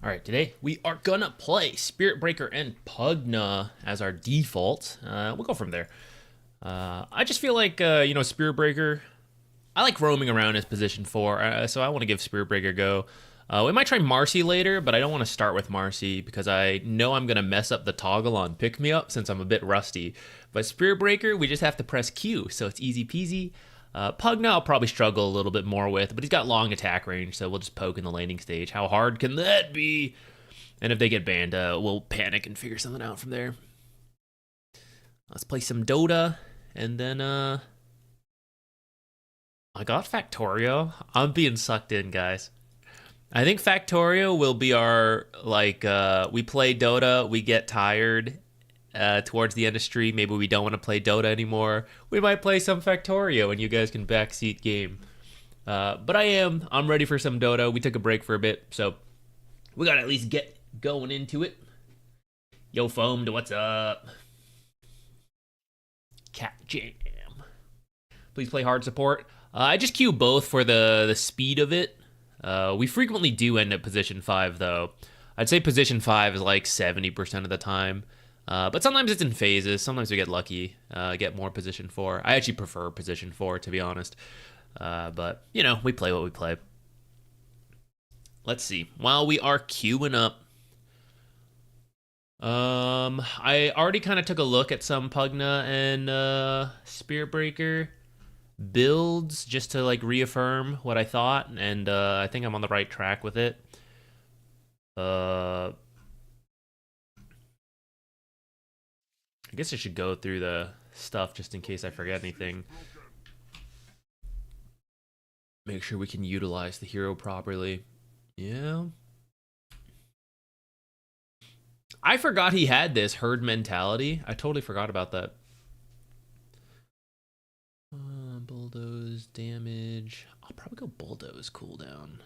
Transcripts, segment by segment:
Alright, today we are gonna play Spirit Breaker and Pugna as our default. We'll go from there. I just feel like, Spirit Breaker, I like roaming around as position 4, so I want to give Spirit Breaker a go. We might try Marcy later, but I don't want to start with Marcy because I know I'm going to mess up the toggle on Pick Me Up since I'm a bit rusty. But Spirit Breaker, we just have to press Q, so it's easy peasy. Pugna I'll probably struggle a little bit more with, but he's got long attack range, so we'll just poke in the landing stage. How hard can that be? And if they get banned, we'll panic and figure something out from there. Let's play some Dota, and then, I got Factorio. I'm being sucked in, guys. I think Factorio will be our, we play Dota, we get tired, towards the end of stream, maybe we don't want to play Dota anymore. We might play some Factorio and you guys can backseat game. But I'm ready for some Dota. We took a break for a bit, so we gotta at least get going into it. Yo, Foamed, what's up? Cat Jam. Please play hard support. I just queue both for the speed of it. We frequently do end at position 5, though. I'd say position 5 is like 70% of the time. But sometimes it's in phases. Sometimes we get lucky, get more position 4. I actually prefer position 4, to be honest. But, we play what we play. Let's see. While we are queuing up, I already kind of took a look at some Pugna and Spirit Breaker builds just to reaffirm what I thought, and I think I'm on the right track with it. I guess I should go through the stuff just in case I forget anything. Make sure we can utilize the hero properly. Yeah. I forgot he had this herd mentality. I totally forgot about that. Bulldoze damage. I'll probably go bulldoze cooldown.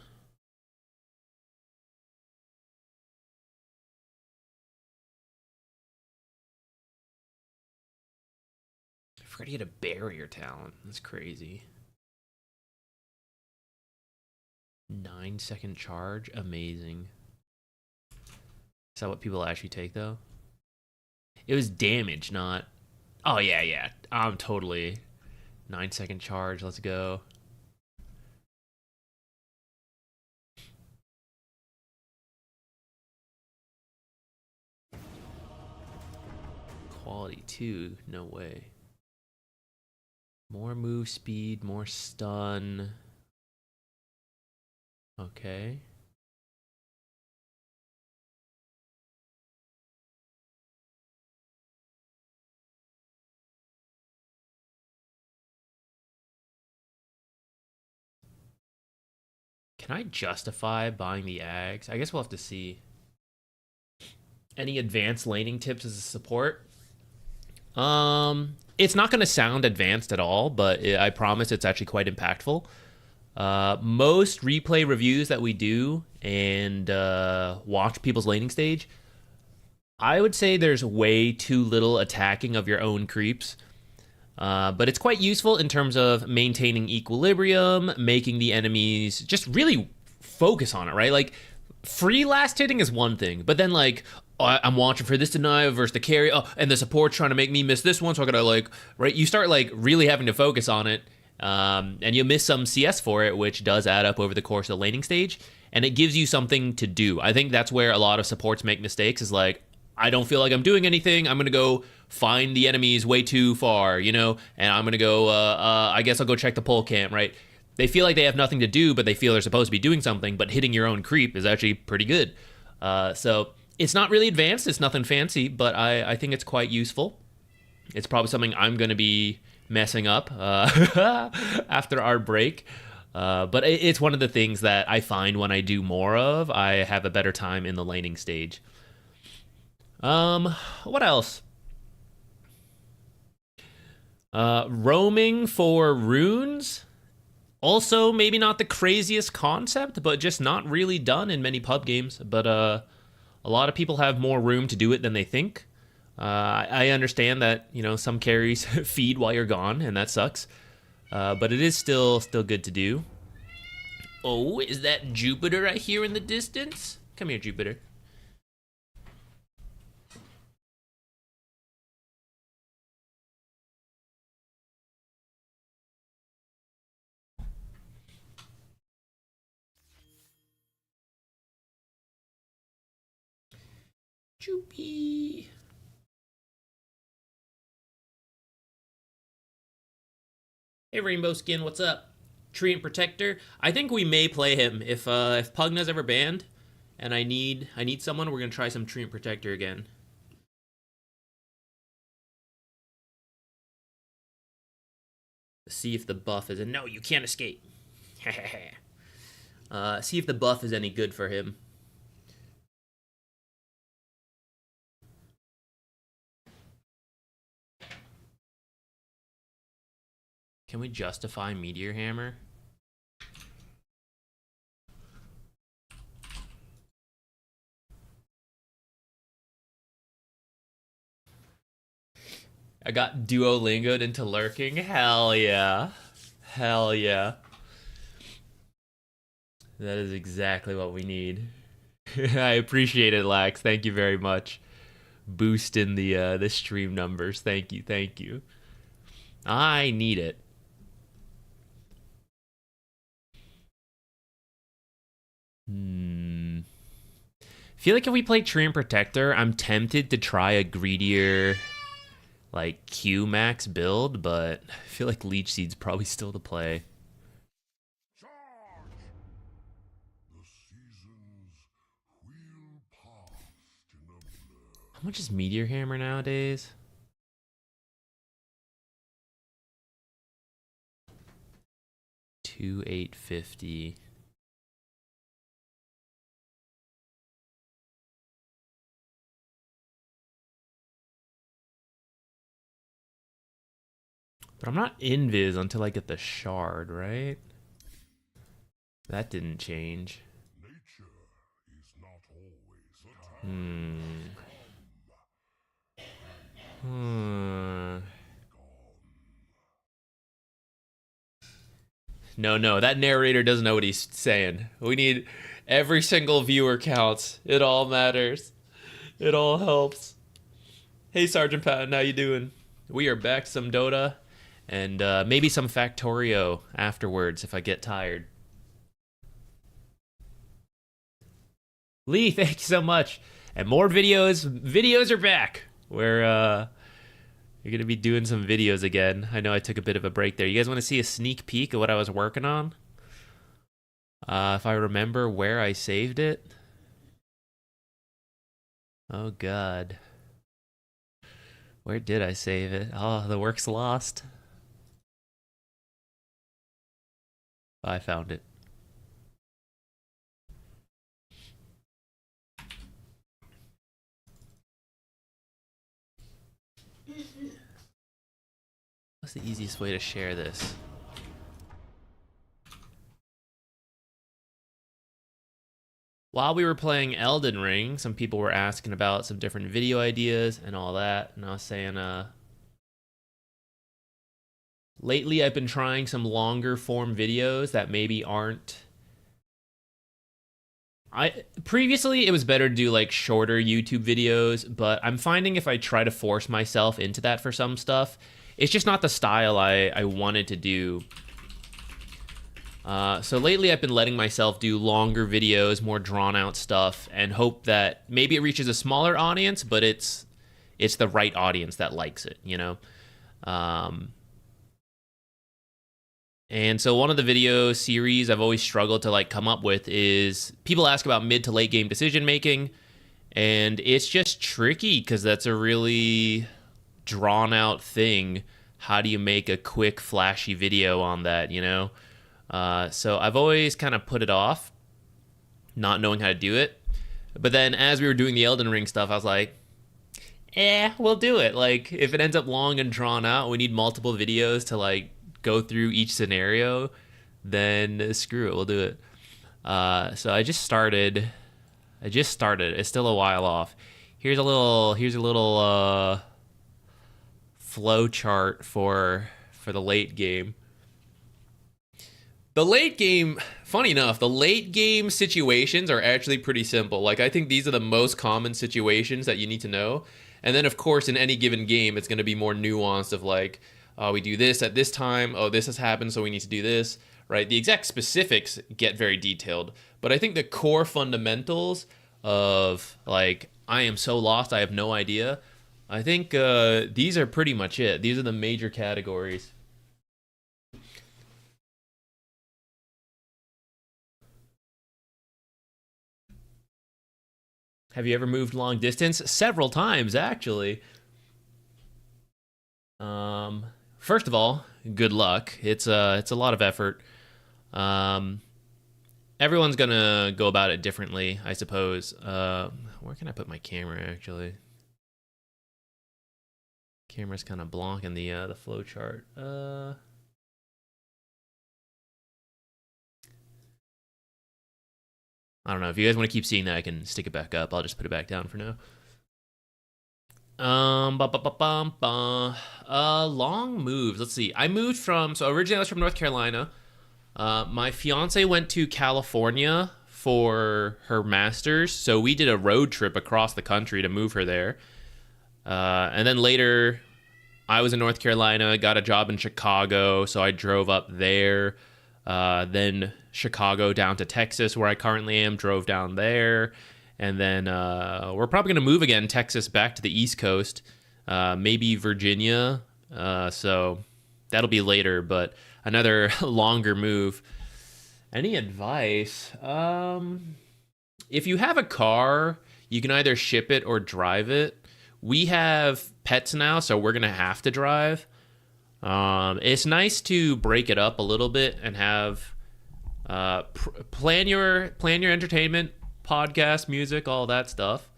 I forgot he had a barrier talent. That's crazy. 9-second charge. Amazing. Is that what people actually take, though? It was damage, not... Oh, yeah. I'm totally... 9-second charge. Let's go. Quality 2. No way. More move speed, more stun. Okay. Can I justify buying the Ags? I guess we'll have to see. Any advanced laning tips as a support? It's not going to sound advanced at all, but I promise it's actually quite impactful. Most replay reviews that we do and watch people's laning stage, I would say there's way too little attacking of your own creeps. But it's quite useful in terms of maintaining equilibrium, making the enemies just really focus on it, right? Free last hitting is one thing, but then I'm watching for this deny versus the carry, and the support's trying to make me miss this one, so I gotta right? You start really having to focus on it, and you miss some CS for it, which does add up over the course of the laning stage, and it gives you something to do. I think that's where a lot of supports make mistakes, is I don't feel like I'm doing anything. I'm going to go find the enemies way too far, and I'm going to go, I guess I'll go check the pole camp, right? They feel like they have nothing to do, but they feel they're supposed to be doing something, but hitting your own creep is actually pretty good. So it's not really advanced. It's nothing fancy, but I think it's quite useful. It's probably something I'm going to be messing up after our break. But it's one of the things that I find when I do more of, I have a better time in the laning stage. What else? Roaming for runes. Also, maybe not the craziest concept, but just not really done in many pub games. But a lot of people have more room to do it than they think. I understand that, some carries feed while you're gone, and that sucks. But it is still good to do. Oh, is that Jupiter I hear in the distance? Come here, Jupiter. Joopy. Hey, Rainbow Skin, what's up? Treant Protector. I think we may play him if Pugna's ever banned, and I need someone. We're gonna try some Treant Protector again. See if the buff is no. You can't escape. See if the buff is any good for him. Can we justify Meteor Hammer? I got Duolingoed into lurking. Hell yeah. Hell yeah. That is exactly what we need. I appreciate it, Lax. Thank you very much. Boosting the stream numbers. Thank you, thank you. I need it. I feel like if we play Treant Protector, I'm tempted to try a greedier, like, Q max build, but I feel like Leech Seed's probably still the play. How much is Meteor Hammer nowadays? $2,850. But I'm not invis until I get the shard, right? That didn't change. No, that narrator doesn't know what he's saying. We need every single viewer counts. It all matters. It all helps. Hey, Sergeant Patton, how you doing? We are back to some Dota, and maybe some Factorio afterwards if I get tired. Lee, thank you so much. And more videos. Videos are back. We're gonna be doing some videos again. I know I took a bit of a break there. You guys want to see a sneak peek of what I was working on? If I remember where I saved it. Oh God. Where did I save it? Oh, the work's lost. I found it. What's the easiest way to share this? While we were playing Elden Ring, some people were asking about some different video ideas and all that, and I was saying, lately I've been trying some longer form videos that maybe aren't... Previously it was better to do like shorter YouTube videos, but I'm finding if I try to force myself into that for some stuff, it's just not the style I wanted to do. So lately I've been letting myself do longer videos, more drawn out stuff, and hope that maybe it reaches a smaller audience, but it's the right audience that likes it, you know? And so one of the video series I've always struggled to like come up with is people ask about mid to late game decision making, and it's just tricky because that's a really drawn out thing. How do you make a quick flashy video on that, you know? So I've always kind of put it off, not knowing how to do it. But then as we were doing the Elden Ring stuff, I was like, we'll do it. Like, if it ends up long and drawn out, we need multiple videos to, like, go through each scenario, then screw it, we'll do it. So I just started. It's still a while off. Here's a little flow chart for the late game. The late game, funny enough, the late game situations are actually pretty simple. Like, I think these are the most common situations that you need to know. And then, of course, in any given game, it's going to be more nuanced of like, we do this at this time. Oh, this has happened, so we need to do this, right? The exact specifics get very detailed. But I think the core fundamentals of like, I am so lost, I have no idea. I think these are pretty much it. These are the major categories. Have you ever moved long distance? Several times, actually. First of all, good luck. It's a lot of effort. Um, Everyone's gonna go about it differently, I suppose. Where can I put my camera? Actually, camera's kind of blocking the flow chart. I don't know. If you guys want to keep seeing that, I can stick it back up. I'll just put it back down for now. Long moves. Let's see. I moved from, so originally I was from North Carolina. My fiance went to California for her master's, so we did a road trip across the country to move her there. And then later, I was in North Carolina, got a job in Chicago, so I drove up there. Then Chicago down to Texas, where I currently am, drove down there. And then we're probably going to move again, Texas back to the East Coast, maybe Virginia. So that'll be later, but another longer move. Any advice? If you have a car, you can either ship it or drive it. We have pets now, so we're going to have to drive. It's nice to break it up a little bit and have plan your entertainment, podcast, music, all that stuff.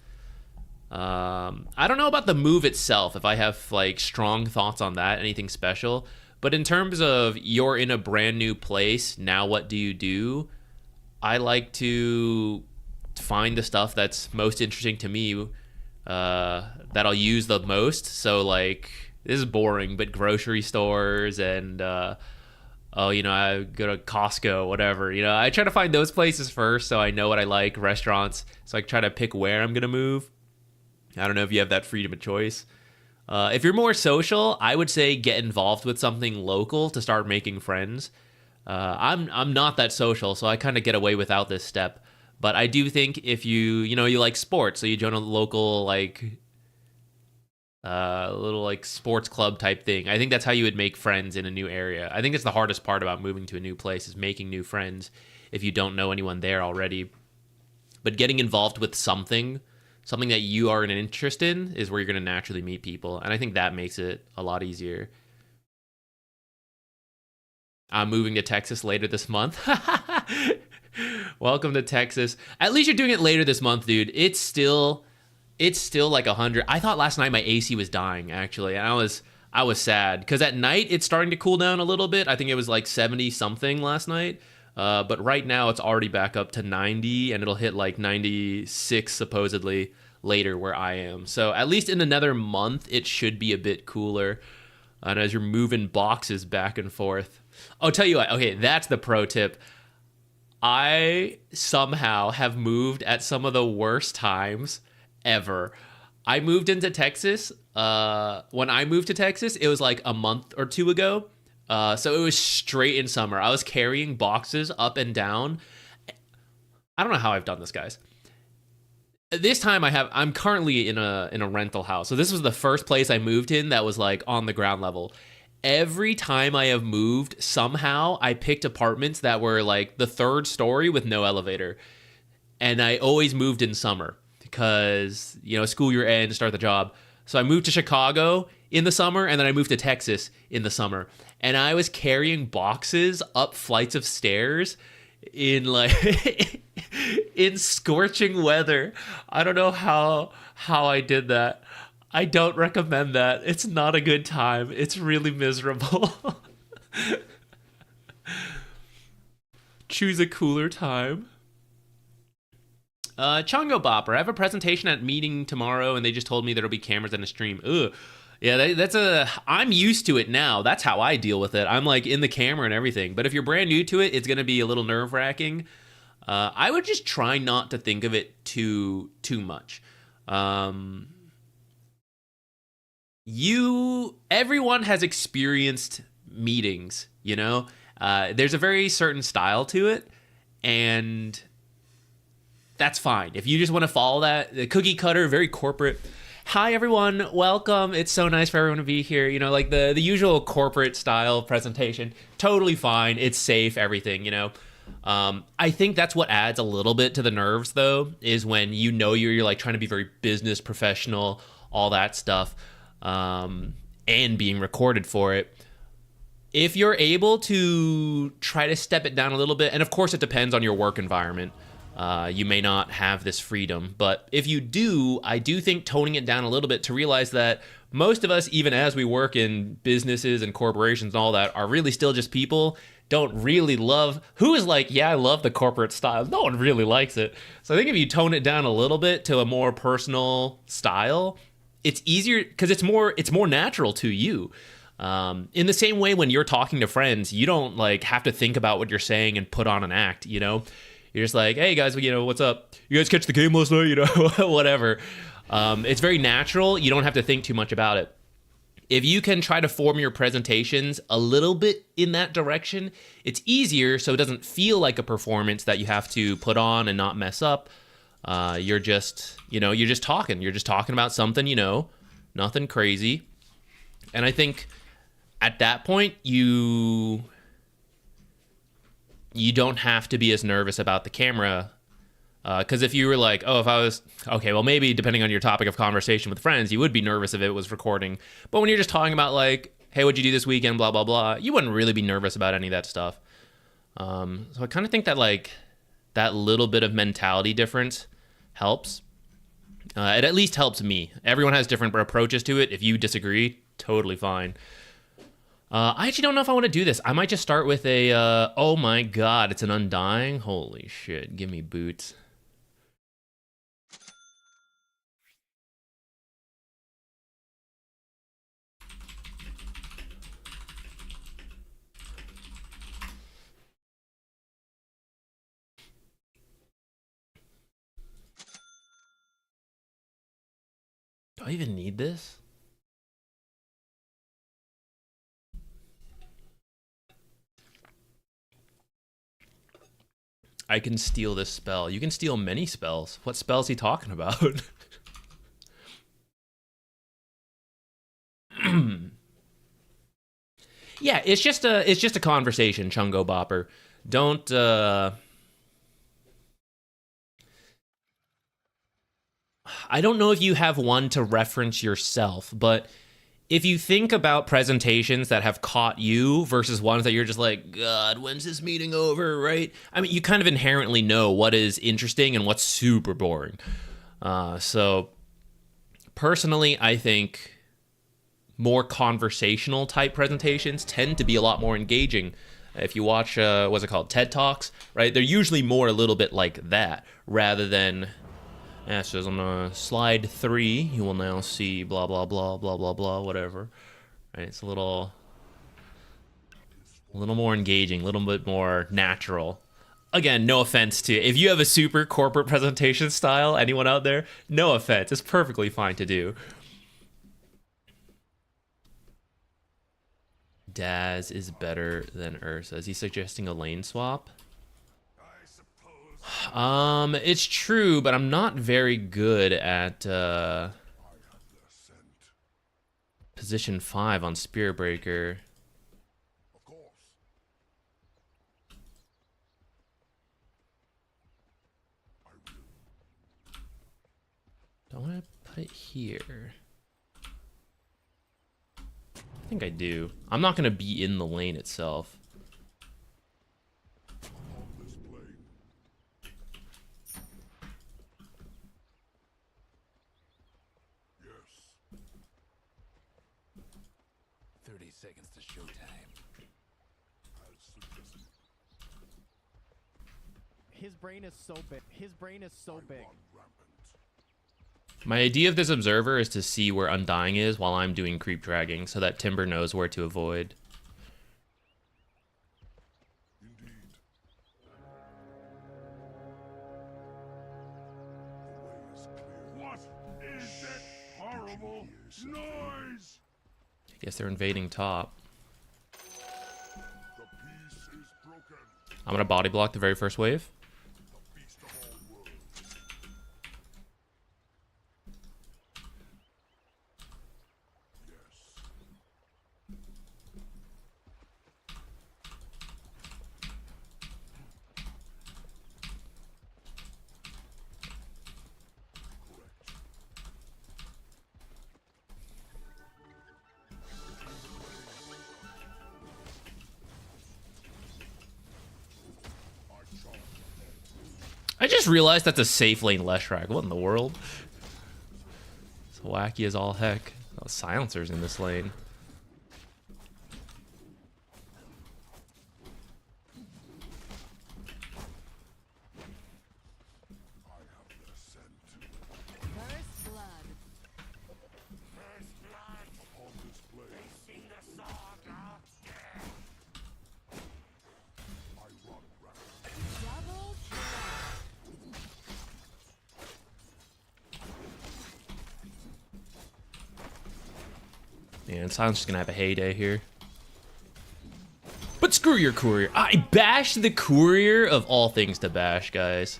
I don't know about the move itself, if I have like strong thoughts on that, anything special. But in terms of you're in a brand new place, now what do you do? I like to find the stuff that's most interesting to me, that I'll use the most. So like, this is boring, but grocery stores and I go to Costco, whatever. I try to find those places first so I know what I like, restaurants, so I try to pick where I'm going to move. I don't know if you have that freedom of choice. If you're more social, I would say get involved with something local to start making friends. I'm not that social, so I kind of get away without this step. But I do think if you like sports, so you join a local little like sports club type thing. I think that's how you would make friends in a new area. I think it's the hardest part about moving to a new place is making new friends if you don't know anyone there already. But getting involved with something that you are an interest in is where you're going to naturally meet people. And I think that makes it a lot easier. I'm moving to Texas later this month. Welcome to Texas. At least you're doing it later this month, dude. It's still like 100. I thought last night my AC was dying, actually. And I was sad because at night it's starting to cool down a little bit. I think it was like 70 something last night. But right now it's already back up to 90 and it'll hit like 96 supposedly later where I am. So at least in another month, it should be a bit cooler. And as you're moving boxes back and forth. I'll tell you what, okay, that's the pro tip. I somehow have moved at some of the worst times ever. I moved into Texas. When I moved to Texas, it was like a month or two ago. So it was straight in summer. I was carrying boxes up and down. I don't know how I've done this, guys. This time I'm currently in a rental house. So this was the first place I moved in that was like on the ground level. Every time I have moved, somehow I picked apartments that were like the third story with no elevator. And I always moved in summer because, school year end, start the job. So I moved to Chicago in the summer, and then I moved to Texas in the summer. And I was carrying boxes up flights of stairs in like in scorching weather. I don't know how I did that. I don't recommend that. It's not a good time. It's really miserable. Choose a cooler time. Chongo Bopper, I have a presentation at meeting tomorrow, and they just told me there'll be cameras and a stream. Ugh. Yeah, I'm used to it now. That's how I deal with it. I'm like in the camera and everything. But if you're brand new to it, it's gonna be a little nerve wracking. I would just try not to think of it too much. Everyone has experienced meetings, you know. There's a very certain style to it, and that's fine. If you just want to follow that, the cookie cutter, very corporate. Hi everyone, welcome. It's so nice for everyone to be here. You know, like the usual corporate style presentation. Totally fine. It's safe. Everything. You know. I think that's what adds a little bit to the nerves, though, is when you're like trying to be very business professional, all that stuff, and being recorded for it. If you're able to try to step it down a little bit, and of course it depends on your work environment. You may not have this freedom, but if you do, I do think toning it down a little bit to realize that most of us, even as we work in businesses and corporations and all that, are really still just people. Don't really love, who is like, yeah, I love the corporate style. No one really likes it. So I think if you tone it down a little bit to a more personal style, it's easier because it's more natural to you. In the same way, when you're talking to friends, you don't like have to think about what you're saying and put on an act, you know? You're just like, hey guys, you know, what's up? You guys catch the game last night? You know, whatever. It's very natural. You don't have to think too much about it. If you can try to form your presentations a little bit in that direction, it's easier so it doesn't feel like a performance that you have to put on and not mess up. You're just talking. You're just talking about something, you know, nothing crazy. And I think at that point, you don't have to be as nervous about the camera. Because if you were like, oh, if I was, okay, well, maybe depending on your topic of conversation with friends, you would be nervous if it was recording. But when you're just talking about like, hey, what'd you do this weekend, blah, blah, blah, you wouldn't really be nervous about any of that stuff. So I kind of think that like that little bit of mentality difference helps. It at least helps me. Everyone has different approaches to it. If you disagree, totally fine. I actually don't know if I want to do this. I might just start with a, oh my god, it's an Undying? Holy shit, give me boots. Do I even need this? I can steal this spell. You can steal many spells. What spell is he talking about? Yeah, it's just a conversation, Chungo Bopper. Don't I don't know if you have one to reference yourself, but if you think about presentations that have caught you versus ones that you're just like, God, when's this meeting over, right? I mean, you kind of inherently know what is interesting and what's super boring. So personally, I think more conversational type presentations tend to be a lot more engaging. If you watch, what's it called, TED Talks, right? They're usually more a little bit like that rather than... Yeah, it says on slide 3, you will now see blah, blah, blah, blah, blah, blah, whatever. Right, it's a little more engaging, a little bit more natural. Again, no offense to, if you have a super corporate presentation style, anyone out there, no offense, it's perfectly fine to do. Daz is better than Ursa. Is he suggesting a lane swap? It's true, but I'm not very good at, position 5 on Spear Breaker. Don't want to put it here. I think I do. I'm not going to be in the lane itself. Seconds to showtime. His brain is so big. His brain is so big. My idea of this observer is to see where Undying is while I'm doing creep dragging, so that Timber knows where to avoid. What is that horrible noise? I guess they're invading top. The peace is broken. I'm gonna body block the very first wave. The beast of all worlds. Yes. I just realized that's a safe lane Leshrac. What in the world? It's wacky as all heck. Oh, silencers in this lane. I have the scent. First blood. First blood upon this blade. Facing the saga. I run rapid. Double kill. Man, Silencer's gonna have a heyday here. But screw your courier. I bash the courier of all things to bash, guys.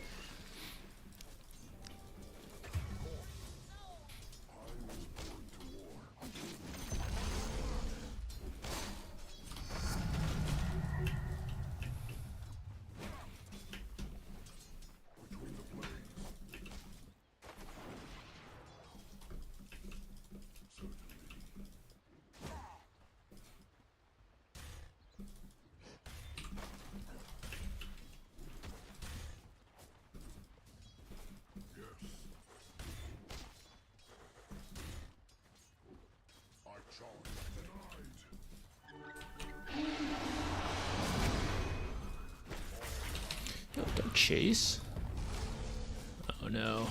Archon denied. Oh, don't chase. Oh no.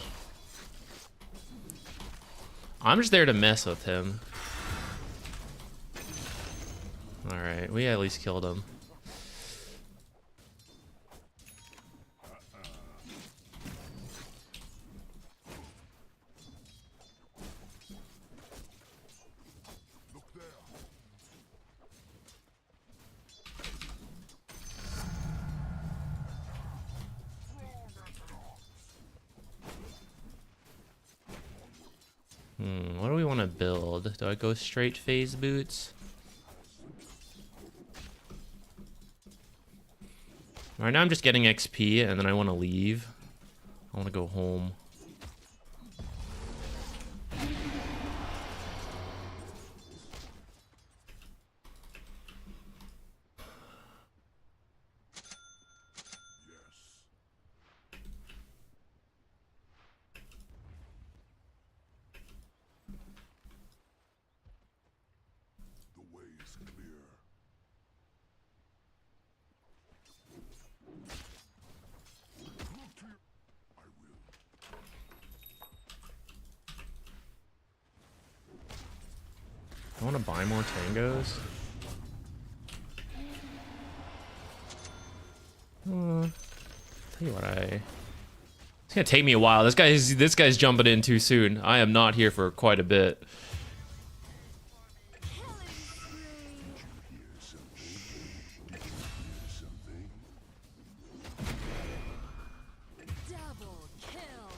I'm just there to mess with him. Alright, we at least killed him. Look there. What do we want to build? Do I go straight phase boots? Right now I'm just getting XP and then I want to leave. I want to go home. Yes. The way is clear. Look to your... I will. I want to buy more tangos. Tell you what, it's gonna take me a while. This guy's jumping in too soon. I am not here for quite a bit. Killing spree. Hear something? Did you hear something? Double kill.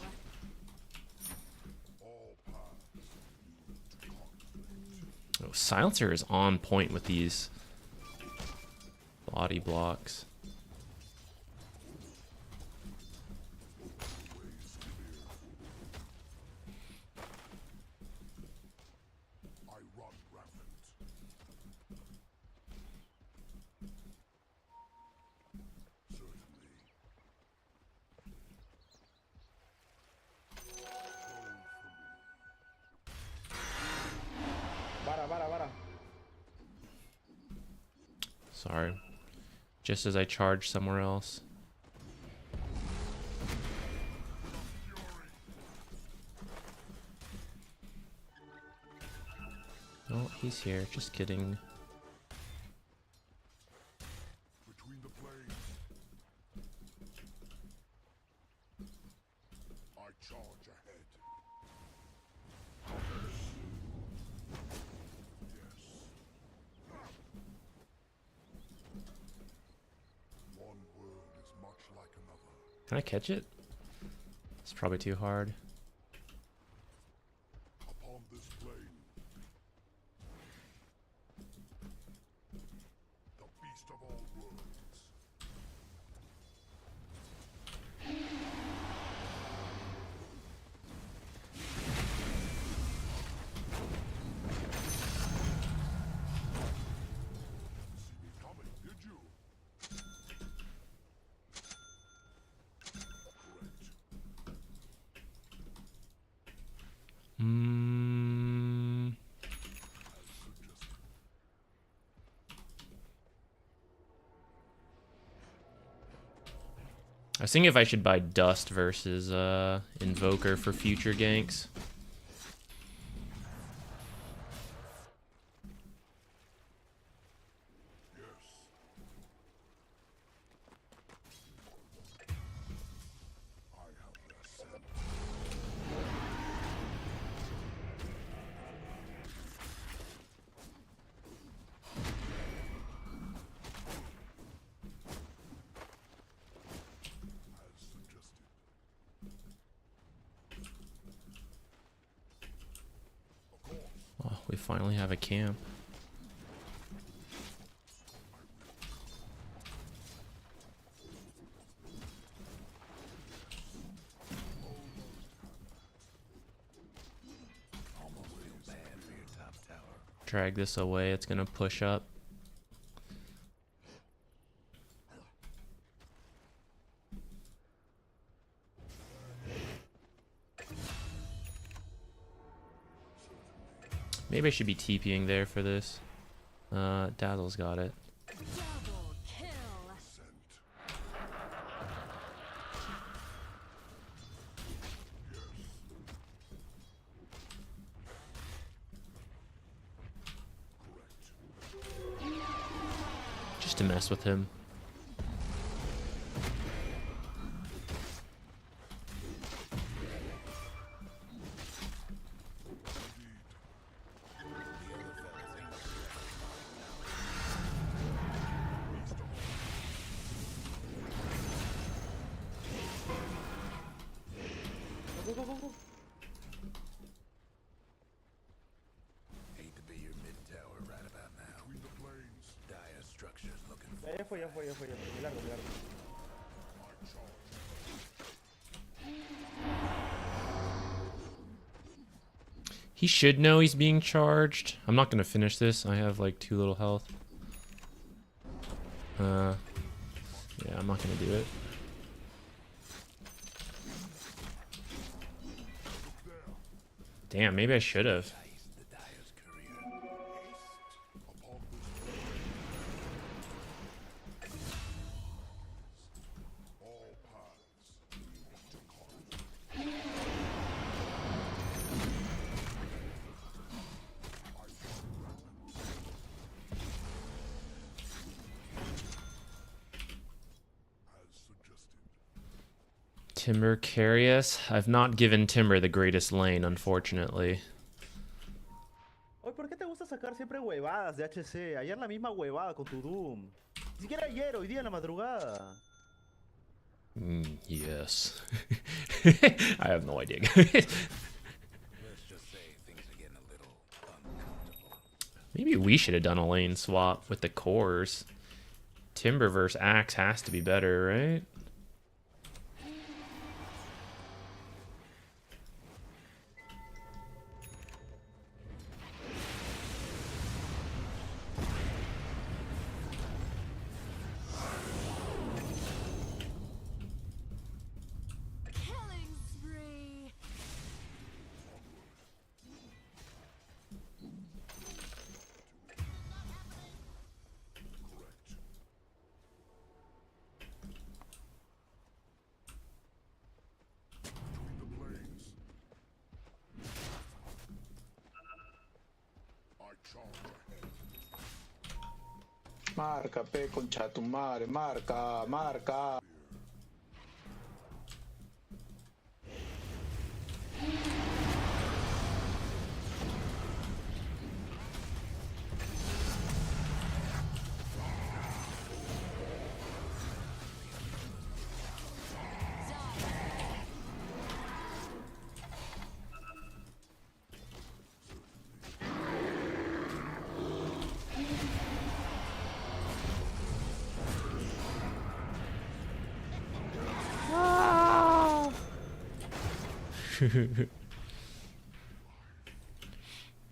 All paths lead to conflict. Oh, Silencer is on point with these body blocks. The way is clear. I run rampant. Certainly. Sorry. Just as I charge somewhere else. Oh, he's here. Just kidding. Between the planes. I charge ahead. Yes. One world is much like another. Can I catch it? It's probably too hard. Upon this plane. The beast of all worlds. See me coming, did you? Correct. I was thinking if I should buy Dust versus Invoker for future ganks. I have their scent. As suggested. Of course. Oh, we finally have a camp. Drag this away, it's gonna push up. Maybe I should be TPing there for this. Dazzle's got it. Double kill. Scent. Correct. Just to mess with him. Hate to be your mid tower right about now. Between the planes. Dire structures looking for Ya fue, ya fue, ya fue, ya fue. Me largo, me largo. I charge. He should know he's being charged. I'm not gonna finish this. I have like 2 little health. Yeah, I'm not gonna do it. Damn, maybe I should have. ice the Dire's career. Upon this plane. All paths lead to Jakiro. As suggested. Timber carry us. I've not given Timber the greatest lane, unfortunately. Oye, ¿por qué te gusta sacar siempre huevadas de HC? Ayer la misma huevada con tu Doom. Ni siquiera ayer, hoy día en la madrugada. Yes. I have no idea. Let's just say things are getting a little uncomfortable. Maybe we should have done a lane swap with the cores. Timber versus Axe has to be better, right? Killing spree. Correct. Marca, pe, concha tu madre, marca, marca.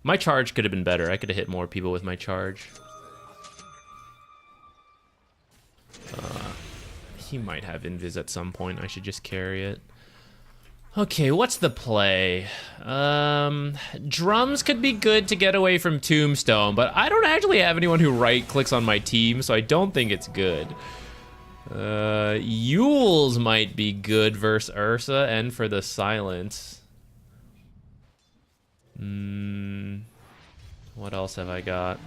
My charge could have been better. I could have hit more people with my charge. He might have invis at some point. I should just carry it. Okay, what's the play? Drums could be good to get away from Tombstone, but I don't actually have anyone who right-clicks on my team, so I don't think it's good. Yules might be good versus Ursa and for the silence. What else have I got?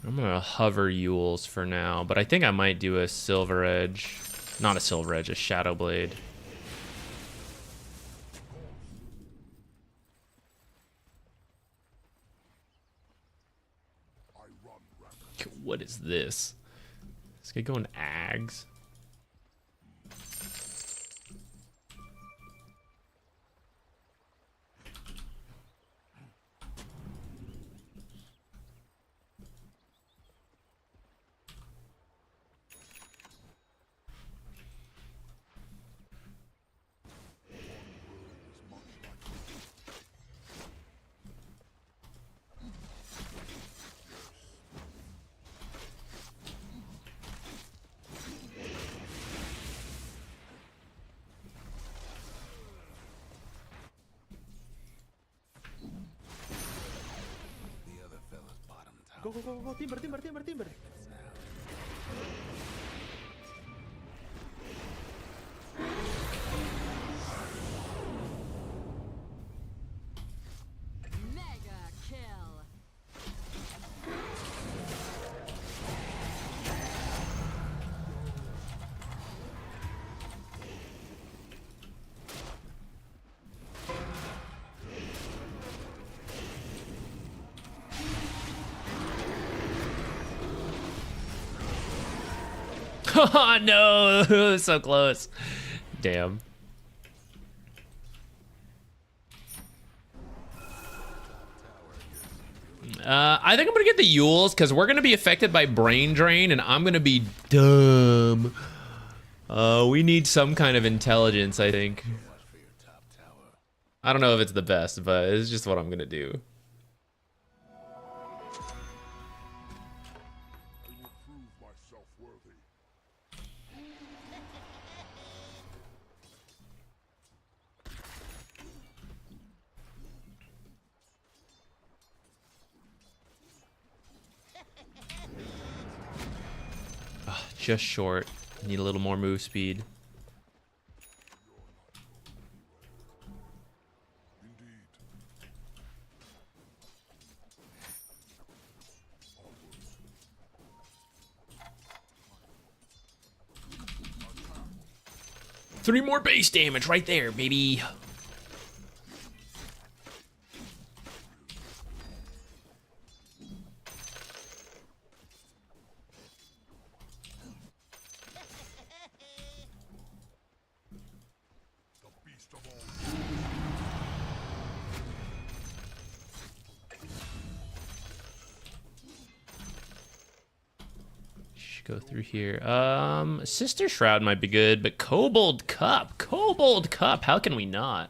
I'm gonna hover Yules for now, but I think I might do a Silver Edge. Not a Silver Edge, a Shadow Blade. What is this? This guy going Ags. Go, go, go, go, timber, timber, timber, timber. Mega kill. Oh no, so close. Damn. I think I'm gonna get the Yules because we're gonna be affected by brain drain and I'm gonna be dumb. We need some kind of intelligence, I think. I don't know if it's the best, but it's just what I'm gonna do. I will prove myself worthy. 'Ah, just short. Need a little more move speed. Indeed. 3 more base damage right there, baby. The beast of all. Should go through here. Sister Shroud might be good, but Kobold Cup. Kobold Cup. How can we not?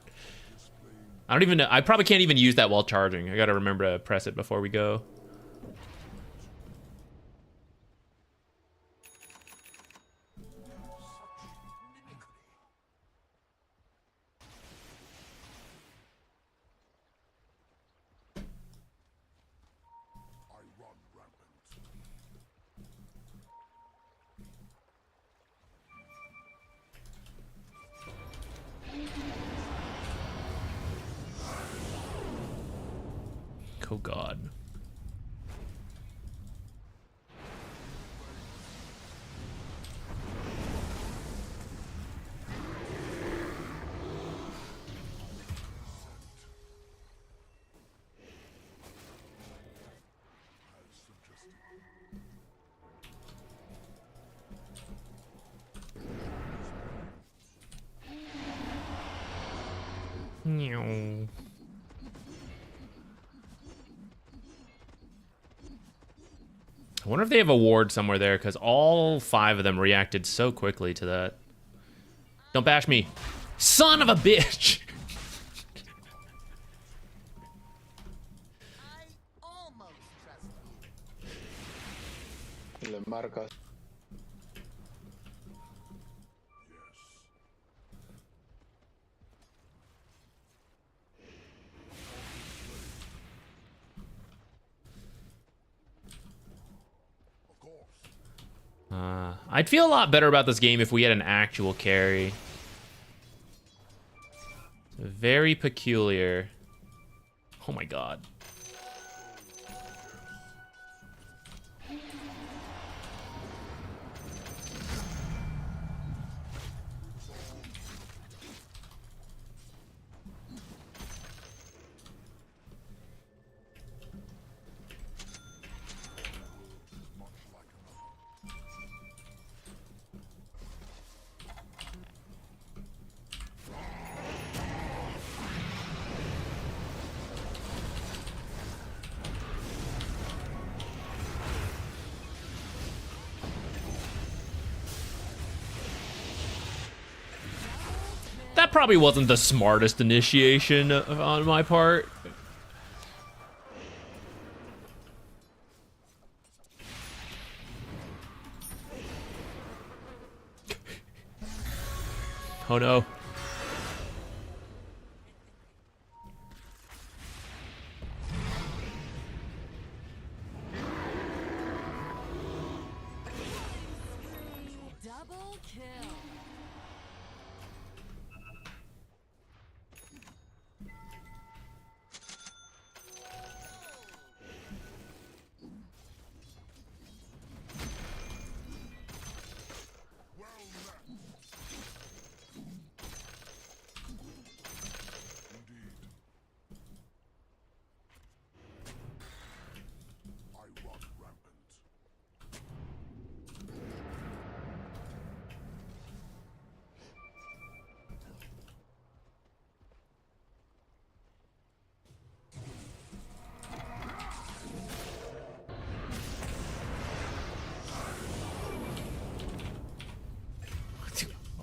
I don't even know. I probably can't even use that while charging. I gotta remember to press it before we go. I run rampant. 'Mega Oh god. Meow. I wonder if they have a ward somewhere there, because all 5 of them reacted so quickly to that. Don't bash me. Son of a bitch! I almost trust you. Le marcas. I'd feel a lot better about this game if we had an actual carry. Very peculiar. Oh my god. That probably wasn't the smartest initiation on my part. Oh no. Double kill.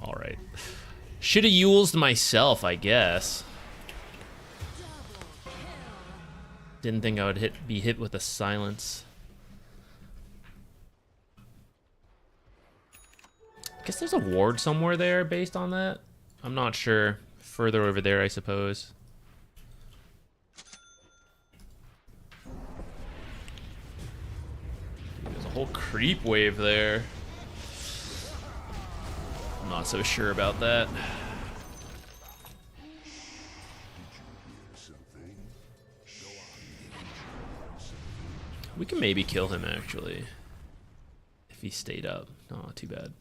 All right. Should have used myself, I guess. Didn't think I would be hit with a silence. I guess there's a ward somewhere there based on that. I'm not sure. Further over there, I suppose. There's a whole creep wave there. I'm not so sure about that. We can maybe kill him, actually. If he stayed up. Oh, too bad.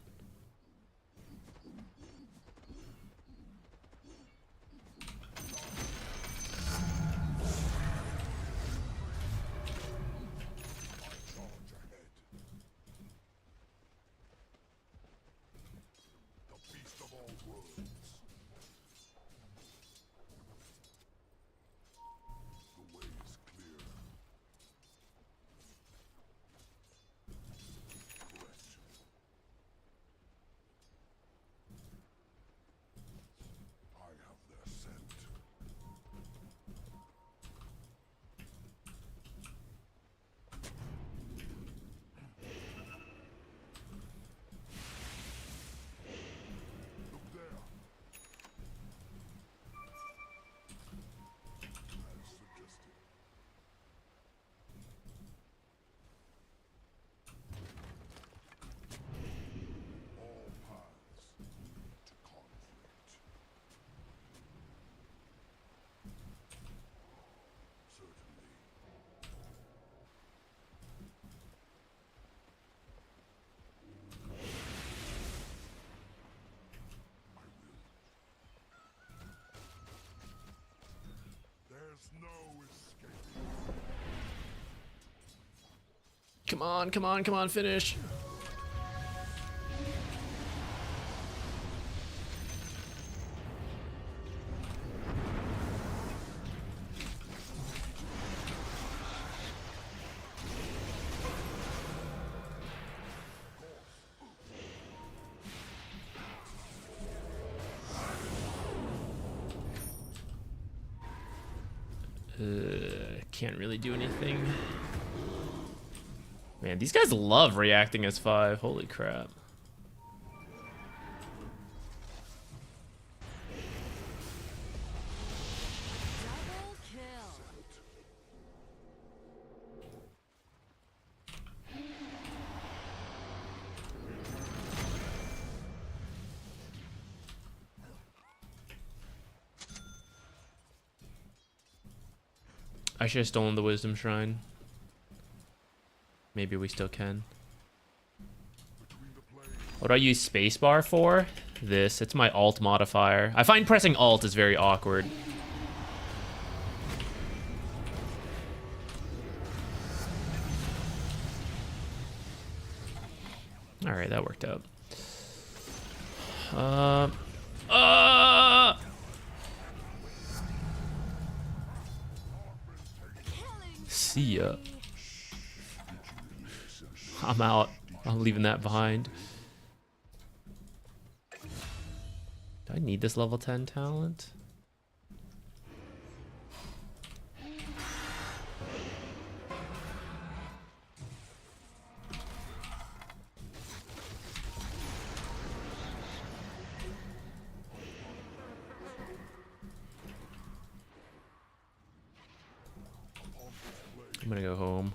Come on, come on, come on, finish. Can't really do anything. Man, these guys love reacting as 5. Holy crap. Double kill. I should have stolen the Wisdom Shrine. Maybe we still can. What do I use spacebar for? This. It's my alt modifier. I find pressing alt is very awkward. Alright, that worked out. See ya. I'm out. I'm leaving that behind. Do I need this level 10 talent? I'm gonna go home.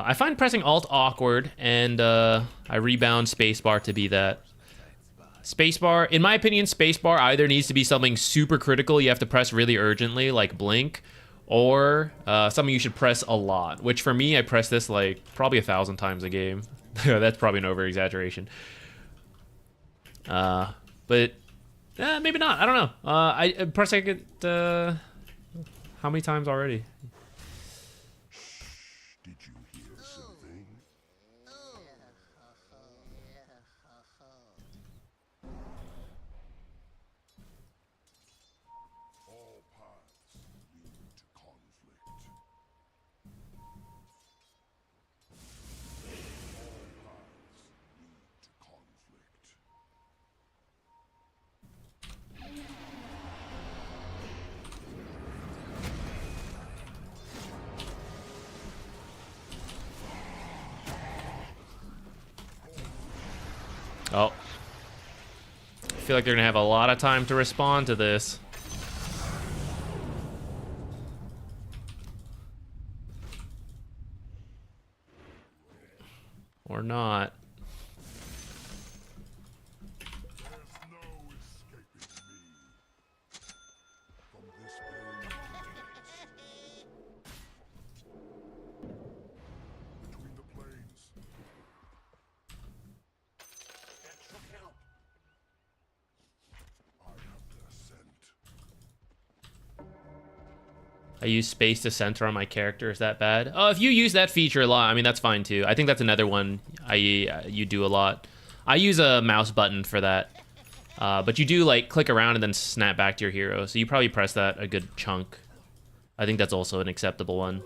I find pressing alt awkward, and I rebound spacebar to be that. Spacebar, in my opinion, spacebar either needs to be something super critical you have to press really urgently, like blink, or something you should press a lot, which for me, I press this like probably 1,000 times a game. That's probably an over-exaggeration. But maybe not, I don't know. I pressing it how many times already? Did you hear something? All paths lead to conflict. All paths lead to conflict. Oh. I feel like they're gonna have a lot of time to respond to this. Or not. There's no escaping me. From this plane to the next. Between the planes. Extra kill. I have their scent. I use space to center on my character. Is that bad? Oh, if you use that feature a lot, I mean, that's fine too. I think that's another one you do a lot. I use a mouse button for that. But you do like click around and then snap back to your hero. So you probably press that a good chunk. I think that's also an acceptable one.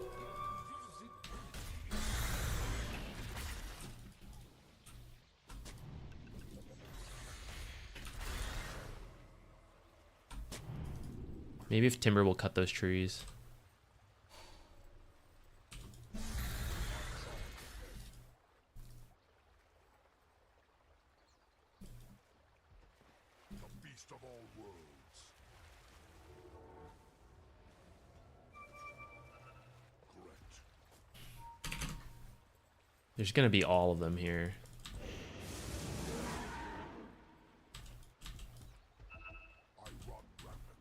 Maybe if Timber will cut those trees. The beast of all worlds. Correct. There's gonna be all of them here. I run rampant.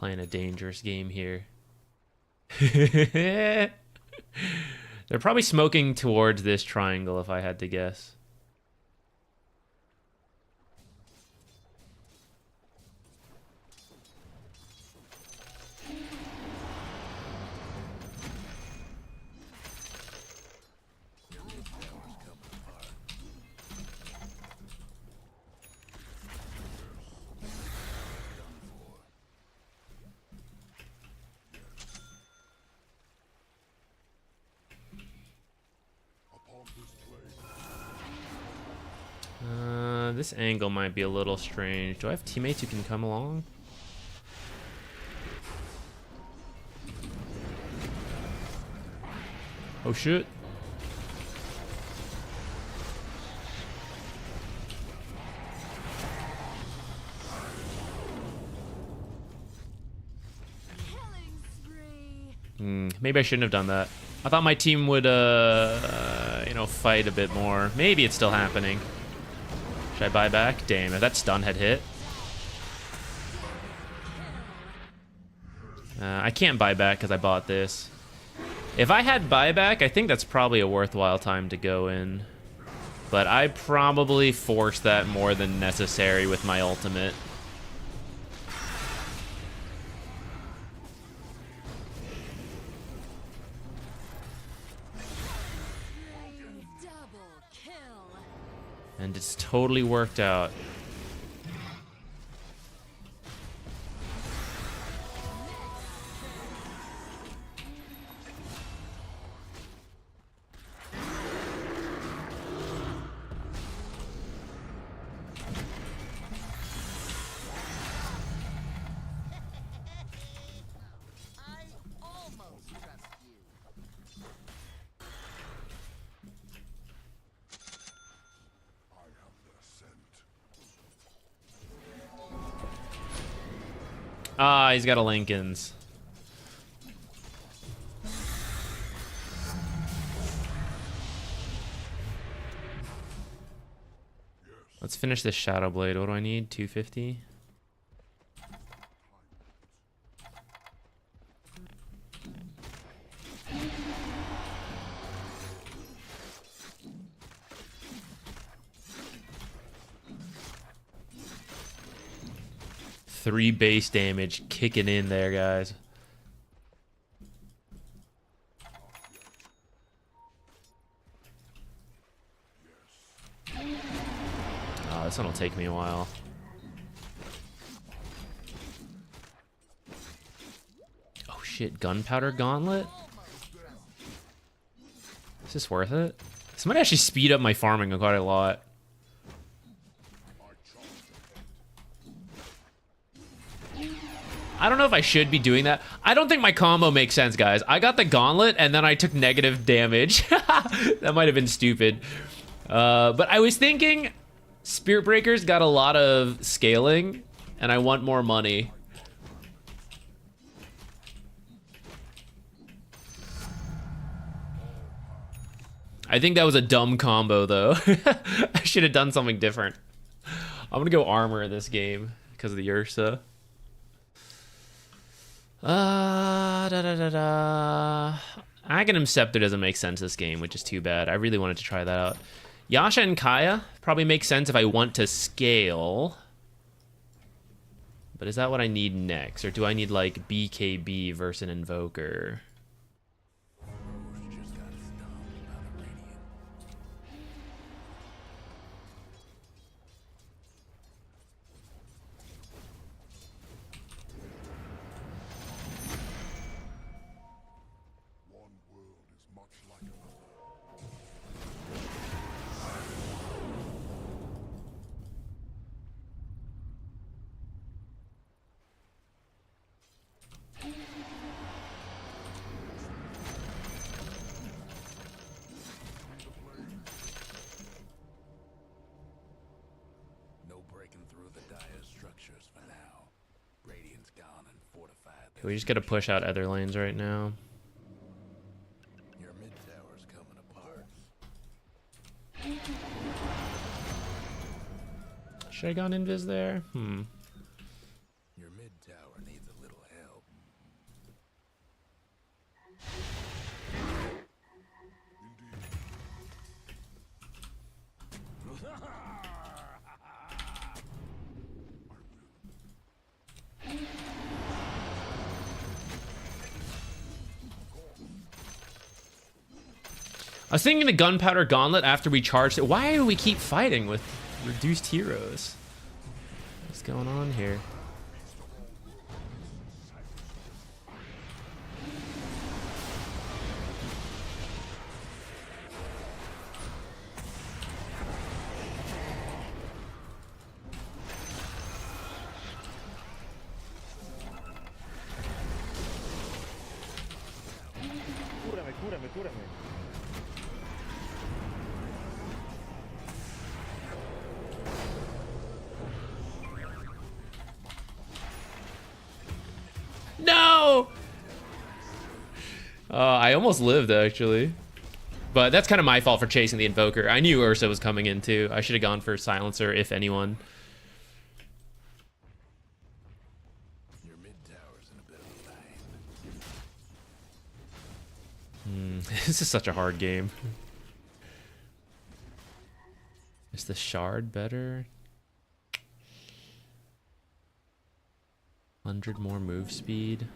playing a dangerous game here. They're probably smoking towards this triangle if I had to guess. This angle might be a little strange. Do I have teammates who can come along? Oh shit. Killing spree. Maybe I shouldn't have done that. I thought my team would, you know, fight a bit more. Maybe it's still happening. Should I buy back? Damn, if that stun had hit. I can't buy back because I bought this. If I had buyback, I think that's probably a worthwhile time to go in. But I probably forced that more than necessary with my ultimate. Double kill. And it's totally worked out. I almost trust you. I have their scent. Ah, he's got a Lincoln's. Let's finish this Shadow Blade. What do I need? 250? Three base damage kicking in there, guys. Oh, this one will take me a while. Oh shit, Gunpowder Gauntlet? Is this worth it? This might actually speed up my farming quite a lot. I don't know if I should be doing that. I don't think my combo makes sense, guys. I got the gauntlet and then I took negative damage. That might have been stupid. But I was thinking Spirit Breaker's got a lot of scaling and I want more money. I think that was a dumb combo though. I should have done something different. I'm gonna go armor in this game because of the Ursa. Aghanim Scepter doesn't make sense this game, which is too bad. I really wanted to try that out. Yasha and Kaya probably makes sense if I want to scale. But is that what I need next? Or do I need like BKB versus an Invoker? Just got stomped by the Radiant. One world is much like another. No breaking through the dire structures for now. Radiant's gone and fortified. We just gotta push out other lanes right now. Your mid tower's coming apart. Should I gone invis there? Your mid tower needs a little help. I was thinking the gunpowder gauntlet after we charged it. Why do we keep fighting with reduced heroes? What's going on here? Cúrame, cúrame, cúrame. No! I almost lived, actually. But that's kind of my fault for chasing the Invoker. I knew Ursa was coming in, too. I should have gone for Silencer, if anyone. Your mid tower's in a bit of a bind. This is such a hard game. Is the Shard better? 100 more move speed.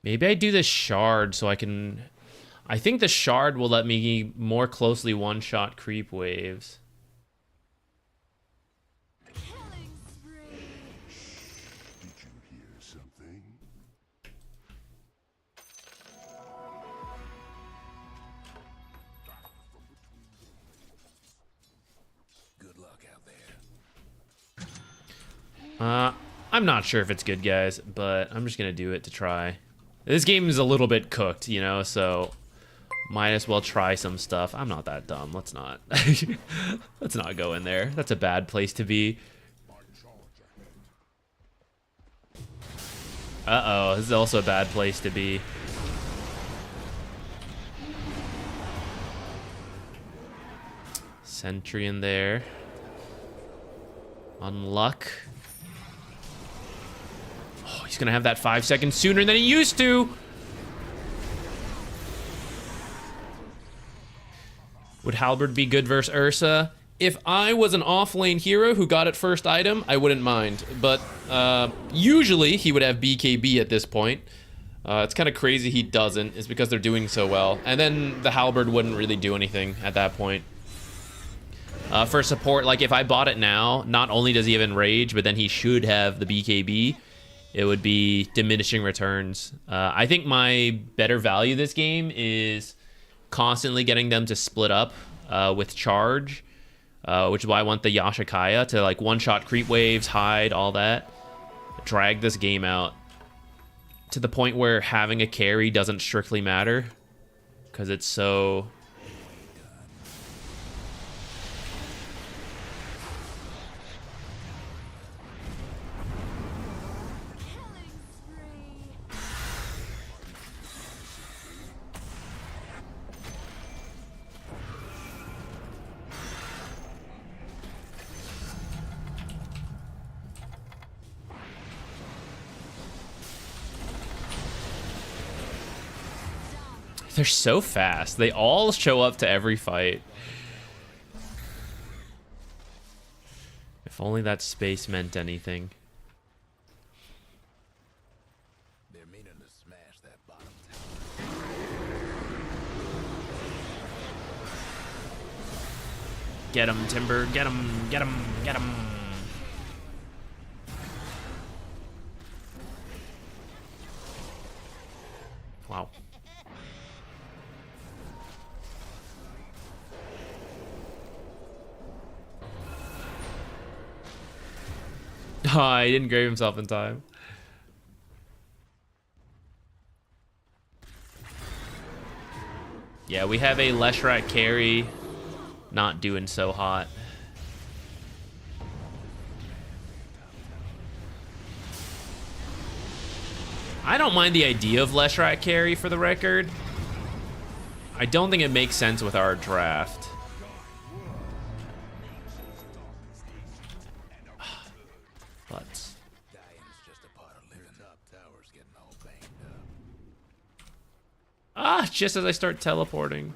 Maybe I do the Shard so I can... I think the Shard will let me more closely one-shot creep waves. Killing spree. Did you hear something? Good luck out there. I'm not sure if it's good, guys, but I'm just gonna do it to try. This game is a little bit cooked, you know, so might as well try some stuff. I'm not that dumb. Let's not. Let's not go in there. That's a bad place to be. Uh-oh, this is also a bad place to be. Sentry in there. Unluck. Oh, he's gonna have that 5 seconds sooner than he used to. Would Halberd be good versus Ursa? If I was an off-lane hero who got it first item, I wouldn't mind. But usually he would have BKB at this point. It's kind of crazy he doesn't. It's because they're doing so well. And then the Halberd wouldn't really do anything at that point. For support, like if I bought it now, not only does he have Enrage, but then he should have the BKB. It would be diminishing returns. I think my better value this game is constantly getting them to split up with charge, which is why I want the Yashikaya to like one-shot creep waves, hide, all that. Drag this game out to the point where having a carry doesn't strictly matter because it's so... Killing spree. They're so fast. They all show up to every fight. If only that space meant anything. They're meaning to smash that bottom tower. Get him, Timber. Get him. Get him. Get him. Wow. Oh, he didn't grave himself in time. Yeah, we have a Leshrat carry not doing so hot. I don't mind the idea of Leshrat carry for the record. I don't think it makes sense with our draft. But Dying's just a part of living. Top tower's getting all banged up. just as I start teleporting.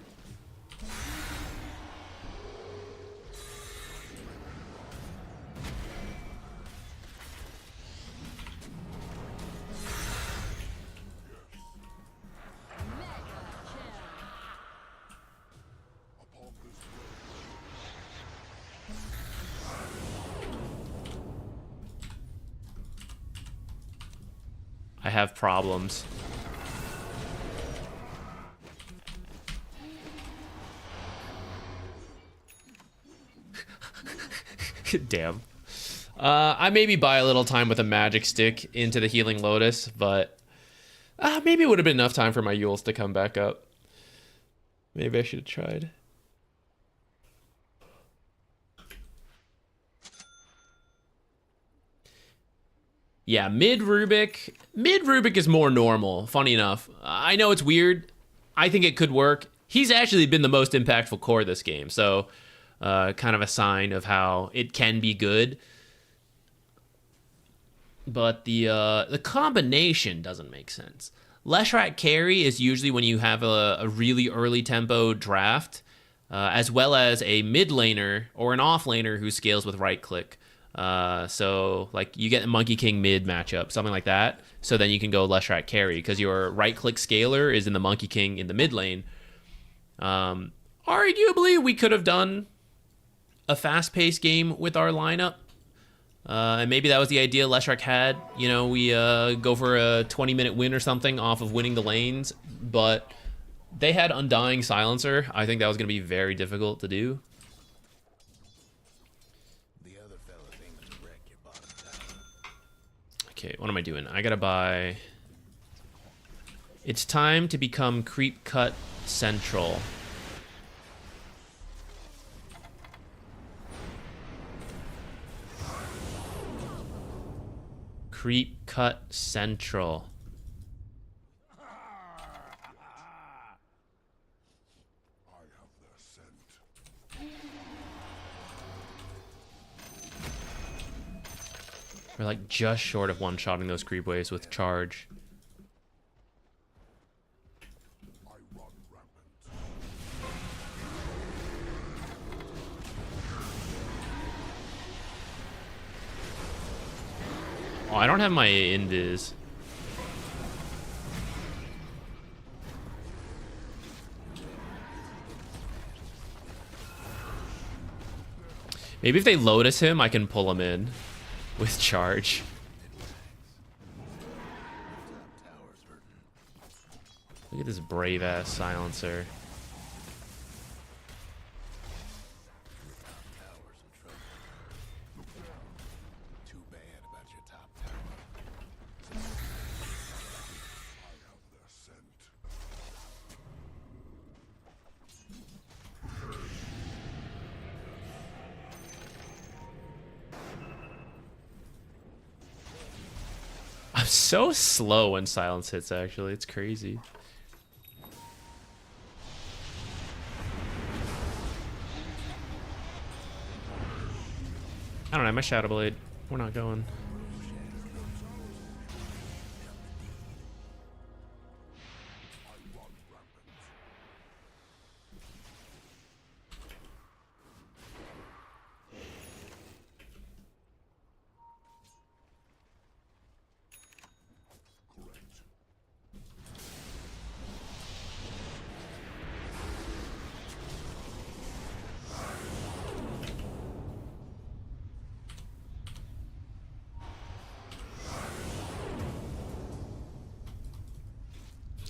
I have problems. Damn. I maybe buy a little time with a magic stick into the Healing Lotus, but maybe it would have been enough time for my Yules to come back up. Maybe I should have tried. Yeah, mid Rubik is more normal, funny enough. I know it's weird. I think it could work. He's actually been the most impactful core this game, so kind of a sign of how it can be good. But the combination doesn't make sense. Leshrac carry is usually when you have a really early tempo draft, as well as a mid laner or an off laner who scales with right click. So like you get a Monkey King mid matchup, something like that. So then you can go Leshrac carry because your right click scaler is in the Monkey King in the mid lane. Arguably, we could have done a fast paced game with our lineup. And maybe that was the idea Leshrac had. You know, we go for a 20-minute win or something off of winning the lanes. But they had Undying Silencer. I think that was going to be very difficult to do. Okay, what am I doing? I gotta buy... It's time to become Creep Cut Central. Creep Cut Central. We're like just short of one-shotting those creep waves with charge. Oh, I don't have my invis. Maybe if they Lotus him, I can pull him in with charge. Look at this brave ass silencer. I'm so slow when silence hits, actually. It's crazy. I don't have my Shadow Blade. We're not going.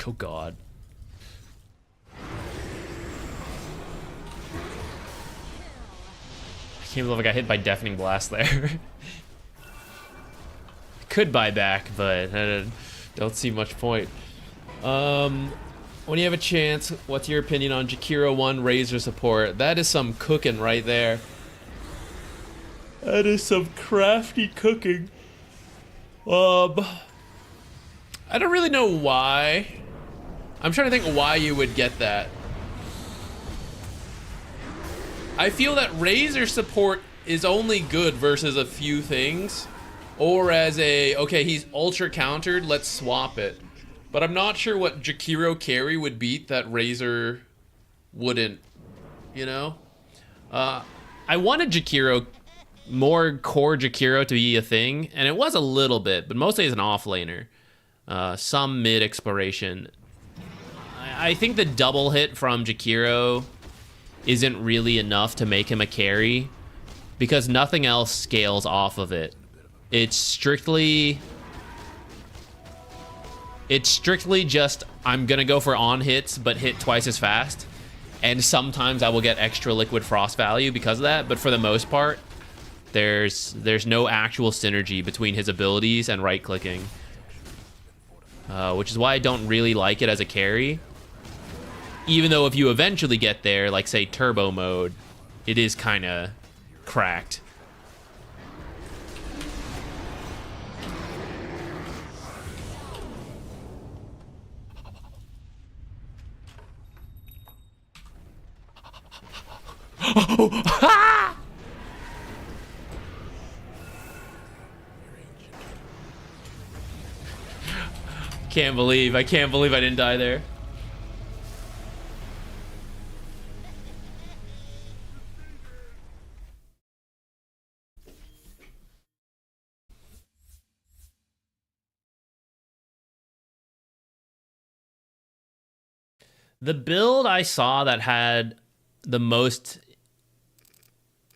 Oh god. I can't believe I got hit by Deafening Blast there. Could buy back, but I don't see much point. When you have a chance, what's your opinion on Jakiro 1 Razor support? That is some cooking right there. That is some crafty cooking. I don't really know why. I'm trying to think why you would get that. I feel that Razor support is only good versus a few things. Or as a, okay, he's ultra countered, let's swap it. But I'm not sure what Jakiro carry would beat that Razor wouldn't, you know? I wanted Jakiro, more core Jakiro to be a thing, and it was a little bit, but mostly as an offlaner. Some mid exploration. I think the double hit from Jakiro isn't really enough to make him a carry because nothing else scales off of it. It's strictly It's strictly just I'm gonna go for on hits, but hit twice as fast. And sometimes I will get extra liquid frost value because of that, but for the most part, there's no actual synergy between his abilities and right-clicking. Which is why I don't really like it as a carry. Even though if you eventually get there, like say turbo mode, it is kind of cracked. I can't believe I didn't die there. The build I saw that had the most,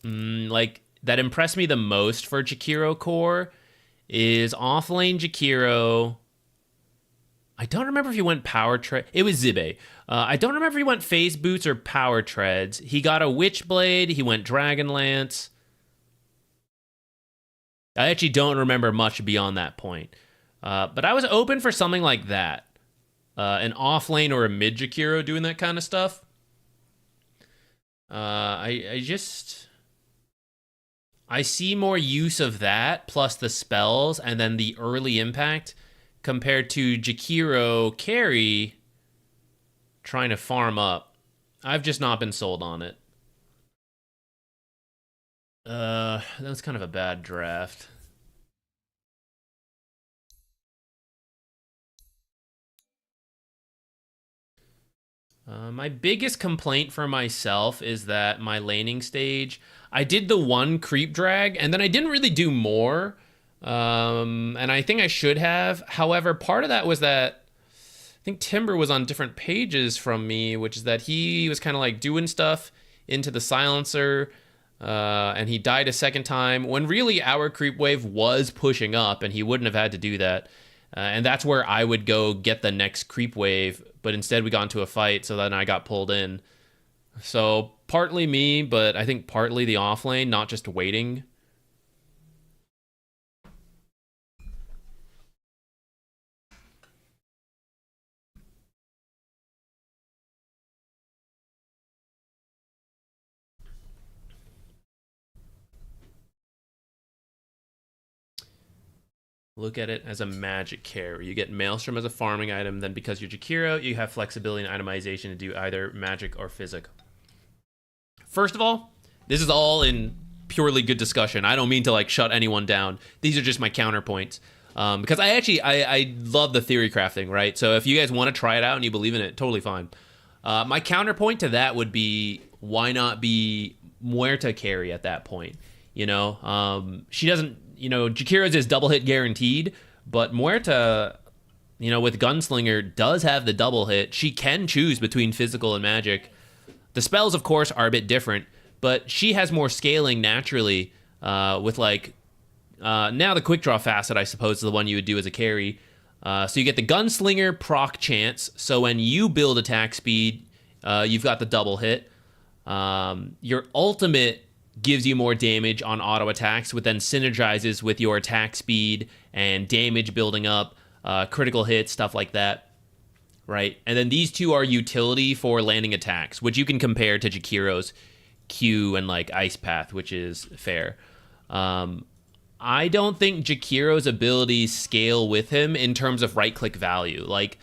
that impressed me the most for Jakiro core is offlane Jakiro. I don't remember if he went power tread. It was Zibe. I don't remember if he went phase boots or power treads. He got a Witchblade. He went Dragonlance. I actually don't remember much beyond that point. But I was open for something like that. An offlane or a mid Jakiro doing that kind of stuff. I see more use of that plus the spells and then the early impact compared to Jakiro carry trying to farm up. I've just not been sold on it. That was kind of a bad draft. My biggest complaint for myself is that my laning stage, I did the one creep drag and then I didn't really do more. And I think I should have. However, part of that was that I think Timber was on different pages from me, which is that he was kind of like doing stuff into the silencer, and he died a second time when really our creep wave was pushing up and he wouldn't have had to do that. And that's where I would go get the next creep wave, but instead we got into a fight, so then I got pulled in. So partly me, but I think partly the offlane, not just waiting. Look at it as a magic carry. You get Maelstrom as a farming item, then because you're Jakiro, you have flexibility and itemization to do either magic or physic. First of all, this is all in purely good discussion. I don't mean to like shut anyone down. These are just my counterpoints. Because I love the theory crafting, right? So if you guys want to try it out and you believe in it, totally fine. My counterpoint to that would be, why not be Muerta carry at that point? You know, she doesn't, you know, Jakiro's is double hit guaranteed, but Muerta, you know, with Gunslinger does have the double hit. She can choose between physical and magic. The spells, of course, are a bit different, but she has more scaling naturally with like, now the quick draw facet, I suppose, is the one you would do as a carry. So you get the Gunslinger proc chance. So when you build attack speed, you've got the double hit. Your ultimate gives you more damage on auto attacks, which then synergizes with your attack speed and damage building up, critical hits, stuff like that, right? And then these two are utility for landing attacks, which you can compare to Jakiro's Q and like Ice Path, which is fair. I don't think Jakiro's abilities scale with him in terms of right-click value. Like,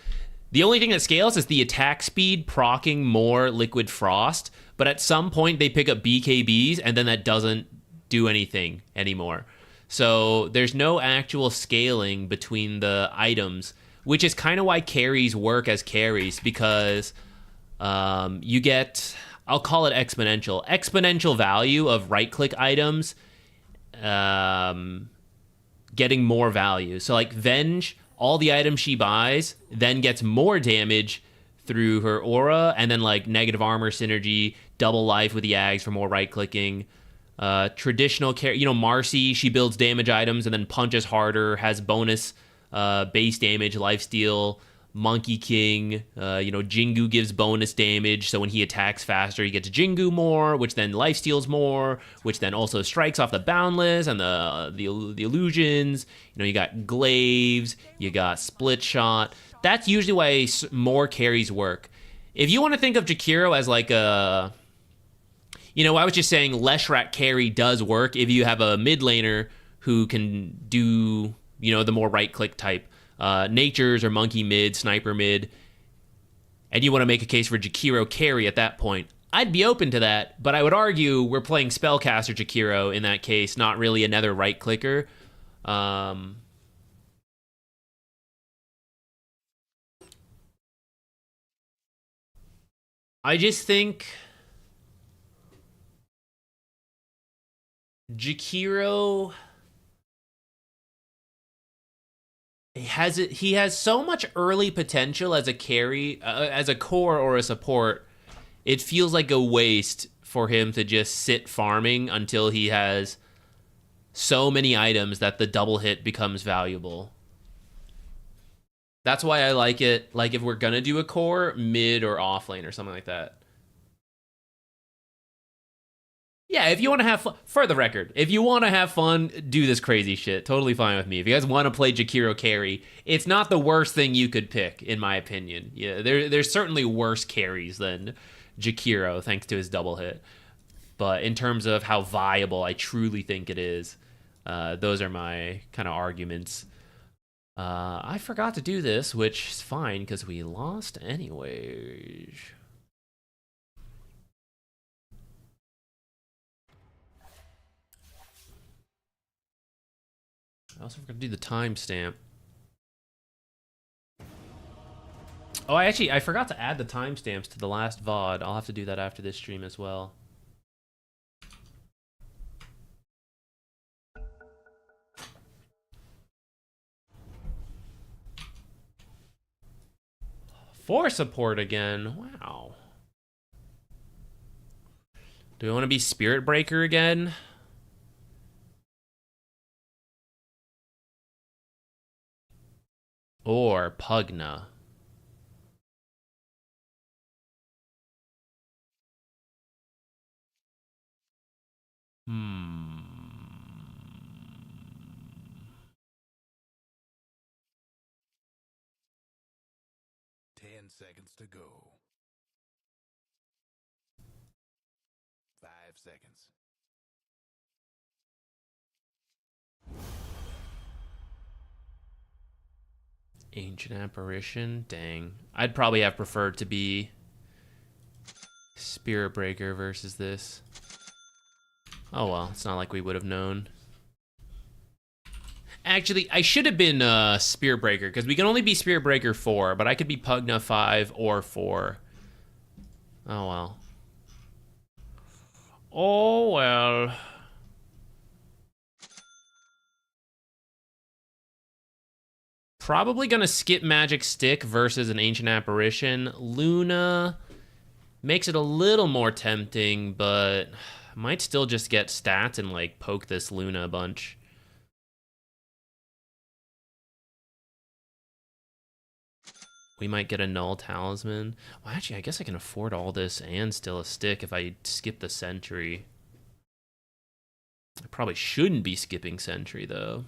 the only thing that scales is the attack speed proccing more Liquid Frost, but at some point they pick up BKBs, and then that doesn't do anything anymore. So there's no actual scaling between the items, which is kind of why carries work as carries, because you get, I'll call it exponential value of right-click items getting more value. So like Venge, all the items she buys then gets more damage through her aura, and then like negative armor synergy, double life with the Ags for more right-clicking. Traditional carry, you know, Marcy, she builds damage items and then punches harder, has bonus base damage, lifesteal. Monkey King, Jingu gives bonus damage, so when he attacks faster, he gets Jingu more, which then lifesteals more, which then also strikes off the Boundless and the illusions. You got Glaives, you got Split Shot. That's usually why more carries work. If you want to think of Jakiro as like a... I was just saying Leshrac carry does work if you have a mid laner who can do, the more right-click type. Natures or Monkey mid, Sniper mid, and you want to make a case for Jakiro carry at that point. I'd be open to that, but I would argue we're playing Spellcaster Jakiro in that case, not really another right-clicker. I just think Jakiro... He has so much early potential as a carry, as a core or a support. It feels like a waste for him to just sit farming until he has so many items that the double hit becomes valuable. That's why I like it. Like if we're gonna do a core, mid or off lane or something like that. Yeah, if you want to have fun, for the record, if you want to have fun, do this crazy shit. Totally fine with me. If you guys want to play Jakiro carry, it's not the worst thing you could pick, in my opinion. Yeah, there's certainly worse carries than Jakiro, thanks to his double hit. But in terms of how viable I truly think it is, those are my kind of arguments. I forgot to do this, which is fine, because we lost anyways. I also forgot to do the timestamp. Oh, I forgot to add the timestamps to the last VOD. I'll have to do that after this stream as well. For support again. Wow. Do we want to be Spirit Breaker again? Or Pugna. Hmm. 10 seconds to go. 5 seconds. Ancient Apparition? Dang. I'd probably have preferred to be Spirit Breaker versus this. Oh well, it's not like we would have known. Actually, I should have been Spirit Breaker, because we can only be Spirit Breaker 4, but I could be Pugna 5 or 4. Oh well. Oh well. Probably gonna skip Magic Stick versus an Ancient Apparition. Luna makes it a little more tempting, but might still just get stats and like poke this Luna a bunch. We might get a Null Talisman. Well, actually, I guess I can afford all this and still a stick if I skip the Sentry. I probably shouldn't be skipping Sentry, though.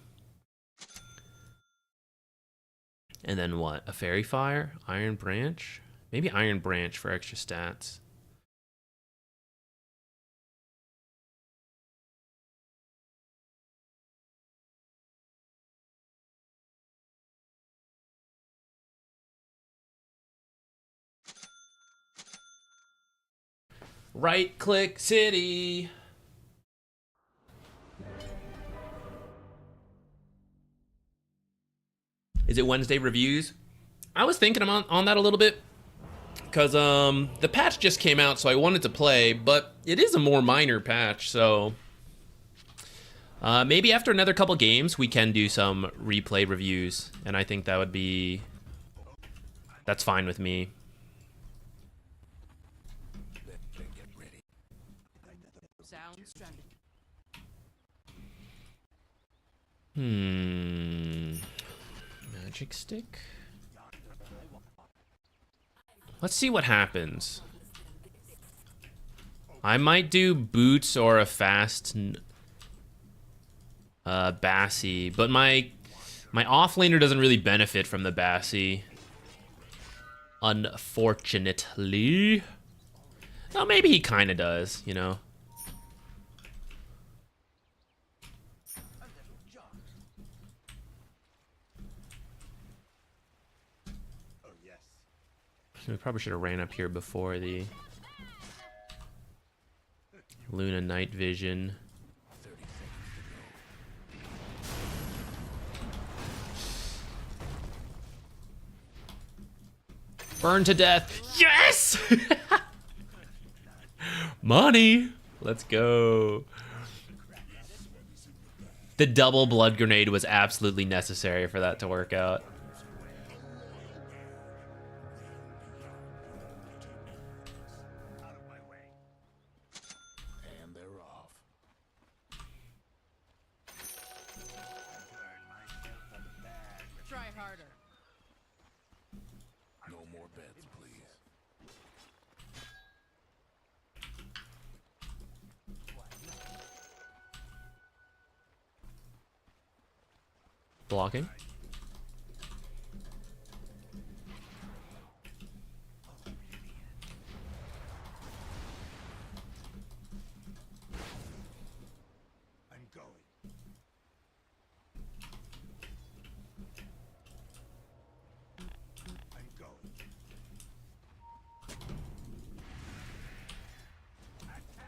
And then what? A Fairy Fire? Iron Branch? Maybe Iron Branch for extra stats. Right click city. Is it Wednesday reviews? I was thinking on that a little bit, because the patch just came out, so I wanted to play, but it is a more minor patch, so maybe after another couple games we can do some replay reviews, and I think that's fine with me. Magic stick. Let's see what happens. I might do boots or a fast Bassi, but my offlaner doesn't really benefit from the Bassi, unfortunately. Well, maybe he kind of does, you know. We probably should have ran up here before the Luna Night Vision. Burn to death. Yes! Money! Let's go. The double blood grenade was absolutely necessary for that to work out. And they're off. Try harder. No more bets, please. Blocking. I'm going. I'm going.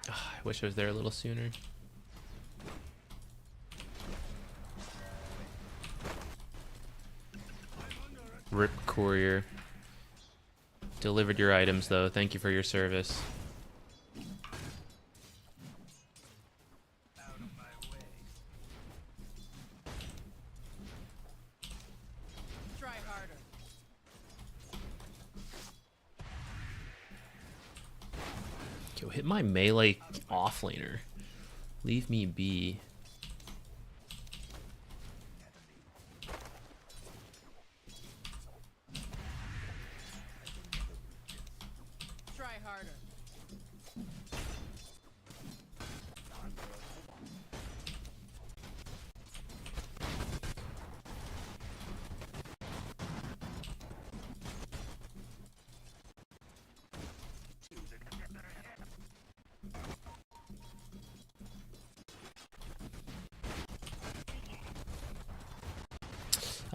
I wish I was there a little sooner. Rip courier. Delivered your items though. Thank you for your service. Try harder. Yo, hit my melee offlaner. Leave me be. Try harder.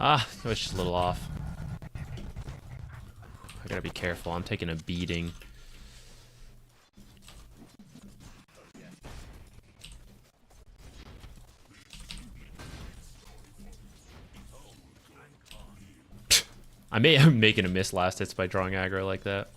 Ah, it was just a little off. I gotta be careful. I'm taking a beating. I may am making a miss last hits by drawing aggro like that.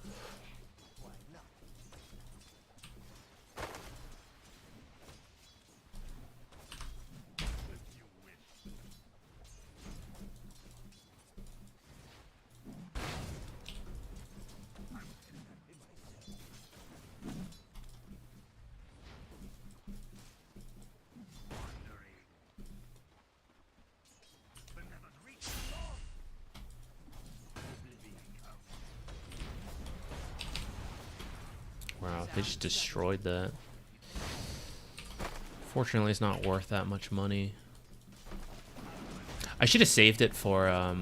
Wow, they just destroyed that. Fortunately, it's not worth that much money. I should have saved it for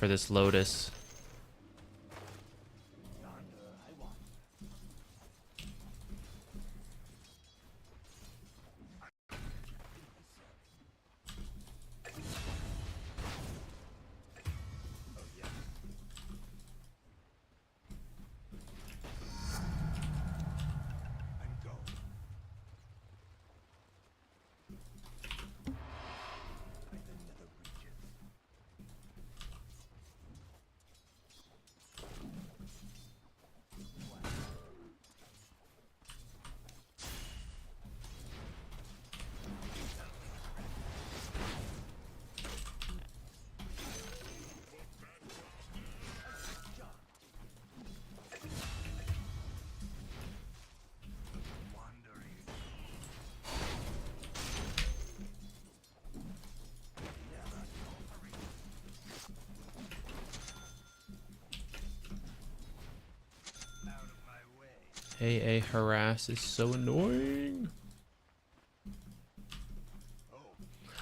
this Lotus. AA harass is so annoying.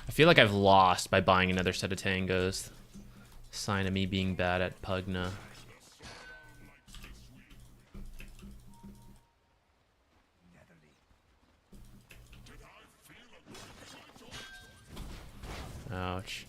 I feel like I've lost by buying another set of tangos. Sign of me being bad at Pugna. Ouch.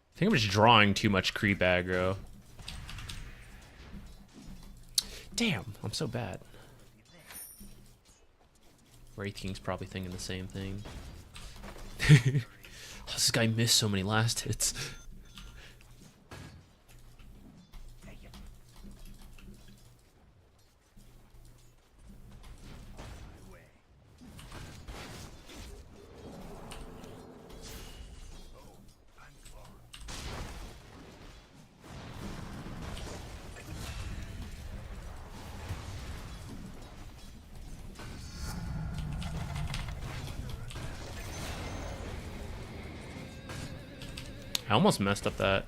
I think I'm just drawing too much creep aggro. Damn, I'm so bad. Wraith King's probably thinking the same thing. Oh, this guy missed so many last hits. I almost messed up that.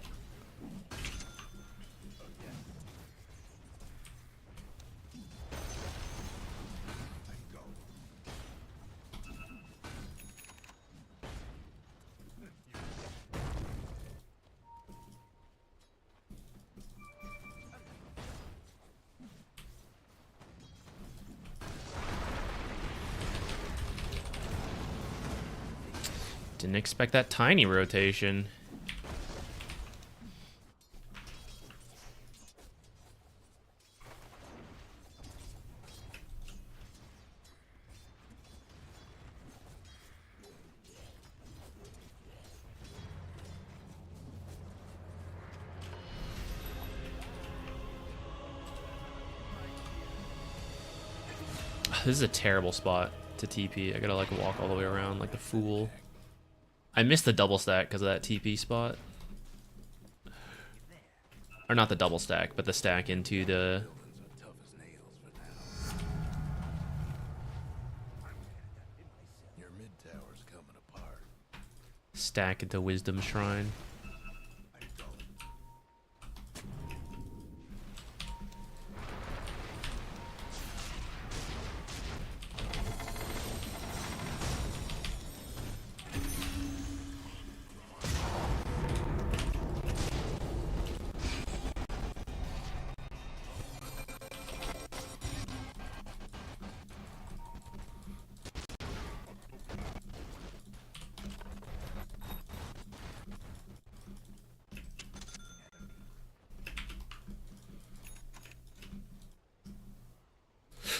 Didn't expect that tiny rotation. This is a terrible spot to TP. I gotta like walk all the way around like a fool. I missed the double stack because of that TP spot. Or not the double stack, but the stack into the... Tough as nails for now. Your mid tower's coming apart. Stack into Wisdom Shrine.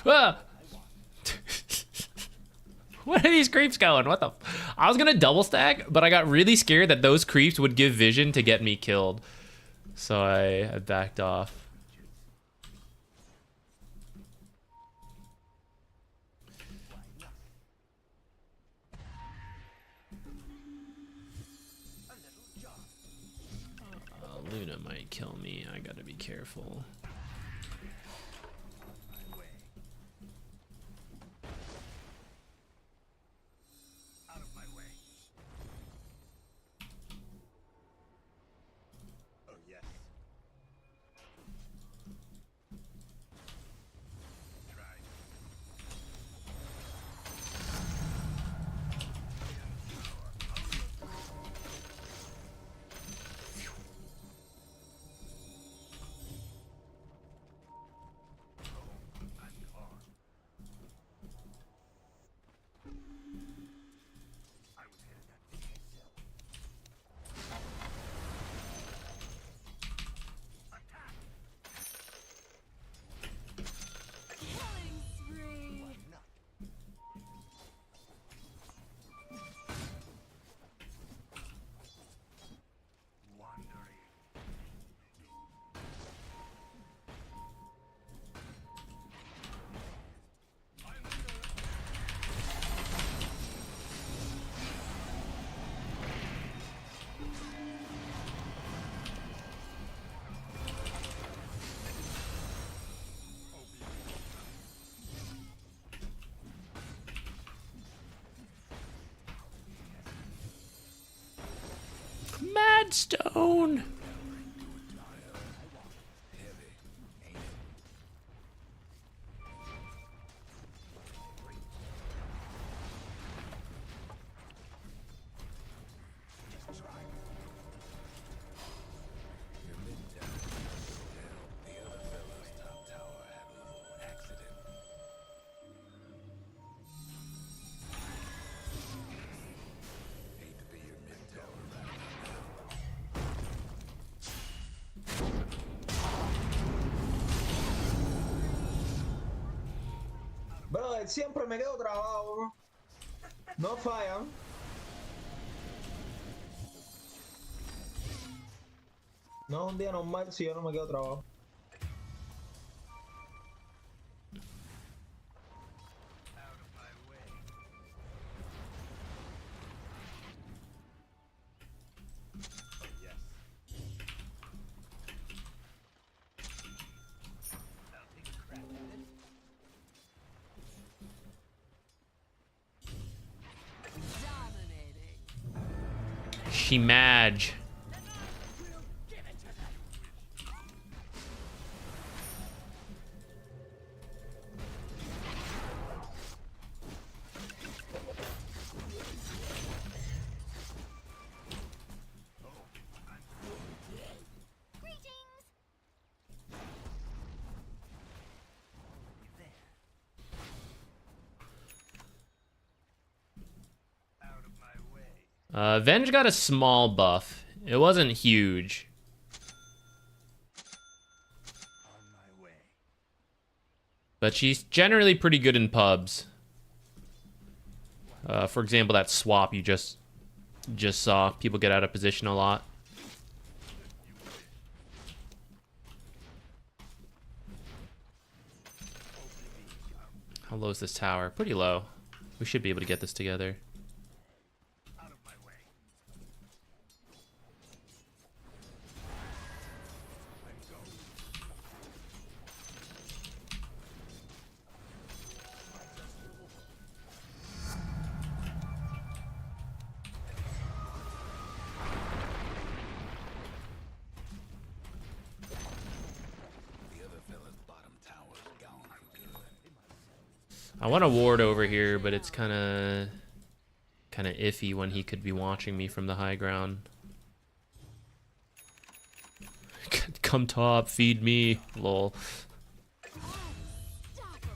Ah! Where are these creeps going? What the? I was gonna double stack, but I got really scared that those creeps would give vision to get me killed. So I backed off. Luna might kill me. I gotta be careful. Redstone. Brother, siempre me quedo trabado, bro. No fallan. No es un día normal si yo no me quedo trabado. Dominating. She Madge. Greetings. Venge got a small buff. It wasn't huge. But she's generally pretty good in pubs. For example, that swap you just saw. People get out of position a lot. How low is this tower? Pretty low. We should be able to get this together. I want to ward over here, but it's kind of iffy when he could be watching me from the high ground. Come top, feed me, lol. Unstoppable.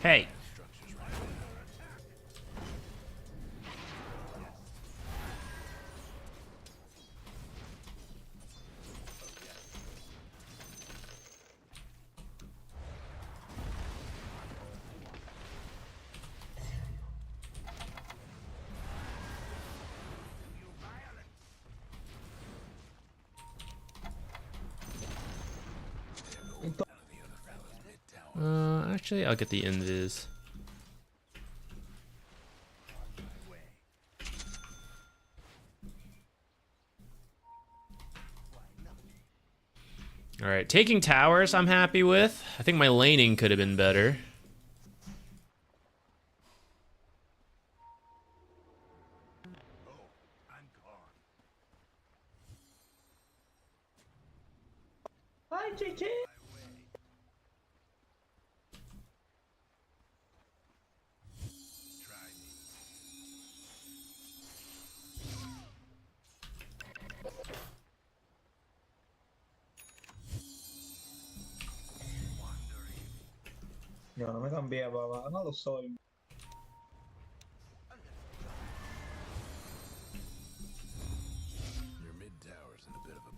Hey. Actually, I'll get the invis. Alright, taking towers I'm happy with. I think my laning could have been better. Hi, JJ. Yo, no me cambié, papá. No lo soy. Your mid tower's in a bit of a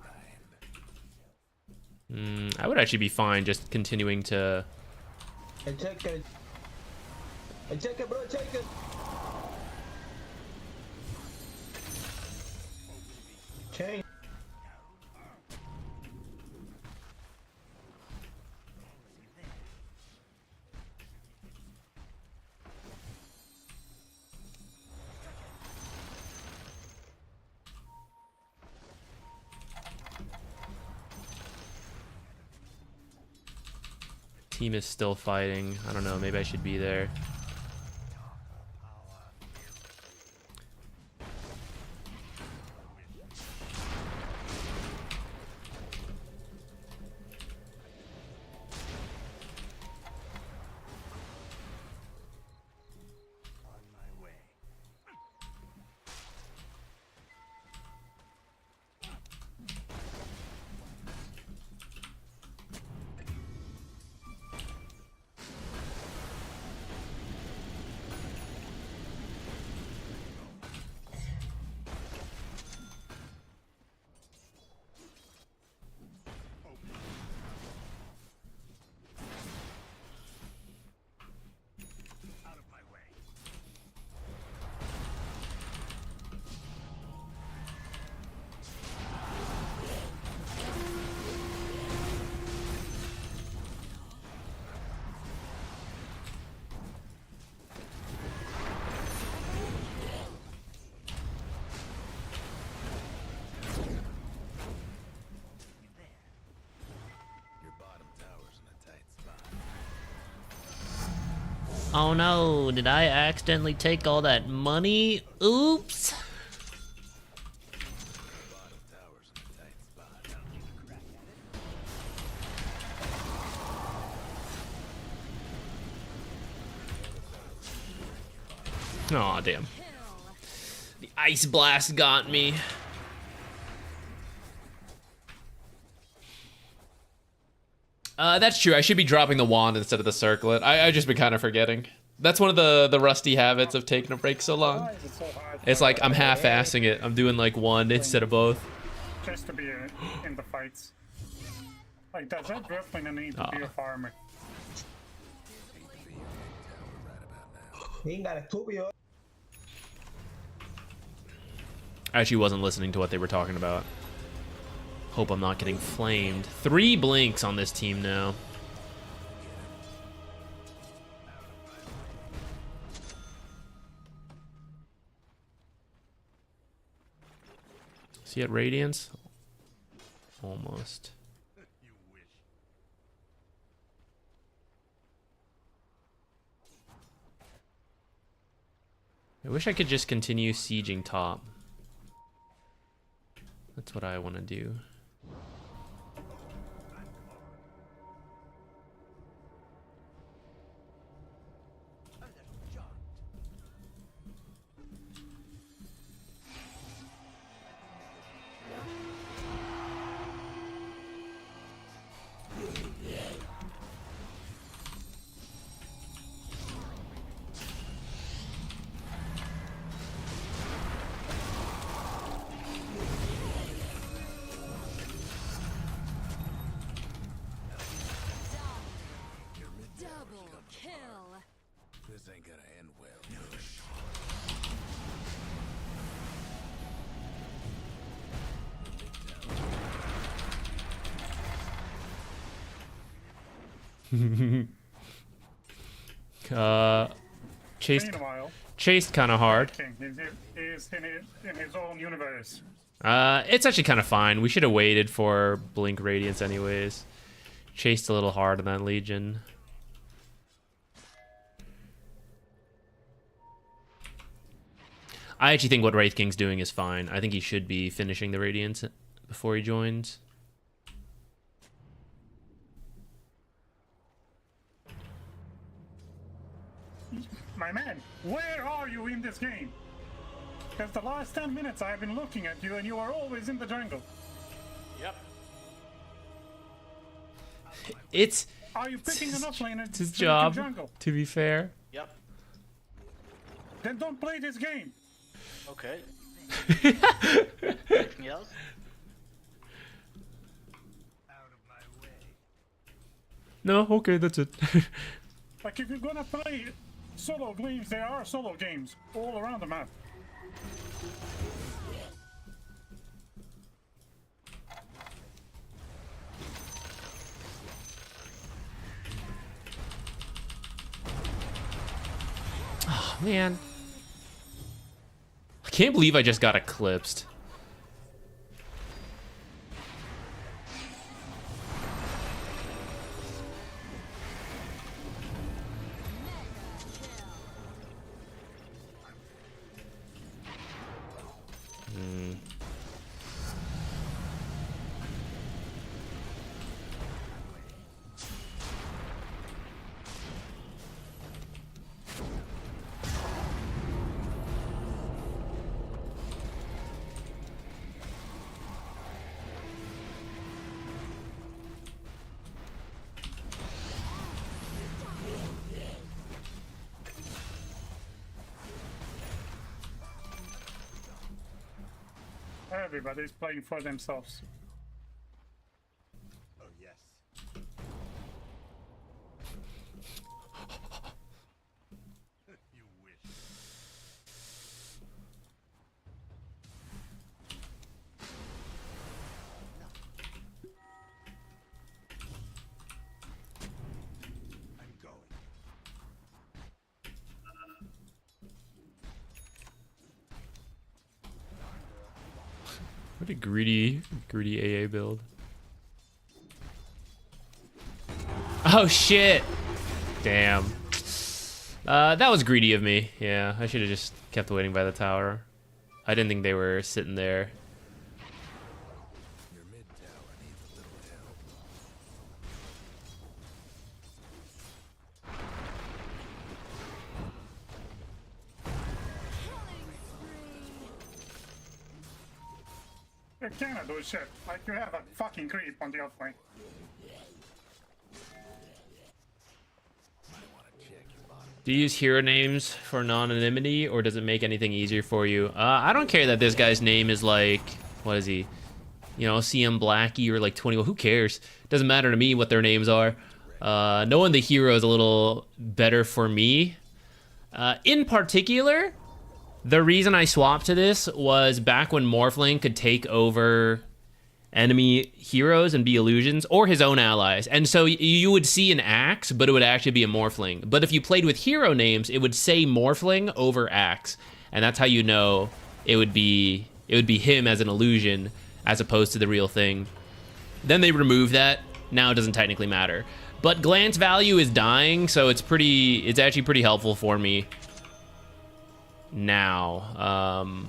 bind. I would actually be fine just continuing to... Check it. Check it, bro. Check it. Change. Team is still fighting. I don't know, maybe I should be there. Oh no, did I accidentally take all that money? Oops. Aw, damn. The ice blast got me. That's true. I should be dropping the wand instead of the circlet. I just been kind of forgetting. That's one of the rusty habits of taking a break so long. It's like I'm half-assing it. I'm doing like one instead of both. Just to be in the fights. Like, does that Earthling need to be a farmer? Venga, estúpido. I actually wasn't listening to what they were talking about. Hope I'm not getting flamed. 3 blinks on this team now. Is he at Radiance? Almost. I wish I could just continue sieging top. That's what I want to do. This ain't gonna end well. Chased kind of hard. He's in his own universe. It's actually kind of fine. We should have waited for Blink Radiance anyways. Chased a little hard on that Legion. I actually think what Wraith King's doing is fine. I think he should be finishing the Radiance before he joins. My man, where are you in this game? Because the last 10 minutes I've been looking at you and you are always in the jungle. Yep. It's Are you picking enough laners? it's his so you can job, jungle? to be fair. Yep. Then don't play this game. Okay. Anything else? No, okay, that's it. Like, if you're gonna play solo games, there are solo games all around the map. Oh, man. I can't believe I just got eclipsed. everybody's playing for themselves. Oh, yes. You wish. I'm going. What a greedy AA build. Oh shit! Damn. That was greedy of me. Yeah, I should have just kept waiting by the tower. I didn't think they were sitting there. Your mid tower needs a little help. You cannot do shit. Like, you have a fucking creep on the outlane. Do you use hero names for non-anonymity, or does it make anything easier for you? I don't care that this guy's name is like, what is he? You know, CM Blackie or like 21. Who cares? Doesn't matter to me what their names are. Knowing the hero is a little better for me. In particular, the reason I swapped to this was back when Morphling could take over enemy heroes and be illusions, or his own allies. And so you would see an Axe, but it would actually be a Morphling. But if you played with hero names, it would say Morphling over Axe. And that's how you know it would be him as an illusion as opposed to the real thing. Then they remove that. Now it doesn't technically matter. But glance value is dying, so it's actually pretty helpful for me now.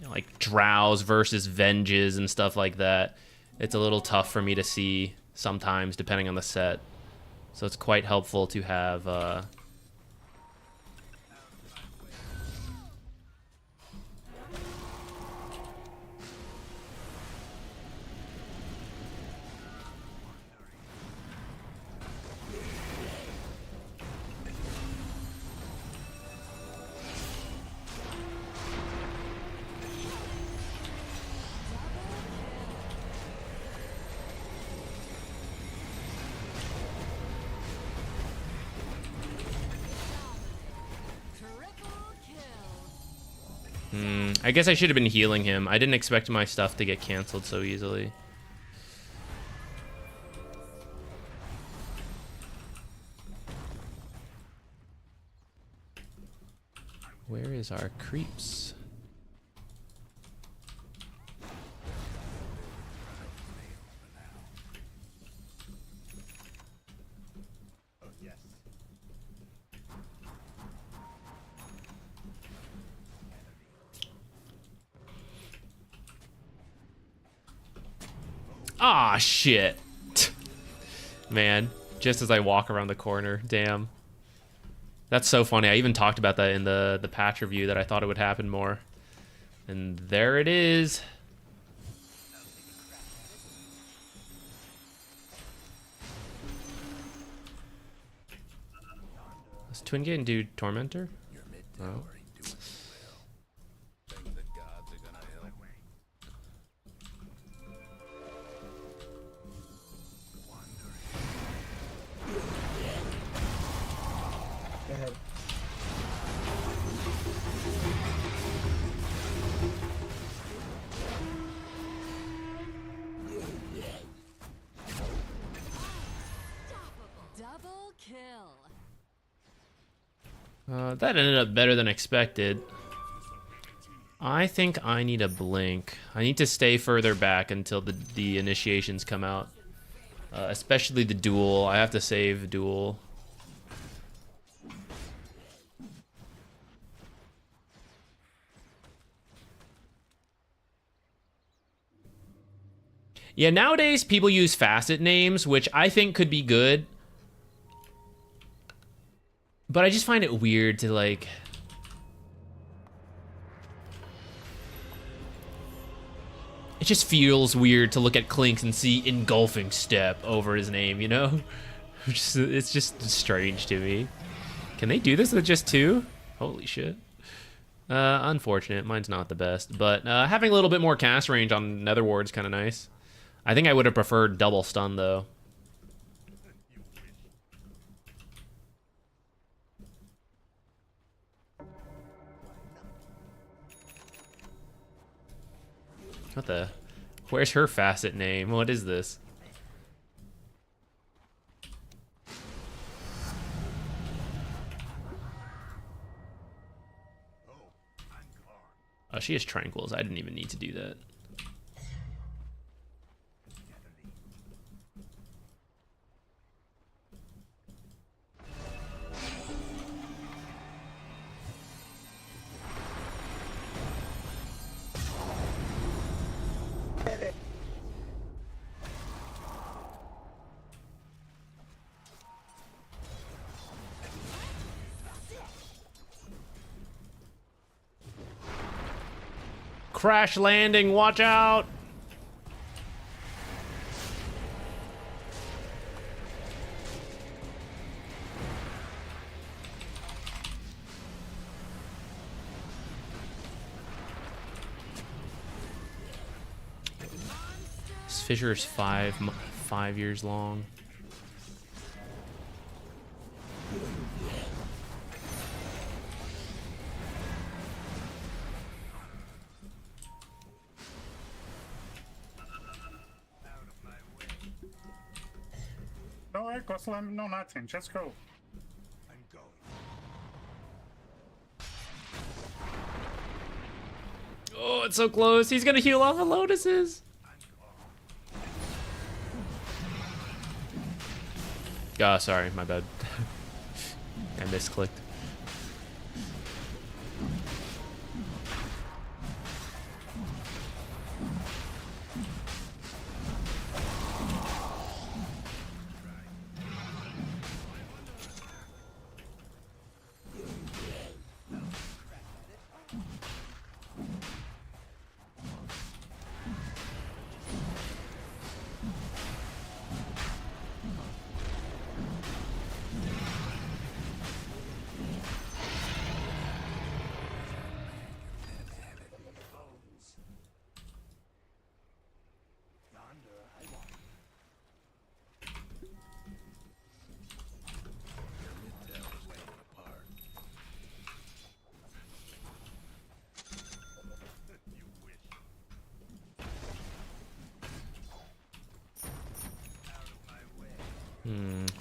Like Drows versus Venges and stuff like that. It's a little tough for me to see sometimes, depending on the set. So it's quite helpful to have I guess I should have been healing him. I didn't expect my stuff to get canceled so easily. Where is our creeps? Oh, yes. Ah, shit. Man, just as I walk around the corner. Damn. That's so funny. I even talked about that in the patch review, that I thought it would happen more. And there it is. Does Twin Gate do Tormentor? Your mid Oh. tower ain't doing too well. Think the gods are gonna help. Go ahead. Double kill. That ended up better than expected. I think I need a blink. I need to stay further back until the initiations come out. Especially the duel. I have to save duel. Yeah, nowadays people use facet names, which I think could be good. But I just find it weird to, like... It just feels weird to look at Clinks and see Engulfing Step over his name, you know? It's just strange to me. Can they do this with just two? Holy shit. Unfortunate. Mine's not the best, but having a little bit more cast range on Netherward's kind of nice. I think I would have preferred double stun though. What the? Where's her facet name? What is this? Oh, she has tranquils. I didn't even need to do that. Crash landing, watch out! This fissure is 5 years long. No echo slam, no nothing. Just go. I'm going. Oh, it's so close. He's gonna heal off the lotuses. Ah, sorry, my bad. I misclicked.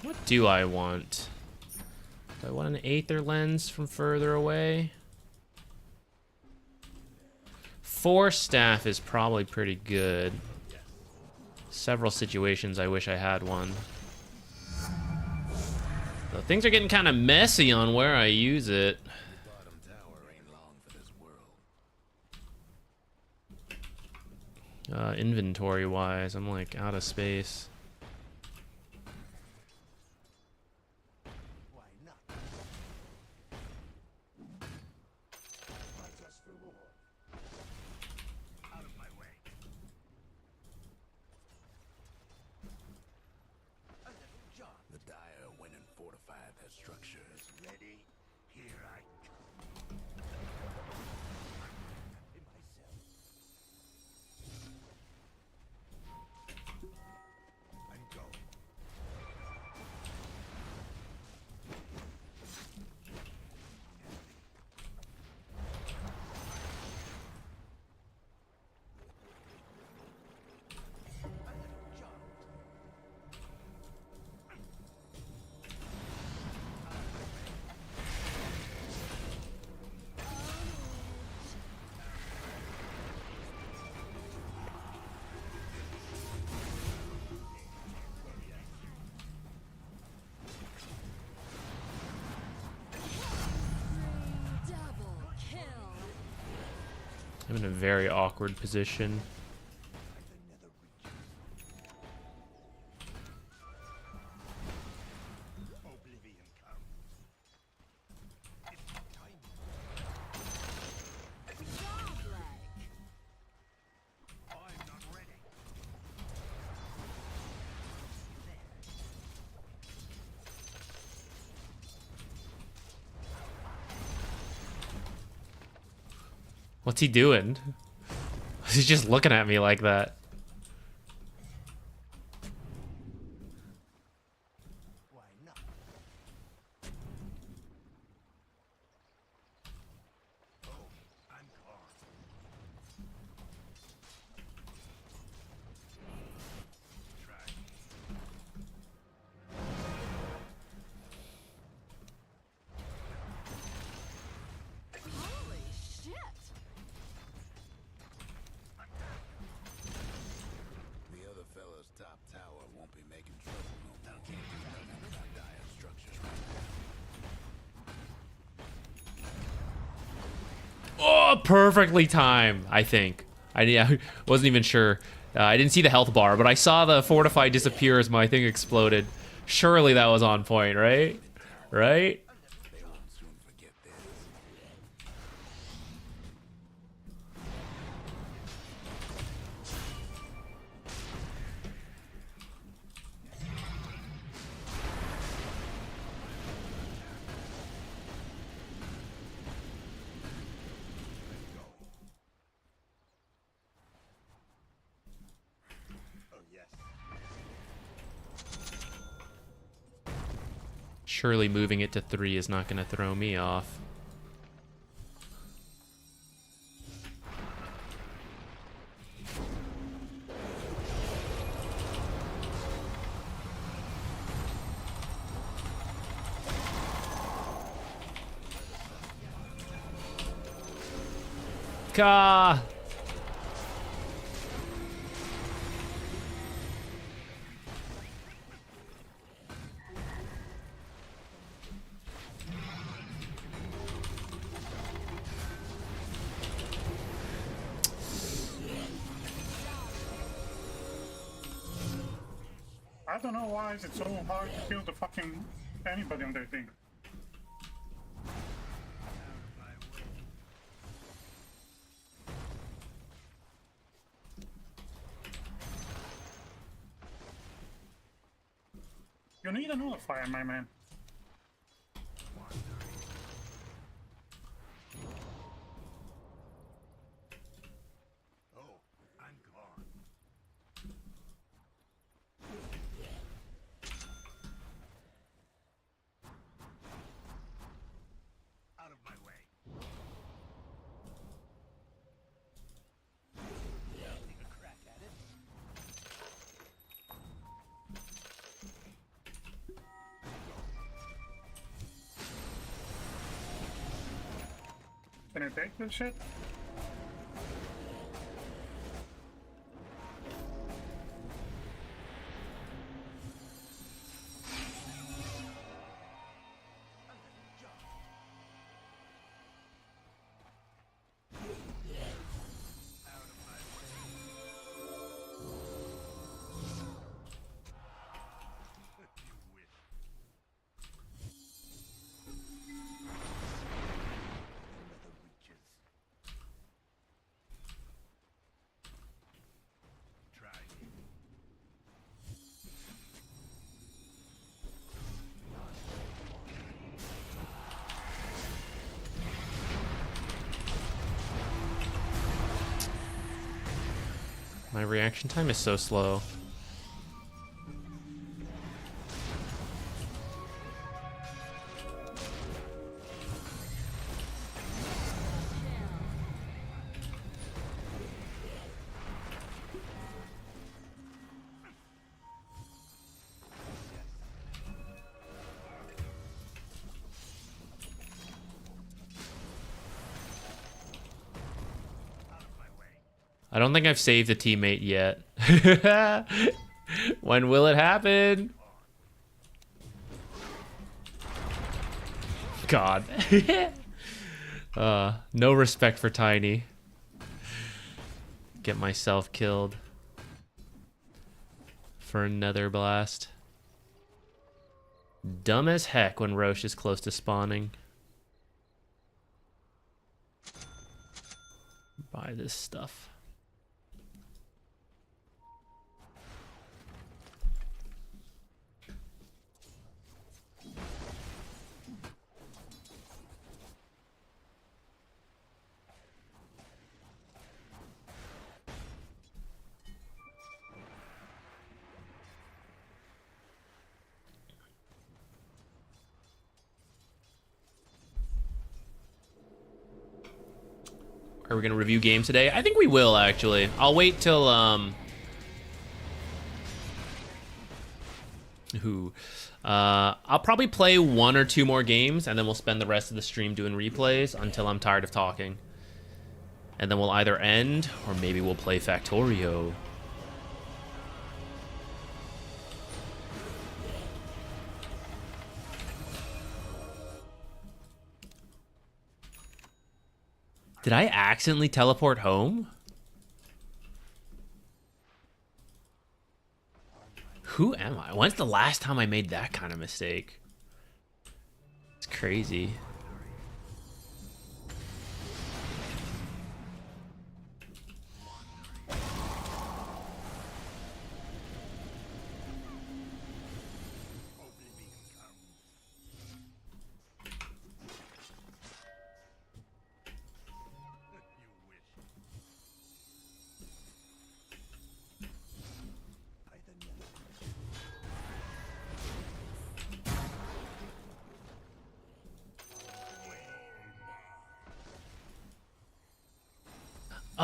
What do I want? Do I want an Aether Lens from further away? Force Staff is probably pretty good. Several situations I wish I had one. Though things are getting kind of messy on where I use it. Bottom tower ain't long for this world. Inventory wise, I'm like out of space. Why not? I just for more. Out of my way. A little job. The Dire went and fortified their structures. Ready? Here I come. In myself. I'm going. A little job. Double kill. I'm in a very awkward position. Oblivion comes. It's time. Godlike. I'm not ready. What's he doing? He's just looking at me like that. Why not? Oh, I'm gone. Try. Holy shit! The other fella's top tower won't be making trouble no more. Can't do nothing without dire structures right now. Oh, perfectly timed, I think. I wasn't even sure. I didn't see the health bar, but I saw the fortify disappear as my thing exploded. Surely that was on point, right? Right? They won't soon forget this. Oh, yes. Surely moving it to 3 is not going to throw me off. Ka! I don't know why is it so hard to kill the fucking anybody on their team. You need a nullifier, my man. Oh, I'm gone. Out of my way. Take a crack at it. Can I take this shit? My reaction time is so slow. I don't think I've saved a teammate yet. When will it happen? God. No respect for Tiny. Get myself killed for another blast. Dumb as heck when Roche is close to spawning. Buy this stuff. Are we gonna review games today? I think we will, actually. I'll wait till I'll probably play 1 or 2 more games, and then we'll spend the rest of the stream doing replays until I'm tired of talking. And then we'll either end, or maybe we'll play Factorio. Did I accidentally teleport home? Who am I? When's the last time I made that kind of mistake? It's crazy.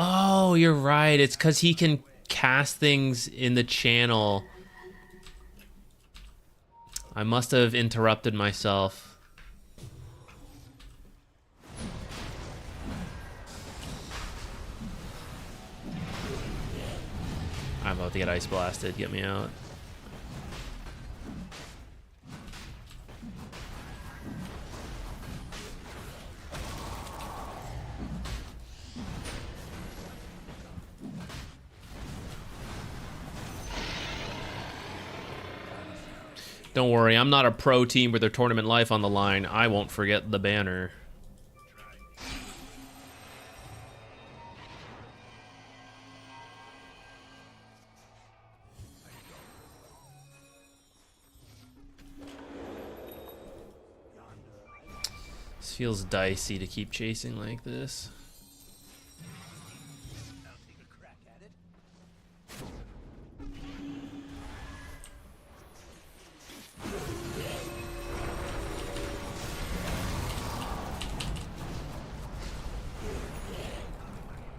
Oh, you're right. It's because he can cast things in the channel. I must have interrupted myself. I'm about to get ice blasted. Get me out. Don't worry, I'm not a pro team with their tournament life on the line. I won't forget the banner. This feels dicey to keep chasing like this.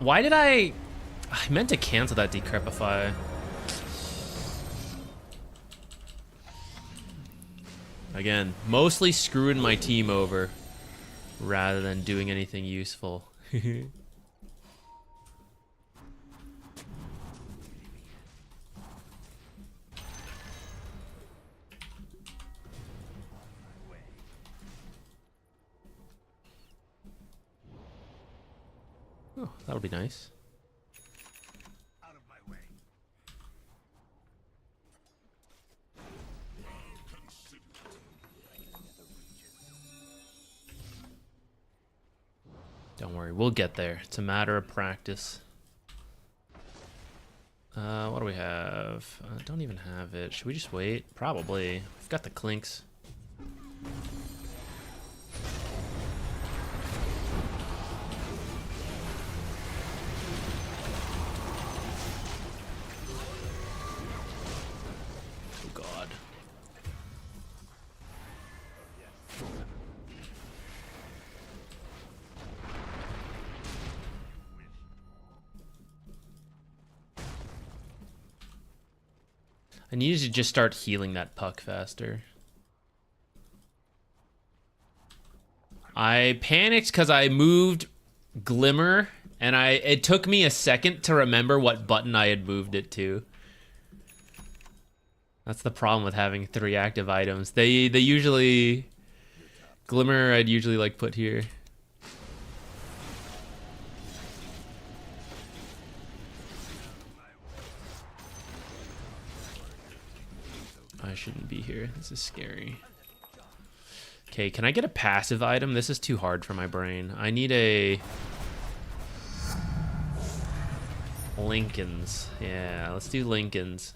Why did I meant to cancel that Decrepify. Again, mostly screwing my team over rather than doing anything useful. Oh, that'll be nice. Out of my way. Don't worry, we'll get there. It's a matter of practice. What do we have? Don't even have it. Should we just wait? Probably. We've got the clinks. Oh God. I needed to just start healing that puck faster. I panicked because I moved Glimmer, and it took me a second to remember what button I had moved it to. That's the problem with having 3 active items. They usually... Glimmer I'd usually like put here. I shouldn't be here. This is scary. Okay, can I get a passive item? This is too hard for my brain. I need a... Lincoln's. Yeah, let's do Lincoln's.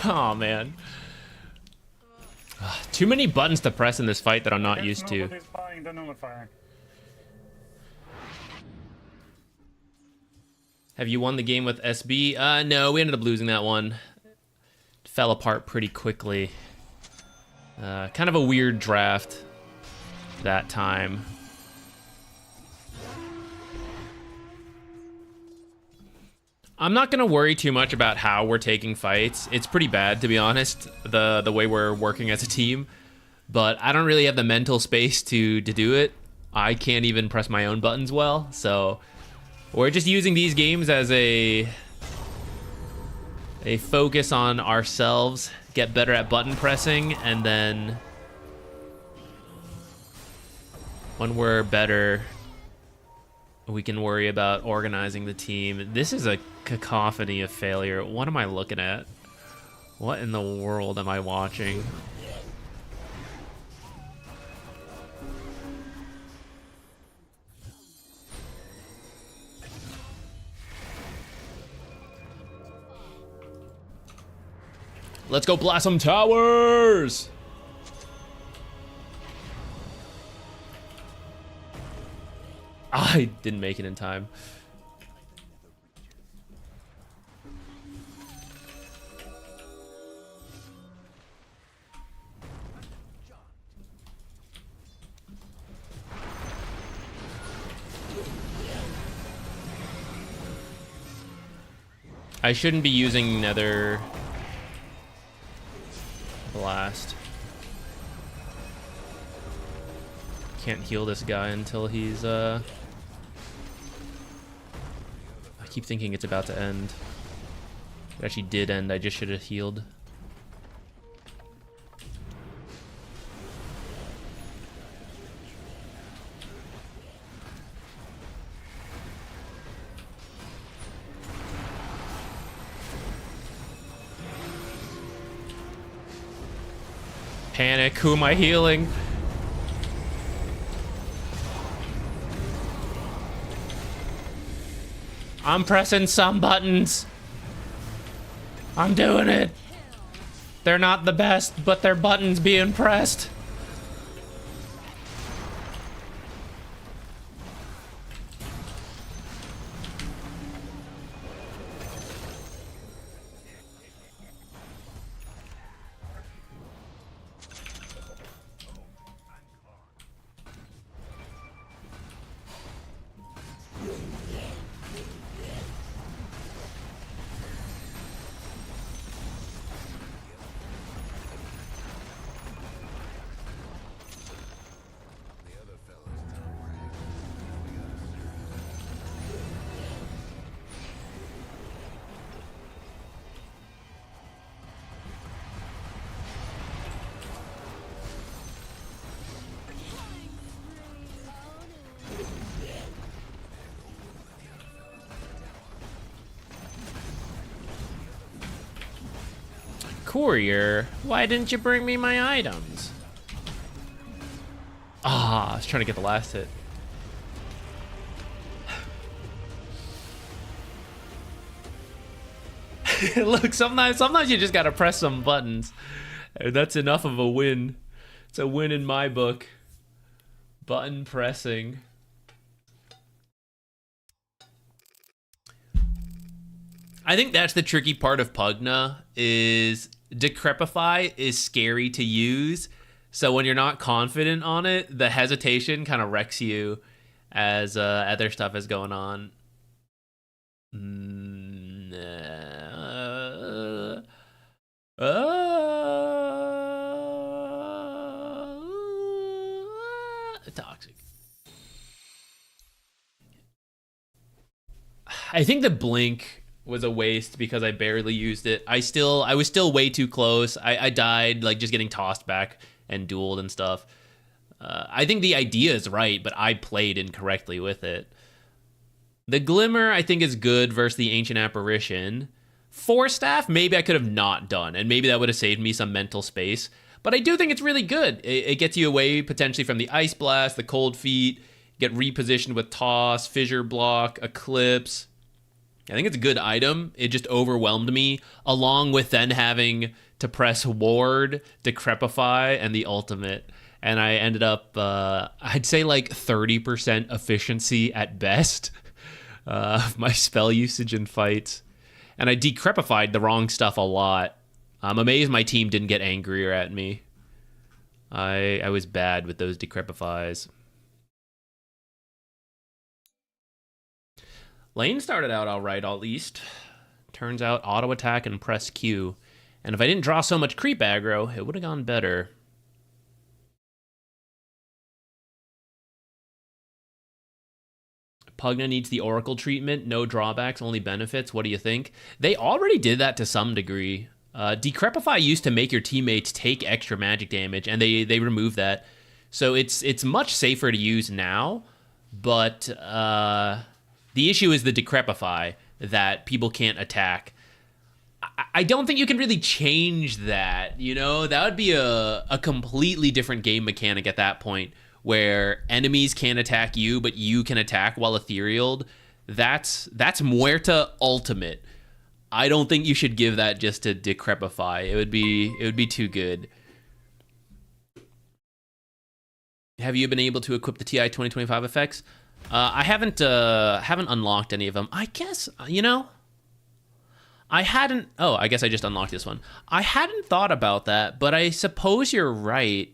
Oh man. Too many buttons to press in this fight that I'm not Guess used to. nobody's buying the nullifier. Have you won the game with SB? No, we ended up losing that one. Fell apart pretty quickly. Kind of a weird draft that time. I'm not gonna worry too much about how we're taking fights. It's pretty bad, to be honest, the way we're working as a team. But I don't really have the mental space to do it. I can't even press my own buttons well, so we're just using these games as a focus on ourselves, get better at button pressing, and then when we're better, we can worry about organizing the team. This is a cacophony of failure. What am I looking at? What in the world am I watching? Let's go blast some towers! I didn't make it in time. I shouldn't be using Nether Blast. Can't heal this guy until he's I keep thinking it's about to end. It actually did end. I just should have healed. Panic, who am I healing? I'm pressing some buttons. I'm doing it. They're not the best, but they're buttons being pressed. Courier, why didn't you bring me my items? Ah, I was trying to get the last hit. Look, sometimes you just gotta press some buttons. And that's enough of a win. It's a win in my book. Button pressing. I think that's the tricky part of Pugna, is Decrepify is scary to use. So when you're not confident on it, the hesitation kind of wrecks you as other stuff is going on. Toxic. I think the blink was a waste because I barely used it. I was still way too close. I died like just getting tossed back and dueled and stuff. I think the idea is right, but I played incorrectly with it. The Glimmer I think is good versus the Ancient Apparition. Force Staff maybe I could have not done, and maybe that would have saved me some mental space. But I do think it's really good. It gets you away potentially from the Ice Blast, the Cold Feet, get repositioned with Toss, Fissure Block, Eclipse. I think it's a good item. It just overwhelmed me, along with then having to press Ward, Decrepify, and the ultimate. And I ended up, I'd say like 30% efficiency at best of my spell usage in fights. And I Decrepified the wrong stuff a lot. I'm amazed my team didn't get angrier at me. I was bad with those Decrepifies. Lane started out all right, at least. Turns out auto attack and press Q. And if I didn't draw so much creep aggro, it would have gone better. Pugna needs the Oracle treatment. No drawbacks, only benefits. What do you think? They already did that to some degree. Decrepify used to make your teammates take extra magic damage, and they removed that. So it's much safer to use now, but the issue is the Decrepify that people can't attack. I don't think you can really change that, you know? That would be a completely different game mechanic at that point, where enemies can't attack you, but you can attack while etherealed. That's Muerta Ultimate. I don't think you should give that just to Decrepify. It would be too good. Have you been able to equip the TI 2025 effects? I haven't unlocked any of them. I guess, you know, I hadn't. Oh, I guess I just unlocked this one. I hadn't thought about that, but I suppose you're right.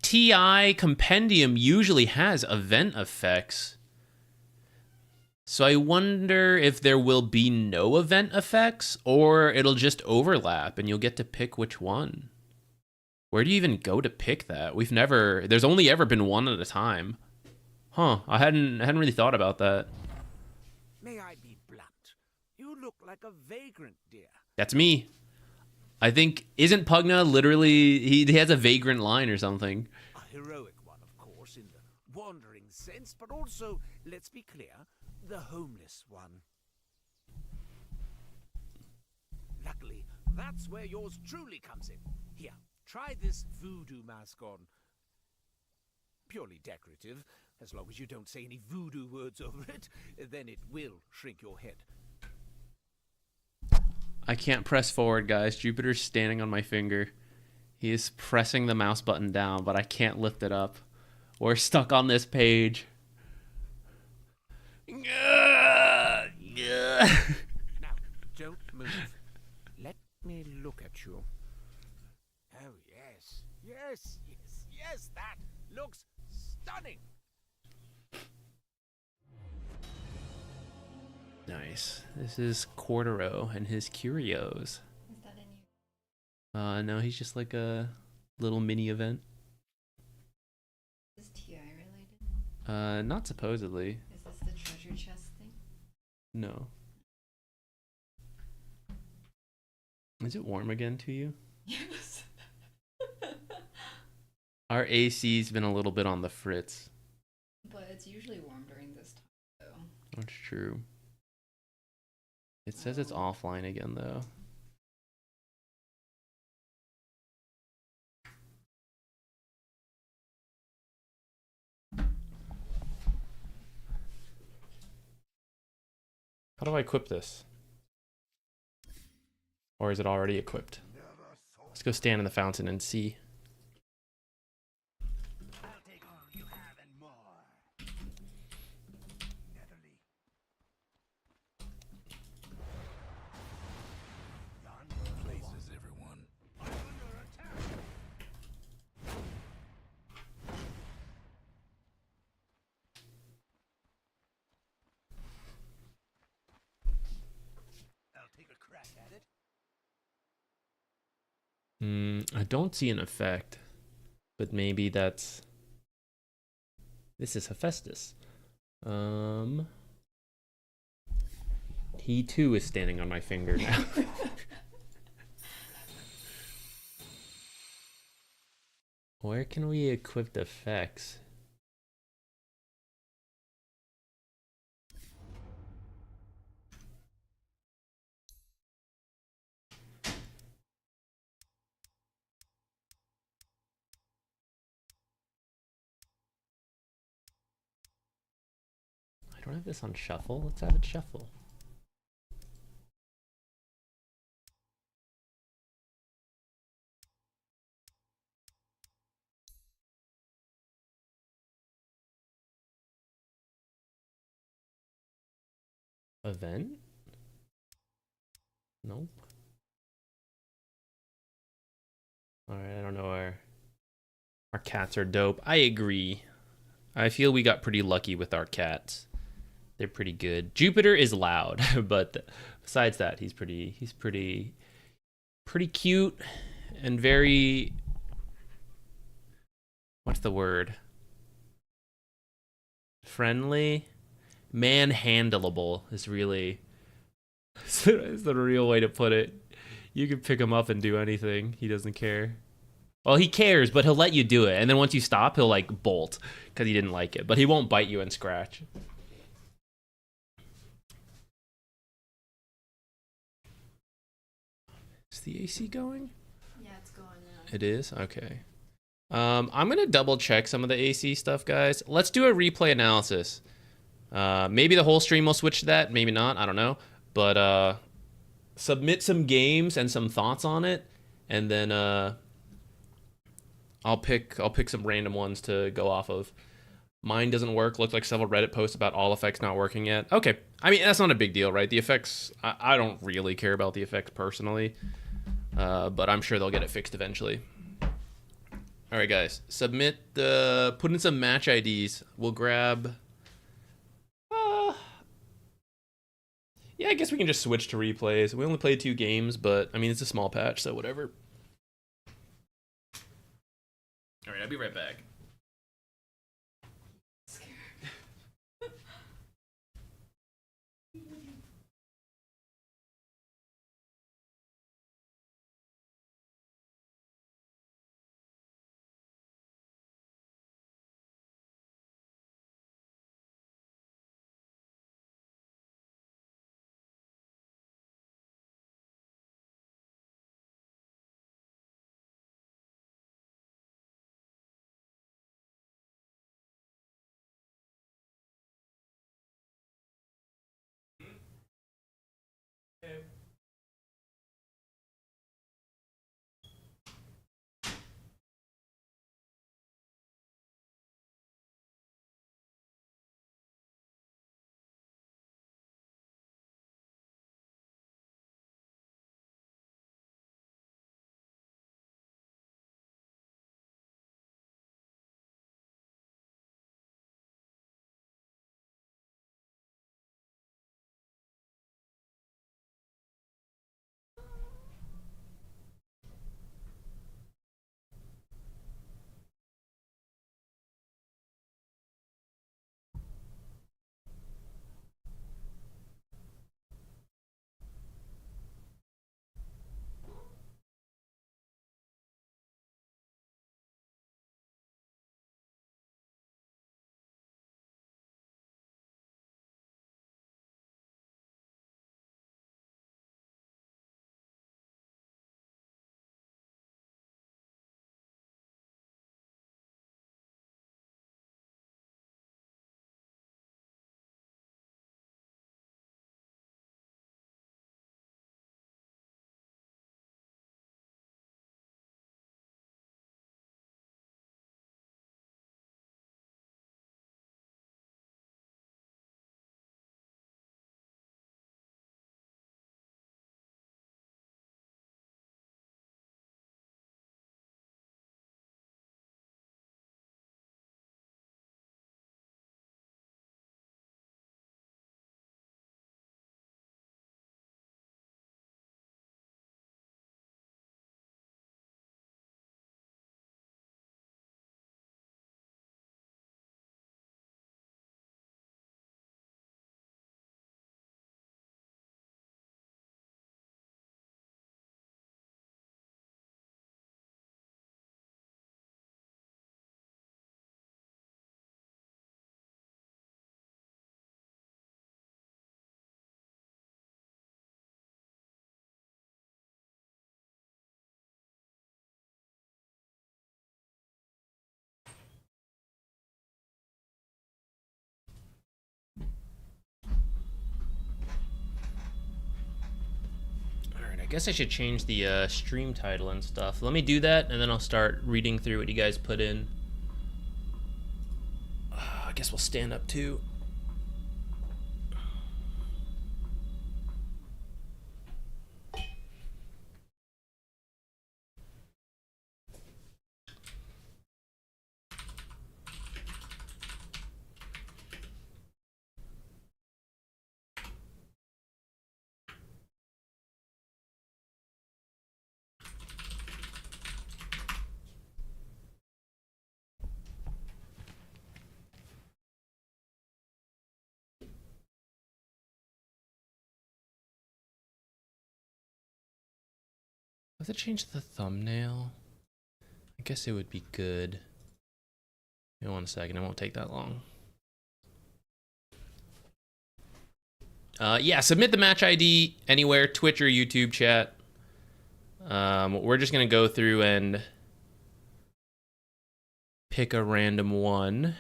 TI Compendium usually has event effects. So I wonder if there will be no event effects, or it'll just overlap and you'll get to pick which one. Where do you even go to pick that? There's only ever been one at a time. Huh, I hadn't really thought about that. May I be blunt? You look like a vagrant, dear. That's me. I think, isn't Pugna literally, he has a vagrant line or something. A heroic one, of course, in the wandering sense, but also, let's be clear, the homeless one. Luckily, that's where yours truly comes in. Here, try this voodoo mask on. Purely decorative. As long as you don't say any voodoo words over it, then it will shrink your head. I can't press forward, guys. Jupiter's standing on my finger. He is pressing the mouse button down, but I can't lift it up. We're stuck on this page. Now, don't move. Let me look at you. Oh, yes. Yes, yes, yes, that looks stunning. Nice. This is Cordero and his curios. Is that in you? No, he's just like a little mini event. Is TI related? Not supposedly. Is this the treasure chest thing? No. Is it warm again to you? Yes. Our AC's been a little bit on the fritz. But it's usually warm during this time, though. That's true. It says it's offline again, though. How do I equip this? Or is it already equipped? Let's go stand in the fountain and see. I'll take all you have and more. Netherly. Places, everyone. I'm under attack. I'll take a crack at it. I don't see an effect, but maybe that's. This is Hephaestus. He too is standing on my finger now. Where can we equip the effects? I don't have this on shuffle. Let's have it shuffle. Event? Nope. Alright, I don't know. Our cats are dope. I agree. I feel we got pretty lucky with our cats. They're pretty good. Jupiter is loud, but besides that, he's pretty cute and very, what's the word? Friendly, manhandleable is really is the real way to put it. You can pick him up and do anything. He doesn't care. Well, he cares, but he'll let you do it. And then once you stop, he'll like bolt because he didn't like it. But he won't bite you and scratch. Is the AC going? Yeah, it's going now. It is? Okay. I'm going to double check some of the AC stuff, guys. Let's do a replay analysis. Maybe the whole stream will switch to that. Maybe not. I don't know. But submit some games and some thoughts on it. And then I'll pick some random ones to go off of. Mine doesn't work. Looked like several Reddit posts about all effects not working yet. Okay. I mean, that's not a big deal, right? The effects, I don't really care about the effects personally. But I'm sure they'll get it fixed eventually. All right, guys. Put in some match IDs. We'll grab... yeah, I guess we can just switch to replays. We only played 2 games, but, I mean, it's a small patch, so whatever. All right, I'll be right back. I guess I should change the stream title and stuff. Let me do that, and then I'll start reading through what you guys put in. I guess we'll stand up too. Does it change the thumbnail? I guess it would be good. Hang on 1 second, it won't take that long. Yeah, submit the match ID anywhere, Twitch or YouTube chat. We're just gonna go through and pick a random one.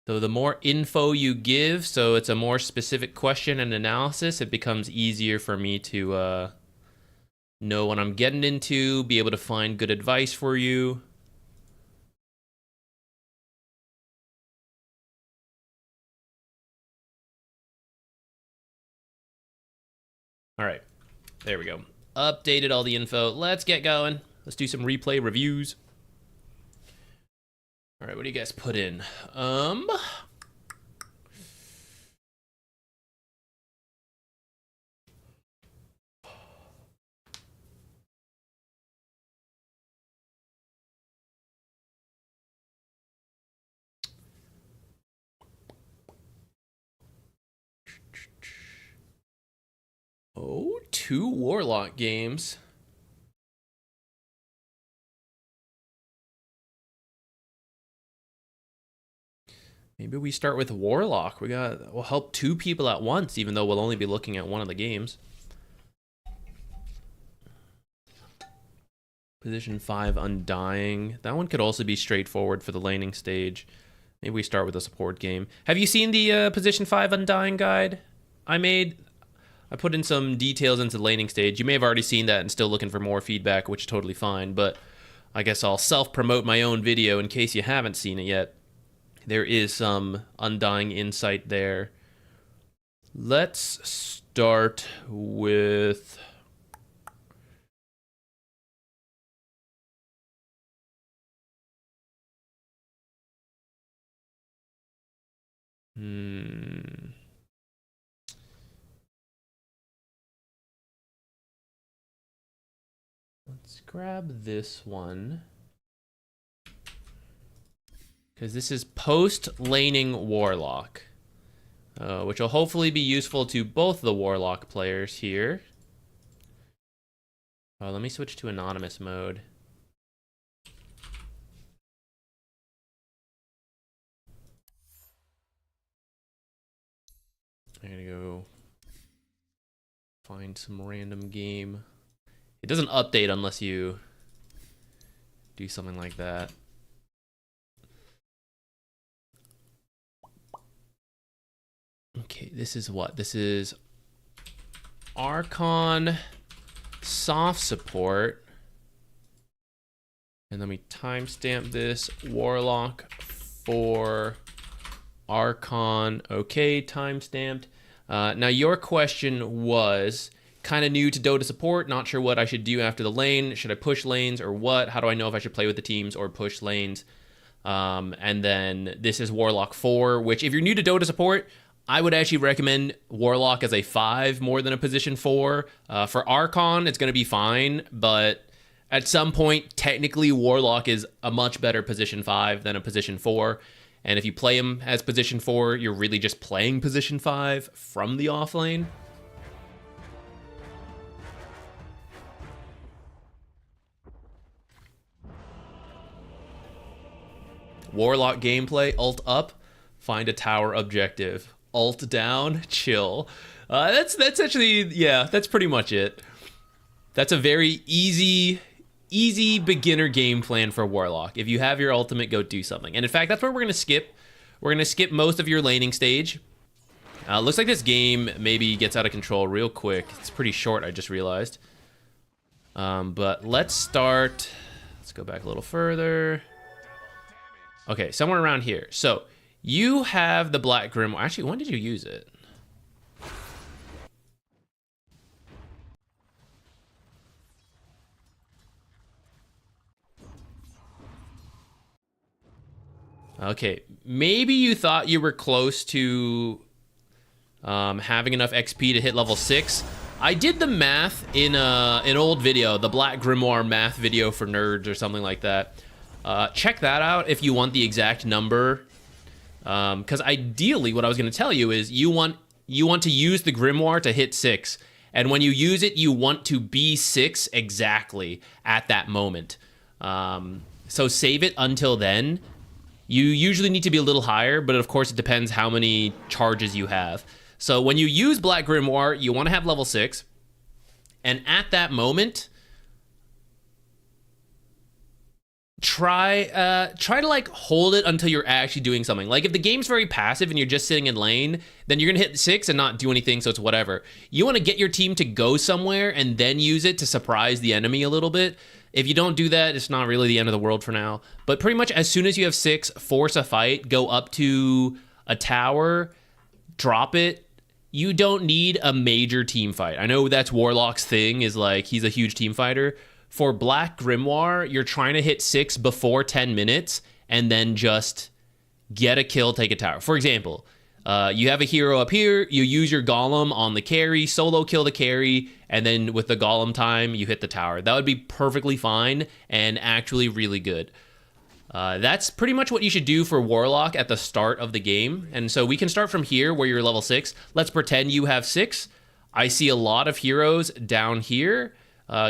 So the more info you give, so it's a more specific question and analysis, it becomes easier for me to know what I'm getting into, be able to find good advice for you. All right, there we go. Updated all the info. Let's get going. Let's do some replay reviews. All right, what do you guys put in? Oh, 2 Warlock games. Maybe we start with Warlock. We'll help 2 people at once, even though we'll only be looking at one of the games. Position 5 Undying. That one could also be straightforward for the laning stage. Maybe we start with a support game. Have you seen the Position 5 Undying guide I made? I put in some details into the laning stage. You may have already seen that and still looking for more feedback, which is totally fine, but I guess I'll self-promote my own video in case you haven't seen it yet. There is some Undying insight there. Let's start with... Let's grab this one. Because this is post-laning Warlock. Which will hopefully be useful to both the Warlock players here. Let me switch to anonymous mode. I'm gonna go find some random game. It doesn't update unless you do something like that. Okay, this is what? This is Archon soft support. And let me timestamp this. Warlock for Archon. Okay, timestamped. Now your question was kind of new to Dota support, not sure what I should do after the lane. Should I push lanes or what? How do I know if I should play with the teams or push lanes? And then this is Warlock 4, which if you're new to Dota support, I would actually recommend Warlock as a 5 more than a position 4. For Archon, it's going to be fine, but at some point, technically, Warlock is a much better position 5 than a position 4. And if you play him as position 4, you're really just playing position 5 from the offlane. Warlock gameplay, ult up, find a tower objective. Ult down, chill. That's actually, yeah, that's pretty much it. That's a very easy beginner game plan for Warlock. If you have your ultimate, go do something. And in fact, that's where we're going to skip. We're going to skip most of your laning stage. Looks like this game maybe gets out of control real quick. It's pretty short, I just realized. But let's start. Let's go back a little further. Okay, somewhere around here. So you have the Black Grimoire. Actually, when did you use it? Okay, maybe you thought you were close to having enough XP to hit level 6. I did the math in an old video, the Black Grimoire math video for nerds or something like that. Check that out if you want the exact number. Because ideally, what I was going to tell you is you want to use the Grimoire to hit 6. And when you use it, you want to be 6 exactly at that moment. So save it until then. You usually need to be a little higher, but of course it depends how many charges you have. So when you use Black Grimoire, you want to have level 6. And at that moment, try to like hold it until you're actually doing something. Like if the game's very passive and you're just sitting in lane, then you're gonna hit 6 and not do anything, so it's whatever. You want to get your team to go somewhere and then use it to surprise the enemy a little bit. If you don't do that, it's not really the end of the world for now. But pretty much as soon as you have 6, force a fight, go up to a tower, drop it. You don't need a major team fight. I know that's Warlock's thing, is like he's a huge team fighter. For Black Grimoire, you're trying to hit 6 before 10 minutes and then just get a kill, take a tower. For example, you have a hero up here, you use your golem on the carry, solo kill the carry, and then with the golem time, you hit the tower. That would be perfectly fine and actually really good. That's pretty much what you should do for Warlock at the start of the game. And so we can start from here where you're level 6. Let's pretend you have 6. I see a lot of heroes down here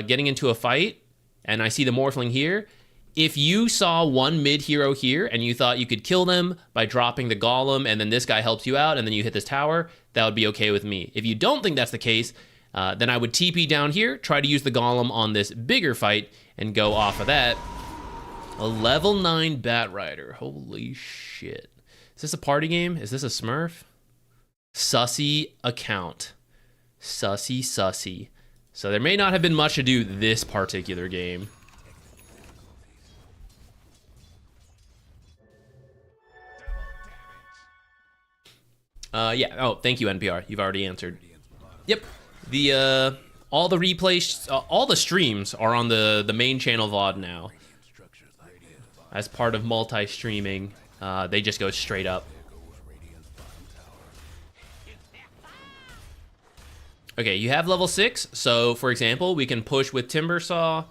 getting into a fight, and I see the Morphling here. If you saw one mid hero here and you thought you could kill them by dropping the golem and then this guy helps you out and then you hit this tower, that would be okay with me. If you don't think that's the case, then I would TP down here, try to use the golem on this bigger fight and go off of that. A level 9 Bat Rider. Holy shit. Is this a party game? Is this a Smurf? Sussy account. Sussy. So there may not have been much to do this particular game. Yeah. Oh, thank you, NPR. You've already answered. Yep. The all the replays, all the streams are on the main channel VOD now. As part of multi-streaming, they just go straight up. Okay, you have level 6, so for example, we can push with Timbersaw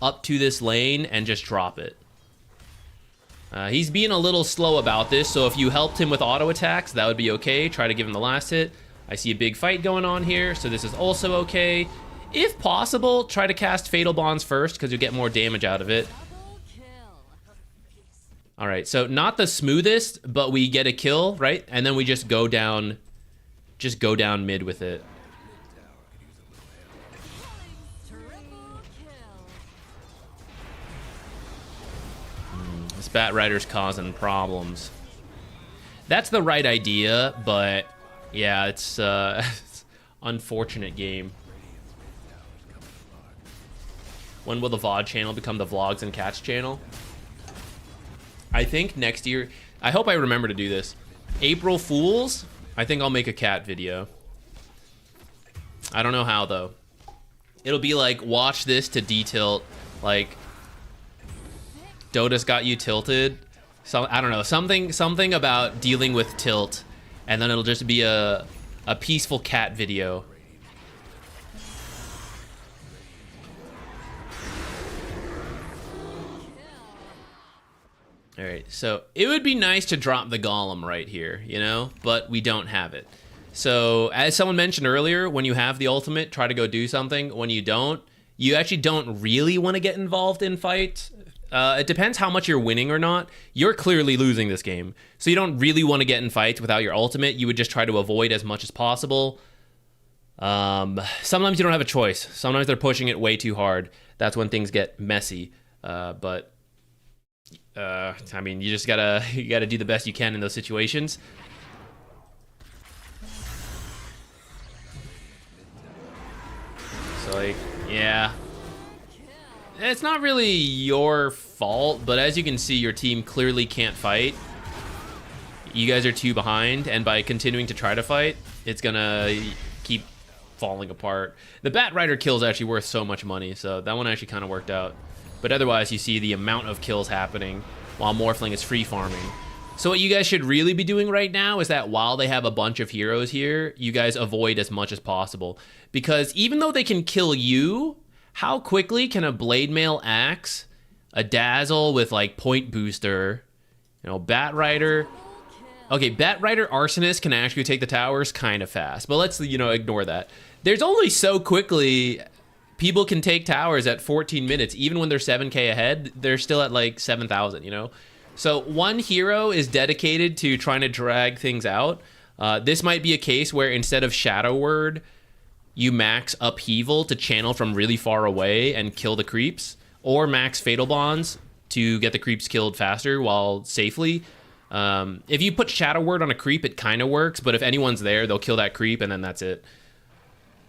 up to this lane and just drop it. He's being a little slow about this, so if you helped him with auto attacks, that would be okay. Try to give him the last hit. I see a big fight going on here, so this is also okay. If possible, try to cast Fatal Bonds first, because you'll get more damage out of it. All right, so not the smoothest, but we get a kill, right? And then we just go down mid with it. This Bat Rider's causing problems. That's the right idea, but yeah, it's it's unfortunate game. When will the VOD channel become the Vlogs and Cats channel? I think next year. I hope I remember to do this. April Fools, I think I'll make a cat video. I don't know how though. It'll be like, watch this to detilt, like Dota's got you tilted. So I don't know, something about dealing with tilt, and then it'll just be a peaceful cat video. All right, so it would be nice to drop the golem right here, you know, but we don't have it. So as someone mentioned earlier, when you have the ultimate, try to go do something. When you don't, you actually don't really want to get involved in fights. It depends how much you're winning or not. You're clearly losing this game, so you don't really want to get in fights without your ultimate. You would just try to avoid as much as possible. Sometimes you don't have a choice. Sometimes they're pushing it way too hard. That's when things get messy. But I mean, you just gotta do the best you can in those situations. So like, yeah. It's not really your fault, but as you can see, your team clearly can't fight. You guys are 2 behind, and by continuing to try to fight, it's gonna keep falling apart. The Bat Rider kill is actually worth so much money, so that one actually kind of worked out. But otherwise, you see the amount of kills happening while Morphling is free farming. So what you guys should really be doing right now is that while they have a bunch of heroes here, you guys avoid as much as possible. Because even though they can kill you, how quickly can a Blade Mail Axe, a Dazzle with like point booster, you know, Bat Rider, Okay, Batrider Arsonist can actually take the towers kind of fast, but let's, ignore that. There's only so quickly people can take towers at 14 minutes. Even when they're 7k ahead, they're still at like 7,000, So one hero is dedicated to trying to drag things out. This might be a case where instead of Shadow Word, you max Upheaval to channel from really far away and kill the creeps, or max Fatal Bonds to get the creeps killed faster while safely. If you put Shadow Word on a creep, it kind of works, but if anyone's there, they'll kill that creep, and then that's it.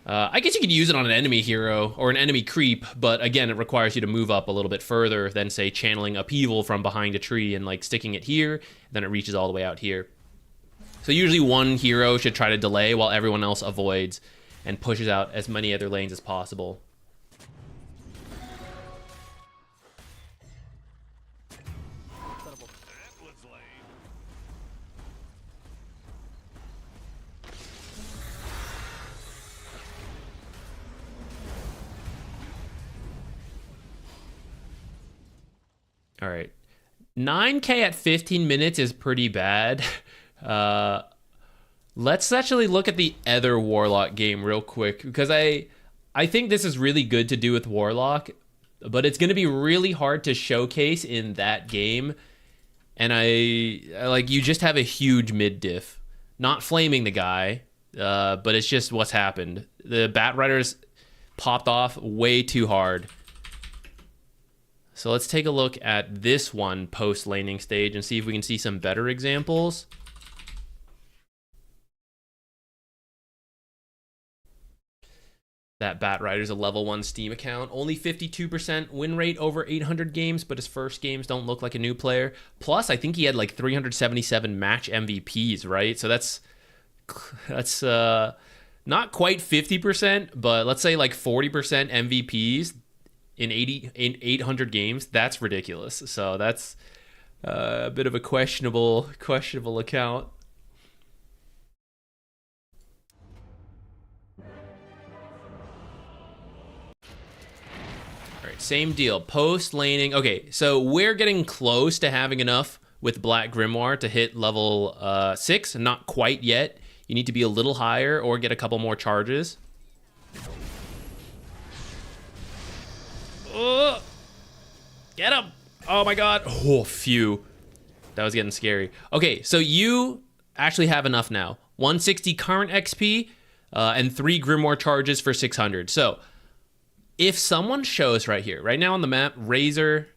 I guess you could use it on an enemy hero or an enemy creep, but again, it requires you to move up a little bit further than, say, channeling Upheaval from behind a tree and, like, sticking it here, then it reaches all the way out here. So usually one hero should try to delay while everyone else avoids and pushes out as many other lanes as possible. All right. 9k at 15 minutes is pretty bad. Let's actually look at the other Warlock game real quick, because I think this is really good to do with Warlock, but it's going to be really hard to showcase in that game. And you just have a huge mid diff. Not flaming the guy, but it's just what's happened. The Batriders popped off way too hard. So let's take a look at this one post-laning stage and see if we can see some better examples. That Batrider's a level 1 Steam account. Only 52% win rate over 800 games, but his first games don't look like a new player. Plus, I think he had like 377 match MVPs, right? So that's not quite 50%, but let's say like 40% MVPs. In 800 games, that's ridiculous. So that's a bit of a questionable account. All right, same deal. Post laning. Okay, so we're getting close to having enough with Black Grimoire to hit level 6. Not quite yet. You need to be a little higher or get a couple more charges. Get him! Oh my god. Oh, phew. That was getting scary. Okay, so you actually have enough now. 160 current XP and 3 Grimoire charges for 600. So if someone shows right here, right now on the map, Razor,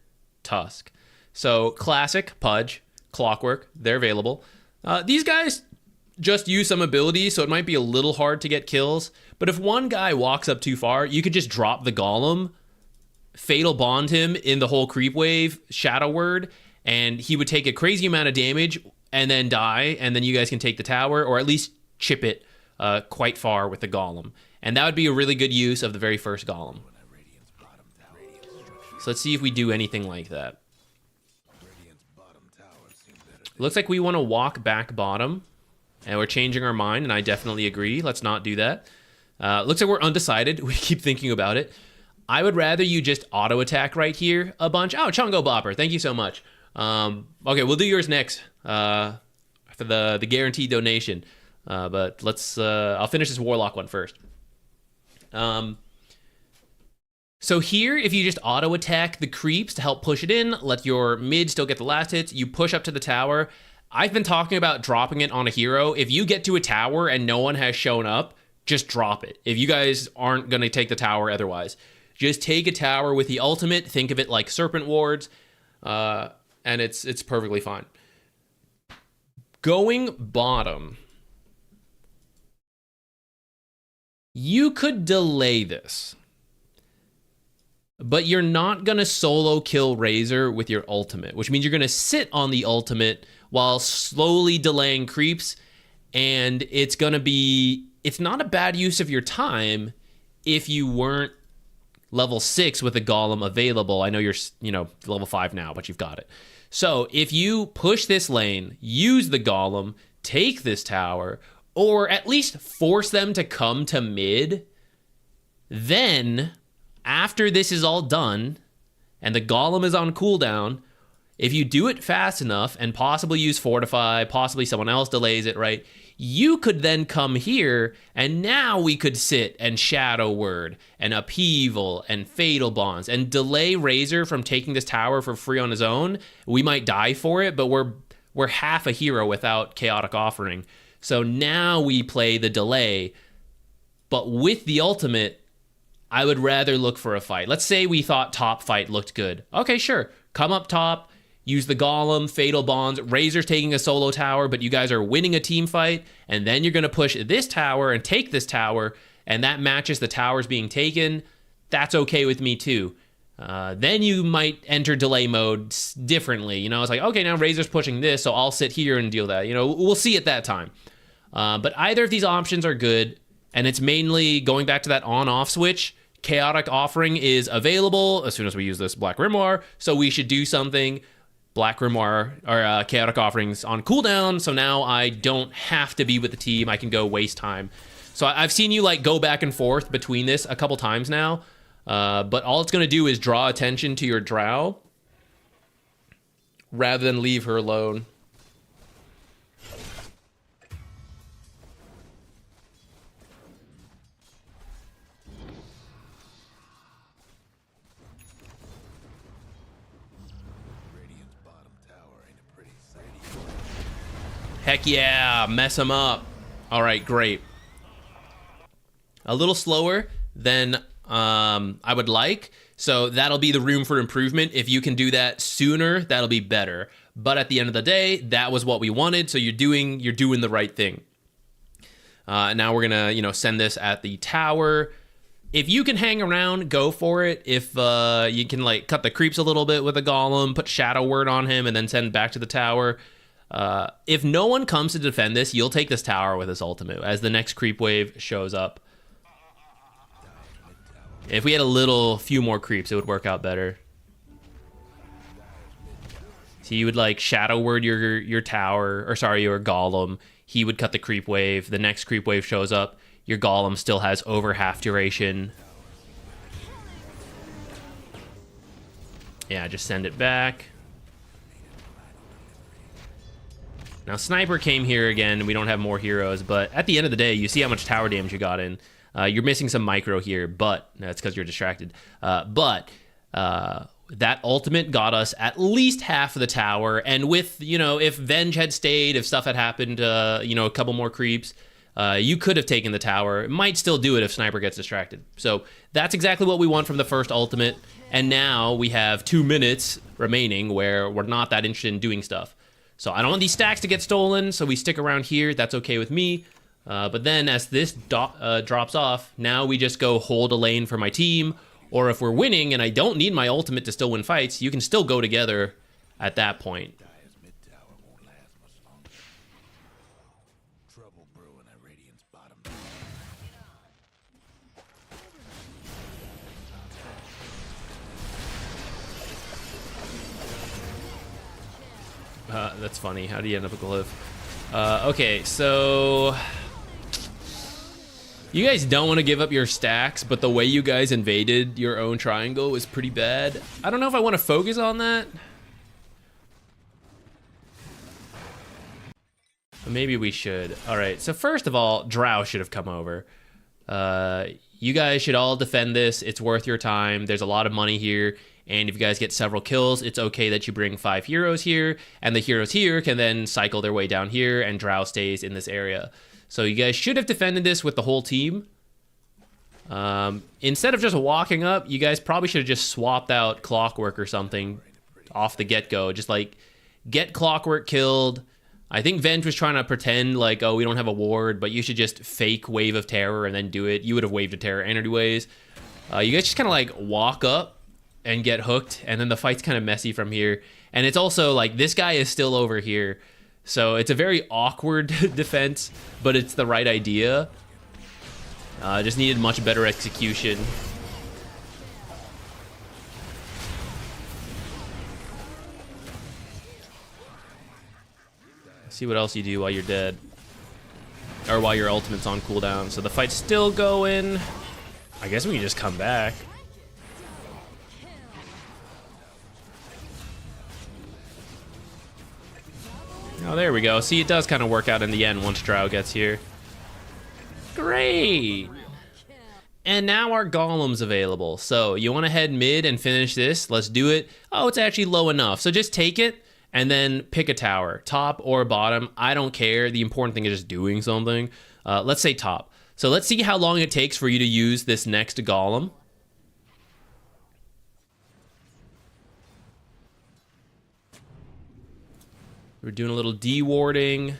Tusk. So Classic, Pudge, Clockwork, they're available. These guys just use some abilities, so it might be a little hard to get kills. But if one guy walks up too far, you could just drop the Golem, Fatal Bond him in the whole creep wave, Shadow Word, and he would take a crazy amount of damage and then die, and then you guys can take the tower, or at least chip it quite far with the Golem. And that would be a really good use of the very first Golem. So let's see if we do anything like that. Looks like we want to walk back bottom, and we're changing our mind, and I definitely agree. Let's not do that. Looks like we're undecided. We keep thinking about it. I would rather you just auto attack right here a bunch. Oh, Chongo Bopper, thank you so much. Okay, we'll do yours next for the guaranteed donation. But let's I'll finish this Warlock one first. So here, if you just auto attack the creeps to help push it in, let your mid still get the last hits, you push up to the tower. I've been talking about dropping it on a hero. If you get to a tower and no one has shown up, just drop it. If you guys aren't going to take the tower otherwise. Just take a tower with the ultimate, think of it like Serpent Wards, and it's perfectly fine. Going bottom, you could delay this, but you're not going to solo kill Razor with your ultimate, which means you're going to sit on the ultimate while slowly delaying creeps, and it's not a bad use of your time if you weren't level 6 with a Golem available. I know you're, level 5 now, but you've got it. So if you push this lane, use the Golem, take this tower, or at least force them to come to mid, then after this is all done and the Golem is on cooldown, if you do it fast enough and possibly use Fortify, possibly someone else delays it, right? You could then come here, and now we could sit and Shadow Word and Upheaval and Fatal Bonds and delay Razor from taking this tower for free on his own. We might die for it, but we're half a hero without Chaotic Offering. So now we play the delay, but with the ultimate, I would rather look for a fight. Let's say we thought top fight looked good. Okay, sure. Come up top. Use the Golem, Fatal Bonds, Razor's taking a solo tower, but you guys are winning a team fight, and then you're going to push this tower and take this tower, and that matches the towers being taken. That's okay with me too. Then you might enter delay mode differently. You know, it's like, okay, now Razor's pushing this, so I'll sit here and deal that. You know, we'll see at that time. But either of these options are good, and it's mainly going back to that on-off switch. Chaotic Offering is available as soon as we use this Black Grimoire, so we should do something. Black Grimoire or Chaotic Offerings on cooldown, so now I don't have to be with the team. I can go waste time. So I've seen you like go back and forth between this a couple times now, but all it's going to do is draw attention to your Drow rather than leave her alone. Heck yeah, mess him up. All right, great. A little slower than I would like, so that'll be the room for improvement. If you can do that sooner, that'll be better. But at the end of the day, that was what we wanted, so you're doing the right thing. Now we're gonna, you know, send this at the tower. If you can hang around, go for it. If you can like cut the creeps a little bit with a Golem, put Shadow Word on him, and then send back to the tower. If no one comes to defend this, you'll take this tower with this ultimate as the next creep wave shows up. If we had a few more creeps, it would work out better. So you would like Shadow Word your tower, or sorry, your Golem. He would cut the creep wave. The next creep wave shows up. Your Golem still has over half duration. Yeah, just send it back. Now, Sniper came here again. We don't have more heroes, but at the end of the day, you see how much tower damage you got in. You're missing some micro here, but that's because you're distracted. But that ultimate got us at least half of the tower, and with, you know, if Venge had stayed, if stuff had happened, you know, a couple more creeps, you could have taken the tower. It might still do it if Sniper gets distracted. So that's exactly what we want from the first ultimate, and now we have 2 minutes remaining where we're not that interested in doing stuff. So I don't want these stacks to get stolen, so we stick around here. That's okay with me. But then as this drops off, now we just go hold a lane for my team. Or if we're winning and I don't need my ultimate to still win fights, you can still go together at that point. That's funny. How do you end up a glyph? Okay, so you guys don't want to give up your stacks, but the way you guys invaded your own triangle was pretty bad. I don't know if I want to focus on that. Maybe we should. All right, so first of all, Drow should have come over. You guys should all defend this. It's worth your time. There's a lot of money here. And if you guys get several kills, it's okay that you bring 5 heroes here, and the heroes here can then cycle their way down here, and Drow stays in this area. So you guys should have defended this with the whole team. Instead of just walking up, you guys probably should have just swapped out Clockwork or something off the get-go. Just like, get Clockwork killed. I think Venge was trying to pretend like, oh, we don't have a ward, but you should just fake Wave of Terror and then do it. You would have Waved of Terror anyways. You guys just kind of like walk up and get hooked, and then the fight's kind of messy from here. And it's also like, this guy is still over here, so it's a very awkward defense, but it's the right idea. Just needed much better execution. See what else you do while you're dead, or while your ultimate's on cooldown. So the fight's still going. I guess we can just come back. Oh, there we go. See, it does kind of work out in the end once Drow gets here. Great. And now our golem's available. So you want to head mid and finish this? Let's do it. Oh, it's actually low enough. So just take it and then pick a tower, top or bottom. I don't care. The important thing is just doing something. Let's say top. So let's see how long it takes for you to use this next golem. We're doing a little dewarding.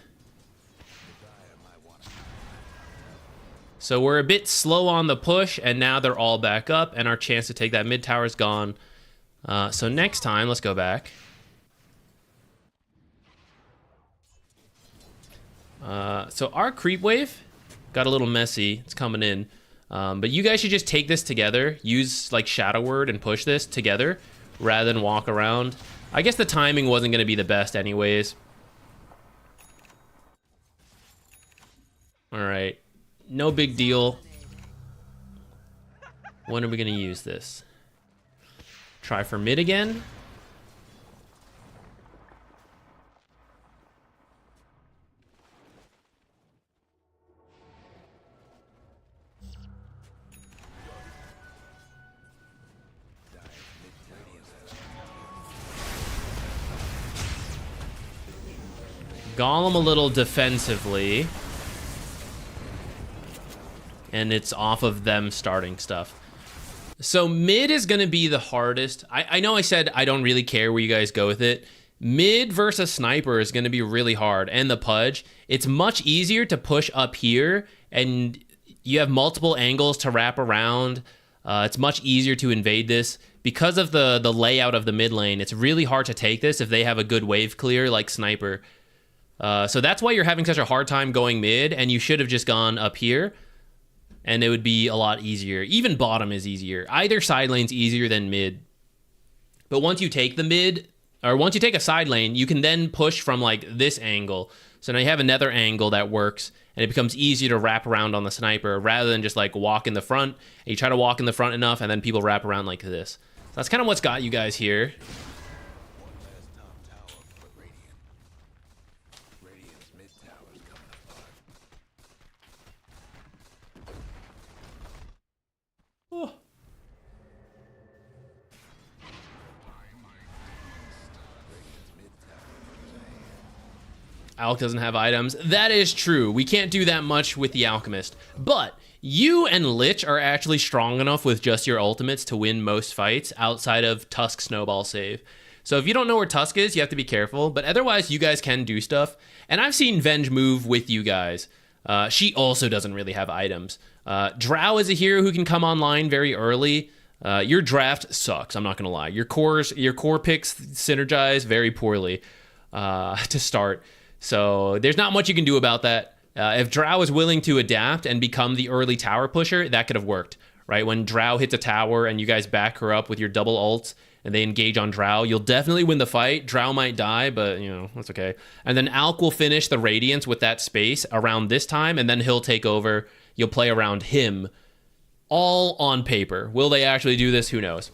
So we're a bit slow on the push, and now they're all back up, and our chance to take that mid tower is gone. So next time, let's go back. So our creep wave got a little messy. It's coming in. But you guys should just take this together. Use like Shadow Word and push this together rather than walk around. I guess the timing wasn't going to be the best anyways. All right. No big deal. When are we going to use this? Try for mid again. Golem a little defensively. And it's off of them starting stuff. So mid is going to be the hardest. I know I said I don't really care where you guys go with it. Mid versus sniper is going to be really hard. And the pudge. It's much easier to push up here. And you have multiple angles to wrap around. It's much easier to invade this. Because of the layout of the mid lane, it's really hard to take this if they have a good wave clear like sniper. So that's why you're having such a hard time going mid, and you should have just gone up here, and it would be a lot easier. Even bottom is easier. Either side lane's easier than mid. But once you take the mid, or once you take a side lane, you can then push from like this angle. So now you have another angle that works, and it becomes easier to wrap around on the sniper rather than just like walk in the front. And you try to walk in the front enough, and then people wrap around like this. So that's kind of what's got you guys here. Alch doesn't have items. That is true. We can't do that much with the Alchemist. But you and Lich are actually strong enough with just your ultimates to win most fights outside of Tusk Snowball Save. So if you don't know where Tusk is, you have to be careful. But otherwise, you guys can do stuff. And I've seen Venge move with you guys. She also doesn't really have items. Drow is a hero who can come online very early. Your draft sucks, I'm not going to lie. Your core picks synergize very poorly to start. So there's not much you can do about that. If Drow is willing to adapt and become the early tower pusher, that could have worked, right? When Drow hits a tower and you guys back her up with your double ults and they engage on Drow, you'll definitely win the fight. Drow might die, but, you know, that's okay. And then Alch will finish the Radiance with that space around this time, and then he'll take over. You'll play around him, all on paper. Will they actually do this? Who knows?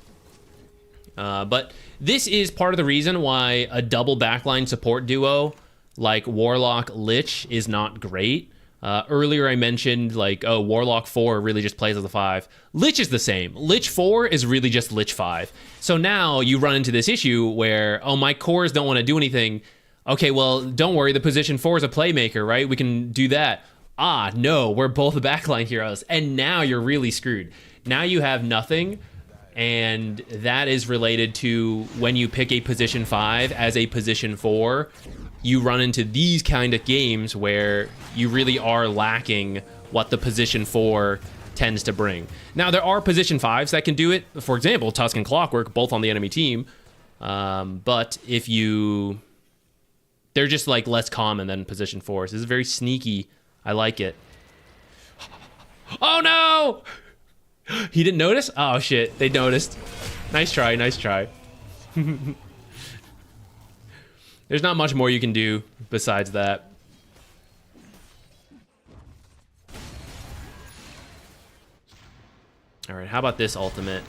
But this is part of the reason why a double backline support duo like Warlock Lich is not great. Earlier I mentioned like, oh, Warlock 4 really just plays as a 5. Lich is the same. Lich 4 is really just Lich 5. So now you run into this issue where, oh, my cores don't want to do anything. Okay, well, don't worry, the position 4 is a playmaker, right? We can do that. Ah, no, we're both backline heroes. And now you're really screwed. Now you have nothing. And that is related to when you pick a position 5 as a position 4, you run into these kind of games where you really are lacking what the position 4 tends to bring. Now, there are position 5s that can do it. For example, Tusk and Clockwork, both on the enemy team. But if you... They're just like less common than position 4s. This is very sneaky. I like it. Oh, no! He didn't notice? Oh, shit. They noticed. Nice try, nice try. There's not much more you can do besides that. All right, how about this ultimate?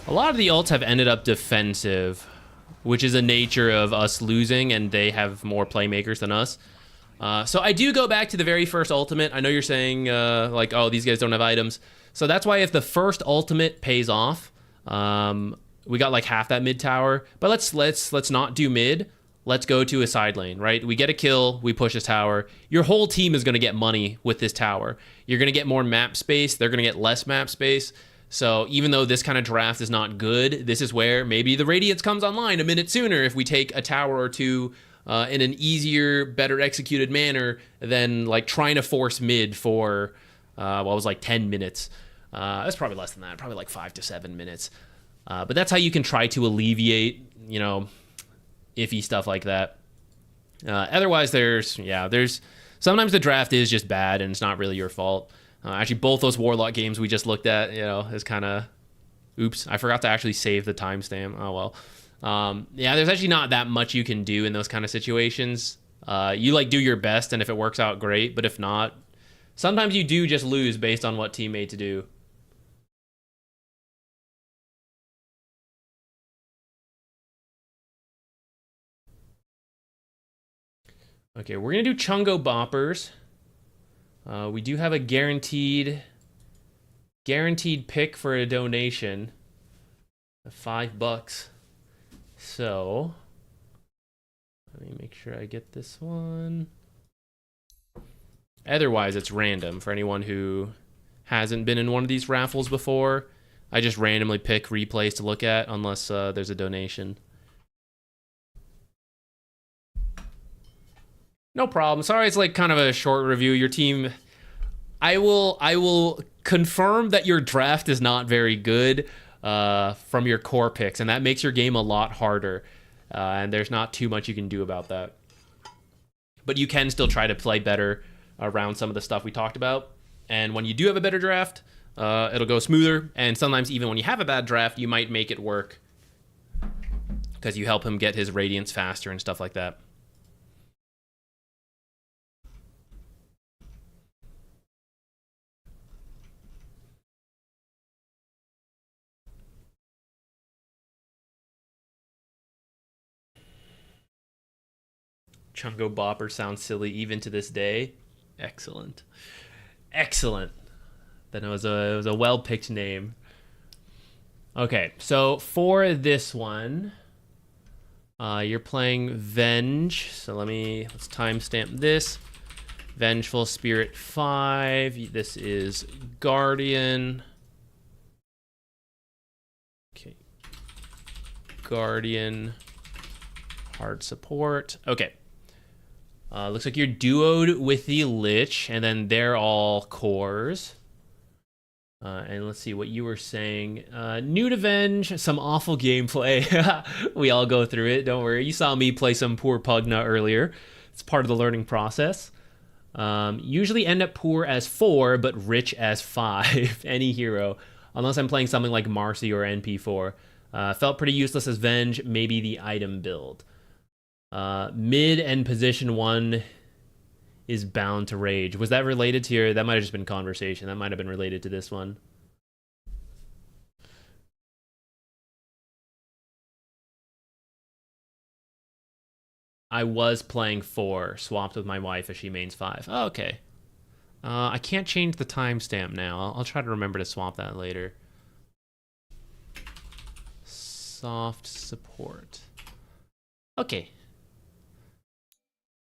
A lot of the ults have ended up defensive, which is a nature of us losing, and they have more playmakers than us. So I do go back to the very first ultimate. I know you're saying, like, oh, these guys don't have items. So that's why if the first ultimate pays off, we got like half that mid tower. But let's not do mid. Let's go to a side lane, right? We get a kill, we push this tower. Your whole team is going to get money with this tower. You're going to get more map space. They're going to get less map space. So even though this kind of draft is not good, this is where maybe the Radiance comes online a minute sooner if we take a tower or two in an easier, better executed manner than like trying to force mid for, what was like 10 minutes. That's probably less than that, probably like 5 to 7 minutes. But that's how you can try to alleviate, you know, iffy stuff like that. Otherwise, there's sometimes the draft is just bad and it's not really your fault. Actually, both those Warlock games we just looked at, you know, is kind of, oops, I forgot to actually save the timestamp. Oh, well. Yeah, there's actually not that much you can do in those kind of situations. You, like, do your best, and if it works out, great. But if not, sometimes you do just lose based on what teammate to do. Okay, we're going to do Chungo Boppers. We do have a guaranteed pick for a donation of $5. So, let me make sure I get this one. Otherwise, it's random for anyone who hasn't been in one of these raffles before. I just randomly pick replays to look at unless there's a donation. No problem. Sorry, it's like kind of a short review. Your team, I will confirm that your draft is not very good from your core picks, and that makes your game a lot harder. And there's not too much you can do about that. But you can still try to play better around some of the stuff we talked about. And when you do have a better draft, it'll go smoother. And sometimes even when you have a bad draft, you might make it work because you help him get his Radiance faster and stuff like that. Chungo Bopper sounds silly even to this day. Excellent. Excellent. Then it was a well-picked name. Okay, so for this one, you're playing Venge. So let's timestamp this. Vengeful Spirit 5. This is Guardian. Okay. Guardian. Hard support. Okay. Looks like you're duoed with the Lich, and then they're all cores. And let's see what you were saying. New to Venge, some awful gameplay. We all go through it, don't worry. You saw me play some poor Pugna earlier. It's part of the learning process. Usually end up poor as 4, but rich as 5. Any hero. Unless I'm playing something like Marcy or NP4. Felt pretty useless as Venge, maybe the item build. Mid and position 1 is bound to rage. Was that related to your... That might have just been conversation. That might have been related to this one. I was playing 4, swapped with my wife as she mains 5. Oh, okay. I can't change the timestamp now. I'll try to remember to swap that later. Soft support. Okay.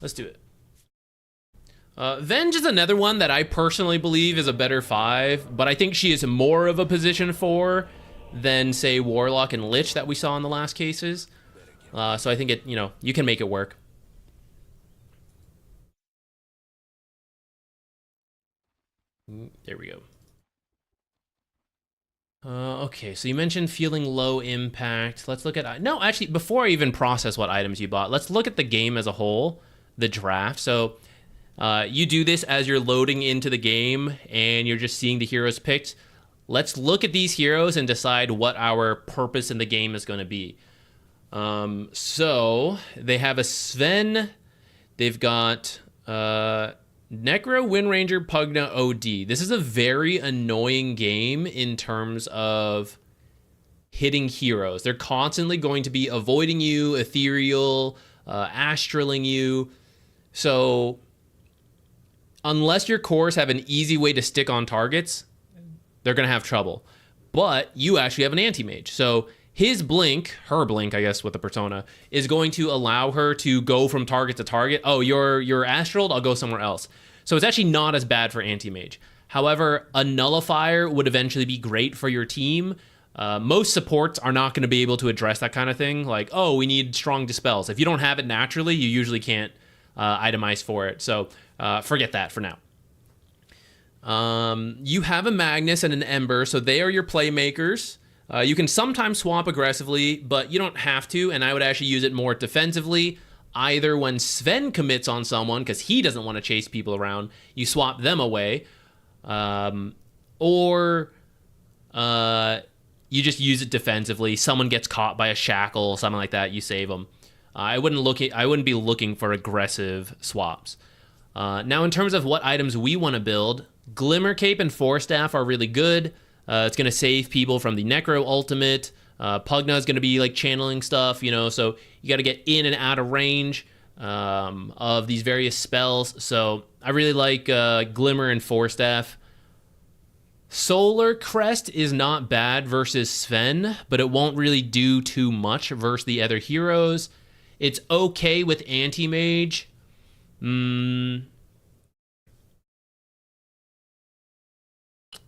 Let's do it. Venge is another one that I personally believe is a better 5, but I think she is more of a position 4 than, say, Warlock and Lich that we saw in the last cases. So I think it, you can make it work. There we go. Okay, so you mentioned feeling low impact. Let's look at... No, actually, before I even process what items you bought, let's look at the game as a whole, the draft. So you do this as you're loading into the game and you're just seeing the heroes picked. Let's look at these heroes and decide what our purpose in the game is going to be. So they have a Sven. They've got Necro, Windranger, Pugna, OD. This is a very annoying game in terms of hitting heroes. They're constantly going to be avoiding you, ethereal, astraling you. So unless your cores have an easy way to stick on targets, they're going to have trouble. But you actually have an anti-mage. So his blink, her blink, I guess, with the persona, is going to allow her to go from target to target. Oh, you're astraled, I'll go somewhere else. So it's actually not as bad for anti-mage. However, a nullifier would eventually be great for your team. Most supports are not going to be able to address that kind of thing. Like, oh, we need strong dispels. If you don't have it naturally, you usually can't itemize for it. So forget that for now. You have a Magnus and an Ember, so they are your playmakers. You can sometimes swap aggressively, but you don't have to, and I would actually use it more defensively. Either when Sven commits on someone, because he doesn't want to chase people around, you swap them away. Or you just use it defensively. Someone gets caught by a shackle, something like that, you save them. I wouldn't be looking for aggressive swaps. Now, in terms of what items we want to build, Glimmer Cape and Force Staff are really good. It's going to save people from the Necro Ultimate. Pugna is going to be like channeling stuff, you know, so you got to get in and out of range of these various spells. So I really like Glimmer and Force Staff. Solar Crest is not bad versus Sven, but it won't really do too much versus the other heroes. It's okay with Anti-Mage. And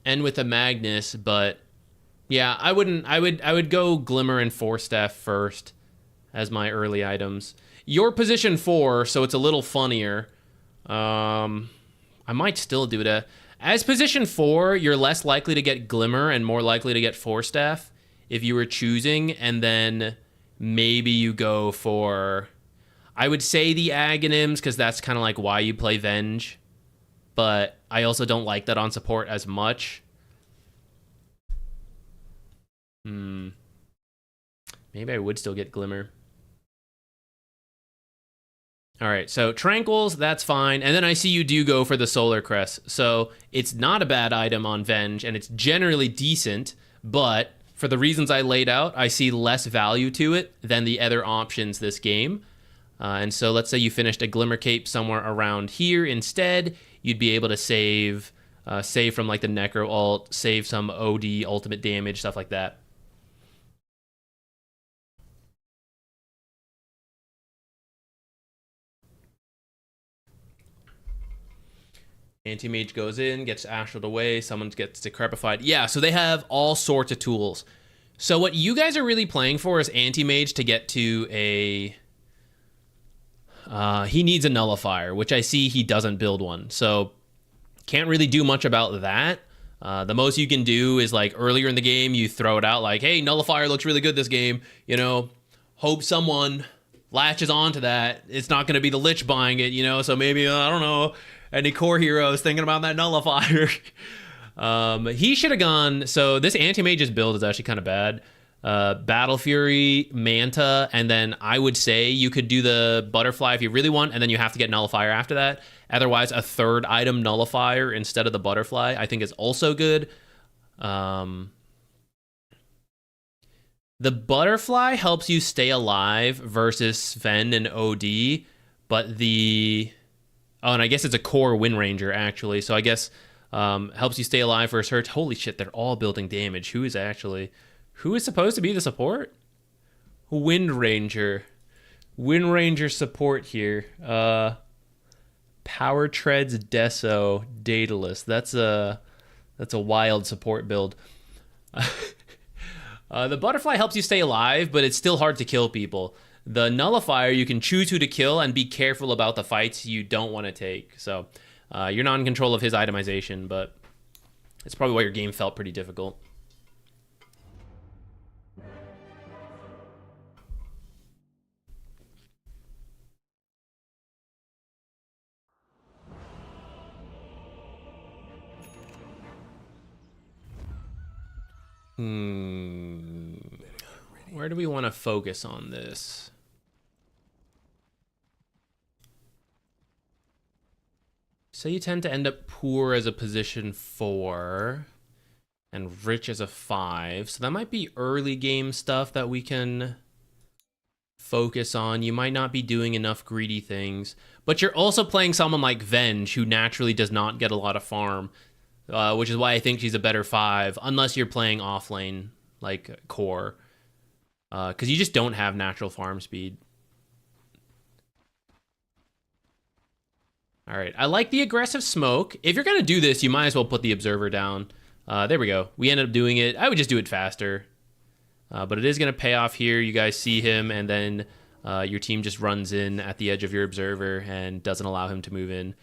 with a Magnus, but yeah, I would go Glimmer and Force Staff first as my early items. Your position 4, so it's a little funnier. I might still do that. As position 4, you're less likely to get Glimmer and more likely to get Force Staff if you were choosing, and then maybe you go for, I would say the Aghanims, because that's kind of like why you play Venge, but I also don't like that on support as much. Maybe I would still get Glimmer. All right, so Tranquils, that's fine. And then I see you do go for the Solar Crest. So it's not a bad item on Venge, and it's generally decent, but for the reasons I laid out, I see less value to it than the other options this game. And so let's say you finished a Glimmer Cape somewhere around here instead, you'd be able to save from like the Necro ult, save some OD, ultimate damage, stuff like that. Anti-Mage goes in, gets astraled away, someone gets decrepified. Yeah, so they have all sorts of tools. So what you guys are really playing for is Anti-Mage to get to a... he needs a Nullifier, which I see he doesn't build one. So can't really do much about that. The most you can do is like earlier in the game, you throw it out like, hey, Nullifier looks really good this game. You know, hope someone latches onto that. It's not going to be the Lich buying it, you know, so maybe, I don't know, any core heroes thinking about that Nullifier. He should have gone, so this Anti-Mage's build is actually kind of bad. Battle Fury, Manta, and then I would say you could do the Butterfly if you really want, and then you have to get Nullifier after that. Otherwise, a third item Nullifier instead of the Butterfly I think is also good. The Butterfly helps you stay alive versus Sven and OD, but the... Oh, and I guess it's a core Wind Ranger, actually. So I guess helps you stay alive versus her. Holy shit, they're all building damage. Who is supposed to be the support? Wind Ranger. Wind Ranger support here. Power Treads Deso Daedalus. That's a wild support build. The Butterfly helps you stay alive, but it's still hard to kill people. The Nullifier, you can choose who to kill and be careful about the fights you don't want to take. So you're not in control of his itemization, but it's probably why your game felt pretty difficult. Where do we want to focus on this? So you tend to end up poor as a position 4. And Rich is a 5. So that might be early game stuff that we can focus on. You might not be doing enough greedy things. But you're also playing someone like Venge, who naturally does not get a lot of farm. Which is why I think she's a better 5. Unless you're playing off lane, like core. Because you just don't have natural farm speed. All right, I like the aggressive smoke. If you're going to do this, you might as well put the observer down. There we go. We ended up doing it. I would just do it faster. But it is going to pay off here. You guys see him, and then your team just runs in at the edge of your observer and doesn't allow him to move in.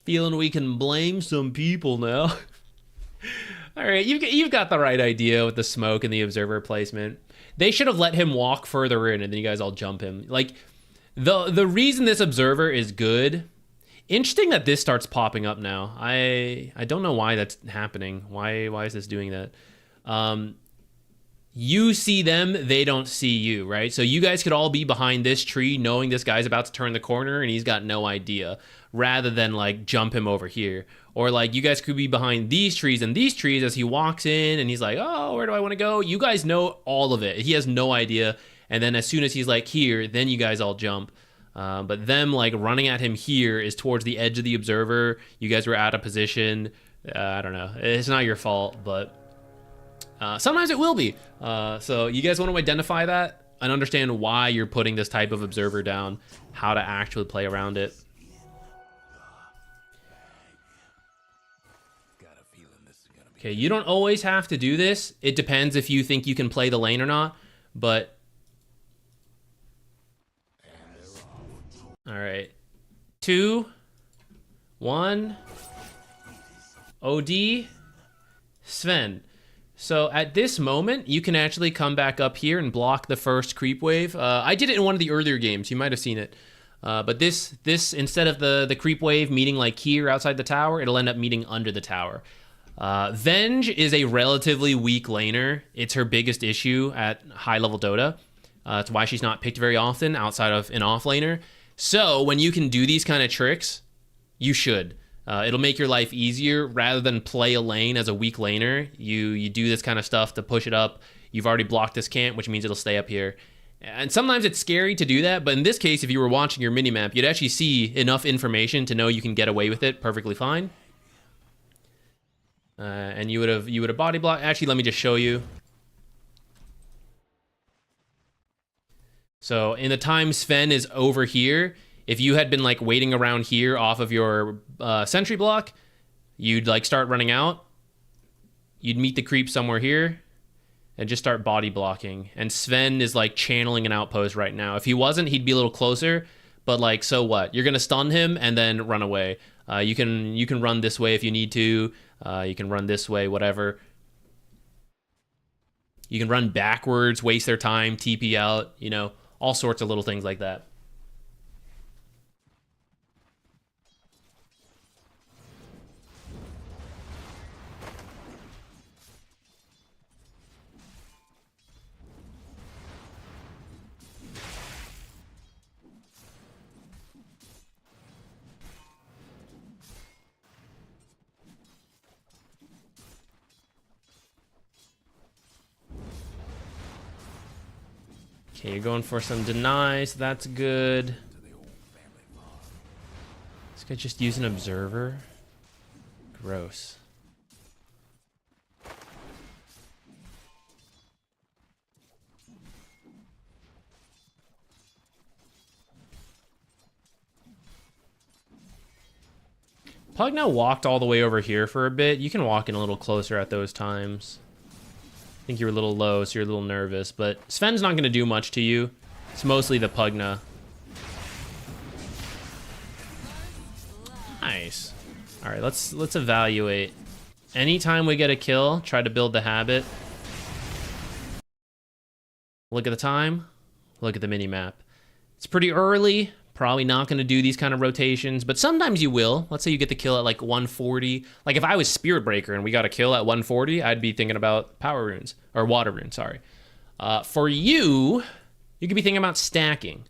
Feeling we can blame some people now. All right, you've got the right idea with the smoke and the observer placement. They should have let him walk further in, and then you guys all jump him. Like, the reason this observer is good. Interesting that this starts popping up now. I don't know why that's happening. Why is this doing that? You see them, they don't see you, right? So you guys could all be behind this tree knowing this guy's about to turn the corner and he's got no idea, rather than like jump him over here. Or like you guys could be behind these trees and these trees as he walks in and he's like, oh, where do I want to go? You guys know all of it. He has no idea. And then as soon as he's like here, then you guys all jump. But them like running at him here is towards the edge of the observer. You guys were out of position. I don't know. It's not your fault, but sometimes it will be. So you guys want to identify that and understand why you're putting this type of observer down, how to actually play around it. Okay, you don't always have to do this. It depends if you think you can play the lane or not, but... All right. 2, 1, OD, Sven. So at this moment, you can actually come back up here and block the first creep wave. I did it in one of the earlier games. You might have seen it. But this instead of the creep wave meeting like here outside the tower, it'll end up meeting under the tower. Venge is a relatively weak laner. It's her biggest issue at high-level Dota. It's why she's not picked very often outside of an off-laner. So when you can do these kind of tricks, you should. It'll make your life easier rather than play a lane as a weak laner. You do this kind of stuff to push it up. You've already blocked this camp, which means it'll stay up here. And sometimes it's scary to do that, but in this case, if you were watching your minimap, you'd actually see enough information to know you can get away with it perfectly fine. And you would have body blocked. Actually, let me just show you. So in the time Sven is over here, if you had been like waiting around here off of your sentry block, you'd like start running out. You'd meet the creep somewhere here and just start body blocking. And Sven is like channeling an outpost right now. If he wasn't, he'd be a little closer, but like, so what? You're going to stun him and then run away. You can run this way if you need to. You can run this way, whatever. You can run backwards, waste their time, TP out, you know, all sorts of little things like that. Okay, you're going for some denies. That's good. This guy just used an observer. Gross. Pugna walked all the way over here for a bit. You can walk in a little closer at those times. I think you're a little low, so you're a little nervous, but Sven's not going to do much to you. It's mostly the Pugna. Nice. All right, let's evaluate. Anytime we get a kill, try to build the habit. Look at the time. Look at the mini-map. It's pretty early. Probably not going to do these kind of rotations, but sometimes you will. Let's say you get the kill at like 140. Like if I was Spirit Breaker and we got a kill at 140, I'd be thinking about power runes, or water runes, sorry. For you could be thinking about stacking.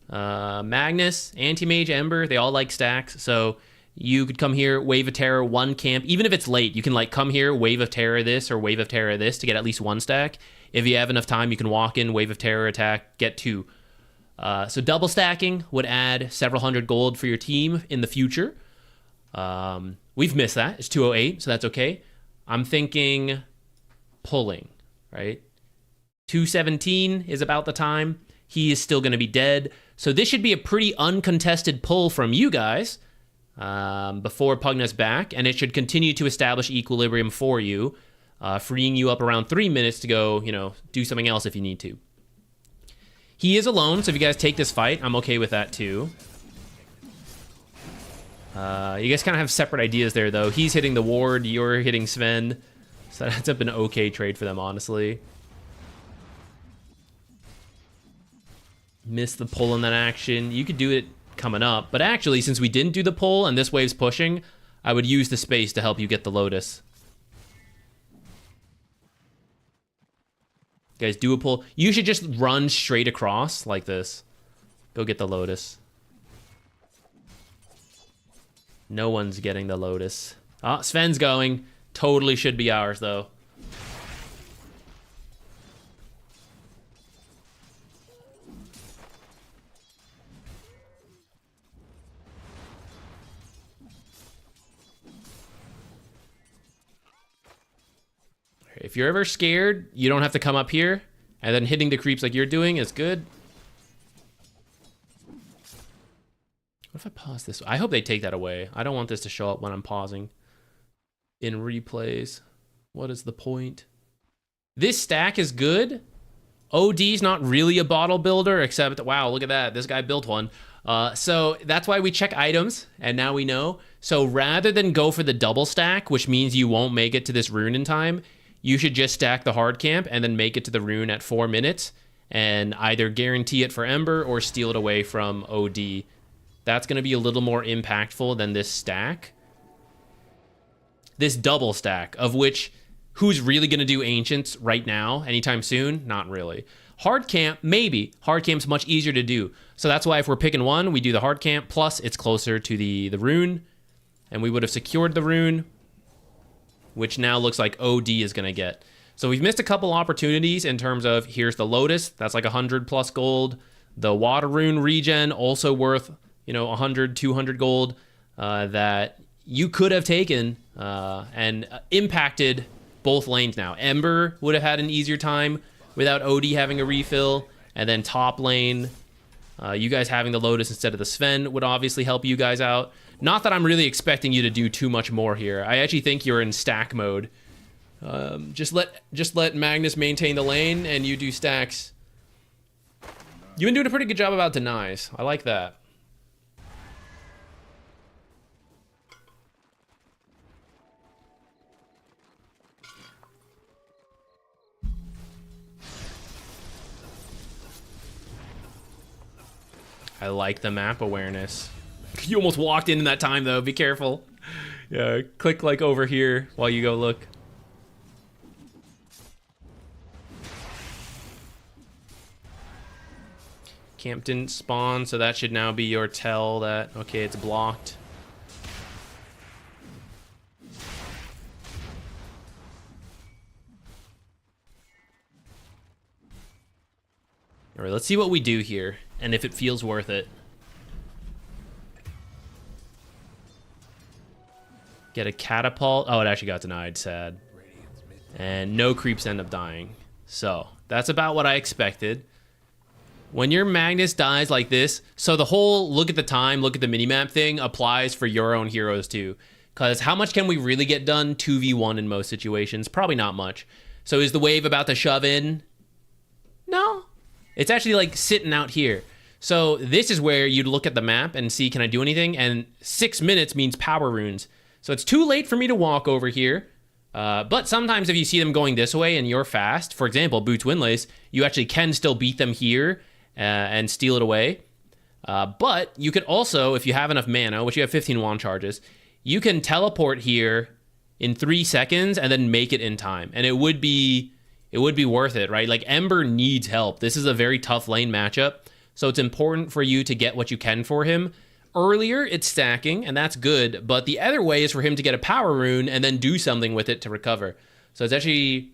Magnus, Anti-Mage, Ember, they all like stacks. So you could come here, Wave of Terror, 1 camp. Even if it's late, you can like come here, Wave of Terror this or Wave of Terror this to get at least 1 stack. If you have enough time, you can walk in, Wave of Terror attack, get 2. So double stacking would add several hundred gold for your team in the future. We've missed that. It's 208, so that's okay. I'm thinking pulling, right? 217 is about the time. He is still going to be dead. So this should be a pretty uncontested pull from you guys before Pugna's back, and it should continue to establish equilibrium for you, freeing you up around 3 minutes to go, you know, do something else if you need to. He is alone, so if you guys take this fight, I'm okay with that too. You guys kind of have separate ideas there, though. He's hitting the ward, you're hitting Sven. So that ends up an okay trade for them, honestly. Missed the pull in that action. You could do it coming up. But actually, since we didn't do the pull and this wave's pushing, I would use the space to help you get the Lotus. Guys, do a pull. You should just run straight across like this. Go get the Lotus. No one's getting the Lotus. Ah, Sven's going. Totally should be ours, though. If you're ever scared, you don't have to come up here, and then hitting the creeps like you're doing is good. What if I pause this? I hope they take that away. I don't want this to show up when I'm pausing in replays. What is the point? This stack is good. OD's not really a bottle builder, except, wow, look at that. This guy built one. So that's why we check items, and now we know. So rather than go for the double stack, which means you won't make it to this rune in time, you should just stack the hard camp and then make it to the rune at 4 minutes and either guarantee it for Ember or steal it away from OD. That's going to be a little more impactful than this stack. This double stack, of which, who's really going to do Ancients right now, anytime soon? Not really. Hard camp, maybe. Hard camp's much easier to do. So that's why if we're picking one, we do the hard camp, plus it's closer to the rune. And we would have secured the rune, which now looks like OD is going to get. So we've missed a couple opportunities in terms of, here's the Lotus, that's like 100 plus gold. The water rune regen, also worth, you know, 100, 200 gold, that you could have taken and impacted both lanes now. Ember would have had an easier time without OD having a refill, and then top lane, you guys having the Lotus instead of the Sven would obviously help you guys out. Not that I'm really expecting you to do too much more here. I actually think you're in stack mode. Just let Magnus maintain the lane and you do stacks. You've been doing a pretty good job about denies. I like that. I like the map awareness. You almost walked in that time, though. Be careful. Yeah, click like over here while you go look. Camp didn't spawn, so that should now be your tell that, okay, it's blocked. All right, let's see what we do here and if it feels worth it. Get a catapult. Oh, it actually got denied. Sad. And no creeps end up dying. So that's about what I expected. When your Magnus dies like this, so the whole look at the time, look at the minimap thing applies for your own heroes too. Because how much can we really get done 2v1 in most situations? Probably not much. So is the wave about to shove in? No. It's actually like sitting out here. So this is where you'd look at the map and see, can I do anything? And 6 minutes means power runes. So it's too late for me to walk over here. But sometimes if you see them going this way and you're fast, for example, Boots Windlace, you actually can still beat them here and steal it away. But you could also, if you have enough mana, which you have 15 wand charges, you can teleport here in 3 seconds and then make it in time. And it would be worth it, right? Like Ember needs help. This is a very tough lane matchup. So it's important for you to get what you can for him. Earlier, it's stacking, and that's good, but the other way is for him to get a power rune and then do something with it to recover. So it's actually,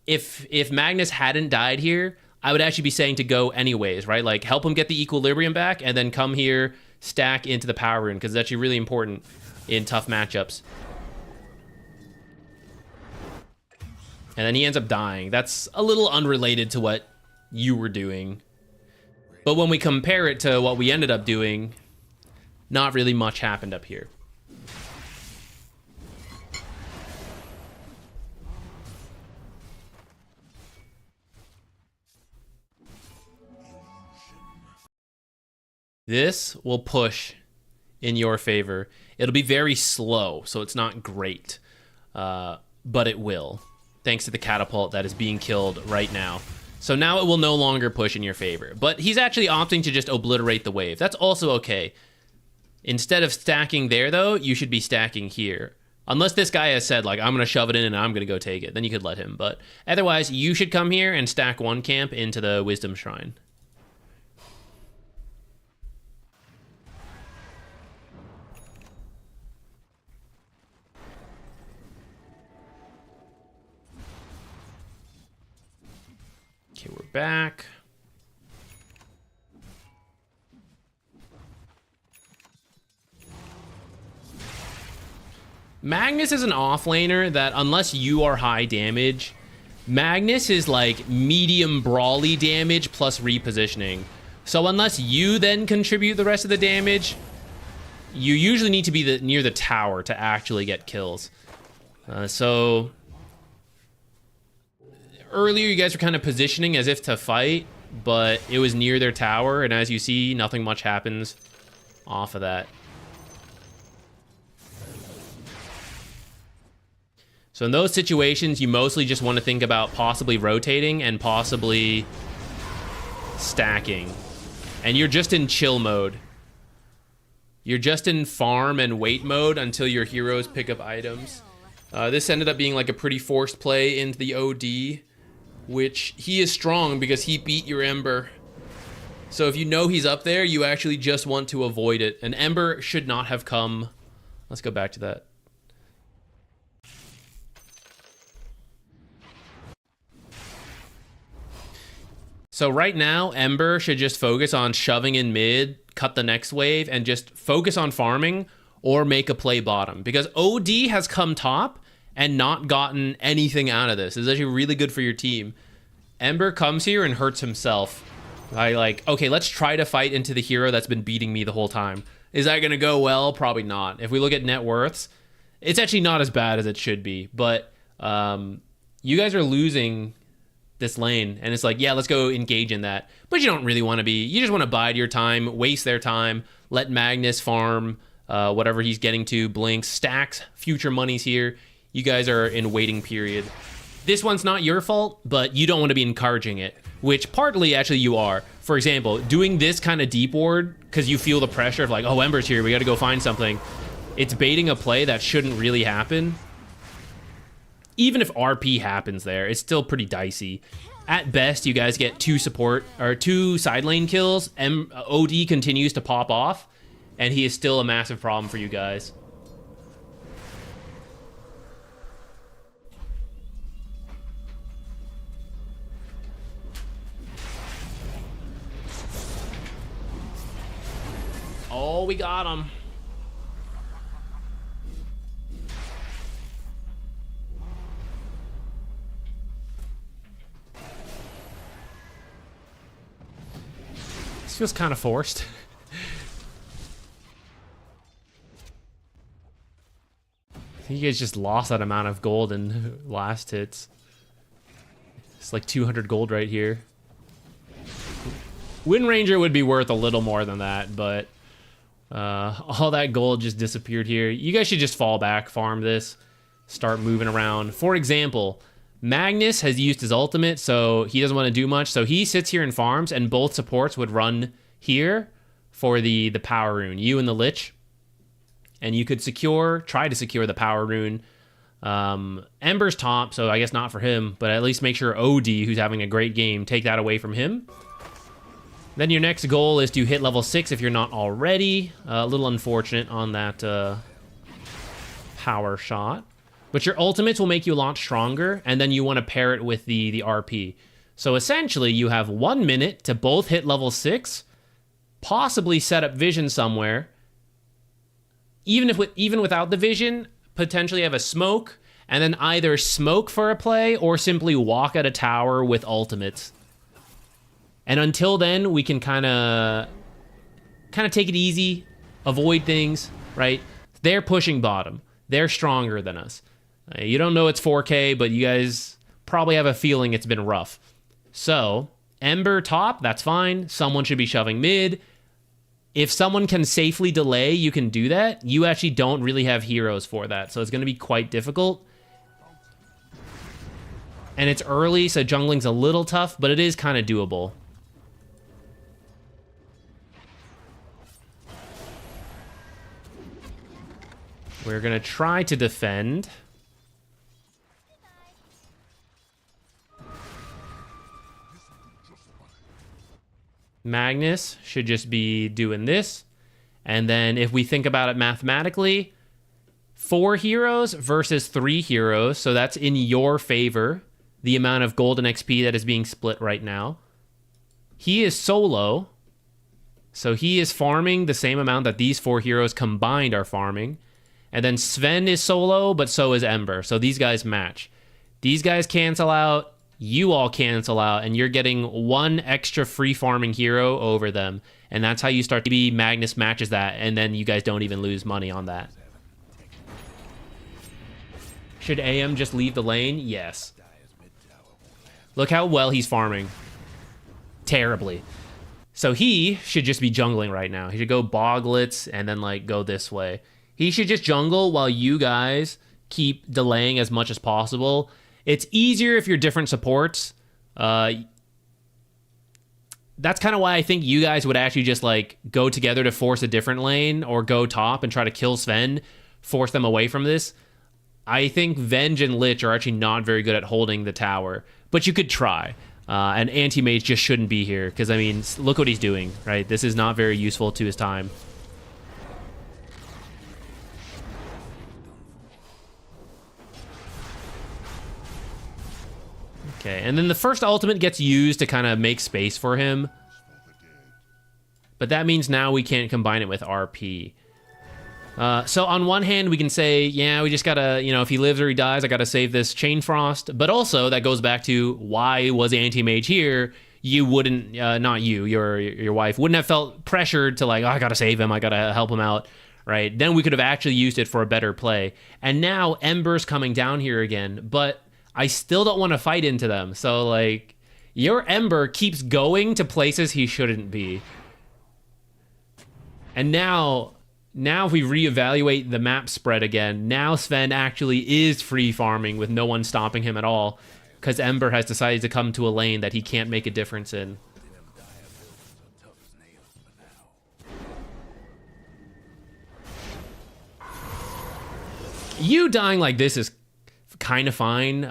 if Magnus hadn't died here, I would actually be saying to go anyways, right? Like, help him get the equilibrium back, and then come here, stack into the power rune, because it's actually really important in tough matchups. And then he ends up dying. That's a little unrelated to what you were doing. But when we compare it to what we ended up doing, not really much happened up here. This will push in your favor. It'll be very slow, so it's not great. But it will, thanks to the catapult that is being killed right now. So now it will no longer push in your favor. But he's actually opting to just obliterate the wave. That's also okay. Instead of stacking there, though, you should be stacking here. Unless this guy has said, like, I'm going to shove it in and I'm going to go take it. Then you could let him. But otherwise, you should come here and stack one camp into the Wisdom Shrine. Okay, we're back. Magnus is an offlaner that, unless you are high damage, Magnus is like medium brawly damage plus repositioning. So unless you then contribute the rest of the damage, you usually need to be near the tower to actually get kills. So earlier you guys were kind of positioning as if to fight, but it was near their tower, and as you see, nothing much happens off of that. So in those situations, you mostly just want to think about possibly rotating and possibly stacking. And you're just in chill mode. You're just in farm and wait mode until your heroes pick up items. This ended up being like a pretty forced play into the OD, which he is strong because he beat your Ember. So if you know he's up there, you actually just want to avoid it. An Ember should not have come. Let's go back to that. So right now, Ember should just focus on shoving in mid, cut the next wave, and just focus on farming or make a play bottom. Because OD has come top and not gotten anything out of this. It's actually really good for your team. Ember comes here and hurts himself by like, okay, let's try to fight into the hero that's been beating me the whole time. Is that going to go well? Probably not. If we look at net worths, it's actually not as bad as it should be. But you guys are losing this lane, and it's like, yeah, let's go engage in that. But you don't really want to be. You just want to bide your time, waste their time, let Magnus farm whatever he's getting to, blinks, stacks, future monies here. You guys are in waiting period. This one's not your fault, but you don't want to be encouraging it, which partly actually you are. For example, doing this kind of deep ward because you feel the pressure of like, oh, Ember's here, we got to go find something. It's baiting a play that shouldn't really happen. Even if RP happens there, it's still pretty dicey. At best, you guys get two side lane kills. OD continues to pop off, and he is still a massive problem for you guys. Oh, we got him. This feels kind of forced. I think you guys just lost that amount of gold in last hits. It's like 200 gold right here. Wind Ranger would be worth a little more than that, but all that gold just disappeared here. You guys should just fall back, farm this, start moving around. For example, Magnus has used his ultimate, so he doesn't want to do much. So he sits here and farms, and both supports would run here for the power rune, you and the Lich. And you could try to secure the power rune. Ember's top, so I guess not for him, but at least make sure OD, who's having a great game, take that away from him. Then your next goal is to hit level 6 if you're not already. A little unfortunate on that power shot. But your ultimates will make you a lot stronger, and then you want to pair it with the RP. So essentially, you have 1 minute to both hit level 6, possibly set up vision somewhere. Even without the vision, potentially have a smoke, and then either smoke for a play or simply walk at a tower with ultimates. And until then, we can kind of take it easy, avoid things, right? They're pushing bottom. They're stronger than us. You don't know it's 4K, but you guys probably have a feeling it's been rough. So, Ember top, that's fine. Someone should be shoving mid. If someone can safely delay, you can do that. You actually don't really have heroes for that, so it's going to be quite difficult. And it's early, so jungling's a little tough, but it is kind of doable. We're going to try to defend. Magnus should just be doing this. And then if we think about it mathematically, 4 heroes versus 3 heroes. So that's in your favor, the amount of golden XP that is being split right now. He is solo. So he is farming the same amount that these 4 heroes combined are farming. And then Sven is solo, but so is Ember. So these guys match. These guys cancel out. You all cancel out. And you're getting 1 extra free farming hero over them. And that's how you start to be. Magnus matches that. And then you guys don't even lose money on that. Should AM just leave the lane? Yes. Look how well he's farming. Terribly. So he should just be jungling right now. He should go Boglets and then like go this way. He should just jungle while you guys keep delaying as much as possible. It's easier if you're different supports. That's kind of why I think you guys would actually just like go together to force a different lane or go top and try to kill Sven, force them away from this. I think Venge and Lich are actually not very good at holding the tower, but you could try. And Anti-Mage just shouldn't be here because, I mean, look what he's doing, right? This is not very useful to his time. Okay, and then the first ultimate gets used to kind of make space for him. But that means now we can't combine it with RP. So on one hand, we can say, yeah, we just gotta, you know, if he lives or he dies, I gotta save this Chain Frost. But also, that goes back to why was Anti-Mage here? You wouldn't, not you, your wife, wouldn't have felt pressured to like, oh, I gotta save him, I gotta help him out, right? Then we could have actually used it for a better play. And now Ember's coming down here again, but I still don't want to fight into them. So, like, your Ember keeps going to places he shouldn't be. And now if we reevaluate the map spread again, now Sven actually is free farming with no one stopping him at all because Ember has decided to come to a lane that he can't make a difference in. You dying like this is kind of fine.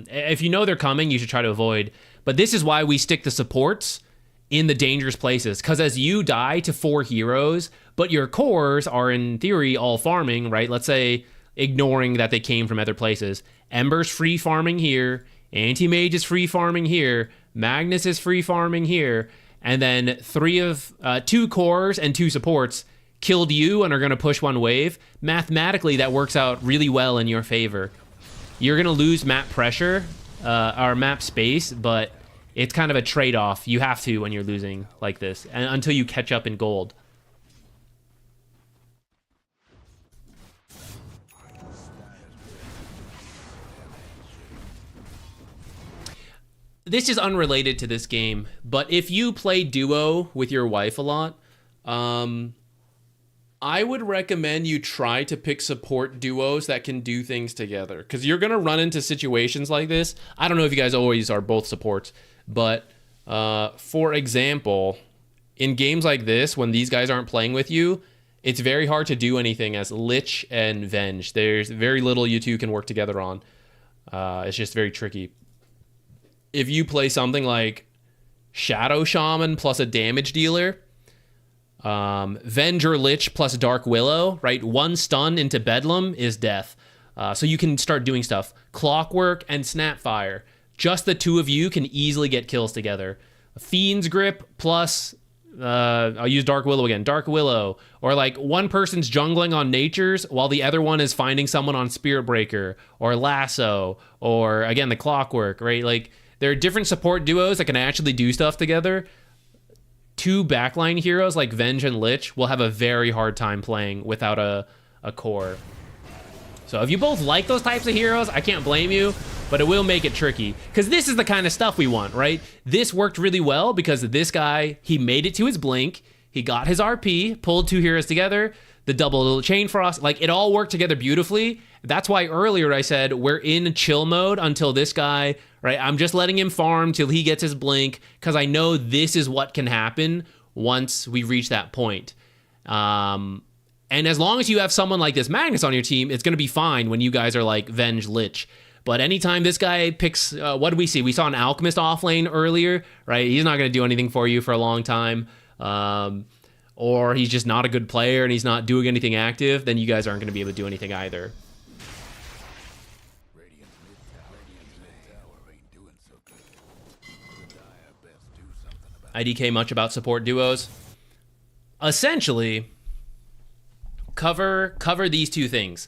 If you know they're coming, you should try to avoid. But this is why we stick the supports in the dangerous places, because as you die to 4 heroes, but your cores are in theory all farming, right? Let's say ignoring that they came from other places. Ember's free farming here, Anti-Mage is free farming here, Magnus is free farming here, and then 2 cores and 2 supports killed you and are going to push 1 wave. Mathematically, that works out really well in your favor. You're going to lose map pressure, or map space, but it's kind of a trade-off. You have to when you're losing like this, and until you catch up in gold. This is unrelated to this game, but if you play duo with your wife a lot, I would recommend you try to pick support duos that can do things together, because you're going to run into situations like this. I don't know if you guys always are both supports, but for example, in games like this, when these guys aren't playing with you, it's very hard to do anything as Lich and Venge. There's very little you two can work together on. It's just very tricky. If you play something like Shadow Shaman plus a damage dealer, Venger Lich plus Dark Willow, right? One stun into Bedlam is death. So you can start doing stuff. Clockwork and Snapfire. Just the two of you can easily get kills together. Fiend's Grip plus, I'll use Dark Willow again. Dark Willow. Or like one person's jungling on Natures while the other one is finding someone on Spirit Breaker or Lasso or, again, the Clockwork, right? Like, there are different support duos that can actually do stuff together. Two backline heroes like Venge and Lich will have a very hard time playing without a core. So if you both like those types of heroes, I can't blame you, but it will make it tricky. Because this is the kind of stuff we want, right? This worked really well because this guy, he made it to his blink, he got his RP, pulled two heroes together, the double chain frost, like it all worked together beautifully. That's why earlier I said we're in chill mode until this guy, right? I'm just letting him farm till he gets his blink because I know this is what can happen once we reach that point. And as long as you have someone like this Magnus on your team, it's going to be fine when you guys are like Venge Lich. But anytime this guy picks, what did we see? We saw an Alchemist off lane earlier, right? He's not going to do anything for you for a long time. Or he's just not a good player and he's not doing anything active, then you guys aren't going to be able to do anything either. IDK much about support duos? Essentially, cover these two things.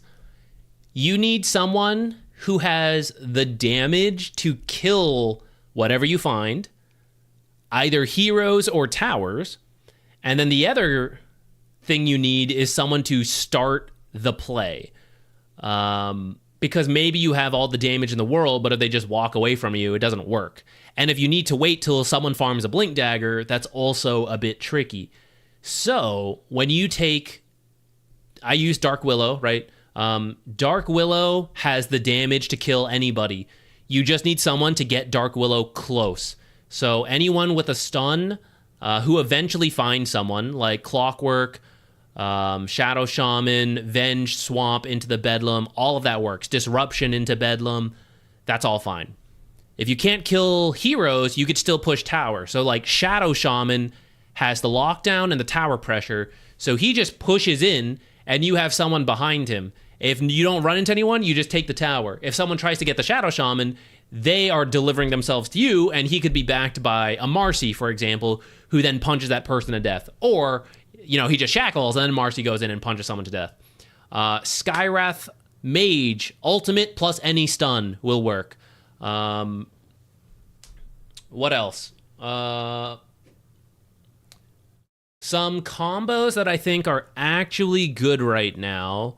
You need someone who has the damage to kill whatever you find, either heroes or towers. And then the other thing you need is someone to start the play. Because maybe you have all the damage in the world, but if they just walk away from you, it doesn't work. And if you need to wait till someone farms a Blink Dagger, that's also a bit tricky. So when you take, I use Dark Willow, right? Dark Willow has the damage to kill anybody. You just need someone to get Dark Willow close. So anyone with a stun who eventually finds someone like Clockwork, Shadow Shaman, Venge, Swamp into the Bedlam, all of that works. Disruption into Bedlam, that's all fine. If you can't kill heroes, you could still push tower. So like Shadow Shaman has the lockdown and the tower pressure, so he just pushes in and you have someone behind him. If you don't run into anyone, you just take the tower. If someone tries to get the Shadow Shaman, they are delivering themselves to you, and he could be backed by a Marcy, for example, who then punches that person to death. Or, you know, he just shackles, and then Marcy goes in and punches someone to death. Skywrath Mage, ultimate plus any stun will work. What else? Some combos that I think are actually good right now.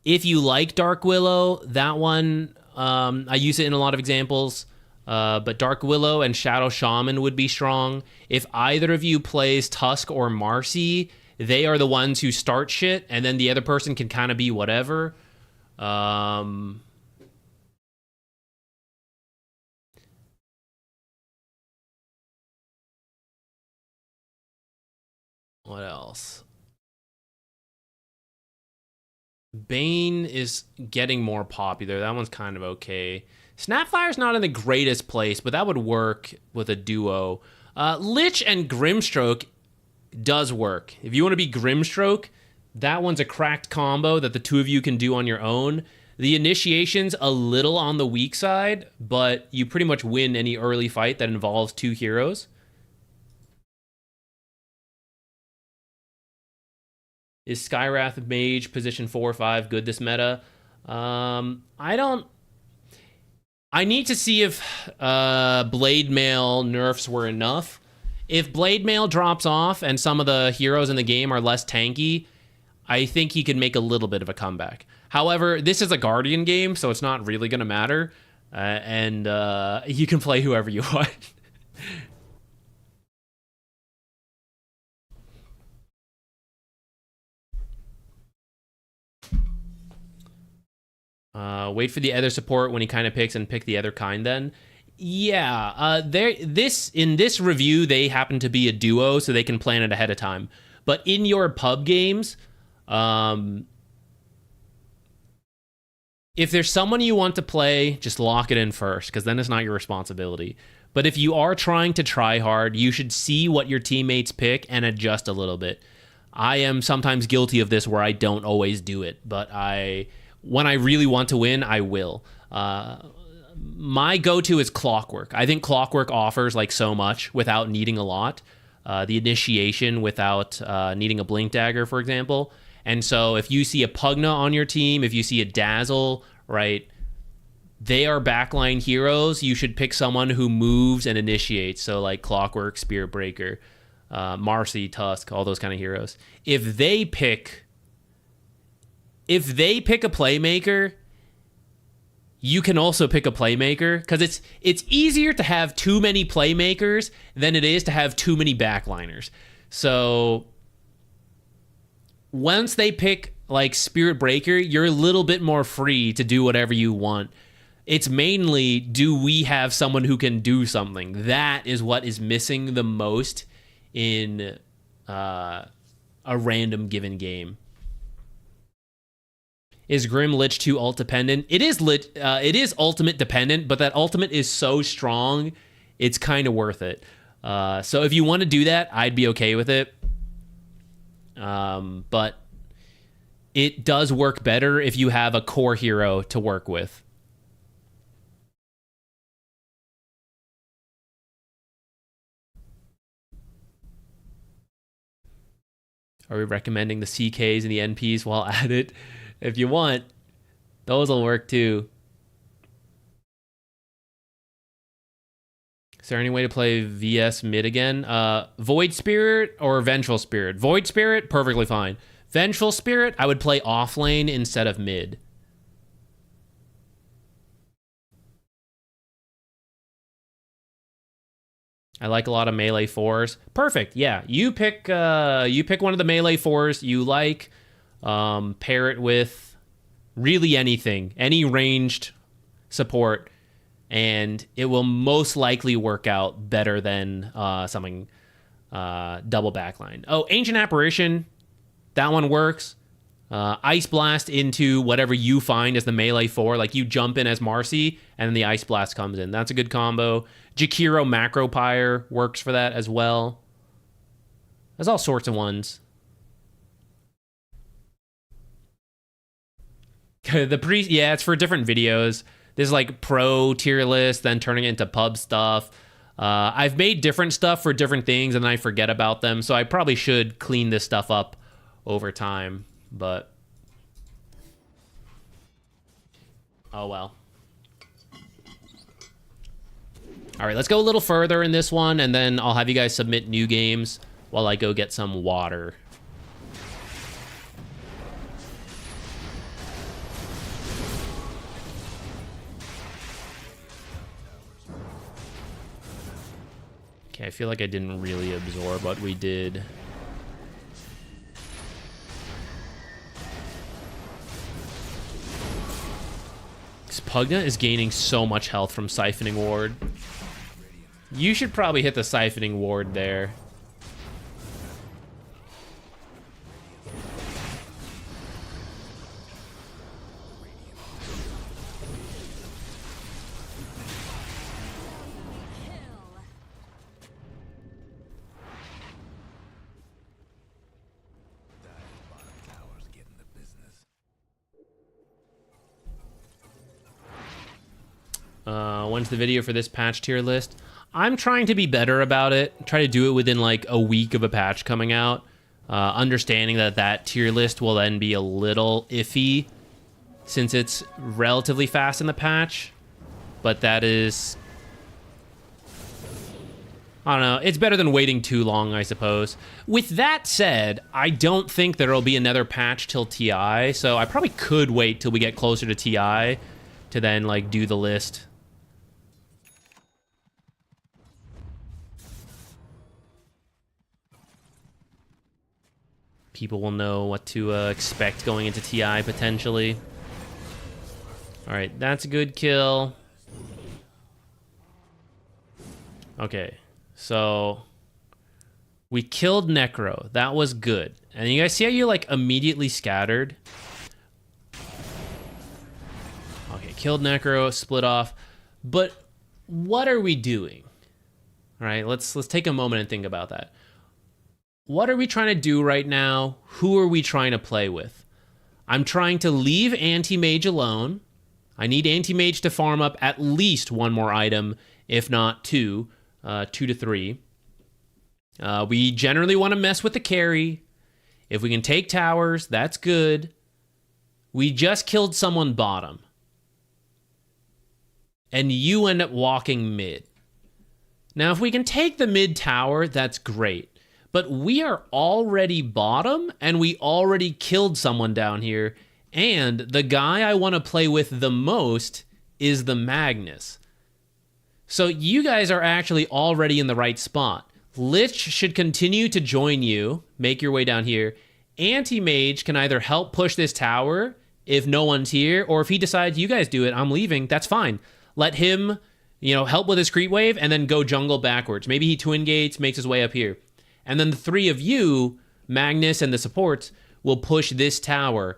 If you like Dark Willow, that one, I use it in a lot of examples, but Dark Willow and Shadow Shaman would be strong. If either of you plays Tusk or Marcy, they are the ones who start shit, and then the other person can kind of be whatever. What else? Bane is getting more popular. That one's kind of okay. Snapfire's not in the greatest place, but that would work with a duo. Lich and Grimstroke does work. If you want to be Grimstroke, that one's a cracked combo that the two of you can do on your own. The initiation's a little on the weak side, but you pretty much win any early fight that involves two heroes. Is Skywrath Mage position 4 or 5 good this meta? I need to see if Blade Mail nerfs were enough. If Blade Mail drops off and some of the heroes in the game are less tanky, I think he could make a little bit of a comeback. However, this is a Guardian game, so it's not really going to matter. And you can play whoever you want. Wait for the other support when he kind of picks and pick the other kind then. Yeah, in this review, they happen to be a duo, so they can plan it ahead of time. But in your pub games, If there's someone you want to play, just lock it in first, because then it's not your responsibility. But if you are trying to try hard, you should see what your teammates pick and adjust a little bit. I am sometimes guilty of this where I don't always do it, but when I really want to win, I will. My go-to is Clockwork. I think Clockwork offers like so much without needing a lot. The initiation without needing a Blink Dagger, for example. And so if you see a Pugna on your team, if you see a Dazzle, right, they are backline heroes. You should pick someone who moves and initiates. So like Clockwork, Spirit Breaker, Marcy, Tusk, all those kind of heroes. If they pick a playmaker, you can also pick a playmaker, because it's easier to have too many playmakers than it is to have too many backliners. So once they pick like Spirit Breaker, you're a little bit more free to do whatever you want. It's mainly, do we have someone who can do something? That is what is missing the most in a random given game. Is Grim Lich too ult dependent? It is ultimate dependent, but that ultimate is so strong, it's kind of worth it. So if you want to do that, I'd be okay with it. But it does work better if you have a core hero to work with. Are we recommending the CKs and the NPs while at it? If you want, those will work too. Is there any way to play VS mid again? Void Spirit or Vengeful Spirit? Void Spirit, perfectly fine. Vengeful Spirit, I would play off lane instead of mid. I like a lot of melee 4s. Perfect, yeah. You pick one of the melee 4s you like. Pair it with really anything, any ranged support, and it will most likely work out better than something double backline. Oh, Ancient Apparition, that one works. Ice Blast into whatever you find as the melee 4, like you jump in as Marcy, and then the Ice Blast comes in. That's a good combo. Jakiro Macro Pyre works for that as well. There's all sorts of ones. The priest, yeah, it's for different videos. There's like pro tier list, then turning it into pub stuff. I've made different stuff for different things, and then I forget about them, so I probably should clean this stuff up over time, but oh well. All right, let's go a little further in this one, and then I'll have you guys submit new games while I go get some water. Okay, I feel like I didn't really absorb what we did. Pugna is gaining so much health from Siphoning Ward. You should probably hit the Siphoning Ward there. When's the video for this patch tier list? I'm trying to be better about it. Try to do it within like a week of a patch coming out. Understanding that tier list will then be a little iffy since it's relatively fast in the patch. But that is... I don't know. It's better than waiting too long, I suppose. With that said, I don't think there will be another patch till TI, so I probably could wait till we get closer to TI to then like do the list. People will know what to expect going into TI, potentially. Alright, that's a good kill. Okay, so... we killed Necro. That was good. And you guys see how you, like, immediately scattered? killed Necro, split off. But what are we doing? All right, let's take a moment and think about that. What are we trying to do right now? Who are we trying to play with? I'm trying to leave Anti-Mage alone. I need Anti-Mage to farm up at least one more item, if not two, 2 to 3. We generally want to mess with the carry. If we can take towers, that's good. We just killed someone bottom. And you end up walking mid. Now, if we can take the mid tower, that's great. But we are already bottom, and we already killed someone down here. And the guy I want to play with the most is the Magnus. So you guys are actually already in the right spot. Lich should continue to join you, make your way down here. Anti-Mage can either help push this tower if no one's here, or if he decides, you guys do it, I'm leaving, that's fine. Let him, help with his creep wave, and then go jungle backwards. Maybe he twin gates, makes his way up here. And then the three of you, Magnus and the supports, will push this tower.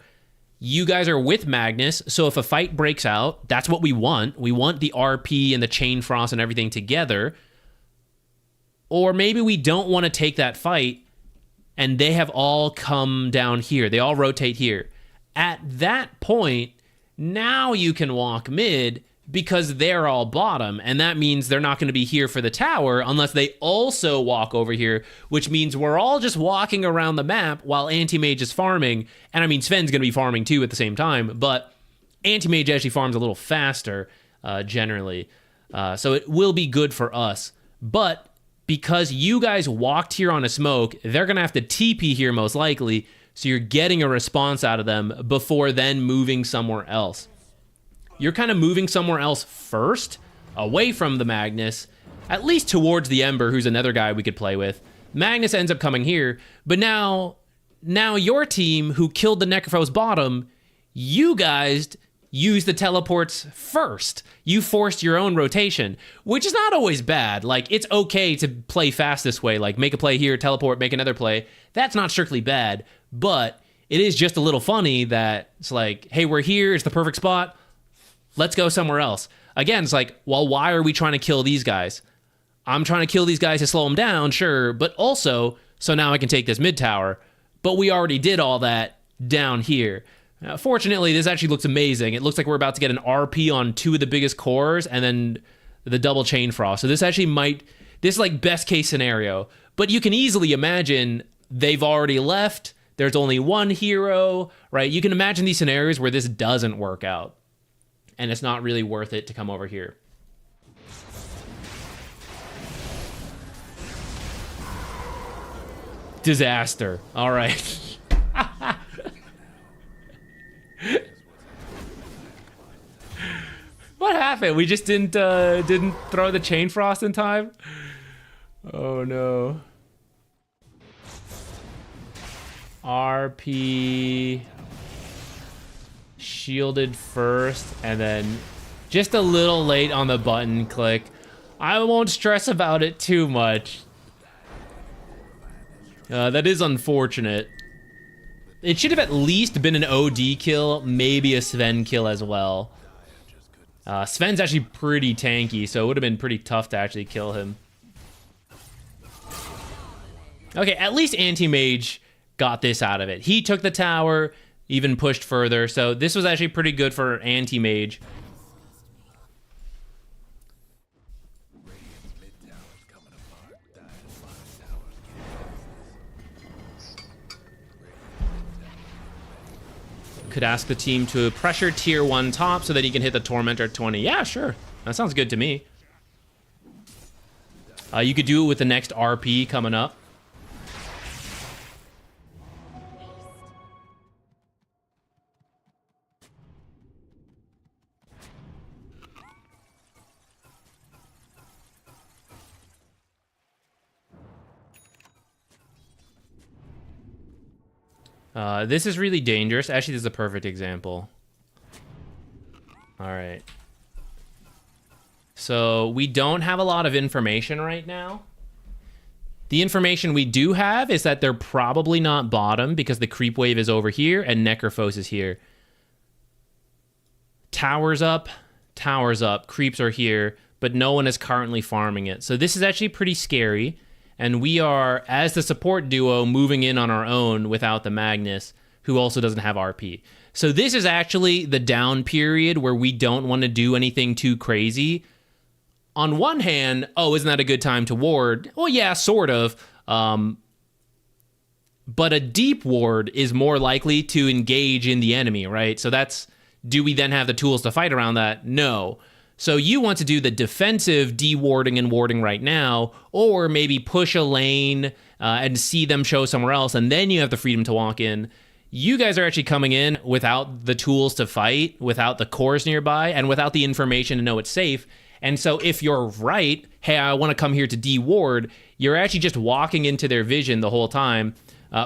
You guys are with Magnus, so if a fight breaks out, that's what we want. We want the RP and the Chain Frost and everything together. Or maybe we don't want to take that fight, and they have all come down here. They all rotate here. At that point, now you can walk mid, because they're all bottom, and that means they're not going to be here for the tower unless they also walk over here, which means we're all just walking around the map while Anti-Mage is farming. And I mean, Sven's going to be farming too at the same time, but Anti-Mage actually farms a little faster, generally. So it will be good for us. But because you guys walked here on a smoke, they're going to have to TP here most likely, so you're getting a response out of them before then moving somewhere else. You're kind of moving somewhere else first, away from the Magnus, at least towards the Ember, who's another guy we could play with. Magnus ends up coming here, but now your team, who killed the Necrophos bottom, you guys used the teleports first. You forced your own rotation, which is not always bad. Like, it's okay to play fast this way, like make a play here, teleport, make another play. That's not strictly bad, but it is just a little funny that it's like, hey, we're here, it's the perfect spot. Let's go somewhere else. Again, it's like, well, why are we trying to kill these guys? I'm trying to kill these guys to slow them down, sure, but also, so now I can take this mid tower. But we already did all that down here. Fortunately, this actually looks amazing. It looks like we're about to get an RP on 2 of the biggest cores, and then the double Chain Frost. So this actually this is like best case scenario. But you can easily imagine they've already left. There's only one hero, right? You can imagine these scenarios where this doesn't work out. And it's not really worth it to come over here. Disaster. All right. What happened? We just didn't throw the Chain Frost in time? Oh no. RP... shielded first, and then just a little late on the button click. I won't stress about it too much. That is unfortunate. It should have at least been an OD kill, maybe a Sven kill as well. Sven's actually pretty tanky, so it would have been pretty tough to actually kill him. Okay, at least Anti-Mage got this out of it. He took the tower, even pushed further, so this was actually pretty good for Anti-Mage. Could ask the team to pressure tier 1 top so that he can hit the Tormentor 20. Yeah, sure. That sounds good to me. You could do it with the next RP coming up. This is really dangerous. Actually, this is a perfect example. All right. So we don't have a lot of information right now. The information we do have is that they're probably not bottom because the creep wave is over here and Necrophos is here. Towers up, creeps are here, but no one is currently farming it. So this is actually pretty scary, and we are, as the support duo, moving in on our own without the Magnus, who also doesn't have RP. So this is actually the down period where we don't want to do anything too crazy. On one hand, oh, isn't that a good time to ward? Well, yeah, sort of. But a deep ward is more likely to engage in the enemy, right? So that's, do we then have the tools to fight around that? No. So you want to do the defensive de-warding and warding right now, or maybe push a lane and see them show somewhere else, and then you have the freedom to walk in. You guys are actually coming in without the tools to fight, without the cores nearby, and without the information to know it's safe. And so if you're right, hey, I want to come here to de-ward, you're actually just walking into their vision the whole time.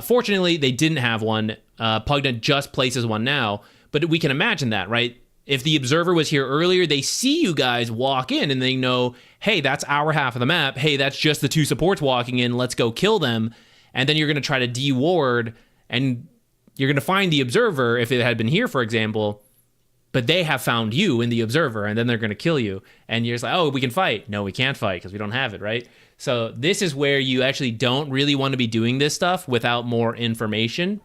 Fortunately, they didn't have one. Pugna just places one now, but we can imagine that, right? If the observer was here earlier, they see you guys walk in and they know, hey, that's our half of the map. Hey, that's just the two supports walking in. Let's go kill them. And then you're going to try to de-ward, and you're going to find the observer if it had been here, for example, but they have found you in the observer, and then they're going to kill you. And you're just like, oh, we can fight. No, we can't fight because we don't have it, right? So this is where you actually don't really want to be doing this stuff without more information.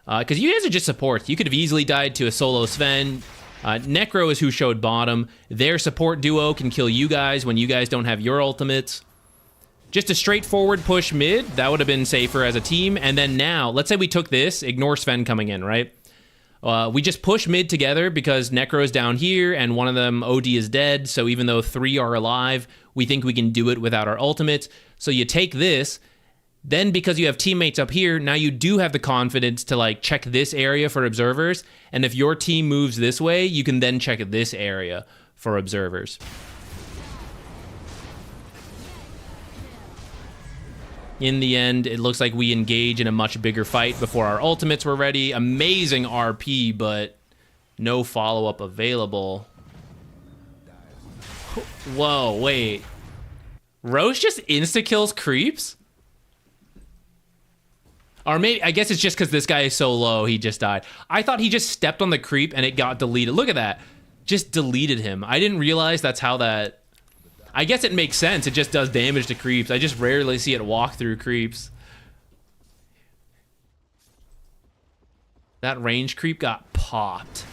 Because you guys are just supports. You could have easily died to a solo Sven. Necro is who showed bottom. Their support duo can kill you guys when you guys don't have your ultimates. Just a straightforward push mid. That would have been safer as a team. And then now, let's say we took this. Ignore Sven coming in, right? We just push mid together because Necro's down here and one of them, OD, is dead. So even though 3 are alive, we think we can do it without our ultimates. So you take this. Then because you have teammates up here, now you do have the confidence to like check this area for observers. And if your team moves this way, you can then check this area for observers. In the end, it looks like we engage in a much bigger fight before our ultimates were ready. Amazing RP, but no follow-up available. Whoa, wait. Roche just insta-kills creeps? Or maybe, I guess it's just because this guy is so low, he just died. I thought he just stepped on the creep and it got deleted. Look at that. Just deleted him. I didn't realize that's how that... I guess it makes sense. It just does damage to creeps. I just rarely see it walk through creeps. That range creep got popped.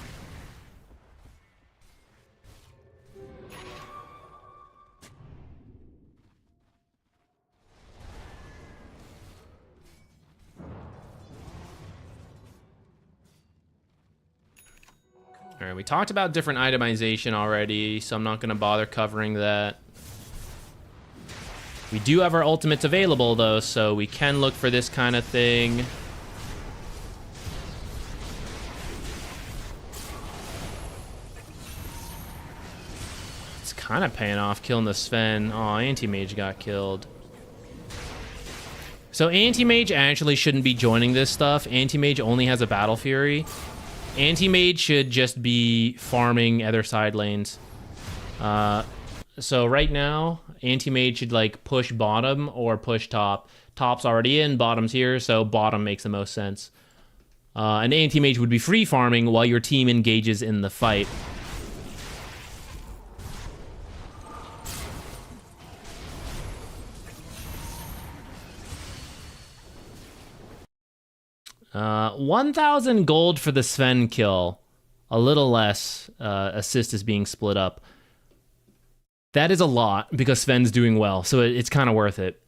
All right, we talked about different itemization already, so I'm not going to bother covering that. We do have our ultimates available, though, so we can look for this kind of thing. It's kind of paying off killing the Sven. Oh, Anti-Mage got killed. So Anti-Mage actually shouldn't be joining this stuff. Anti-Mage only has a Battle Fury. Anti-Mage should just be farming other side lanes. So right now, Anti-Mage should like push bottom or push top. Top's already in, bottom's here, so bottom makes the most sense. And Anti-Mage would be free farming while your team engages in the fight. Uh, 1,000 gold for the Sven kill. A little less. Assist is being split up. That is a lot because Sven's doing well, so it's kind of worth it.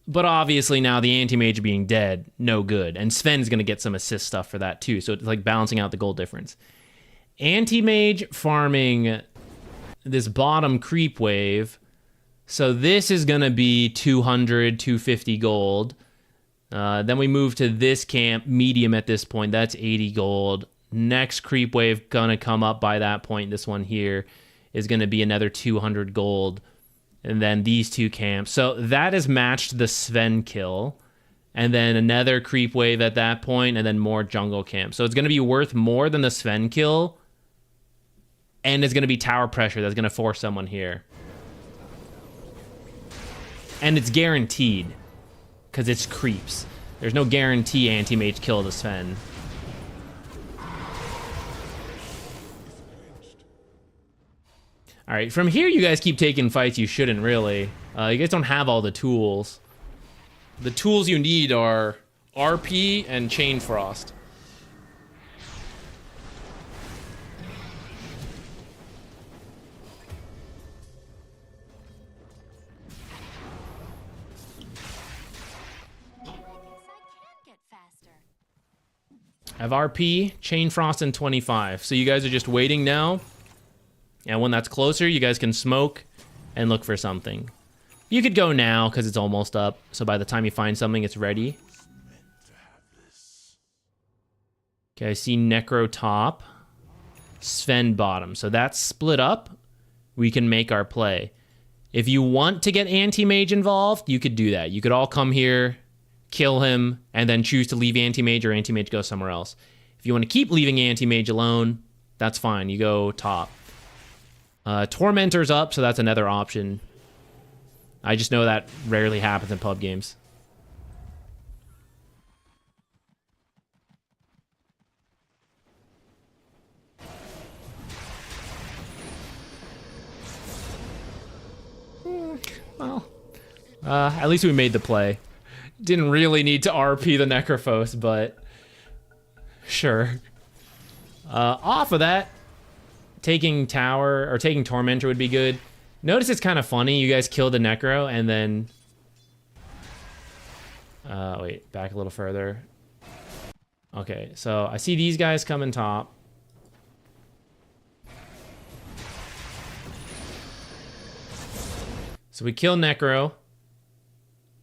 But obviously now the Anti-Mage being dead, no good. And Sven's going to get some assist stuff for that too, so it's like balancing out the gold difference. Anti-Mage farming this bottom creep wave. So this is going to be 200, 250 gold. Then we move to this camp, medium at this point. That's 80 gold. Next creep wave gonna come up by that point. This one here is gonna be another 200 gold. And then these two camps. So that has matched the Sven kill. And then another creep wave at that point, and then more jungle camp. So it's gonna be worth more than the Sven kill. And it's gonna be tower pressure that's gonna force someone here. And it's guaranteed. Because it's creeps. There's no guarantee Anti-Mage kill the Sven. All right, from here, you guys keep taking fights you shouldn't really. You guys don't have all the tools. The tools you need are RP and Chain Frost. I have RP, Chain Frost, and 25. So you guys are just waiting now. And when that's closer, you guys can smoke and look for something. You could go now because it's almost up. So by the time you find something, it's ready. Okay, I see Necro top, Sven bottom. So that's split up. We can make our play. If you want to get Anti-Mage involved, you could do that. You could all come here, kill him, and then choose to leave Anti-Mage or Anti-Mage go somewhere else. If you want to keep leaving Anti-Mage alone, that's fine. You go top. Tormentor's up, so that's another option. I just know that rarely happens in pub games. Well, at least we made the play. Didn't really need to RP the Necrophos, but sure. Off of that, taking Tower or taking Tormentor would be good. Notice it's kind of funny. You guys kill the Necro and then... wait, back a little further. Okay, so I see these guys coming top. So we kill Necro.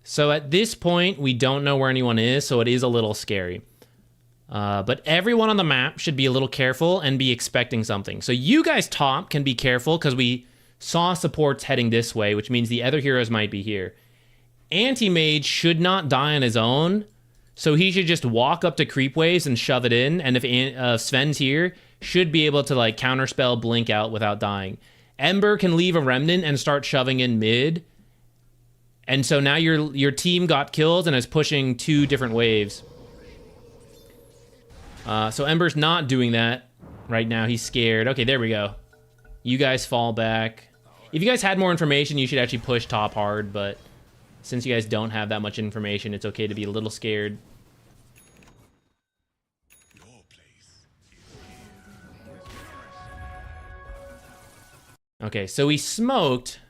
So at this point, we don't know where anyone is, so it is a little scary. But everyone on the map should be a little careful and be expecting something. So you guys top can be careful because we saw supports heading this way, which means the other heroes might be here. Anti-Mage should not die on his own, so he should just walk up to creep waves and shove it in, and if Sven's here, should be able to like counterspell blink out without dying. Ember can leave a remnant and start shoving in mid. And so now your team got kills and is pushing 2 different waves. So Ember's not doing that right now. He's scared. Okay, there we go. You guys fall back. If you guys had more information, you should actually push top hard, but since you guys don't have that much information, it's okay to be a little scared. Okay, so we smoked,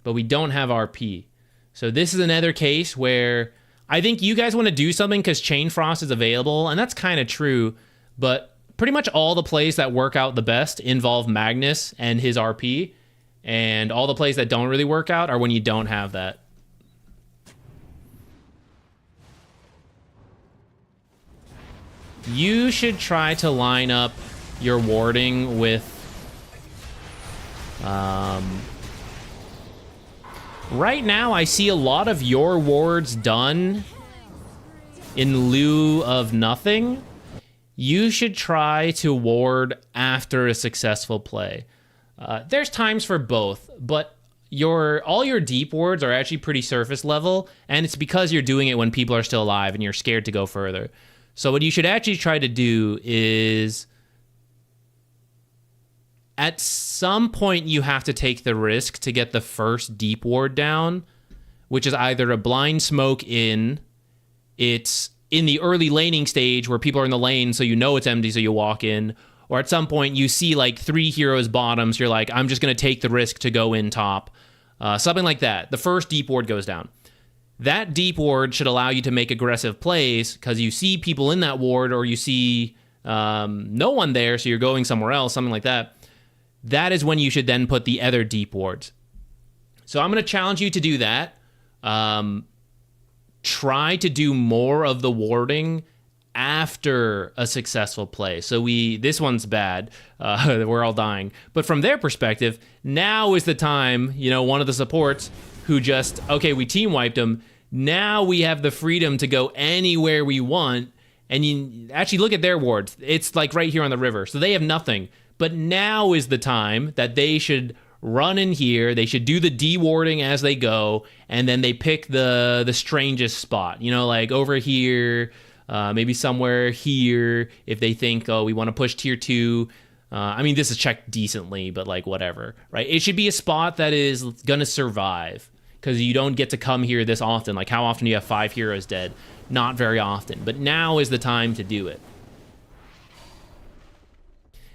but we don't have RP. So this is another case where I think you guys want to do something because Chain Frost is available, and that's kind of true, but pretty much all the plays that work out the best involve Magnus and his RP, and all the plays that don't really work out are when you don't have that. You should try to line up your warding with right now, I see a lot of your wards done in lieu of nothing. You should try to ward after a successful play. There's times for both, but all your deep wards are actually pretty surface level, and it's because you're doing it when people are still alive and you're scared to go further. So what you should actually try to do is... at some point, you have to take the risk to get the first deep ward down, which is either a blind smoke it's in the early laning stage where people are in the lane, so you know it's empty, so you walk in, or at some point you see like 3 heroes bottoms, you're like, I'm just going to take the risk to go in top. Something like that. The first deep ward goes down. That deep ward should allow you to make aggressive plays because you see people in that ward, or you see no one there, so you're going somewhere else, something like that. That is when you should then put the other deep wards. So I'm going to challenge you to do that. Try to do more of the warding after a successful play. So this one's bad. We're all dying. But from their perspective, now is the time, one of the supports who just, okay, we team wiped them. Now we have the freedom to go anywhere we want. And you actually look at their wards. It's like right here on the river. So they have nothing. But now is the time that they should run in here. They should do the de-warding as they go, and then they pick the strangest spot. Like over here, maybe somewhere here. If they think, oh, we want to push tier 2, I mean, this is checked decently, but like whatever, right? It should be a spot that is gonna survive, because you don't get to come here this often. Like, how often do you have 5 heroes dead? Not very often, but now is the time to do it.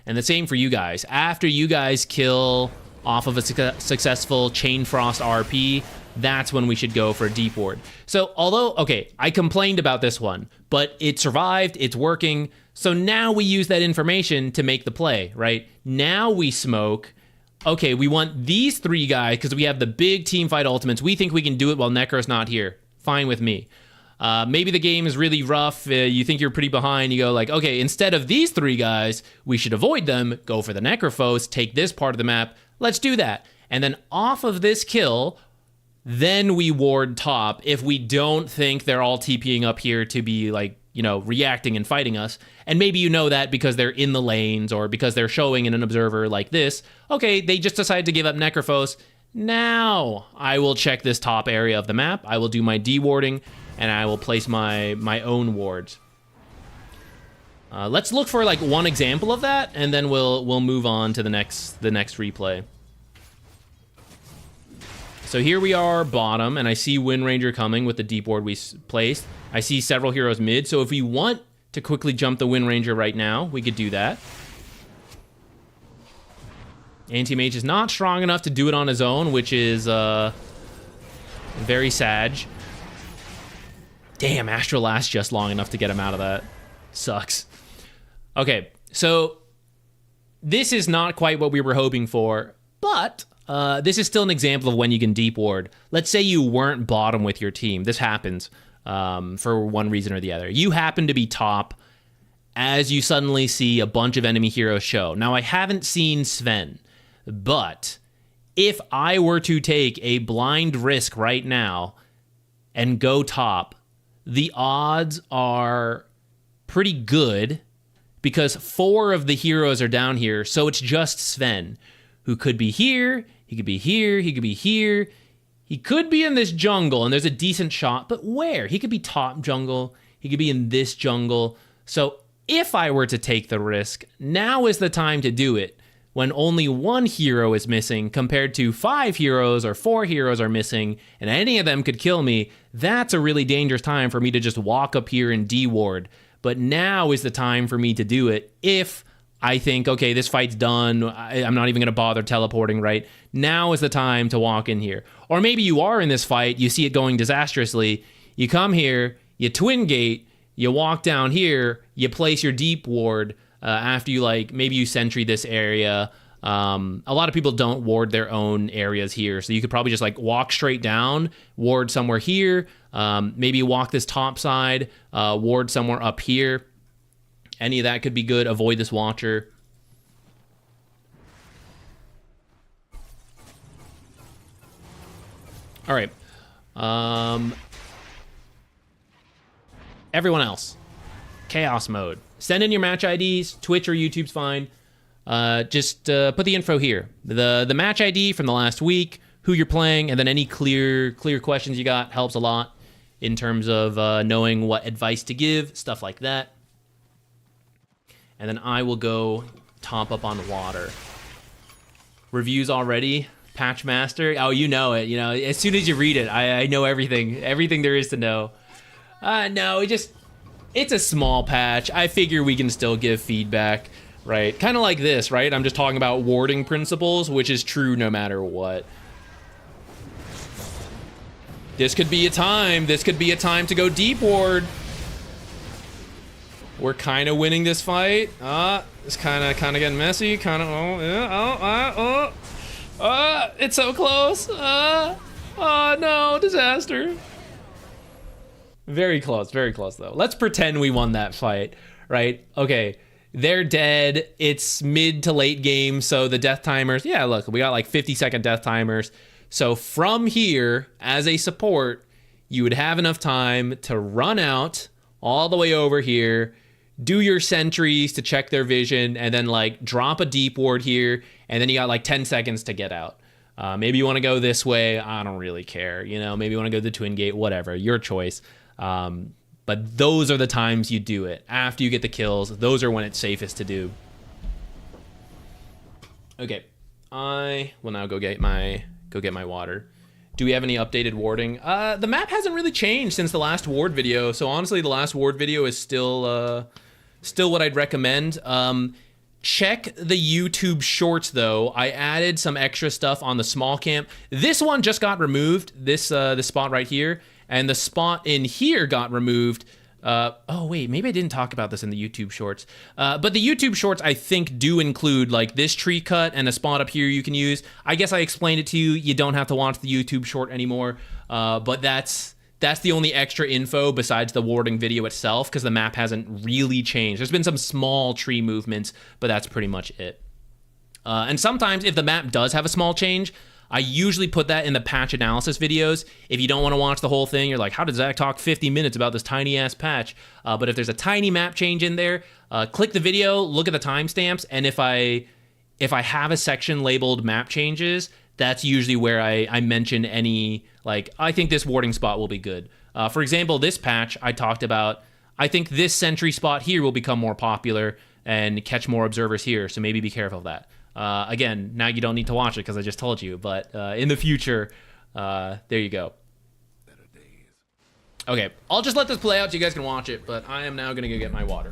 And the same for you guys. After you guys kill off of a successful Chain Frost RP, that's when we should go for a deep ward. So, although, okay, I complained about this one, but it survived, it's working, so now we use that information to make the play, right? Now we smoke, okay, we want these 3 guys, because we have the big team fight ultimates, we think we can do it while Necro's not here. Fine with me. Maybe the game is really rough, you think you're pretty behind, you go like, okay, instead of these 3 guys, we should avoid them, go for the Necrophos, take this part of the map, let's do that. And then off of this kill, then we ward top if we don't think they're all TPing up here to be like, you know, reacting and fighting us. And maybe you know that because they're in the lanes or because they're showing in an observer like this. Okay, they just decided to give up Necrophos. Now I will check this top area of the map. I will do my dewarding and I will place my own wards. Let's look for like one example of that, and then we'll move on to the next replay. So here we are bottom, and I see Wind Ranger coming with the deep ward we placed. I see several heroes mid, so if we want to quickly jump the Wind Ranger right now, we could do that. Anti-Mage is not strong enough to do it on his own, which is very sad. Damn, Astral lasts just long enough to get him out of that. Sucks. Okay, so this is not quite what we were hoping for, but this is still an example of when you can deep ward. Let's say you weren't bottom with your team. This happens for one reason or the other. You happen to be top as you suddenly see a bunch of enemy heroes show. Now, I haven't seen Sven, but if I were to take a blind risk right now and go top, the odds are pretty good because 4 of the heroes are down here, so it's just Sven, who could be here, he could be here, he could be here, he could be in this jungle, and there's a decent shot, but where? He could be top jungle, he could be in this jungle. So if I were to take the risk, now is the time to do it, when only 1 hero is missing compared to 5 heroes or 4 heroes are missing, and any of them could kill me. That's a really dangerous time for me to just walk up here and deward. But now is the time for me to do it if I think, okay, this fight's done, I'm not even going to bother teleporting, right? Now is the time to walk in here. Or maybe you are in this fight, you see it going disastrously, you come here, you twin gate, you walk down here, you place your deep ward after you, like, maybe you sentry this area. A lot of people don't ward their own areas here, so you could probably just like walk straight down, ward somewhere here, maybe walk this top side, ward somewhere up here. Any of that could be good. Avoid this Watcher. All right. Everyone else, chaos mode. Send in your match IDs. Twitch or YouTube's fine. Just put the info here. The match ID from the last week, who you're playing, and then any clear questions you got helps a lot in terms of knowing what advice to give, stuff like that. And then I will go top up on water. Reviews already. Patch Master. Oh, you know it. You know, as soon as you read it, I know everything there is to know. No, it's a small patch. I figure we can still give feedback. Right, kind of like this, right? I'm just talking about warding principles, which is true no matter what. This could be a time. This could be a time to go deep ward. We're kind of winning this fight. It's kind of getting messy. Kind of. It's so close. Oh no, disaster. Very close though. Let's pretend we won that fight, right? Okay. They're dead. It's mid to late game, so the death timers, yeah, look, we got like 50-second death timers. So from here, as a support, you would have enough time to run out all the way over here, do your sentries to check their vision, and then like drop a deep ward here, and then you got like 10 seconds to get out. Maybe you want to go this way. I don't really care. You know, maybe you want to go to the twin gate, whatever, your choice. But those are the times you do it. After you get the kills, those are when it's safest to do. Okay, I will now go get my water. Do we have any updated warding? The map hasn't really changed since the last ward video. So honestly, the last ward video is still what I'd recommend. Check the YouTube shorts though. I added some extra stuff on the small camp. This one just got removed. This spot right here, and the spot in here got removed. Oh wait, maybe I didn't talk about this in the YouTube shorts. But the YouTube shorts I think do include like this tree cut and a spot up here you can use. I guess I explained it to you. You don't have to watch the YouTube short anymore. But that's the only extra info besides the warding video itself, because the map hasn't really changed. There's been some small tree movements, but that's pretty much it. And sometimes if the map does have a small change, I usually put that in the patch analysis videos. If you don't want to watch the whole thing, you're like, how did Zach talk 50 minutes about this tiny ass patch? But if there's a tiny map change in there, click the video, look at the timestamps, and if I have a section labeled map changes, that's usually where I mention any, like, I think this warding spot will be good. For example, this patch I talked about, I think this sentry spot here will become more popular and catch more observers here, so maybe be careful of that. Again, now you don't need to watch it because I just told you, but in the future, there you go. Okay, I'll just let this play out so you guys can watch it, but I am now going to go get my water.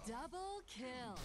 Double kill.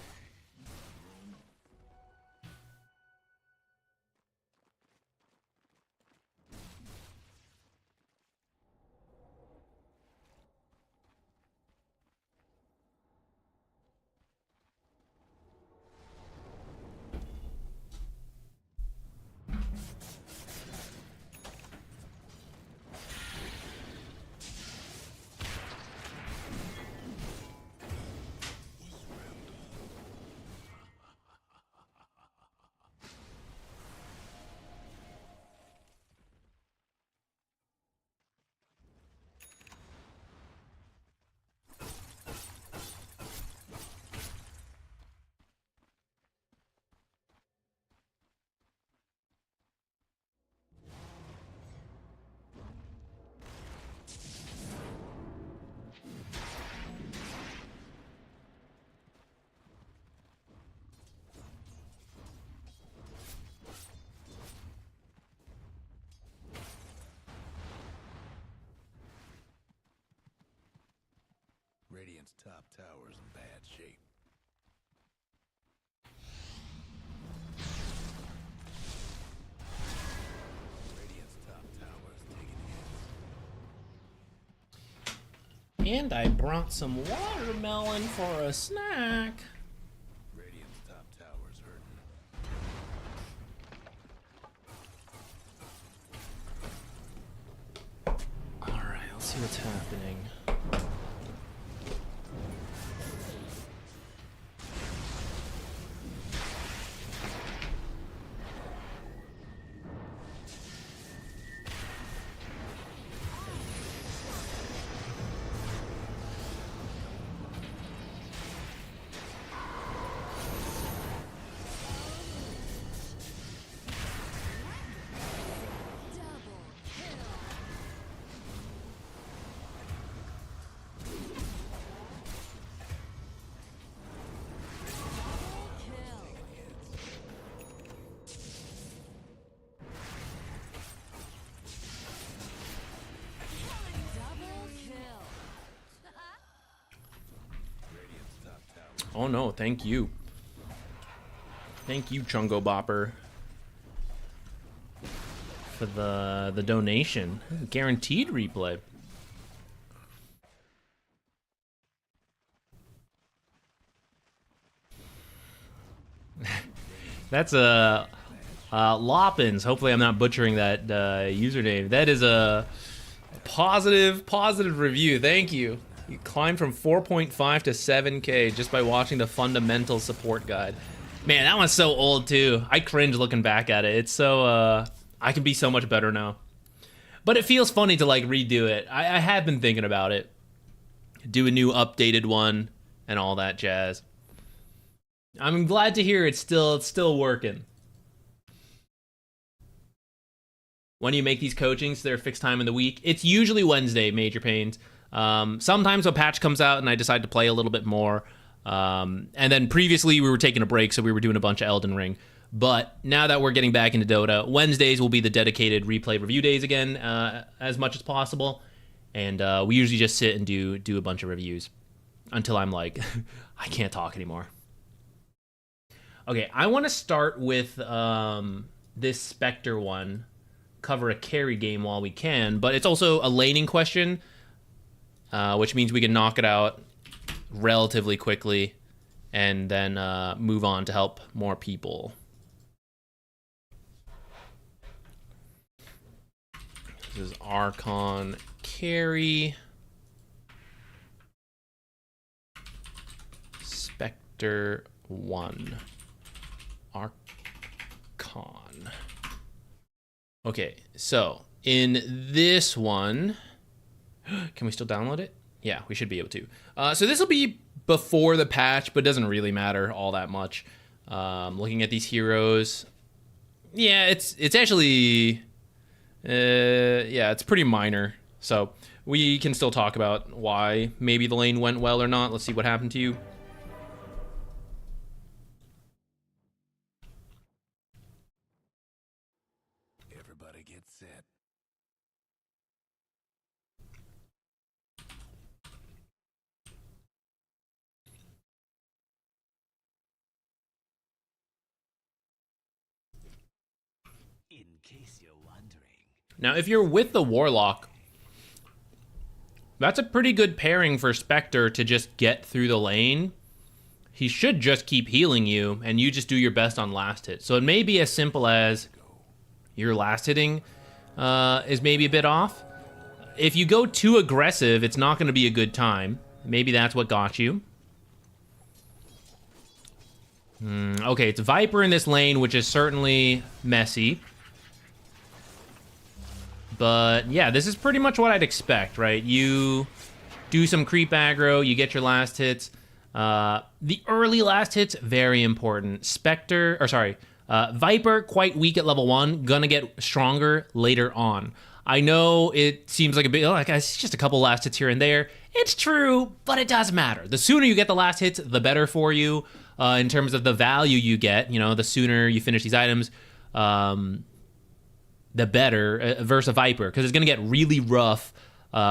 Radiant's top tower's in bad shape. Radiant's top tower's taking hits. And I brought some watermelon for a snack. Radiant's top tower's hurting. Alright, let's see what's happening. Oh no, thank you. Thank you, Chungo Bopper. for the donation. Guaranteed replay. That's a Loppins. Hopefully I'm not butchering that username. That is a positive review. Thank you. You climbed from 4.5 to 7K just by watching the fundamental support guide. Man, that one's so old too. I cringe looking back at it. It's so I can be so much better now. But it feels funny to like redo it. I have been thinking about it. Do a new updated one and all that jazz. I'm glad to hear it's still working. When you make these coachings, they're a fixed time in the week. It's usually Wednesday, Major Pains. Sometimes a patch comes out and I decide to play a little bit more. And then previously we were taking a break, so we were doing a bunch of Elden Ring. But now that we're getting back into Dota, Wednesdays will be the dedicated replay review days again, as much as possible. And we usually just sit and do a bunch of reviews until I'm like, I can't talk anymore. Okay, I want to start with this Spectre one. Cover a carry game while we can, but it's also a laning question, which means we can knock it out relatively quickly and then move on to help more people. This is Archon carry. Spectre 1. Archon. Okay, so in this one, can we still download it? Yeah, we should be able to. So this will be before the patch, but it doesn't really matter all that much. Looking at these heroes, yeah, it's actually, yeah, it's pretty minor. So we can still talk about why maybe the lane went well or not. Let's see what happened to you. Now, if you're with the Warlock, that's a pretty good pairing for Spectre to just get through the lane. He should just keep healing you, and you just do your best on last hit. So it may be as simple as your last hitting is maybe a bit off. If you go too aggressive, it's not going to be a good time. Maybe that's what got you. Okay, it's Viper in this lane, which is certainly messy. But yeah, this is pretty much what I'd expect, right? You do some creep aggro, you get your last hits. The early last hits, very important. Viper, quite weak at level 1, gonna get stronger later on. I know it seems like a bit, like it's just a couple last hits here and there. It's true, but it does matter. The sooner you get the last hits, the better for you in terms of the value you get. You know, the sooner you finish these items, the better versus Viper, because it's going to get really rough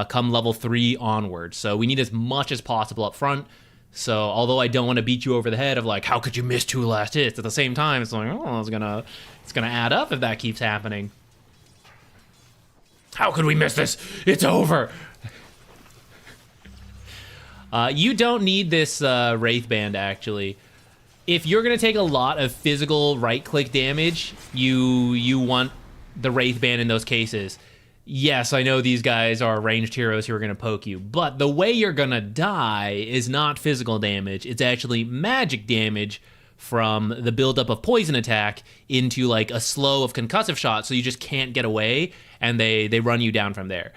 come level 3 onwards. So we need as much as possible up front. So although I don't want to beat you over the head of like, how could you miss 2 last hits? At the same time, it's like, oh, it's gonna add up if that keeps happening. How could we miss this? It's over. You don't need this Wraith Band, actually. If you're going to take a lot of physical right-click damage, you want the Wraith Band in those cases. Yes, I know these guys are ranged heroes who are going to poke you, but the way you're going to die is not physical damage. It's actually magic damage from the buildup of poison attack into like a slow of concussive shots, so you just can't get away, and they run you down from there.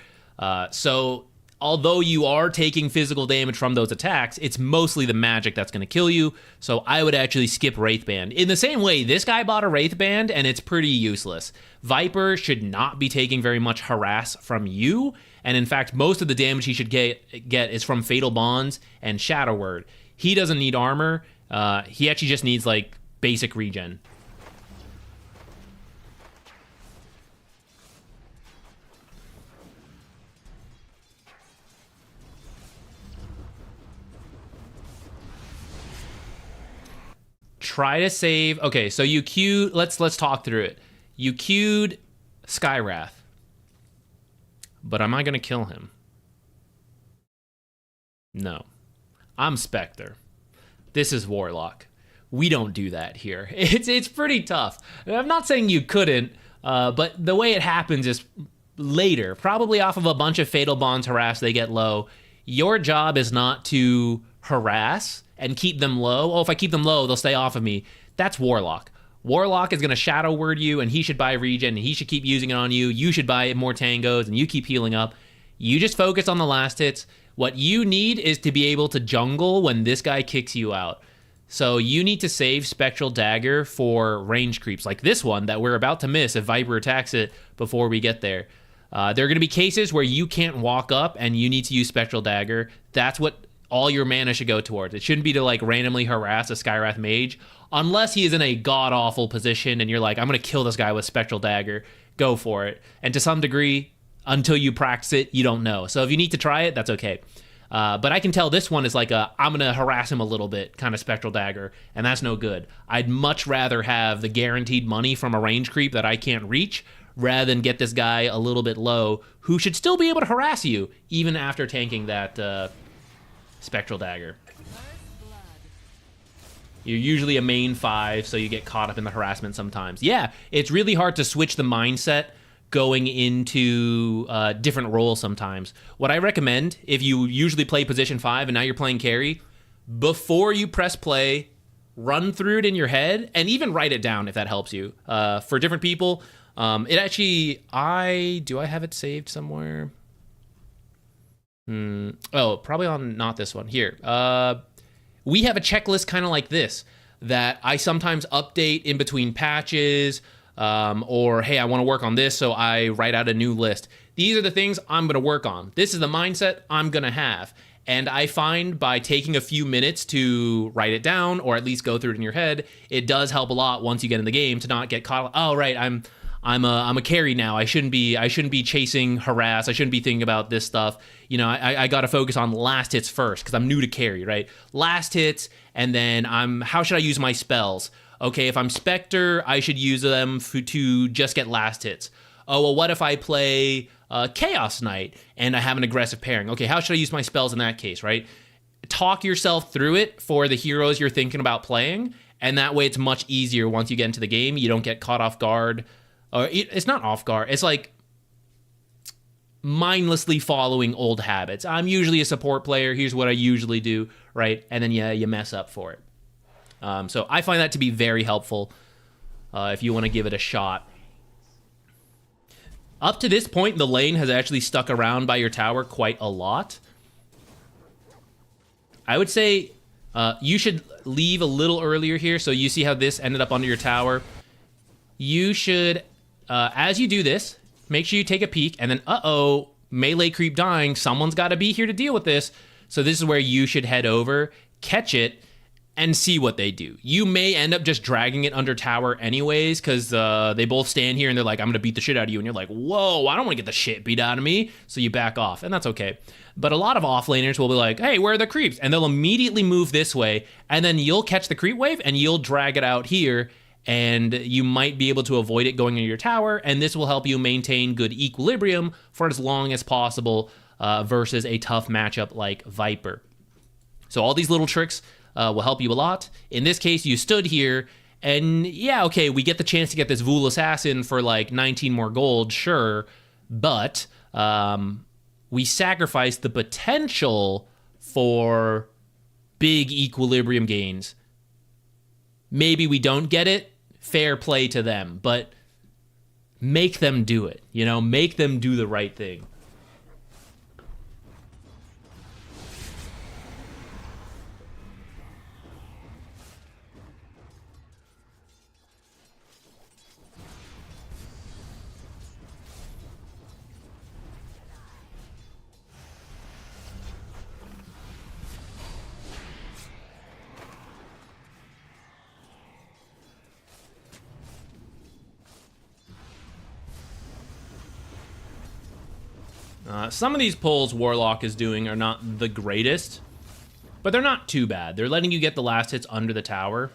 So although you are taking physical damage from those attacks, it's mostly the magic that's going to kill you, so I would actually skip Wraith Band. In the same way, this guy bought a Wraith Band, and it's pretty useless. Viper should not be taking very much harass from you, and in fact, most of the damage he should get is from Fatal Bonds and Shadow Word. He doesn't need armor. He actually just needs, like, basic regen. Try to save. Okay, so you queued. Let's talk through it. You queued Skywrath. But am I going to kill him? No. I'm Spectre. This is Warlock. We don't do that here. It's pretty tough. I'm not saying you couldn't, but the way it happens is later, probably off of a bunch of Fatal Bonds harass, they get low. Your job is not to harass and keep them low. Oh, if I keep them low, they'll stay off of me. That's Warlock. Warlock is going to shadow word you, and he should buy regen, and he should keep using it on you. You should buy more tangos, and you keep healing up. You just focus on the last hits. What you need is to be able to jungle when this guy kicks you out. So you need to save Spectral Dagger for range creeps, like this one that we're about to miss if Viper attacks it before we get there. There are going to be cases where you can't walk up, and you need to use Spectral Dagger. That's what all your mana should go towards. It shouldn't be to like randomly harass a Skywrath mage, unless he is in a god-awful position and you're like, I'm going to kill this guy with Spectral Dagger. Go for it. And to some degree, until you practice it, you don't know. So if you need to try it, that's okay. But I can tell this one is like I'm going to harass him a little bit kind of Spectral Dagger, and that's no good. I'd much rather have the guaranteed money from a range creep that I can't reach rather than get this guy a little bit low who should still be able to harass you even after tanking that Spectral Dagger. You're usually a main 5, so you get caught up in the harassment sometimes. Yeah, it's really hard to switch the mindset going into different roles sometimes. What I recommend, if you usually play position 5 and now you're playing carry, before you press play, run through it in your head and even write it down if that helps you. For different people, it actually, do I have it saved somewhere? Oh, probably on not this one. Here. We have a checklist kind of like this that I sometimes update in between patches, or hey, I want to work on this, so I write out a new list. These are the things I'm going to work on. This is the mindset I'm going to have. And I find by taking a few minutes to write it down, or at least go through it in your head, it does help a lot once you get in the game to not get caught. Oh, right, I'm a carry now. I shouldn't be chasing harass. I shouldn't be thinking about this stuff. You know, I got to focus on last hits first because I'm new to carry, right? Last hits, and then how should I use my spells? Okay, if I'm Spectre, I should use them to just get last hits. Oh, well, what if I play Chaos Knight and I have an aggressive pairing? Okay, how should I use my spells in that case, right? Talk yourself through it for the heroes you're thinking about playing, and that way it's much easier once you get into the game. You don't get caught off guard. Or it's not off guard. It's like mindlessly following old habits. I'm usually a support player. Here's what I usually do, right? And then you mess up for it. So I find that to be very helpful if you want to give it a shot. Up to this point, the lane has actually stuck around by your tower quite a lot. I would say you should leave a little earlier here. So you see how this ended up under your tower. You should, as you do this, make sure you take a peek, and then, melee creep dying. Someone's got to be here to deal with this. So this is where you should head over, catch it, and see what they do. You may end up just dragging it under tower anyways, because they both stand here and they're like, I'm going to beat the shit out of you. And you're like, whoa, I don't want to get the shit beat out of me. So you back off, and that's okay. But a lot of offlaners will be like, hey, where are the creeps? And they'll immediately move this way, and then you'll catch the creep wave, and you'll drag it out here, and you might be able to avoid it going into your tower, and this will help you maintain good equilibrium for as long as possible versus a tough matchup like Viper. So all these little tricks will help you a lot. In this case, you stood here, and yeah, okay, we get the chance to get this Vul Assassin for like 19 more gold, sure, but we sacrifice the potential for big equilibrium gains. Maybe we don't get it, fair play to them, but make them do it, make them do the right thing. Some of these pulls Warlock is doing are not the greatest, but they're not too bad. They're letting you get the last hits under the tower.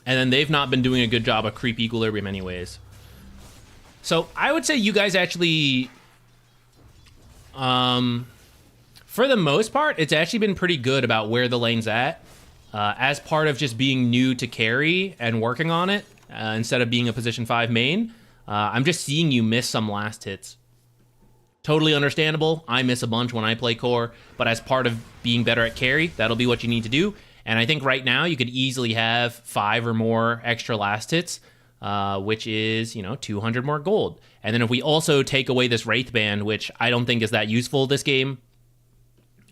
And then they've not been doing a good job of creep equilibrium anyways. So I would say you guys actually, for the most part, it's actually been pretty good about where the lane's at. As part of just being new to carry and working on it, instead of being a position 5 main, I'm just seeing you miss some last hits. Totally understandable. I miss a bunch when I play core, but as part of being better at carry, that'll be what you need to do. And I think right now you could easily have 5 or more extra last hits, which is, 200 more gold. And then if we also take away this Wraith Band, which I don't think is that useful this game,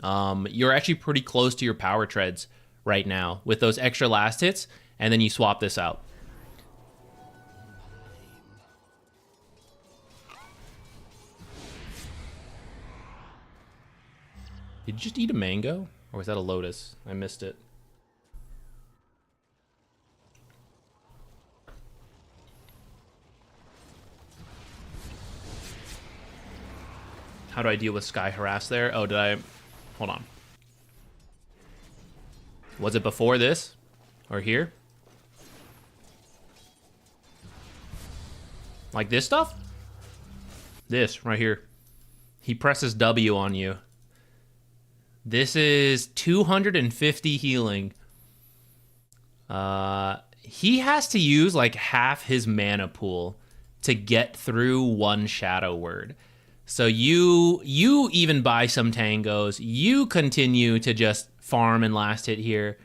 you're actually pretty close to your power treads right now with those extra last hits, and then you swap this out. Did you just eat a mango? Or was that a lotus? I missed it. How do I deal with Sky Harass there? Oh, did I... Hold on. Was it before this? Or here? Like this stuff? This, right here. He presses W on you. This is 250 healing. He has to use like half his mana pool to get through one shadow word. So you even buy some tangos. You continue to just farm and last hit here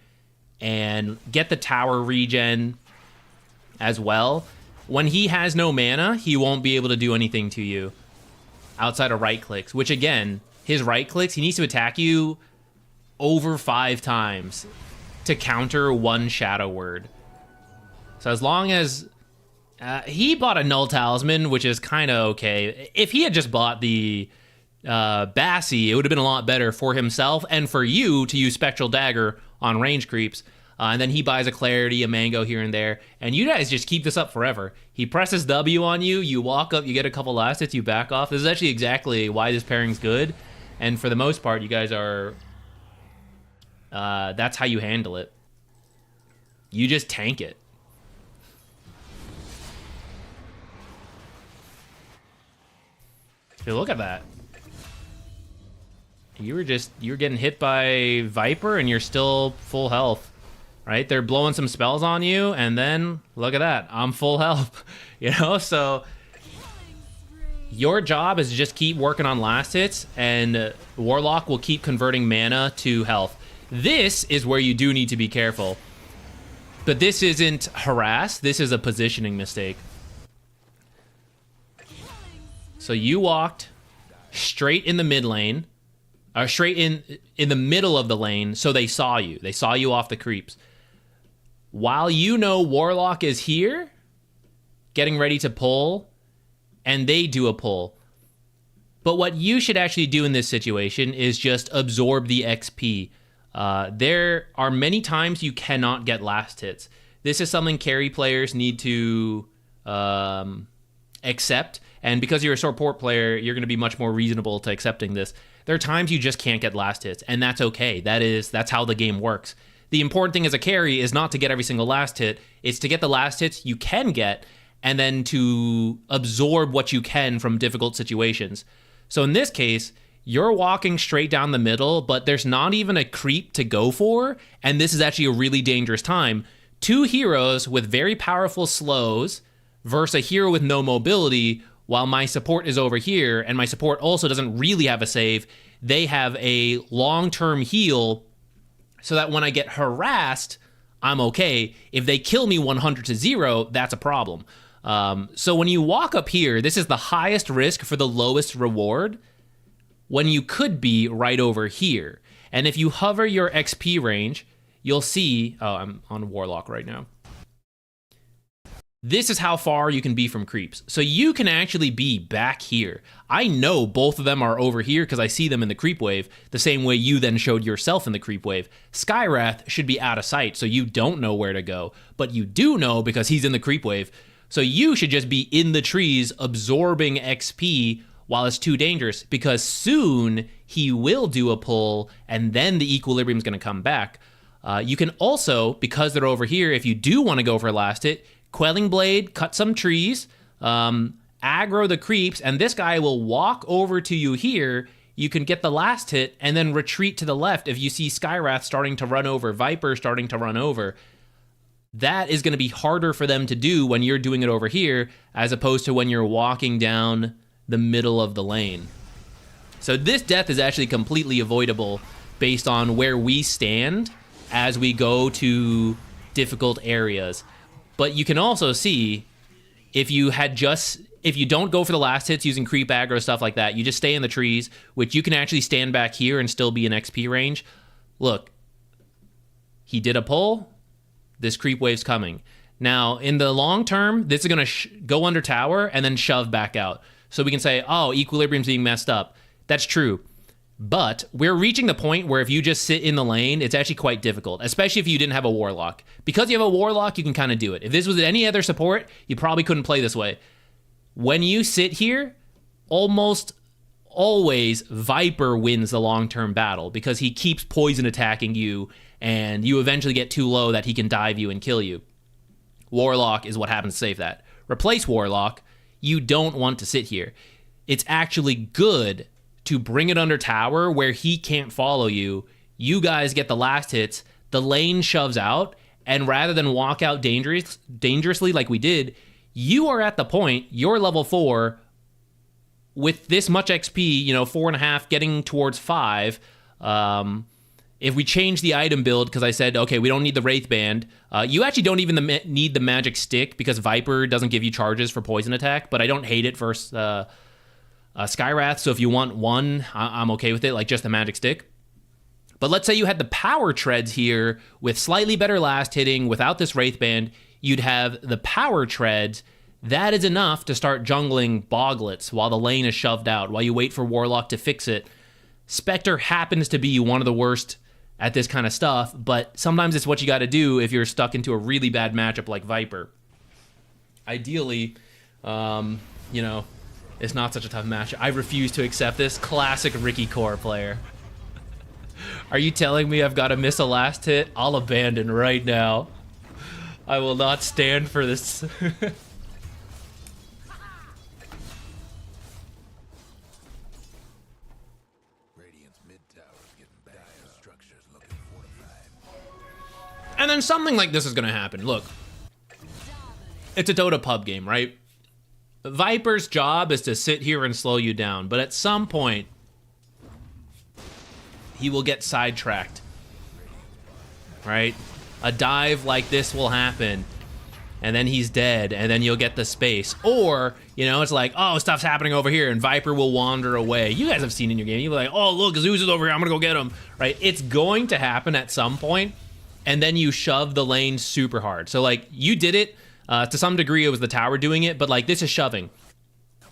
and get the tower regen as well. When he has no mana, he won't be able to do anything to you outside of right clicks, which again, his right clicks, he needs to attack you over 5 times to counter one shadow word. So as long as he bought a Null Talisman, which is kind of okay. If he had just bought the Bassi, it would have been a lot better for himself and for you to use Spectral Dagger on range creeps. And then he buys a Clarity, a Mango here and there, and you guys just keep this up forever. He presses W on you, you walk up, you get a couple last hits, you back off. This is actually exactly why this pairing's good. And for the most part, you guys are... that's how you handle it. You just tank it. Dude, look at that. You were getting hit by Viper and you're still full health. Right? They're blowing some spells on you, and then look at that. I'm full health. So your job is to just keep working on last hits, and Warlock will keep converting mana to health. This is where you do need to be careful. But this isn't harass, this is a positioning mistake. So you walked straight in the mid lane, or straight in the middle of the lane, so they saw you. They saw you off the creeps. While you know Warlock is here, getting ready to pull, and they do a pull. But what you should actually do in this situation is just absorb the XP. There are many times you cannot get last hits. This is something carry players need to accept, and because you're a support player, you're going to be much more reasonable to accepting this. There are times you just can't get last hits, and that's okay. That's how the game works. The important thing as a carry is not to get every single last hit, it's to get the last hits you can get, and then to absorb what you can from difficult situations. So in this case, you're walking straight down the middle, but there's not even a creep to go for, and this is actually a really dangerous time. 2 heroes with very powerful slows versus a hero with no mobility, while my support is over here, and my support also doesn't really have a save. They have a long-term heal, so that when I get harassed, I'm okay. If they kill me 100 to 0, that's a problem. So when you walk up here, this is the highest risk for the lowest reward, when you could be right over here. And if you hover your XP range, you'll see... Oh, I'm on Warlock right now. This is how far you can be from creeps. So you can actually be back here. I know both of them are over here because I see them in the creep wave, the same way you then showed yourself in the creep wave. Skywrath should be out of sight, so you don't know where to go, but you do know because he's in the creep wave. So you should just be in the trees absorbing XP while it's too dangerous, because soon he will do a pull and then the equilibrium is going to come back. You can also, because they're over here, if you do want to go for a last hit, Quelling Blade, cut some trees, aggro the creeps, and this guy will walk over to you here. You can get the last hit and then retreat to the left if you see Skywrath starting to run over, Viper starting to run over. That is going to be harder for them to do when you're doing it over here, as opposed to when you're walking down the middle of the lane. So this death is actually completely avoidable based on where we stand as we go to difficult areas. But you can also see, if you don't go for the last hits using creep aggro, stuff like that, you just stay in the trees, which you can actually stand back here and still be in XP range. Look, he did a pull. This creep wave's coming. Now, in the long term, this is going to go under tower and then shove back out. So we can say, oh, equilibrium's being messed up. That's true. But we're reaching the point where if you just sit in the lane, it's actually quite difficult, especially if you didn't have a Warlock. Because you have a Warlock, you can kind of do it. If this was any other support, you probably couldn't play this way. When you sit here, almost always Viper wins the long-term battle because he keeps poison attacking you, and you eventually get too low that he can dive you and kill you. Warlock is what happens to save that. Replace Warlock, you don't want to sit here. It's actually good to bring it under tower where he can't follow you. You guys get the last hits, the lane shoves out, and rather than walk out dangerously like we did, you are at the point, you're level 4, with this much XP, 4.5, getting towards 5. If we change the item build, because I said, okay, we don't need the Wraith Band, you actually don't even need the Magic Stick, because Viper doesn't give you charges for poison attack, but I don't hate it for Skywrath, so if you want one, I'm okay with it, like just the Magic Stick. But let's say you had the Power Treads here with slightly better last hitting without this Wraith Band. You'd have the Power Treads. That is enough to start jungling Boglets while the lane is shoved out, while you wait for Warlock to fix it. Spectre happens to be one of the worst at this kind of stuff, but sometimes it's what you got to do if you're stuck into a really bad matchup like Viper. Ideally, it's not such a tough match. I refuse to accept this. Classic Ricky Core player. Are you telling me I've got to miss a last hit? I'll abandon right now. I will not stand for this. And then something like this is going to happen. Look, it's a Dota pub game, right? Viper's job is to sit here and slow you down, but at some point, he will get sidetracked, right? A dive like this will happen, and then he's dead, and then you'll get the space. Or, it's like, oh, stuff's happening over here, and Viper will wander away. You guys have seen in your game, you'll be like, oh, look, Zeus is over here, I'm gonna go get him, right? It's going to happen at some point, and then you shove the lane super hard. So, like, you did it. To some degree, it was the tower doing it, but, like, this is shoving.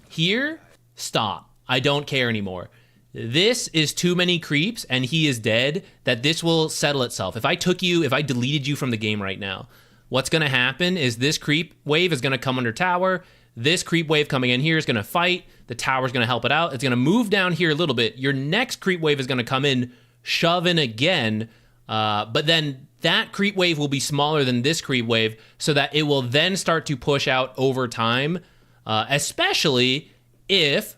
Here, stop. I don't care anymore. This is too many creeps, and he is dead, that this will settle itself. If I deleted you from the game right now, what's going to happen is this creep wave is going to come under tower. This creep wave coming in here is going to fight. The tower's going to help it out. It's going to move down here a little bit. Your next creep wave is going to come in, shove in again, but then that creep wave will be smaller than this creep wave, so that it will then start to push out over time, especially if,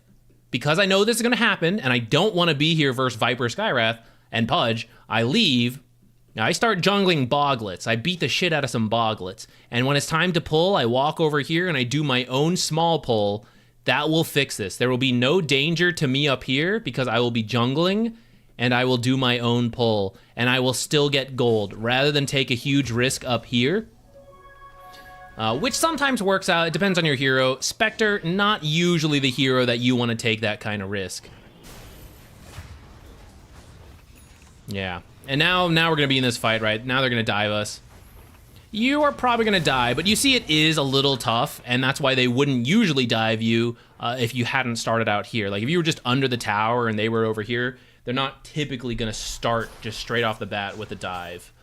because I know this is going to happen, and I don't want to be here versus Viper, Skywrath, and Pudge, I leave. Now I start jungling Boglets. I beat the shit out of some Boglets. And when it's time to pull, I walk over here and I do my own small pull. That will fix this. There will be no danger to me up here because I will be jungling, and I will do my own pull, and I will still get gold, rather than take a huge risk up here, which sometimes works out. It depends on your hero. Spectre, not usually the hero that you want to take that kind of risk. Yeah, and now we're going to be in this fight, right? Now they're going to dive us. You are probably going to die, but you see it is a little tough, and that's why they wouldn't usually dive you if you hadn't started out here. Like, if you were just under the tower and they were over here, they're not typically going to start just straight off the bat with a dive.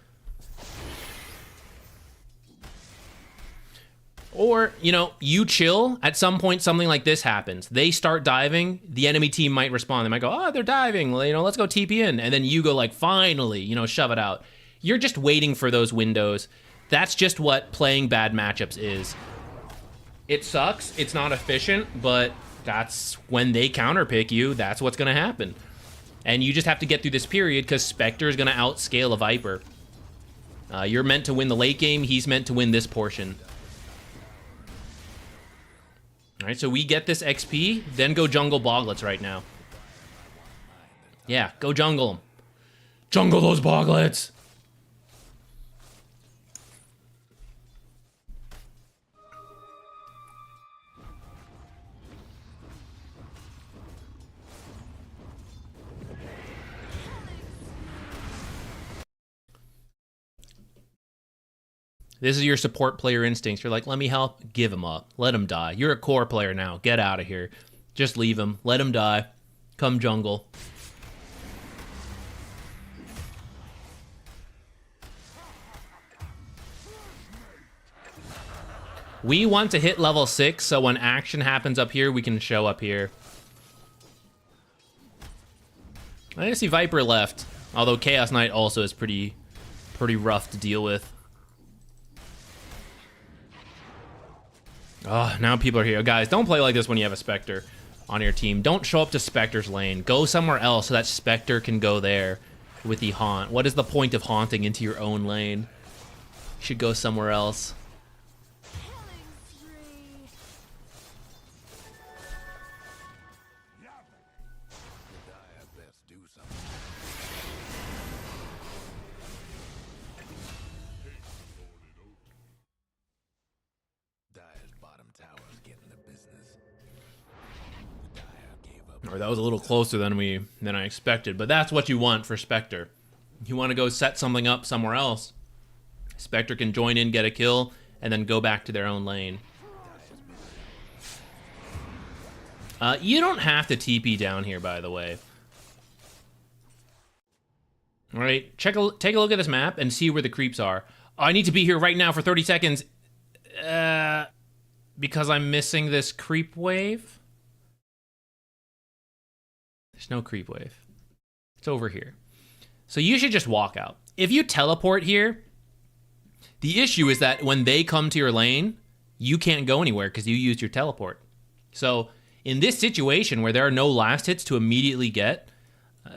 Or, you chill. At some point, something like this happens. They start diving. The enemy team might respond. They might go, oh, they're diving. Let's go TP in. And then you go like, finally, shove it out. You're just waiting for those windows. That's just what playing bad matchups is. It sucks. It's not efficient, but that's when they counterpick you. That's what's going to happen. And you just have to get through this period because Spectre is going to outscale a Viper. You're meant to win the late game. He's meant to win this portion. All right, so we get this XP, then go jungle Boglets right now. Yeah, go jungle them. Jungle those Boglets! This is your support player instincts. You're like, let me help. Give him up. Let him die. You're a core player now. Get out of here. Just leave him. Let him die. Come jungle. We want to hit level 6, so when action happens up here, we can show up here. I see Viper left. Although Chaos Knight also is pretty rough to deal with. Oh, now people are here. Guys, don't play like this when you have a Spectre on your team. Don't show up to Spectre's lane. Go somewhere else so that Spectre can go there with the haunt. What is the point of haunting into your own lane? You should go somewhere else. Or that was a little closer than I expected, but that's what you want for Spectre. You want to go set something up somewhere else. Spectre can join in, get a kill, and then go back to their own lane. You don't have to TP down here, by the way. All right, take a look at this map and see where the creeps are. Oh, I need to be here right now for 30 seconds. Because I'm missing this creep wave. There's no creep wave. It's over here. So you should just walk out. If you teleport here, the issue is that when they come to your lane, you can't go anywhere because you used your teleport. So in this situation where there are no last hits to immediately get,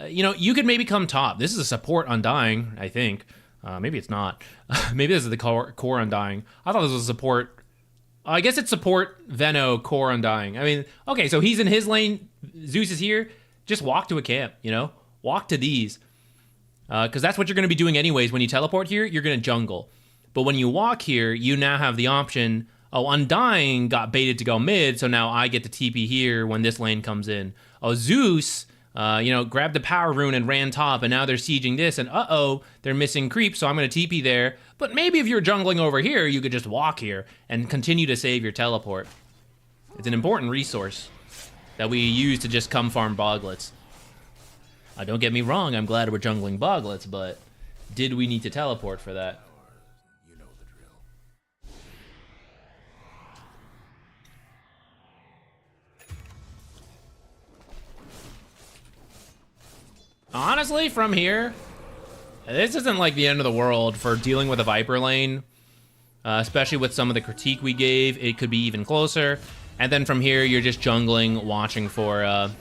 you could maybe come top. This is a support Undying, I think. Maybe it's not. Maybe this is the core Undying. I thought this was a support. I guess it's support Veno core Undying. I mean, okay, so he's in his lane. Zeus is here. Just walk to a camp, Walk to these. Because that's what you're going to be doing anyways. When you teleport here, you're going to jungle. But when you walk here, you now have the option, oh, Undying got baited to go mid, so now I get to TP here when this lane comes in. Oh, Zeus, grabbed the power rune and ran top, and now they're sieging this, and uh-oh, they're missing creep, so I'm going to TP there. But maybe if you're jungling over here, you could just walk here and continue to save your teleport. It's an important resource that we use to just come farm Boglets. Don't get me wrong, I'm glad we're jungling Boglets, but did we need to teleport for that? You know the drill. Honestly, from here, this isn't like the end of the world for dealing with a Viper lane, especially with some of the critique we gave. It could be even closer. And then from here, you're just jungling, watching for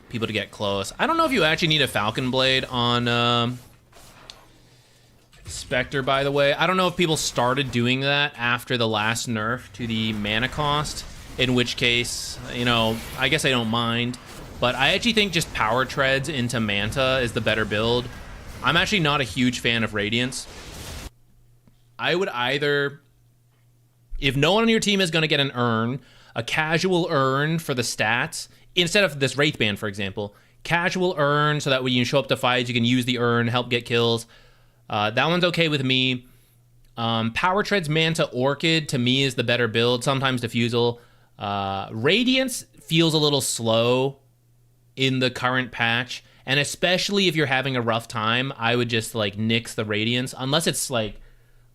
people to get close. I don't know if you actually need a Falcon Blade on Spectre, by the way. I don't know if people started doing that after the last nerf to the mana cost, in which case, I guess I don't mind. But I actually think just power treads into Manta is the better build. I'm actually not a huge fan of Radiance. I would either... If no one on your team is going to get an urn, a casual urn for the stats, instead of this Wraithband, for example, casual urn so that when you show up to fights, you can use the urn, help get kills. That one's okay with me. Power Treads Manta Orchid, to me, is the better build. Sometimes Diffusal. Radiance feels a little slow in the current patch, and especially if you're having a rough time, I would just, nix the Radiance, unless it's,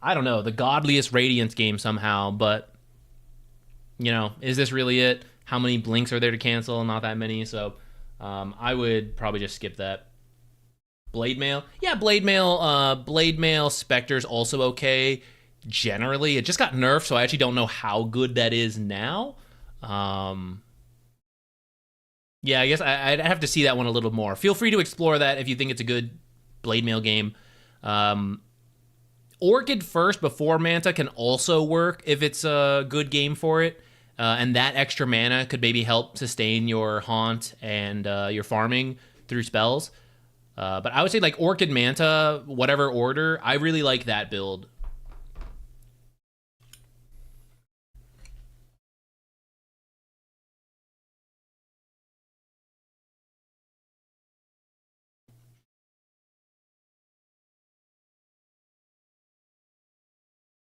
I don't know, the godliest Radiance game somehow, but, is this really it? How many blinks are there to cancel? Not that many, so I would probably just skip that. Blade Mail. Yeah, Blade Mail Spectre's also okay. Generally, it just got nerfed, so I actually don't know how good that is now. Yeah, I guess I'd have to see that one a little more. Feel free to explore that if you think it's a good Blade Mail game. Orchid first before Manta can also work if it's a good game for it. And that extra mana could maybe help sustain your Haunt and your farming through spells. But I would say like Orchid Manta, whatever order, I really like that build.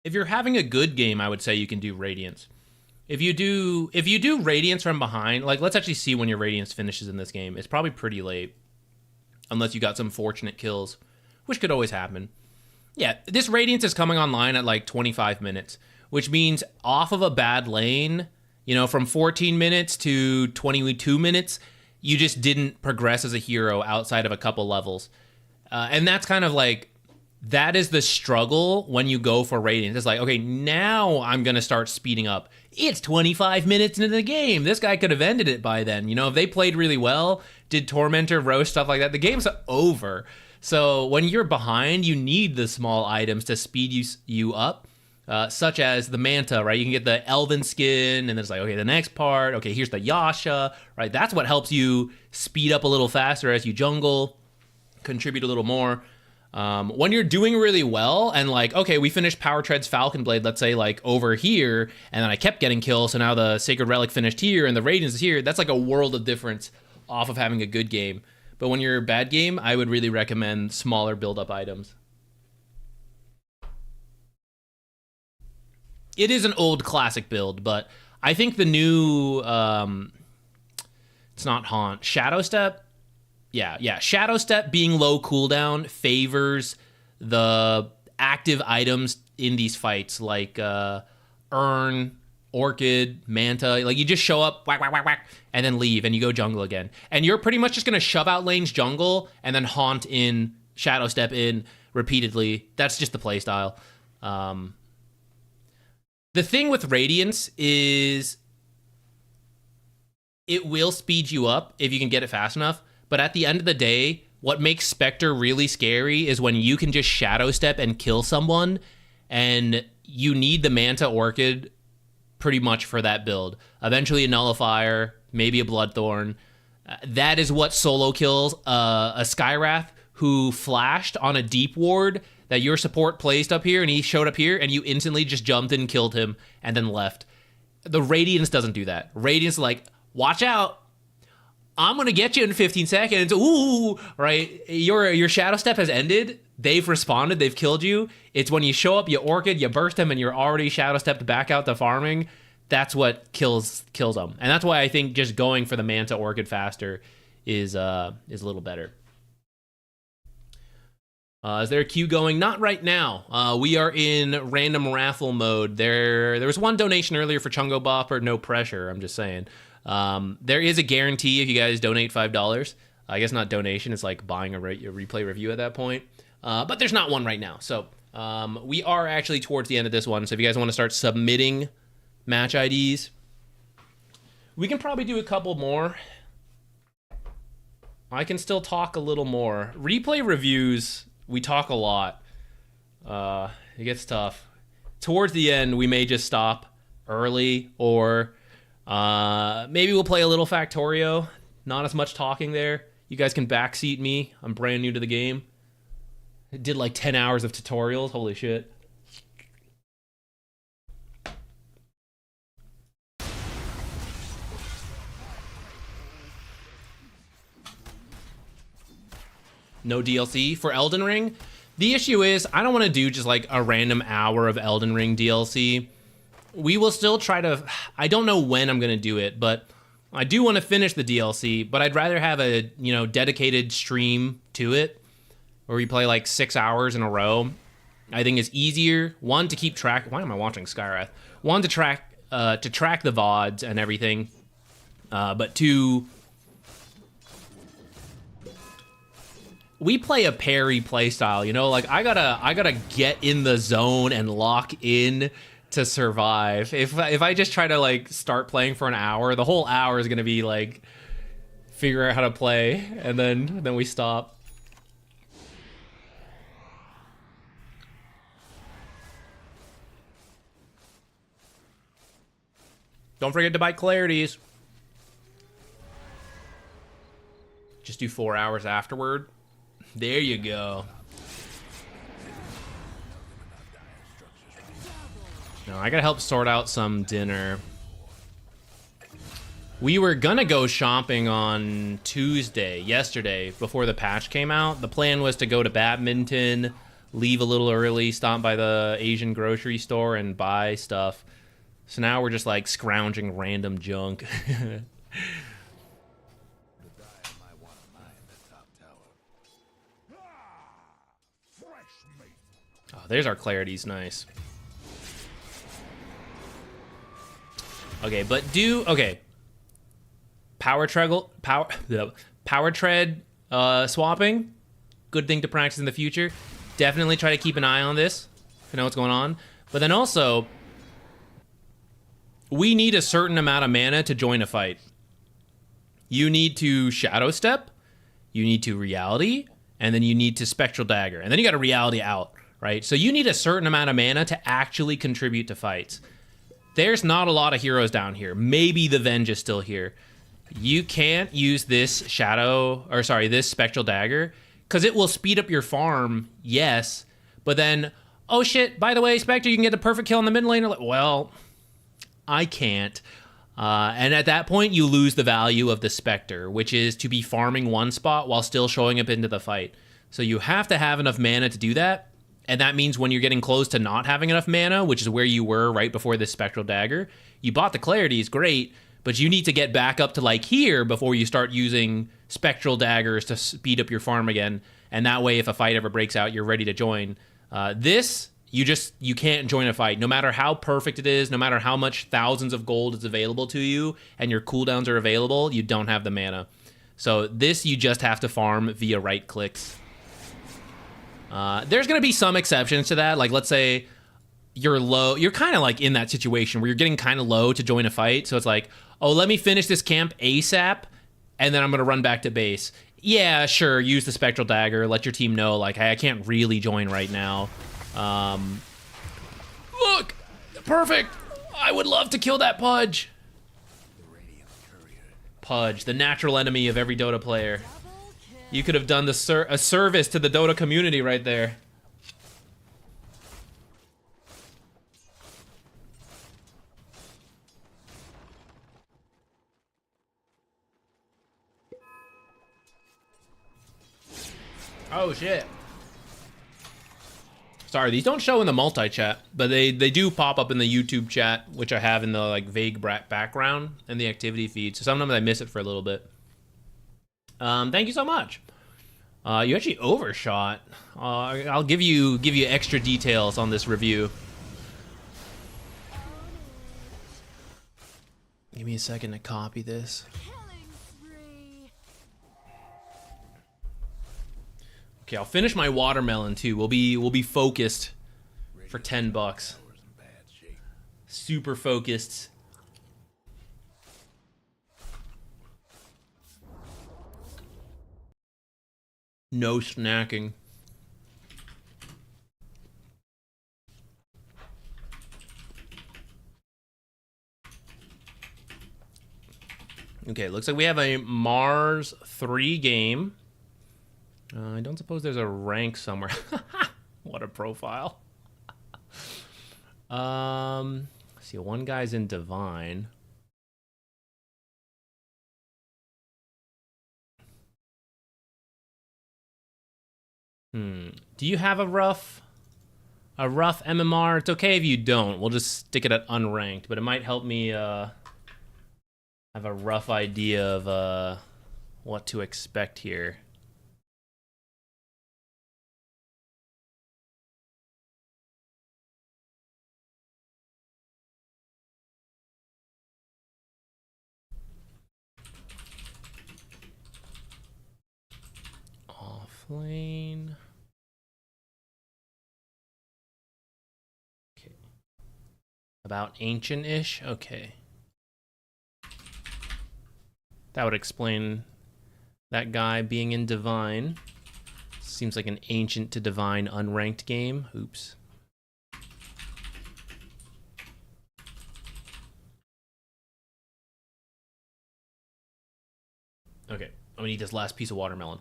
If you're having a good game, I would say you can do Radiance. If you do Radiance from behind, like let's actually see when your Radiance finishes in this game. It's probably pretty late. Unless you got some fortunate kills, which could always happen. Yeah, this Radiance is coming online at like 25 minutes, which means off of a bad lane, you know, from 14 minutes to 22 minutes, you just didn't progress as a hero outside of a couple levels. And that's kind of like, that is the struggle when you go for Radiance. It's like, okay, now I'm going to start speeding up. It's 25 minutes into the game. This guy could have ended it by then. You know, if they played really well, did Tormentor, Roast, stuff like that, the game's over. So when you're behind, you need the small items to speed you up, such as the Manta, right? You can get the Elven skin, and then it's like, okay, the next part, okay, here's the Yasha, right? That's what helps you speed up a little faster as you jungle, contribute a little more. When you're doing really well and like, okay, we finished Power Tread's Falcon Blade, let's say like over here, and then I kept getting kills, so now the Sacred Relic finished here and the Radiance is here, that's like a world of difference off of having a good game. But when you're a bad game, I would really recommend smaller build-up items. It is an old classic build, but I think the new, it's not Haunt, Shadow Step. Yeah. Shadow Step being low cooldown favors the active items in these fights, like Urn, Orchid, Manta. Like, you just show up, whack, whack, whack, whack, and then leave, and you go jungle again. And you're pretty much just going to shove out lanes jungle, and then Haunt in, Shadow Step in, repeatedly. That's just the playstyle. The thing with Radiance is it will speed you up if you can get it fast enough. But at the end of the day, what makes Spectre really scary is when you can just Shadow Step and kill someone, and you need the Manta Orchid pretty much for that build. Eventually a Nullifier, maybe a Bloodthorn. That is what solo kills a Skywrath who flashed on a deep ward that your support placed up here, and he showed up here, and you instantly just jumped and killed him and then left. The Radiance doesn't do that. Radiance is like, watch out. I'm going to get you in 15 seconds. Ooh, right? Your Shadow Step has ended. They've responded. They've killed you. It's when you show up, you Orchid, you burst them, and you're already Shadow Stepped back out to farming. That's what kills them. And that's why I think just going for the Manta Orchid faster is a little better. Is there a queue going? Not right now. We are in random raffle mode. There was one donation earlier for Chungo Bopper. No pressure, I'm just saying. There is a guarantee if you guys donate $5. I guess not donation, it's like buying a replay review at that point. But there's not one right now. So we are actually towards the end of this one. So if you guys want to start submitting match IDs, we can probably do a couple more. I can still talk a little more. Replay reviews, we talk a lot. It gets tough. Towards the end, we may just stop early, or maybe we'll play a little Factorio. Not as much talking there. You guys can backseat me. I'm brand new to the game. I did like 10 hours of tutorials. Holy shit. No DLC for Elden Ring. The issue is I don't want to do just like a random hour of Elden Ring DLC. We will still try to, I don't know when I'm going to do it, but I do want to finish the DLC, but I'd rather have a, dedicated stream to it where we play like 6 hours in a row. I think it's easier, one, to keep track. Why am I watching Skywrath? One, to track the VODs and everything, but two, we play a parry playstyle, you know, like I gotta get in the zone and lock in to survive. If I just try to like start playing for an hour, the whole hour is gonna be like figure out how to play, and then we stop. Don't forget to buy clarities. Just do 4 hours afterward. There you go. No, I gotta help sort out some dinner. We were gonna go shopping on Tuesday, yesterday, before the patch came out. The plan was to go to badminton, leave a little early, stop by the Asian grocery store and buy stuff. So now we're just like scrounging random junk. Oh, there's our clarities, nice. Okay, but power tread swapping, good thing to practice in the future. Definitely try to keep an eye on this to know what's going on. But then also, we need a certain amount of mana to join a fight. You need to Shadow Step, you need to Reality, and then you need to Spectral Dagger. And then you got a Reality out, right? So you need a certain amount of mana to actually contribute to fights. There's not a lot of heroes down here. Maybe the Venge is still here. You can't use this this Spectral Dagger, because it will speed up your farm, yes, but then, oh shit, by the way, Spectre, you can get the perfect kill in the mid lane. Like, well, I can't. And at that point, you lose the value of the Spectre, which is to be farming one spot while still showing up into the fight. So you have to have enough mana to do that. And that means when you're getting close to not having enough mana, which is where you were right before this Spectral Dagger, you bought the Clarities, great, but you need to get back up to like here before you start using Spectral Daggers to speed up your farm again. And that way, if a fight ever breaks out, you're ready to join. You can't join a fight. No matter how perfect it is, no matter how much thousands of gold is available to you, and your cooldowns are available, you don't have the mana. So this, you just have to farm via right clicks. There's going to be some exceptions to that. Like, let's say you're low. You're kind of like in that situation where you're getting kind of low to join a fight. So it's like, oh, let me finish this camp ASAP, and then I'm going to run back to base. Yeah, sure, use the Spectral Dagger. Let your team know, like, hey, I can't really join right now. Look! Perfect! I would love to kill that Pudge. Pudge, the natural enemy of every Dota player. You could have done a service to the Dota community right there. Oh shit. Sorry, these don't show in the multi-chat, but they do pop up in the YouTube chat, which I have in the like vague background and the activity feed. So sometimes I miss it for a little bit. Thank you so much. You actually overshot. I'll give you extra details on this review. Give me a second to copy this. Okay, I'll finish my watermelon too. We'll be focused for $10. Super focused. No snacking. Okay, looks like we have a Mars 3 game. I don't suppose there's a rank somewhere. What a profile. See, one guy's in Divine. Do you have a rough MMR? It's okay if you don't. We'll just stick it at unranked, but it might help me have a rough idea of what to expect here. explain. Okay. About ancient-ish? Okay. That would explain that guy being in Divine. Seems like an ancient to Divine unranked game. Oops. Okay, I'm gonna eat this last piece of watermelon.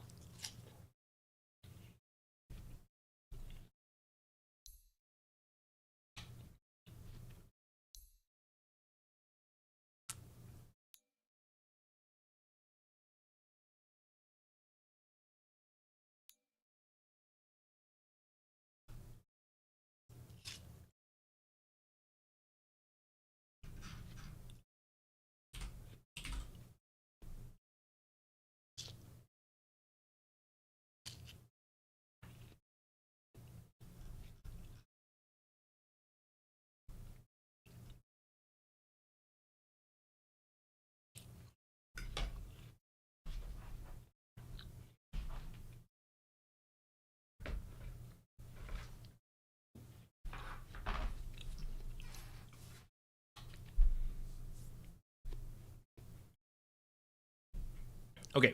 Okay,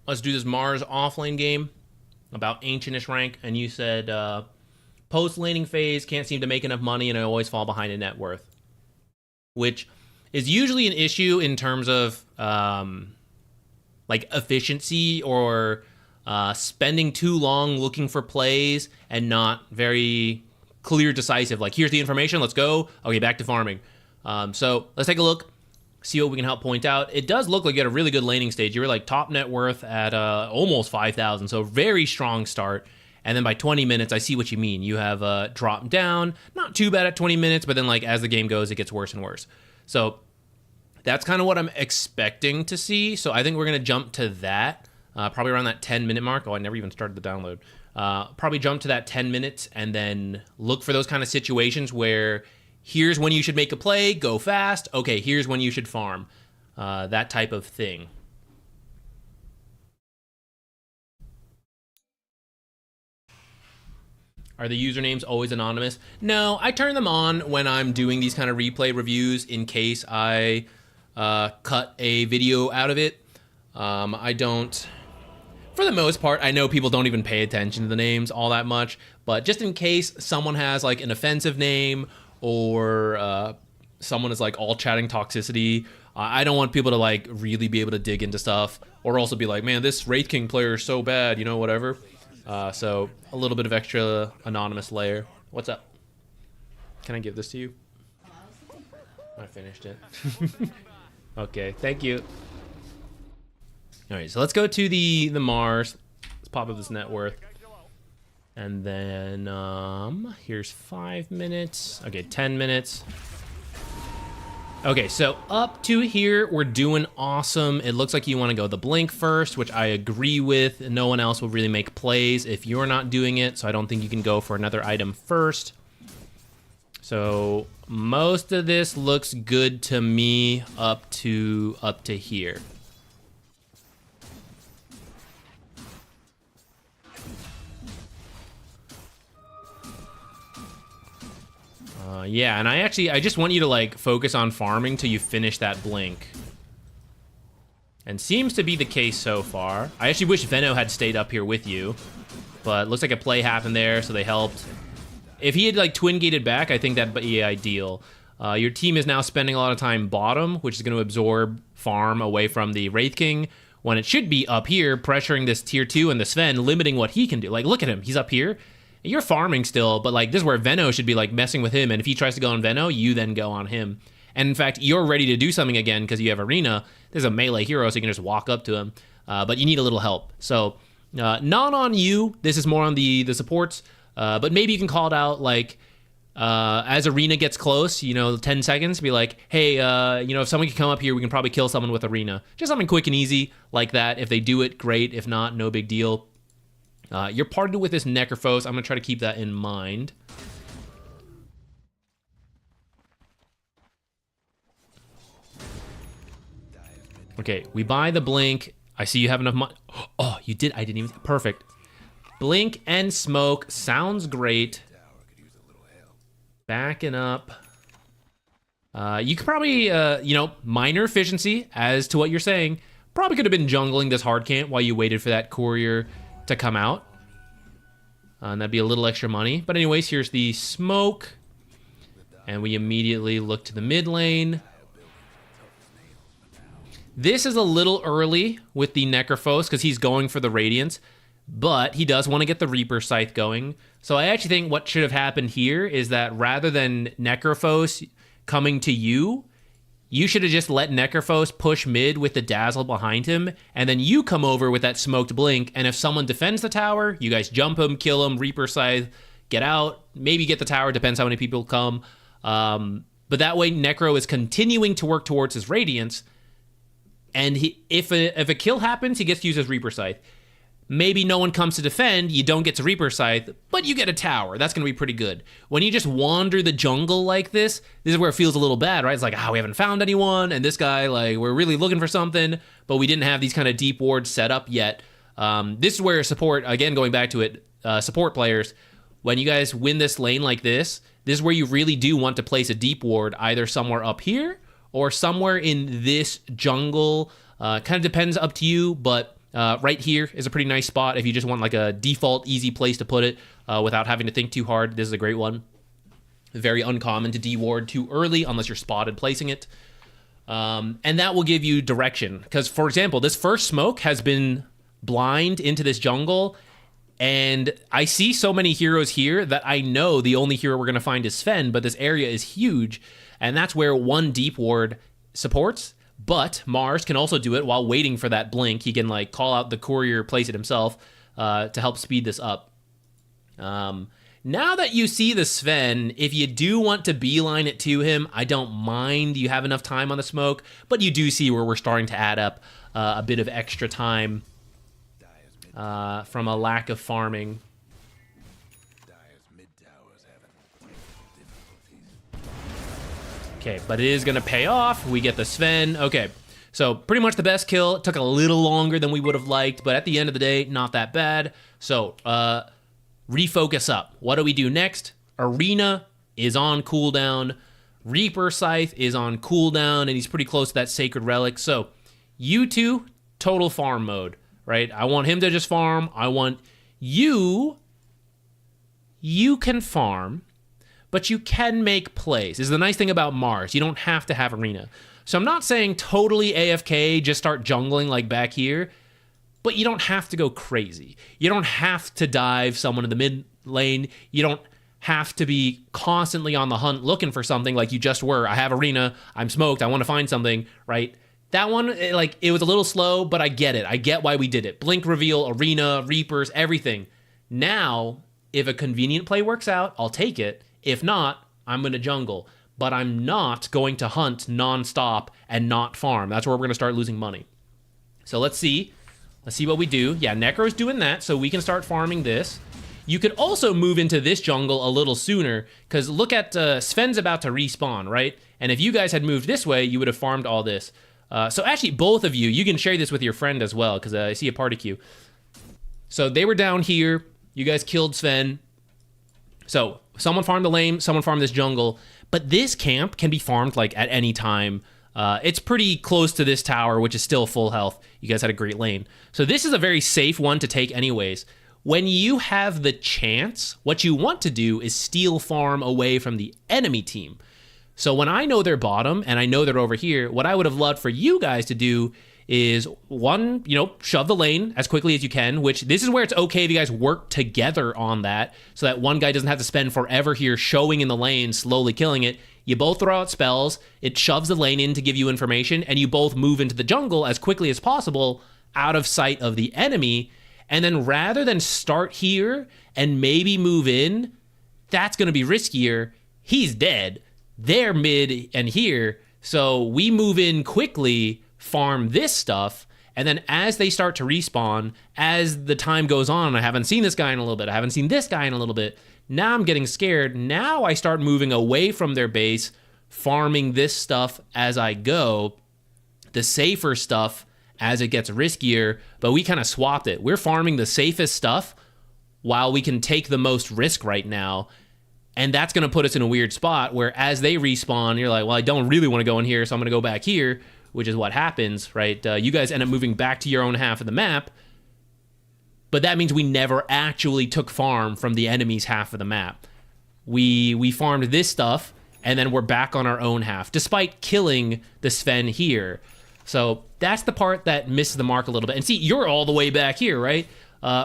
let's do this Mars offlane game about ancientish rank. And you said post laning phase can't seem to make enough money, and I always fall behind in net worth, which is usually an issue in terms of like efficiency or spending too long looking for plays and not very clear, decisive. Like, here's the information, let's go. Okay, back to farming. So let's take a look. See what we can help point out. It does look like you had a really good laning stage. You were like top net worth at almost 5,000, so very strong start. And then by 20 minutes, I see what you mean. You have dropped down, not too bad at 20 minutes, but then like as the game goes, it gets worse and worse. So that's kind of what I'm expecting to see. So I think we're gonna jump to that, probably around that 10-minute mark. Oh, I never even started the download. Probably jump to that 10 minutes and then look for those kind of situations where here's when you should make a play, go fast. Okay, here's when you should farm. That type of thing. Are the usernames always anonymous? No, I turn them on when I'm doing these kind of replay reviews in case I cut a video out of it. I don't... For the most part, I know people don't even pay attention to the names all that much, but just in case someone has like an offensive name or someone is like all chatting toxicity, I don't want people to like really be able to dig into stuff or also be like, man, this Wraith King player is so bad, you know, whatever. So a little bit of extra anonymous layer. What's up? Can I give this to you? I finished it. Okay, thank you. All right, so let's go to the Mars. Let's pop up this net worth. And then here's 5 minutes. Okay, 10 minutes. Okay, so up to here, we're doing awesome. It looks like you want to go the blink first, which I agree with. No one else will really make plays if you're not doing it, so I don't think you can go for another item first. So most of this looks good to me up to here. Yeah, and I just want you to like focus on farming till you finish that blink. And seems to be the case so far. I actually wish Venno had stayed up here with you, but looks like a play happened there, so they helped. If he had like twin gated back, I think that'd be ideal. Your team is now spending a lot of time bottom, which is going to absorb farm away from the Wraith King, when it should be up here pressuring this tier 2 and the Sven, limiting what he can do. Like, look at him, he's up here. You're farming still, but like this is where Venno should be like messing with him, and if he tries to go on Venno, you then go on him. And in fact, you're ready to do something again because you have Arena. There's a melee hero, so you can just walk up to him, but you need a little help. So not on you, this is more on the supports, but maybe you can call it out like as Arena gets close, you know, 10 seconds, be like, hey, you know, if someone can come up here, we can probably kill someone with Arena. Just something quick and easy like that. If they do it, great. If not, no big deal. You're partnered with this Necrophos. I'm going to try to keep that in mind. Okay, we buy the blink. I see you have enough money. Oh, you did. I didn't even... Perfect. Blink and smoke. Sounds great. Backing up. You could probably, you know, minor efficiency as to what you're saying. Probably could have been jungling this hard camp while you waited for that courier to come out. And that'd be a little extra money. But anyways, here's the smoke. And we immediately look to the mid lane. This is a little early with the Necrophos because he's going for the Radiance. But he does want to get the Reaper Scythe going. So I actually think what should have happened here is that rather than Necrophos coming to you, you should have just let Necrophos push mid with the Dazzle behind him, and then you come over with that smoked blink, and if someone defends the tower, you guys jump him, kill him, Reaper Scythe, get out, maybe get the tower, depends how many people come. But that way Necro is continuing to work towards his Radiance, and if a kill happens, he gets to use his Reaper Scythe. Maybe no one comes to defend, you don't get to Reaper Scythe, but you get a tower. That's going to be pretty good. When you just wander the jungle like this is where it feels a little bad, right? It's like, we haven't found anyone, and this guy, like, we're really looking for something, but we didn't have these kind of deep wards set up yet. This is where support, again, going back to it, support players, when you guys win this lane like this is where you really do want to place a deep ward, either somewhere up here or somewhere in this jungle. Kind of depends, up to you, but right here is a pretty nice spot if you just want like a default easy place to put it without having to think too hard. This is a great one. Very uncommon to deward too early unless you're spotted placing it. And that will give you direction. Because, for example, this first smoke has been blind into this jungle, and I see so many heroes here that I know the only hero we're going to find is Sven, but this area is huge, and that's where one deep ward supports. But Mars can also do it while waiting for that blink. He can like call out the courier, place it himself to help speed this up. Now that you see the Sven, if you do want to beeline it to him, I don't mind. You have enough time on the smoke, but you do see where we're starting to add up a bit of extra time from a lack of farming. Okay, but it is going to pay off. We get the Sven. Okay, so pretty much the best kill. It took a little longer than we would have liked, but at the end of the day, not that bad. So, refocus up. What do we do next? Arena is on cooldown. Reaper Scythe is on cooldown, and he's pretty close to that Sacred Relic. So, you two, total farm mode, right? I want him to just farm. I want you can farm, but you can make plays. This is the nice thing about Mars. You don't have to have Arena. So I'm not saying totally AFK, just start jungling like back here, but you don't have to go crazy. You don't have to dive someone in the mid lane. You don't have to be constantly on the hunt looking for something like you just were. I have Arena, I'm smoked, I want to find something, right? That one, it was a little slow, but I get it. I get why we did it. Blink reveal, Arena, Reapers, everything. Now, if a convenient play works out, I'll take it. If not, I'm going to jungle. But I'm not going to hunt nonstop and not farm. That's where we're going to start losing money. So let's see. Let's see what we do. Yeah, Necro's doing that, so we can start farming this. You could also move into this jungle a little sooner, because look at Sven's about to respawn, right? And if you guys had moved this way, you would have farmed all this. So actually, both of you can share this with your friend as well, because I see a party queue. So they were down here. You guys killed Sven. So someone farmed the lane, someone farmed this jungle, but this camp can be farmed like at any time. It's pretty close to this tower, which is still full health. You guys had a great lane. So this is a very safe one to take anyways. When you have the chance, what you want to do is steal farm away from the enemy team. So when I know they're bottom and I know they're over here, what I would have loved for you guys to do is one, shove the lane as quickly as you can, which this is where it's okay if you guys work together on that so that one guy doesn't have to spend forever here showing in the lane, slowly killing it. You both throw out spells, it shoves the lane in to give you information, and you both move into the jungle as quickly as possible out of sight of the enemy. And then rather than start here and maybe move in, that's going to be riskier. He's dead. They're mid and here. So we move in quickly, farm this stuff, and then as they start to respawn, as the time goes on, I haven't seen this guy in a little bit, I haven't seen this guy in a little bit, now I'm getting scared. Now I start moving away from their base, farming this stuff as I go, the safer stuff as it gets riskier, but we kind of swapped it. We're farming the safest stuff while we can take the most risk right now. And that's going to put us in a weird spot where as they respawn, you're like, well, I don't really want to go in here, so I'm going to go back here, which is what happens, right? You guys end up moving back to your own half of the map, but that means we never actually took farm from the enemy's half of the map. We farmed this stuff, and then we're back on our own half, despite killing the Sven here. So that's the part that misses the mark a little bit. And see, you're all the way back here, right?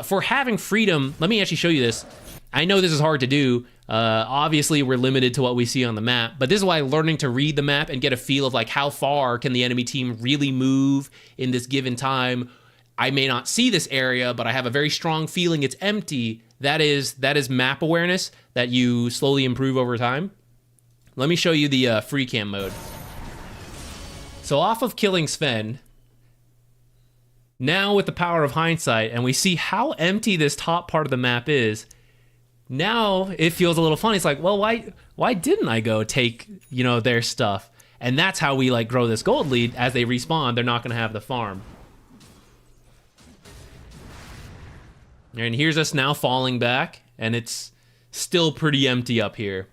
For having freedom, let me actually show you this. I know this is hard to do. Obviously, we're limited to what we see on the map, but this is why learning to read the map and get a feel of like how far can the enemy team really move in this given time. I may not see this area, but I have a very strong feeling it's empty. That is map awareness that you slowly improve over time. Let me show you the free cam mode. So off of killing Sven, now with the power of hindsight, and we see how empty this top part of the map is, now it feels a little funny. It's like, well, why didn't I go take, their stuff? And that's how we like grow this gold lead. As they respawn, they're not going to have the farm. And here's us now falling back, and it's still pretty empty up here.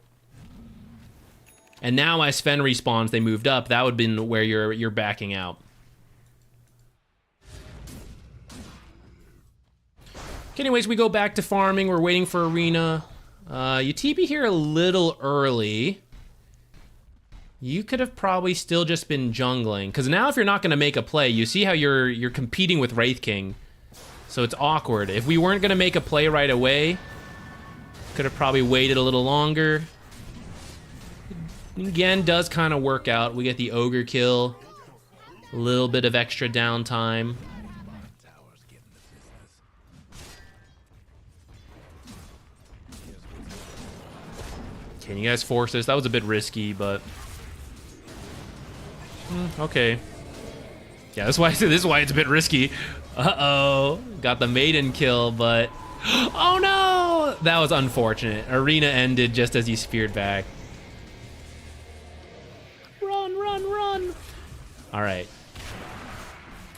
And now as Sven respawns, they moved up. That would have been where you're backing out. Okay, anyways, we go back to farming. We're waiting for arena. You TP here a little early. You could have probably still just been jungling, because now if you're not going to make a play, you see how you're competing with Wraith King. So it's awkward. If we weren't going to make a play right away, could have probably waited a little longer. Again, does kind of work out. We get the ogre kill. A little bit of extra downtime. Can you guys force this? That was a bit risky, but okay. Yeah, this is why it's a bit risky. Uh-oh. Got the maiden kill, but oh no! That was unfortunate. Arena ended just as he speared back. Run, run, run! Alright.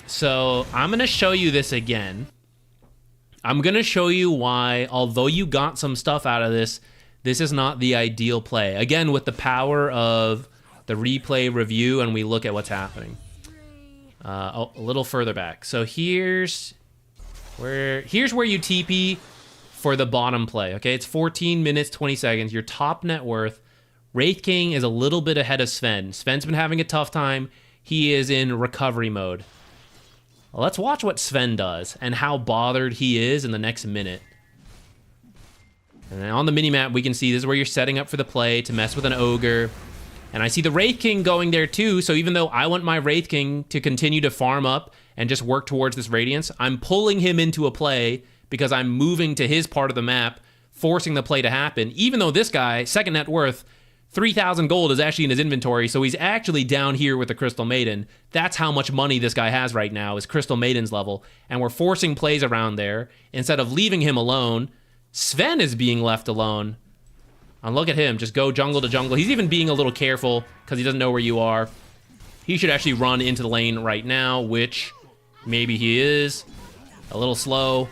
So, I'm gonna show you this again. I'm gonna show you why, although you got some stuff out of this, this is not the ideal play. Again, with the power of the replay review, and we look at what's happening. A little further back. So here's where you TP for the bottom play. Okay, it's 14 minutes 20 seconds. Your top net worth. Wraith King is a little bit ahead of Sven. Sven's been having a tough time. He is in recovery mode. Well, let's watch what Sven does and how bothered he is in the next minute. And then on the minimap, we can see this is where you're setting up for the play to mess with an ogre. And I see the Wraith King going there too, so even though I want my Wraith King to continue to farm up and just work towards this Radiance, I'm pulling him into a play because I'm moving to his part of the map, forcing the play to happen, even though this guy, second net worth, 3,000 gold is actually in his inventory, so he's actually down here with the Crystal Maiden. That's how much money this guy has right now, is Crystal Maiden's level, and we're forcing plays around there. Instead of leaving him alone, Sven is being left alone. And look at him, just go jungle to jungle. He's even being a little careful because he doesn't know where you are. He should actually run into the lane right now, which maybe he is. A little slow.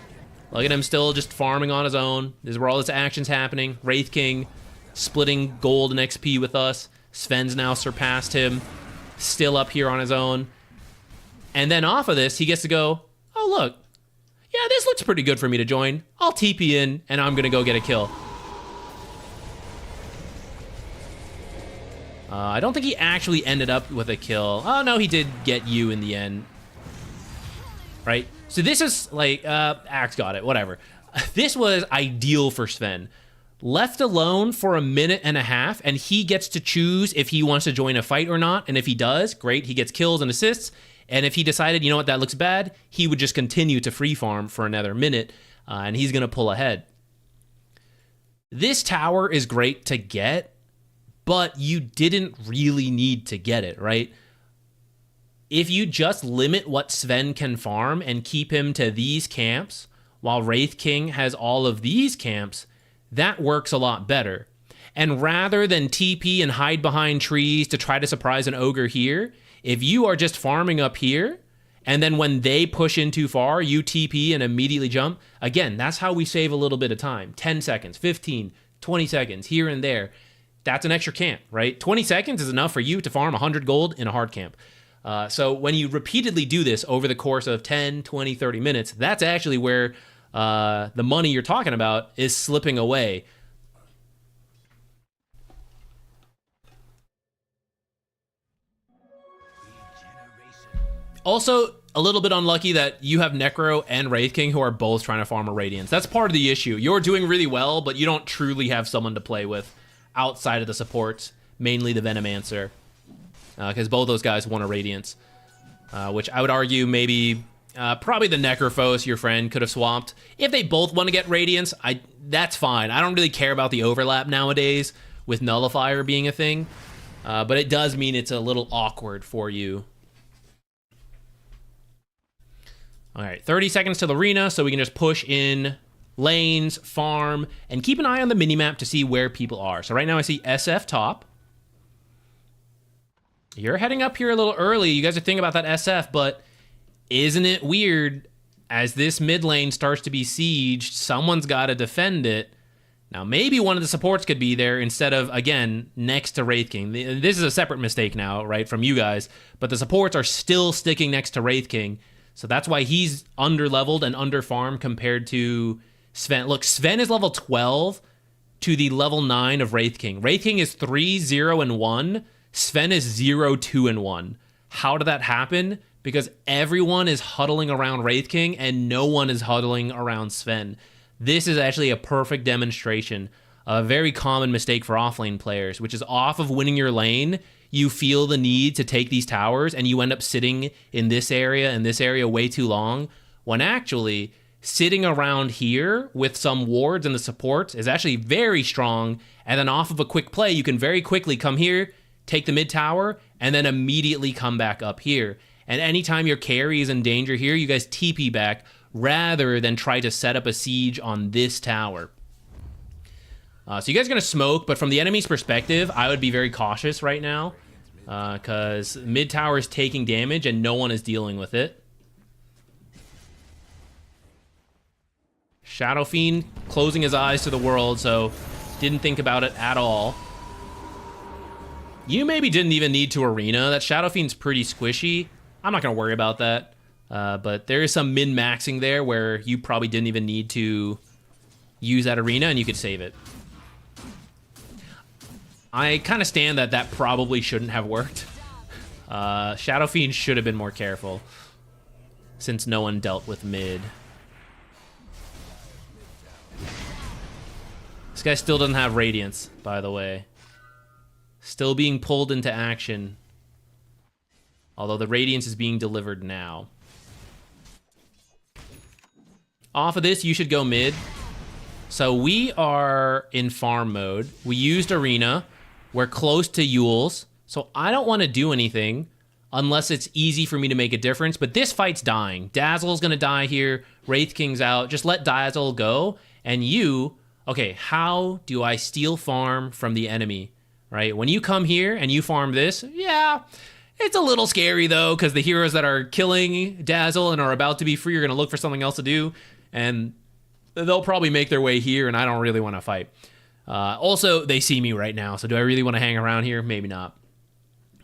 Look at him still just farming on his own. This is where all this action's happening. Wraith King splitting gold and XP with us. Sven's now surpassed him. Still up here on his own. And then off of this, he gets to go, oh look, yeah, this looks pretty good for me to join. I'll TP in and I'm gonna go get a kill. I don't think he actually ended up with a kill. Oh, no, he did get you in the end. Right? So this is like, Axe got it, whatever. This was ideal for Sven. Left alone for a minute and a half, and he gets to choose if he wants to join a fight or not. And if he does, great, he gets kills and assists. And if he decided, you know what, that looks bad, he would just continue to free farm for another minute, and he's going to pull ahead. This tower is great to get, but you didn't really need to get it, right? If you just limit what Sven can farm and keep him to these camps, while Wraith King has all of these camps, that works a lot better. And rather than TP and hide behind trees to try to surprise an ogre here, if you are just farming up here And then when they push in too far, you TP and immediately jump. Again, that's how we save a little bit of time. 10 seconds, 15, 20 seconds, here and there. That's an extra camp, right? 20 seconds is enough for you to farm 100 gold in a hard camp. So when you repeatedly do this over the course of 10, 20, 30 minutes, that's actually where the money you're talking about is slipping away. Also, a little bit unlucky that you have Necro and Wraith King who are both trying to farm a Radiance. That's part of the issue. You're doing really well, but you don't truly have someone to play with outside of the supports, mainly the Venomancer, because both those guys want a Radiance, which I would argue maybe probably the Necrophos, your friend, could have swapped. If they both want to get Radiance, that's fine. I don't really care about the overlap nowadays with Nullifier being a thing, but it does mean it's a little awkward for you. All right, 30 seconds till arena, so we can just push in lanes, farm, and keep an eye on the minimap to see where people are. So right now I see SF top. You're heading up here a little early. You guys are thinking about that SF, but isn't it weird as this mid lane starts to be sieged, someone's got to defend it. Now, maybe one of the supports could be there instead of, again, next to Wraith King. This is a separate mistake now, right, from you guys, but the supports are still sticking next to Wraith King. So that's why he's under-leveled and under-farmed compared to Sven. Look, Sven is level 12 to the level 9 of Wraith King. Wraith King is 3, 0, and 1. Sven is 0, 2, and 1. How did that happen? Because everyone is huddling around Wraith King and no one is huddling around Sven. This is actually a perfect demonstration of a very common mistake for offlane players, which is off of winning your lane, you feel the need to take these towers and you end up sitting in this area and this area way too long, when actually sitting around here with some wards and the support is actually very strong. And then off of a quick play, you can very quickly come here, take the mid tower, and then immediately come back up here. And anytime your carry is in danger here, you guys TP back rather than try to set up a siege on this tower. So you guys are going to smoke, but from the enemy's perspective, I would be very cautious right now because mid tower is taking damage and no one is dealing with it. Shadow Fiend closing his eyes to the world, so didn't think about it at all. You maybe didn't even need to arena. That Shadow Fiend's pretty squishy. I'm not going to worry about that. But there is some min-maxing there where you probably didn't even need to use that arena and you could save it. I kind of stand that probably shouldn't have worked. Shadow Fiend should have been more careful since no one dealt with mid. This guy still doesn't have Radiance, by the way. Still being pulled into action. Although the Radiance is being delivered now. Off of this, you should go mid. So we are in farm mode. We used arena. We're close to Yule's. So I don't want to do anything unless it's easy for me to make a difference. But this fight's dying. Dazzle's going to die here. Wraith King's out. Just let Dazzle go. And you... Okay, how do I steal farm from the enemy? Right? When you come here and you farm this, yeah, it's a little scary though, because the heroes that are killing Dazzle and are about to be free are going to look for something else to do, and they'll probably make their way here, and I don't really want to fight. Also, they see me right now, so do I really want to hang around here? Maybe not.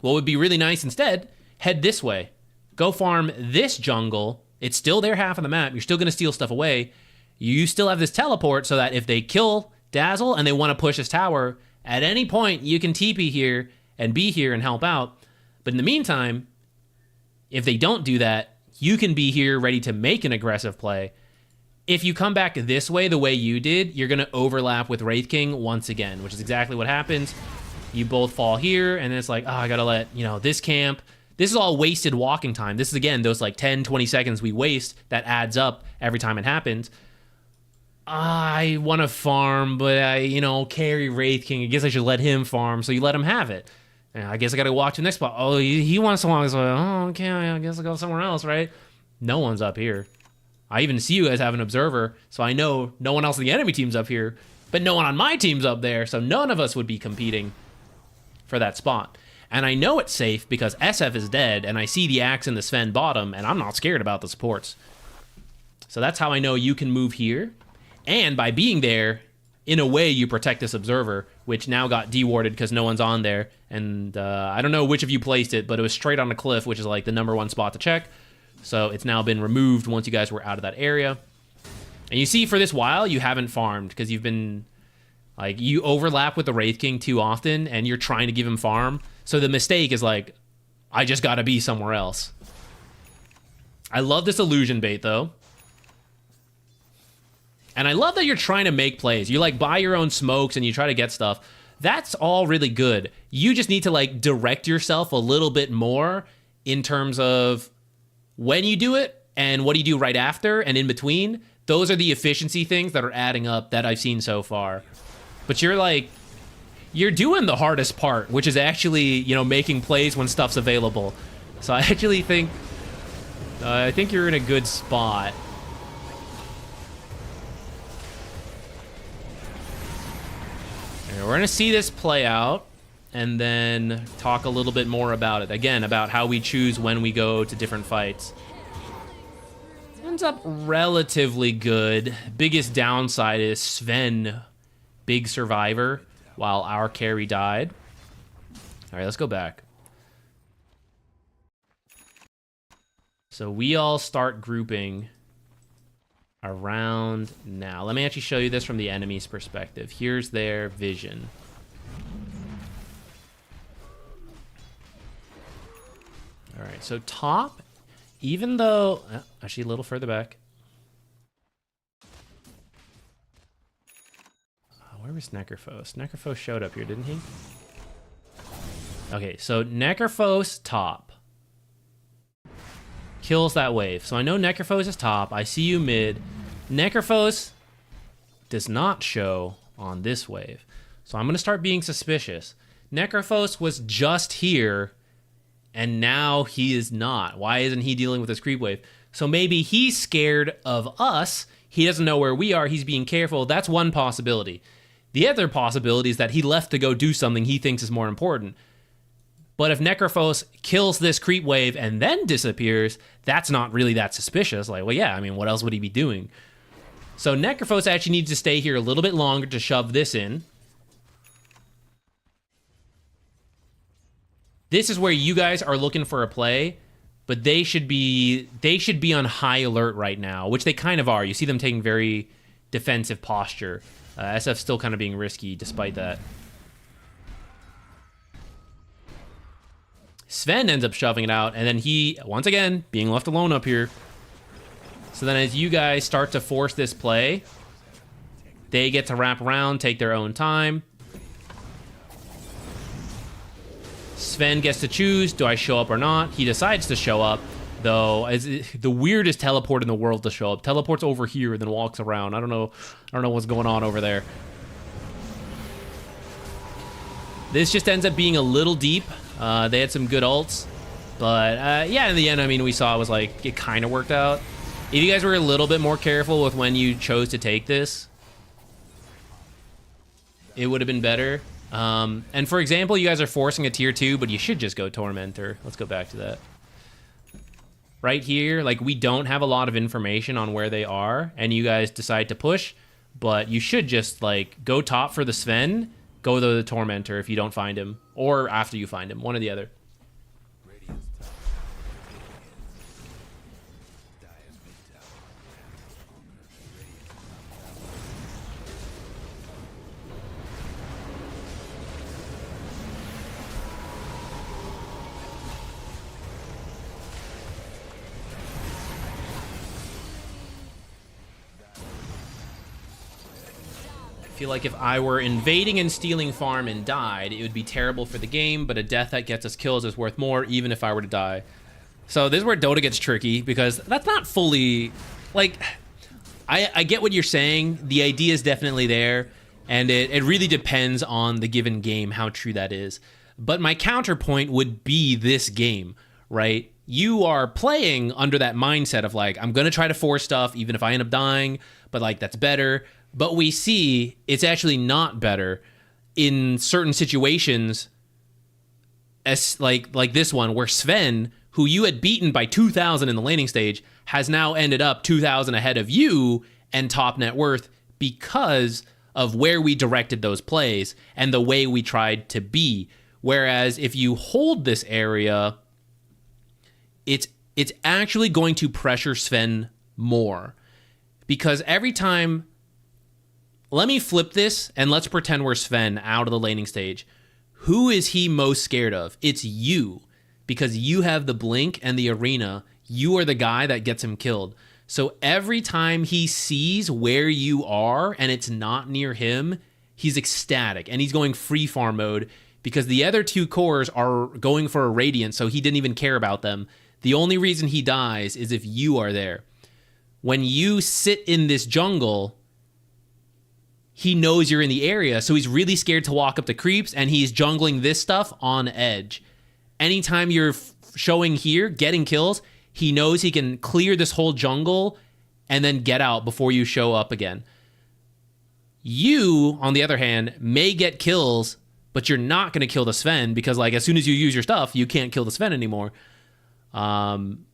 What would be really nice instead, head this way. Go farm this jungle. It's still their half of the map. You're still going to steal stuff away. You still have this teleport so that if they kill Dazzle and they want to push this tower, at any point you can TP here and be here and help out. But in the meantime, if they don't do that, you can be here ready to make an aggressive play. If you come back this way, the way you did, you're going to overlap with Wraith King once again, which is exactly what happens. You both fall here, and then it's like, oh, I got to let, this camp. This is all wasted walking time. This is, again, those like 10, 20 seconds we waste that adds up every time it happens. I want to farm, but I, carry Wraith King. I guess I should let him farm, so you let him have it. And I guess I got to watch the next spot. Oh, he wants to walk, so okay, I guess I'll go somewhere else, right? No one's up here. I even see you guys have an observer, so I know no one else in the enemy team's up here, but no one on my team's up there, so none of us would be competing for that spot. And I know it's safe because SF is dead, and I see the axe in the Sven bottom, and I'm not scared about the supports. So that's how I know you can move here. And by being there, in a way, you protect this observer, which now got dewarded because no one's on there. And I don't know which of you placed it, but it was straight on the cliff, which is like the #1 spot to check. So it's now been removed once you guys were out of that area. And you see for this while, you haven't farmed because you've been, like, you overlap with the Wraith King too often, and you're trying to give him farm. So the mistake is like, I just gotta be somewhere else. I love this illusion bait, though. And I love that you're trying to make plays. You, like, buy your own smokes and you try to get stuff. That's all really good. You just need to, like, direct yourself a little bit more in terms of when you do it and what do you do right after and in between. Those are the efficiency things that are adding up that I've seen so far. But you're, like, you're doing the hardest part, which is actually, you know, making plays when stuff's available. So I actually think, you're in a good spot. We're going to see this play out and then talk a little bit more about it. Again, about how we choose when we go to different fights. Ends up relatively good. Biggest downside is Sven, big survivor, while our carry died. All right, let's go back. So we all start grouping around now. Let me actually show you this from the enemy's perspective. Here's their vision. All right, so top, even though, actually a little further back. Where was Necrophos? Necrophos showed up here, didn't he? Okay, so Necrophos top. Kills that wave. So I know Necrophos is top. I see you mid. Necrophos does not show on this wave. So I'm going to start being suspicious. Necrophos was just here, and now he is not. Why isn't he dealing with this creep wave? So maybe he's scared of us. He doesn't know where we are. He's being careful. That's one possibility. The other possibility is that he left to go do something he thinks is more important. But if Necrophos kills this creep wave and then disappears, that's not really that suspicious. Like, well, yeah, I mean, what else would he be doing? So Necrophos actually needs to stay here a little bit longer to shove this in. This is where you guys are looking for a play, but they should be on high alert right now, which they kind of are. You see them taking very defensive posture. SF's still kind of being risky despite that. Sven ends up shoving it out, and then he, once again, being left alone up here. So then as you guys start to force this play, they get to wrap around, take their own time. Sven gets to choose, do I show up or not? He decides to show up, though, as the weirdest teleport in the world to show up. Teleports over here, then walks around. I don't know what's going on over there. This just ends up being a little deep. They had some good ults, but yeah, in the end, I mean, we saw it was like, it kind of worked out. If you guys were a little bit more careful with when you chose to take this, it would have been better. And for example, you guys are forcing a tier 2, but you should just go Tormentor. Let's go back to that. Right here, like, we don't have a lot of information on where they are, and you guys decide to push, but you should just, like, go top for the Sven, go to the Tormentor if you don't find him, or after you find him, one or the other. I feel like if I were invading and stealing farm and died, it would be terrible for the game, but a death that gets us kills is worth more, even if I were to die. So this is where Dota gets tricky, because that's not fully, like, I get what you're saying. The idea is definitely there, and it really depends on the given game how true that is. But my counterpoint would be this game, right? You are playing under that mindset of, like, I'm going to try to force stuff, even if I end up dying, but, like, that's better. But we see it's actually not better in certain situations. as like this one where Sven, who you had beaten by 2,000 in the laning stage, has now ended up 2,000 ahead of you and top net worth because of where we directed those plays and the way we tried to be. Whereas if you hold this area, it's actually going to pressure Sven more. Because every time... Let me flip this and let's pretend we're Sven out of the laning stage. Who is he most scared of? It's you. Because you have the blink and the arena. You are the guy that gets him killed. So every time he sees where you are and it's not near him, he's ecstatic. And he's going free farm mode because the other two cores are going for a radiant, so he didn't even care about them. The only reason he dies is if you are there. When you sit in this jungle, he knows you're in the area, so he's really scared to walk up the creeps, and he's jungling this stuff on edge. Anytime you're showing here, getting kills, he knows he can clear this whole jungle and then get out before you show up again. You, on the other hand, may get kills, but you're not going to kill the Sven because, like, as soon as you use your stuff, you can't kill the Sven anymore. I'm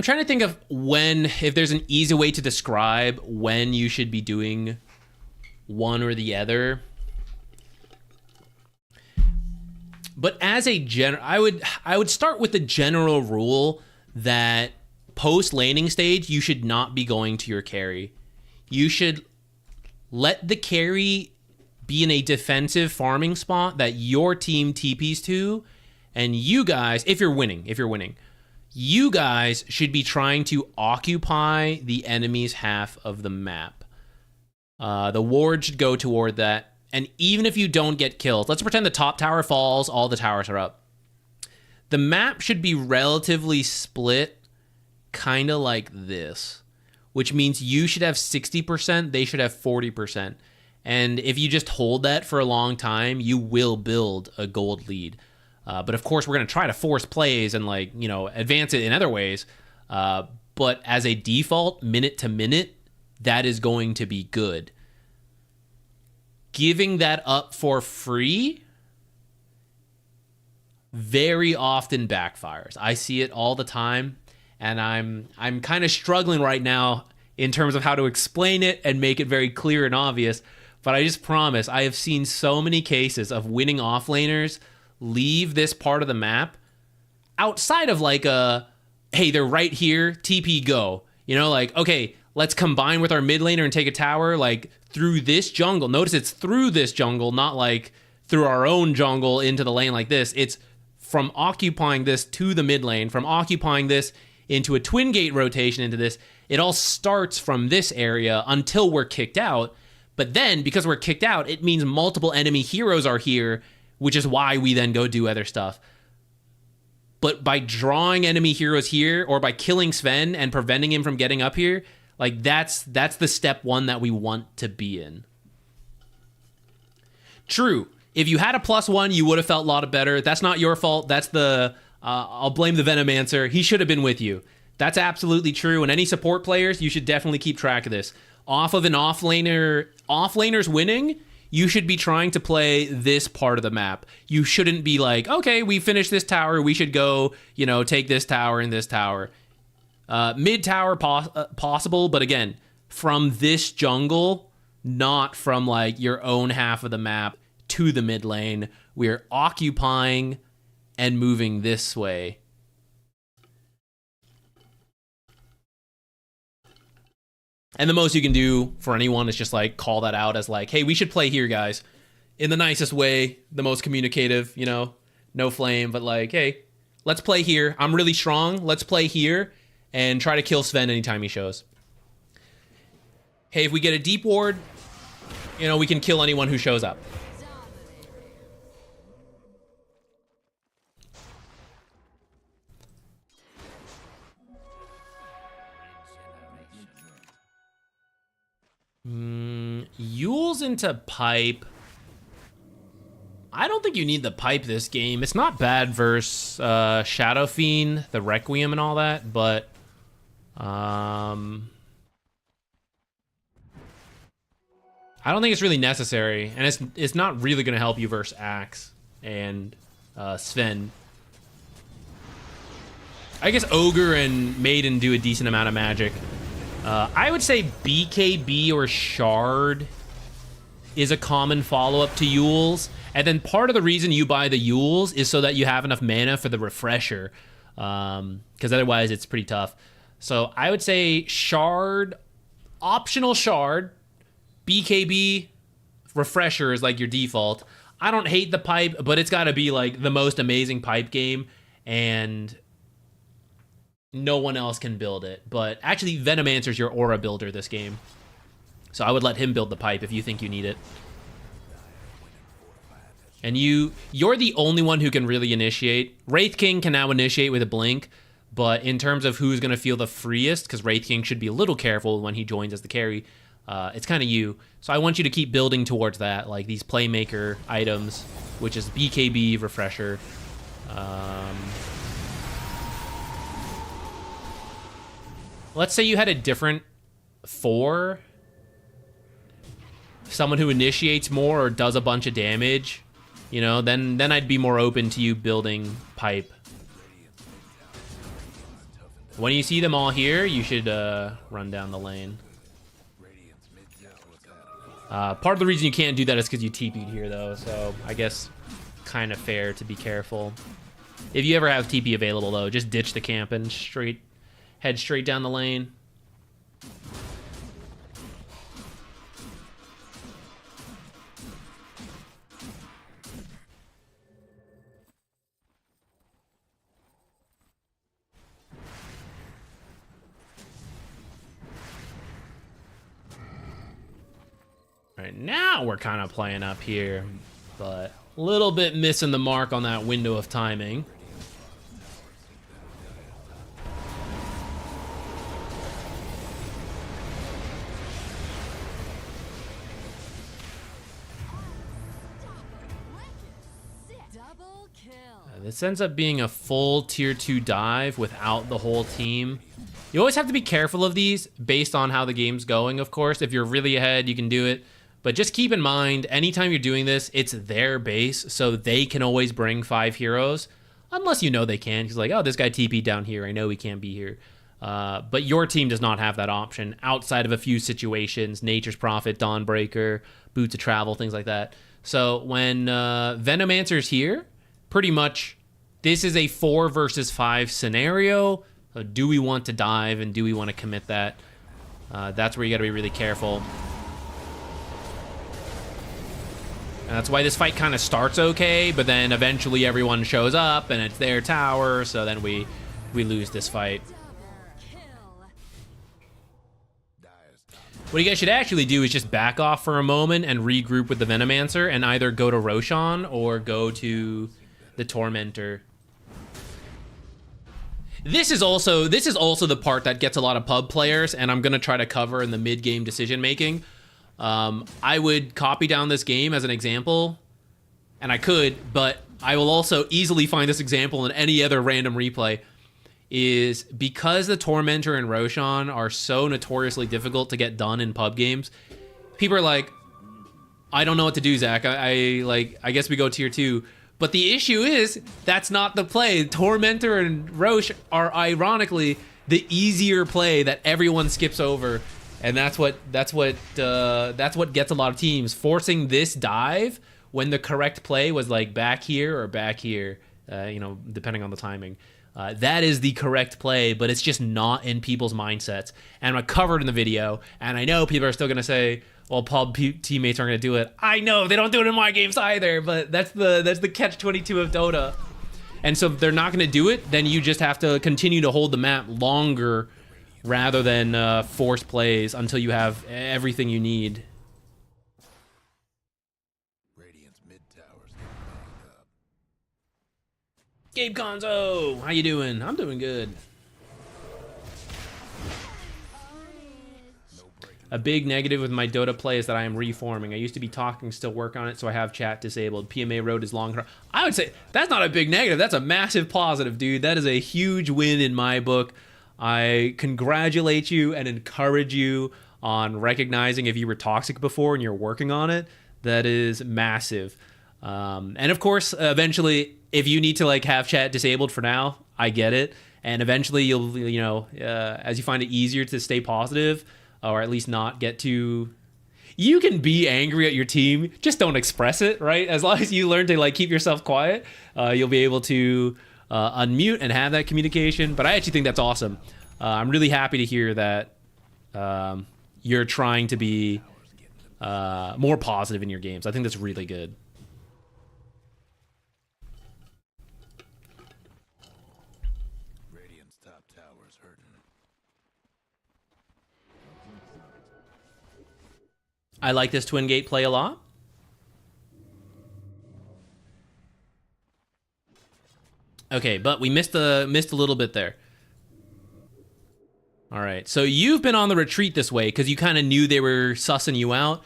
trying to think of if there's an easy way to describe when you should be doing one or the other. But as a I would start with the general rule that post laning stage, you should not be going to your carry. You should let the carry be in a defensive farming spot that your team TPs to, and you guys, if you're winning, you guys should be trying to occupy the enemy's half of the map. The ward should go toward that. And even if you don't get killed, let's pretend the top tower falls, all the towers are up. The map should be relatively split, kind of like this, which means you should have 60%, they should have 40%. And if you just hold that for a long time, you will build a gold lead. But of course, we're going to try to force plays and, like, you know, advance it in other ways. But as a default, minute to minute, that is going to be good. Giving that up for free very often backfires. I see it all the time, and I'm kind of struggling right now in terms of how to explain it and make it very clear and obvious. But I just promise, I have seen so many cases of winning offlaners leave this part of the map outside of like hey, they're right here, TP go. You know, like, okay, let's combine with our mid laner and take a tower, like, through this jungle. Notice it's through this jungle, not like through our own jungle into the lane like this. It's from occupying this to the mid lane, from occupying this into a twin gate rotation into this. It all starts from this area until we're kicked out. But then, because we're kicked out, it means multiple enemy heroes are here, which is why we then go do other stuff. But by drawing enemy heroes here, or by killing Sven and preventing him from getting up here, like, that's the step one that we want to be in. True, if you had a +1, you would have felt a lot better. That's not your fault. That's the... I'll blame the Venomancer. He should have been with you. That's absolutely true. And any support players, you should definitely keep track of this. Off of an offlaner's winning, you should be trying to play this part of the map. You shouldn't be like, okay, we finished this tower, we should go, you know, take this tower and this tower. Mid tower possible, but again, from this jungle, not from like your own half of the map to the mid lane. We're occupying and moving this way. And the most you can do for anyone is just like call that out as like, hey, we should play here, guys. In the nicest way, the most communicative, you know, no flame, but like, hey, let's play here. I'm really strong. Let's play here and try to kill Sven anytime he shows. Hey, if we get a deep ward, you know, we can kill anyone who shows up. Yule's into pipe. I don't think you need the pipe this game. It's not bad versus Shadow Fiend, the Requiem and all that, but I don't think it's really necessary, and it's not really going to help you versus Axe. and Sven. I guess Ogre and Maiden do a decent amount of magic. I would say BKB or Shard is a common follow-up to Yules. And then part of the reason you buy the Yules is so that you have enough mana for the Refresher. Because otherwise it's pretty tough. So I would say Shard, optional Shard, BKB, Refresher is like your default. I don't hate the pipe, but it's got to be like the most amazing pipe game, and no one else can build it. But actually, Venomancer's your aura builder this game. So I would let him build the pipe if you think you need it. And you're the only one who can really initiate. Wraith King can now initiate with a blink, but in terms of who's going to feel the freest, because Wraith King should be a little careful when he joins as the carry, it's kind of you. So I want you to keep building towards that, like these Playmaker items, which is BKB, Refresher. Let's say you had a different 4. Someone who initiates more or does a bunch of damage, you know, then I'd be more open to you building pipe. When you see them all here, you should run down the lane. Part of the reason you can't do that is because you TP'd here, though, so I guess kind of fair to be careful. If you ever have TP available, though, just ditch the camp and head straight down the lane. Right now we're kind of playing up here, but a little bit missing the mark on that window of timing. Double kill. This ends up being a full tier 2 dive without the whole team. You always have to be careful of these based on how the game's going, of course. If you're really ahead, you can do it. But just keep in mind, anytime you're doing this, it's their base, so they can always bring 5 heroes. Unless you know they can, because like, oh, this guy TP'd down here, I know he can't be here. But your team does not have that option outside of a few situations, Nature's Prophet, Dawnbreaker, Boots of Travel, things like that. So when Venomancer's here, pretty much this is a 4 versus 5 scenario. So do we want to dive and do we want to commit that? That's where you got to be really careful. And that's why this fight kind of starts okay, but then eventually everyone shows up and it's their tower, so then we lose this fight. What you guys should actually do is just back off for a moment and regroup with the Venomancer and either go to Roshan or go to the Tormentor. This is also the part that gets a lot of pub players, and I'm going to try to cover in the mid-game decision-making. I would copy down this game as an example, and I could, but I will also easily find this example in any other random replay, is because the Tormentor and Roshan are so notoriously difficult to get done in pub games, people are like, I don't know what to do, Zach. I guess we go tier 2. But the issue is, that's not the play. Tormentor and Rosh are ironically the easier play that everyone skips over. And that's what gets a lot of teams forcing this dive when the correct play was like back here or back here, you know, depending on the timing. That is the correct play, but it's just not in people's mindsets. And I covered in the video, and I know people are still gonna say, "Well, pub teammates aren't gonna do it." I know they don't do it in my games either, but that's the catch-22 of Dota. And so if they're not gonna do it, then you just have to continue to hold the map longer, rather than force plays until you have everything you need. Radiant's mid tower's Gabe Conzo, how you doing? I'm doing good. A big negative with my Dota play is that I am reforming. I used to be talking, still work on it, so I have chat disabled. PMA road is long. I would say that's not a big negative. That's a massive positive, dude. That is a huge win in my book. I congratulate you and encourage you on recognizing if you were toxic before and you're working on it. That is massive. And of course, eventually, if you need to like have chat disabled for now, I get it. And eventually you'll, as you find it easier to stay positive or at least not get too... You can be angry at your team, just don't express it, right? As long as you learn to like keep yourself quiet, you'll be able to unmute and have that communication. But I actually think that's awesome. I'm really happy to hear that you're trying to be more positive in your games. I think that's really good. Radiant's top tower's hurting. I like this twin gate play a lot. Okay, but we missed a little bit there. All right, so you've been on the retreat this way because you kind of knew they were sussing you out.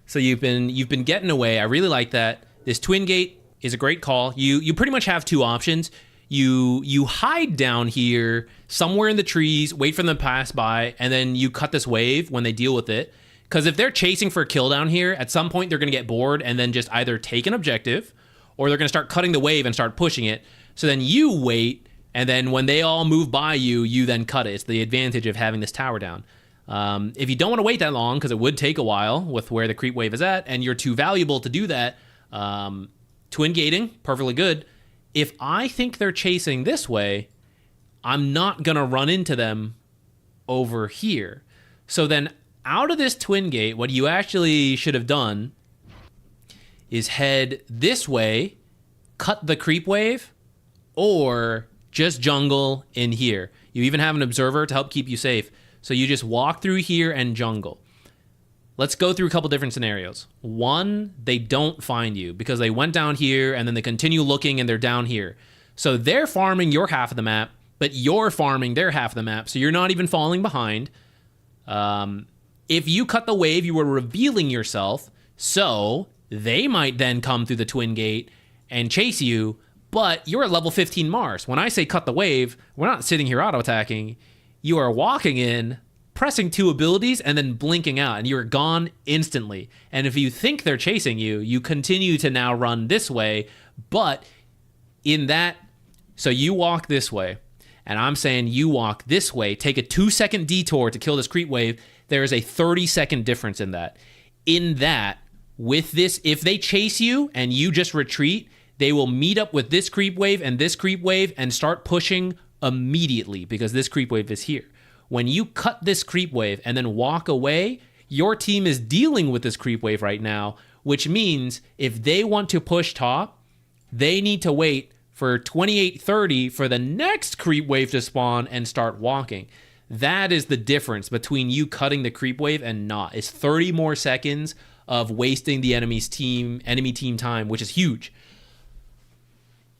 So you've been getting away. I really like that. This twin gate is a great call. You pretty much have two options. You hide down here somewhere in the trees, wait for them to pass by, and then you cut this wave when they deal with it. Because if they're chasing for a kill down here, at some point they're going to get bored and then just either take an objective, or they're going to start cutting the wave and start pushing it. So then you wait, and then when they all move by you, you then cut it. It's the advantage of having this tower down. If you don't want to wait that long, because it would take a while with where the creep wave is at, and you're too valuable to do that, twin gating, perfectly good. If I think they're chasing this way, I'm not going to run into them over here. So then out of this twin gate, what you actually should have done is head this way, cut the creep wave, or just jungle in here. You even have an observer to help keep you safe. So you just walk through here and jungle. Let's go through a couple different scenarios. One, they don't find you because they went down here and then they continue looking and they're down here. So they're farming your half of the map, but you're farming their half of the map, so you're not even falling behind. If you cut the wave, you were revealing yourself, so they might then come through the twin gate and chase you, but you're at level 15 Mars. When I say cut the wave, we're not sitting here auto-attacking. You are walking in, pressing 2 abilities, and then blinking out, and you're gone instantly. And if you think they're chasing you, you continue to now run this way, but in that... So you walk this way, and I'm saying you walk this way, take a 2-second detour to kill this creep wave. There is a 30-second difference in that. In that, with this, if they chase you and you just retreat, they will meet up with this creep wave and start pushing immediately because this creep wave is here. When you cut this creep wave and then walk away, your team is dealing with this creep wave right now, which means if they want to push top, they need to wait for 28:30 for the next creep wave to spawn and start walking. That is the difference between you cutting the creep wave and not. It's 30 more seconds of wasting the enemy team time, which is huge.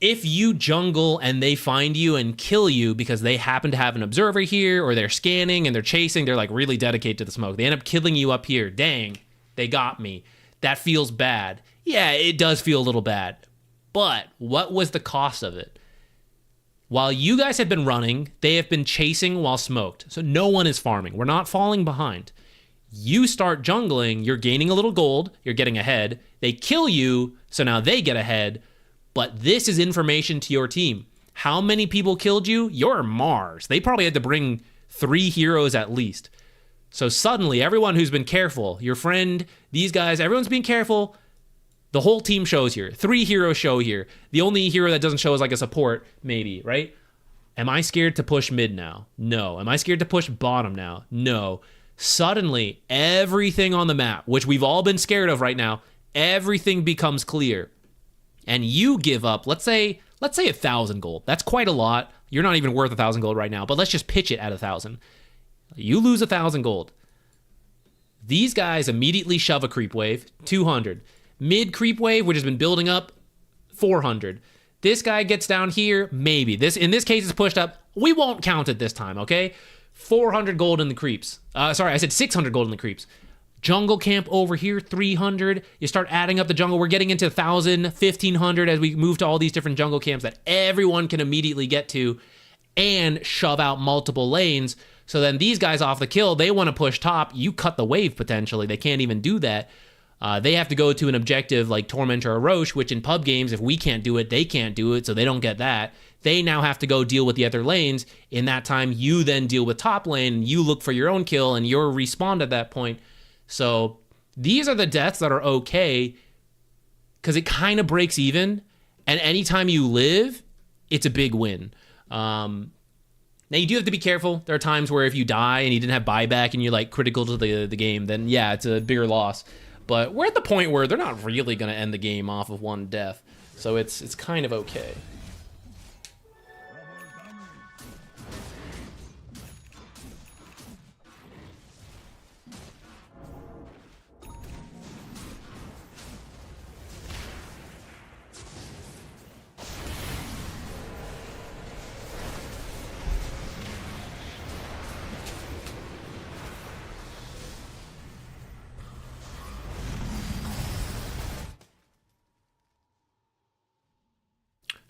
If you jungle and they find you and kill you because they happen to have an observer here or they're scanning and they're chasing, they're like really dedicated to the smoke. They end up killing you up here. Dang, they got me. That feels bad. Yeah, it does feel a little bad. But what was the cost of it? While you guys have been running, they have been chasing while smoked. So no one is farming. We're not falling behind. You start jungling, you're gaining a little gold, you're getting ahead. They kill you, so now they get ahead. But this is information to your team. How many people killed you? You're Mars. They probably had to bring 3 heroes at least. So suddenly, everyone who's been careful, your friend, these guys, everyone's being careful. The whole team shows here. 3 heroes show here. The only hero that doesn't show is like a support, maybe, right? Am I scared to push mid now? No. Am I scared to push bottom now? No. Suddenly, everything on the map, which we've all been scared of right now, everything becomes clear. And you give up, let's say 1,000 gold. That's quite a lot. You're not even worth 1,000 gold right now, but let's just pitch it at 1,000. You lose 1,000 gold. These guys immediately shove a creep wave, 200. Mid creep wave, which has been building up, 400. This guy gets down here, maybe. In this case, it's pushed up. We won't count it this time, okay? 400 gold in the creeps. Sorry, I said 600 gold in the creeps. Jungle camp over here, 300. You start adding up the jungle. We're getting into 1,000, 1,500 as we move to all these different jungle camps that everyone can immediately get to and shove out multiple lanes. So then these guys off the kill, they want to push top. You cut the wave potentially. They can't even do that. They have to go to an objective like Torment or a Roche, which in pub games, if we can't do it, they can't do it, so they don't get that. They now have to go deal with the other lanes. In that time, you then deal with top lane, and you look for your own kill, and you're respawned at that point. So these are the deaths that are okay, because it kind of breaks even, and anytime you live, it's a big win. Now, you do have to be careful. There are times where if you die and you didn't have buyback and you're like critical to the game, then yeah, it's a bigger loss. But we're at the point where they're not really going to end the game off of one death. So it's kind of okay.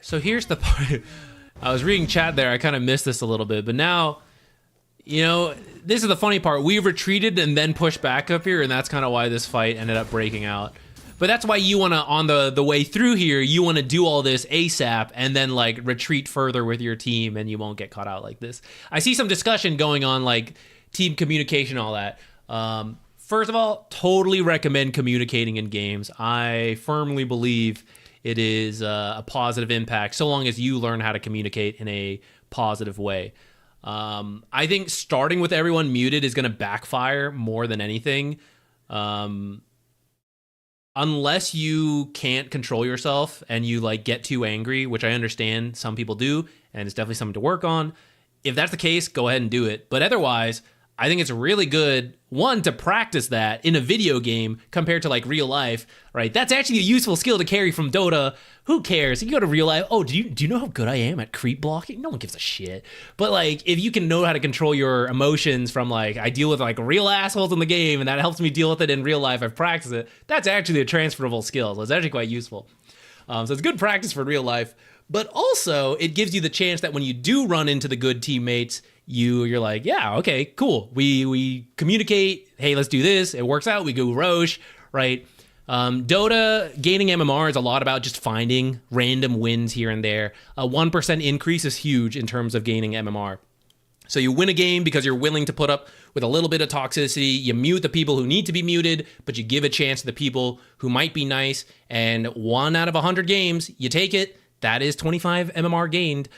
So here's the part. I was reading chat there. I kind of missed this a little bit, but now, you know, this is the funny part. We retreated and then pushed back up here, and that's kind of why this fight ended up breaking out. But that's why you want to, on the way through here, you want to do all this ASAP and then like retreat further with your team, and you won't get caught out like this. I see some discussion going on, like team communication, all that. First of all, totally recommend communicating in games. I firmly believe it is a positive impact, so long as you learn how to communicate in a positive way. I think starting with everyone muted is going to backfire more than anything. Unless you can't control yourself and you like get too angry, which I understand some people do, and it's definitely something to work on. If that's the case, go ahead and do it. But otherwise, I think it's really good, one, to practice that in a video game compared to like real life, right? That's actually a useful skill to carry from Dota. Who cares? You go to real life, oh, do you know how good I am at creep blocking? No one gives a shit. But like, if you can know how to control your emotions from like, I deal with like real assholes in the game and that helps me deal with it in real life, I've practiced it. That's actually a transferable skill. So it's actually quite useful. So it's good practice for real life. But also, it gives you the chance that when you do run into the good teammates, you're like, yeah, okay, cool. We communicate. Hey, let's do this. It works out. We go Roche, right? Dota gaining MMR is a lot about just finding random wins here and there. A 1% increase is huge in terms of gaining MMR. So you win a game because you're willing to put up with a little bit of toxicity. You mute the people who need to be muted, but you give a chance to the people who might be nice. And 1 out of 100 games, you take it. That is 25 MMR gained.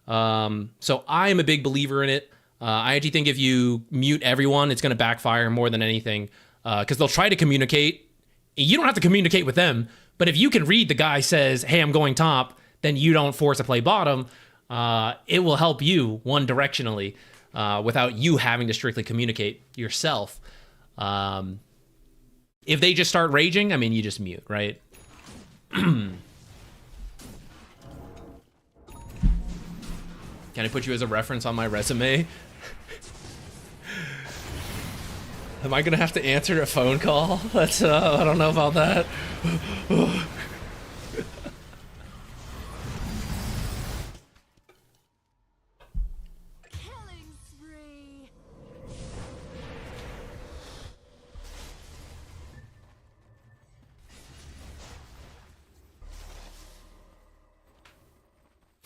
So I am a big believer in it. I actually think if you mute everyone, it's going to backfire more than anything, because they'll try to communicate. You don't have to communicate with them, but if you can read the guy says, hey, I'm going top, then you don't force a play bottom. It will help you one directionally without you having to strictly communicate yourself. If they just start raging, I mean, you just mute, right? Can I put you as a reference on my resume? Am I gonna have to answer a phone call? That's I don't know about that. Killing spree.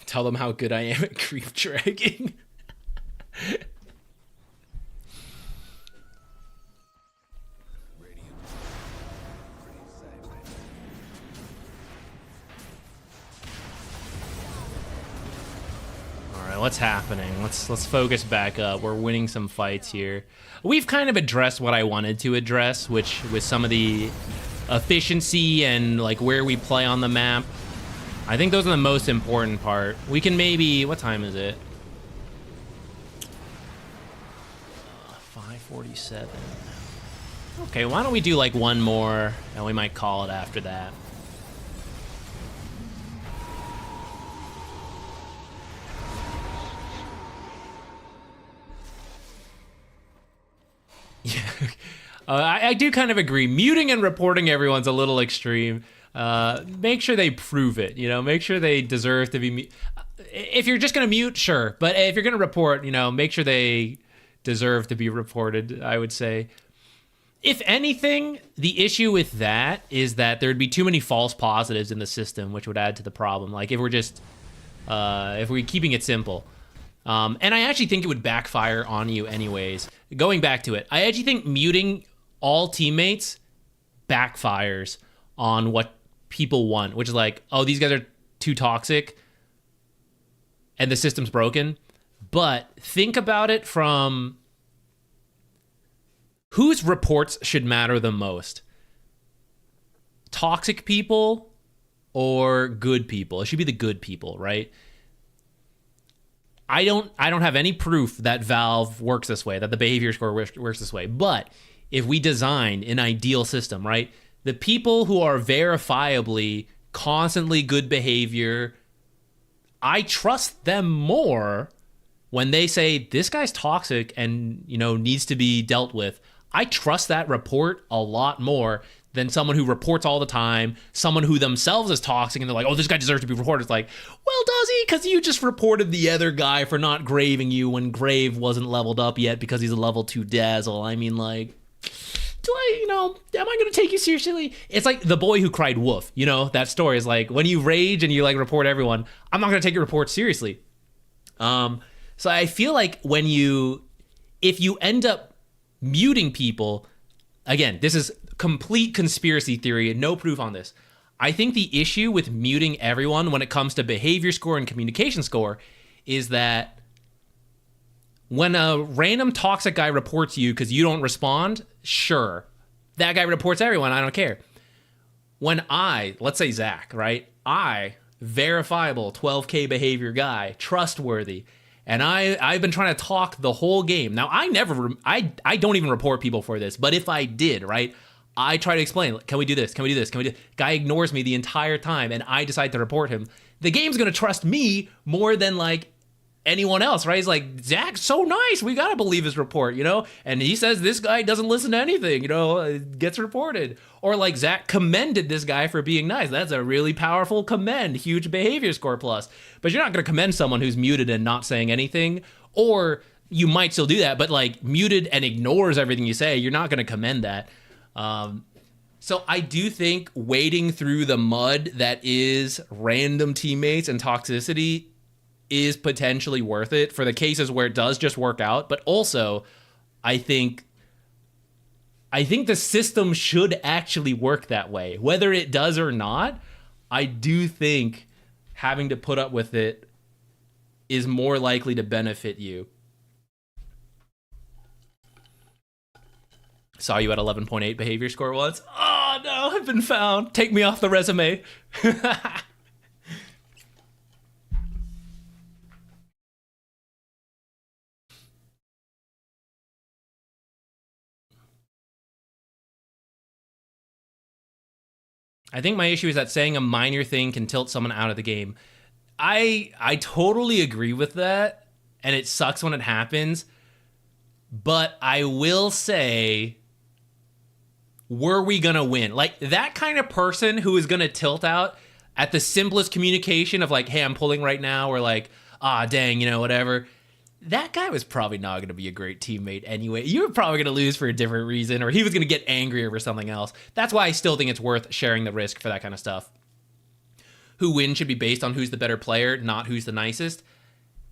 Tell them how good I am at creep dragging. All right, what's happening? Let's focus back up. We're winning some fights here. We've kind of addressed what I wanted to address, which was some of the efficiency and like where we play on the map. I think those are the most important part. We can maybe, what time is it? 5:47. Okay, why don't we do like one more and we might call it after that. Yeah, I do kind of agree. Muting and reporting everyone's a little extreme. Make sure they prove it, you know, make sure they deserve to be if you're just gonna mute, sure, but if you're gonna report, you know, make sure they deserve to be reported, I would say. If anything, the issue with that is that there'd be too many false positives in the system, which would add to the problem. Like if we're keeping it simple. And I actually think it would backfire on you anyways. Going back to it, I actually think muting all teammates backfires on what people want, which is like, oh, these guys are too toxic and the system's broken. But think about it from whose reports should matter the most? Toxic people or good people? It should be the good people, right? I don't have any proof that Valve works this way, that the behavior score works this way. But if we design an ideal system, right? The people who are verifiably constantly good behavior, I trust them more when they say this guy's toxic and, needs to be dealt with. I trust that report a lot more than someone who reports all the time, someone who themselves is toxic and they're like, oh, this guy deserves to be reported. It's like, well, does he? Because you just reported the other guy for not graving you when Grave wasn't leveled up yet because he's a level 2 Dazzle. I mean, like, am I going to take you seriously? It's like the boy who cried wolf, that story is like, when you rage and you like report everyone, I'm not going to take your report seriously. So I feel like if you end up muting people, again, this is complete conspiracy theory and no proof on this. I think the issue with muting everyone when it comes to behavior score and communication score is that when a random toxic guy reports you because you don't respond, sure, that guy reports everyone, I don't care. When let's say Zach, right? Verifiable 12K behavior guy, trustworthy, and I've been trying to talk the whole game. Now, I don't even report people for this, but if I did, right, I try to explain, can we do this? Can we do this? Can we do this? Guy ignores me the entire time, and I decide to report him. The game's going to trust me more than, like, anyone else, right? He's like, Zach's so nice. We got to believe his report, And he says this guy doesn't listen to anything, gets reported. Or, like, Zach commended this guy for being nice. That's a really powerful commend. Huge behavior score plus. But you're not going to commend someone who's muted and not saying anything. Or you might still do that, but, like, muted and ignores everything you say. You're not going to commend that. So I do think wading through the mud that is random teammates and toxicity is potentially worth it for the cases where it does just work out. But also, I think the system should actually work that way. Whether it does or not, I do think having to put up with it is more likely to benefit you. Saw you at 11.8 behavior score once. Oh, no, I've been found. Take me off the resume. I think my issue is that saying a minor thing can tilt someone out of the game. I totally agree with that, and it sucks when it happens. But I will say, were we going to win? Like, that kind of person who is going to tilt out at the simplest communication of like, hey, I'm pulling right now, or like, dang, whatever. That guy was probably not going to be a great teammate anyway. You were probably going to lose for a different reason, or he was going to get angry over something else. That's why I still think it's worth sharing the risk for that kind of stuff. Who wins should be based on who's the better player, not who's the nicest.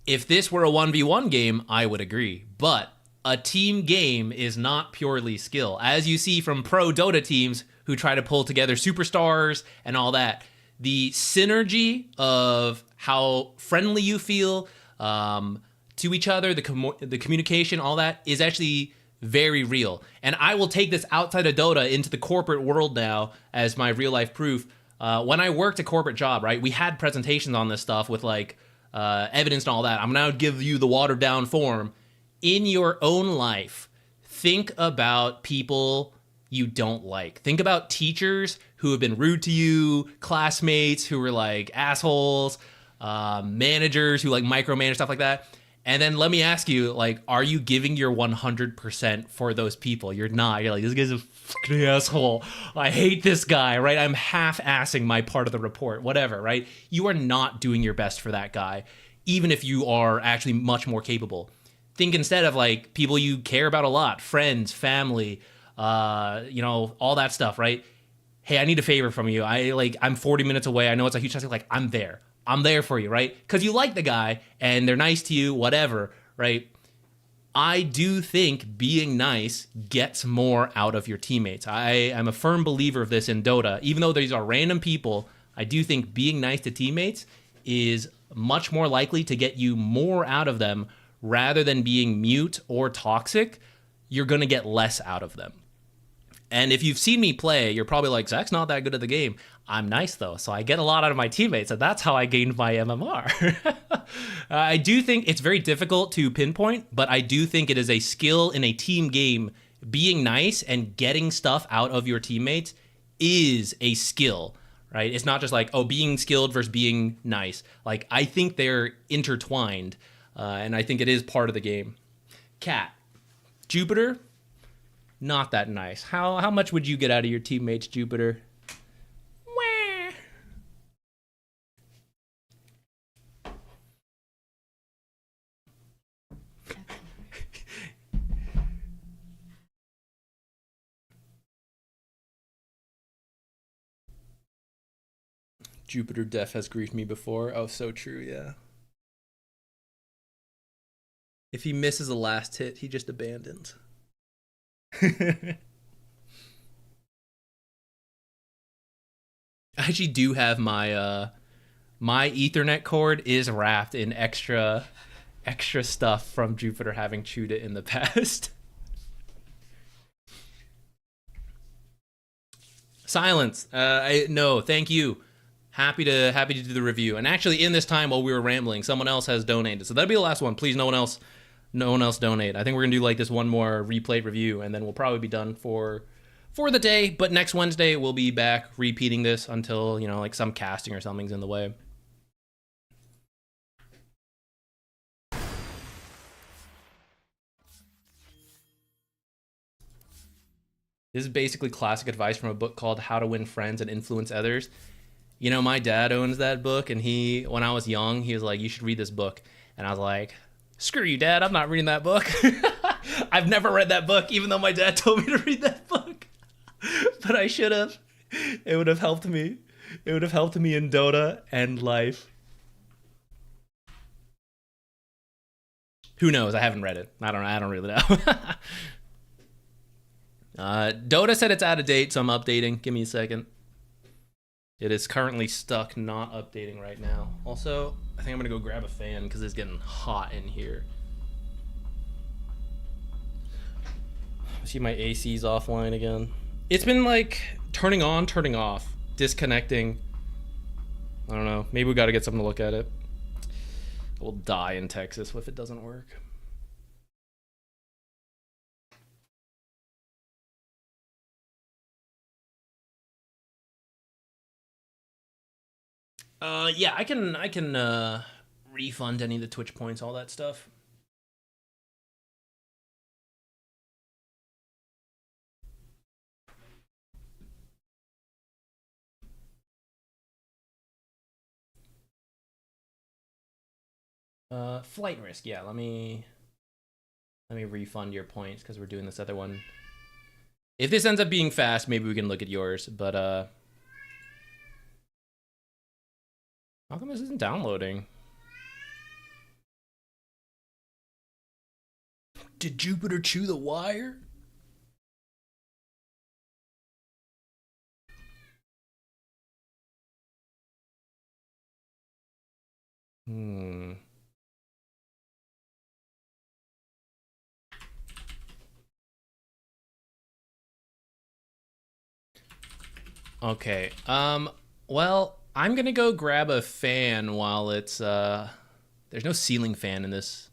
If this were a 1v1 game, I would agree. But a team game is not purely skill. As you see from pro Dota teams who try to pull together superstars and all that, the synergy of how friendly you feel to each other, the communication, all that is actually very real. And I will take this outside of Dota into the corporate world now as my real life proof. When I worked a corporate job, right, we had presentations on this stuff with like evidence and all that. I'm going to give you the watered down form. In your own life, think about people you don't like. Think about teachers who have been rude to you, classmates who were like assholes, managers who like micromanage, stuff like that. And then let me ask you, like, are you giving your 100% for those people? You're not. You're like, this guy's a fucking asshole. I hate this guy, right? I'm half-assing my part of the report, whatever, right? You are not doing your best for that guy, even if you are actually much more capable. Think instead of like people you care about a lot, friends, family, you know, all that stuff, right? Hey, I need a favor from you. I'm 40 minutes away. I know it's a huge task. Like, I'm there. I'm there for you, right? Because you like the guy and they're nice to you, whatever, right? I do think being nice gets more out of your teammates. I am a firm believer of this in Dota. Even though these are random people, I do think being nice to teammates is much more likely to get you more out of them rather than being mute or toxic. You're going to get less out of them. And if you've seen me play, you're probably like, Zach's not that good at the game. I'm nice, though, so I get a lot out of my teammates, and that's how I gained my MMR. I do think it's very difficult to pinpoint, but I do think it is a skill in a team game. Being nice and getting stuff out of your teammates is a skill, right? It's not just like, oh, being skilled versus being nice. Like, I think they're intertwined, and I think it is part of the game. Cat, Jupiter, not that nice. How much would you get out of your teammates, Jupiter? Wah. Jupiter Def has griefed me before. Oh, so true, yeah. If he misses the last hit, he just abandons. I actually do have my my Ethernet cord is wrapped in extra stuff from Jupiter having chewed it in the past. Silence. No, thank you. Happy to do the review. And actually, in this time while we were rambling, someone else has donated. So that'll be the last one. Please, no one else donate. I think we're gonna do like this one more replay review, and then we'll probably be done for the day. But next Wednesday we'll be back repeating this until, you know, like some casting or something's in the way. This is basically classic advice from a book called How to Win Friends and Influence Others. You know, my dad owns that book, and when I was young, he was like, you should read this book. And I was like, screw you, Dad, I'm not reading that book. I've never read that book, even though my dad told me to read that book. But I should have. It would have helped me. It would have helped me in Dota and life. Who knows? I haven't read it. I don't really know. Dota said it's out of date, so I'm updating. Give me a second. It is currently stuck, not updating right now. Also, I think I'm gonna go grab a fan because it's getting hot in here. See, my AC's offline again. It's been like turning on, turning off, disconnecting. I don't know. Maybe we got to get something to look at it. We'll die in Texas if it doesn't work. Yeah, I can refund any of the Twitch points, all that stuff. Flight risk, yeah, let me refund your points because we're doing this other one. If this ends up being fast, maybe we can look at yours, but how come this isn't downloading? Did Jupiter chew the wire? Okay, well, I'm gonna go grab a fan while it's, there's no ceiling fan in this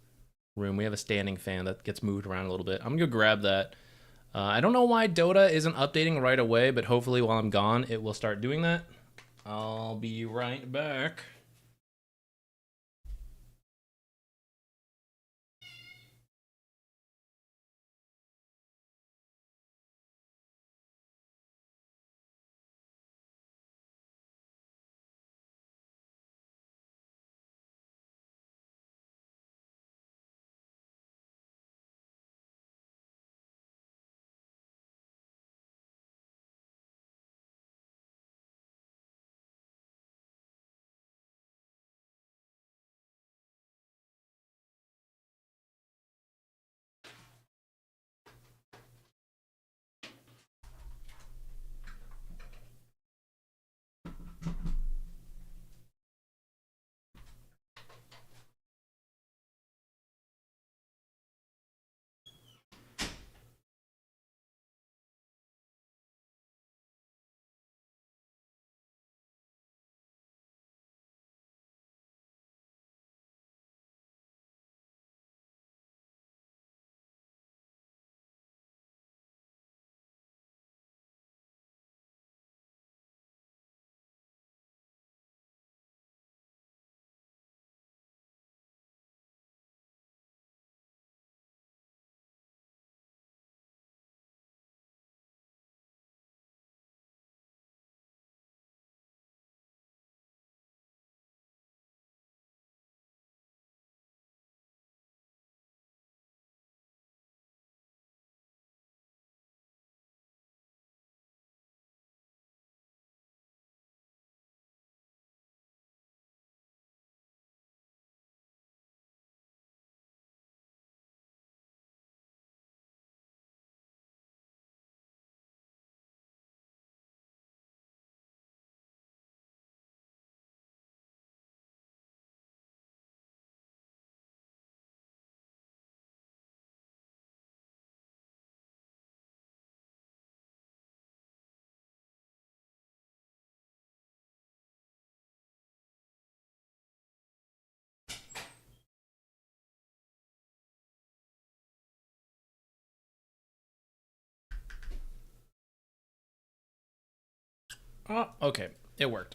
room. We have a standing fan that gets moved around a little bit. I'm gonna go grab that. I don't know why Dota isn't updating right away, but hopefully while I'm gone, it will start doing that. I'll be right back. Oh, okay. It worked.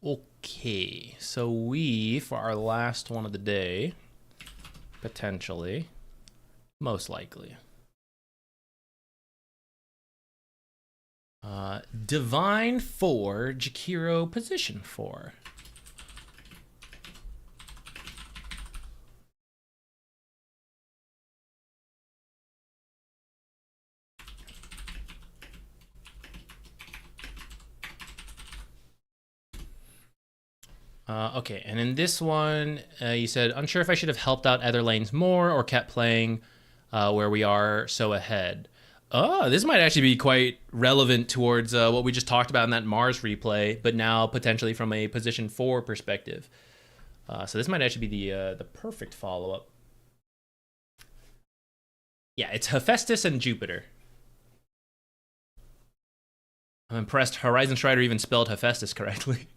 Okay. So we, for our last one of the day, potentially, most likely, Divine 4, Jakiro position 4. Okay, and in this one, you said, unsure if I should have helped out other lanes more or kept playing where we are so ahead. Oh, this might actually be quite relevant towards what we just talked about in that Mars replay, but now potentially from a position 4 perspective. So this might actually be the perfect follow-up. Yeah, it's Hephaestus and Jupiter. I'm impressed Horizon Strider even spelled Hephaestus correctly.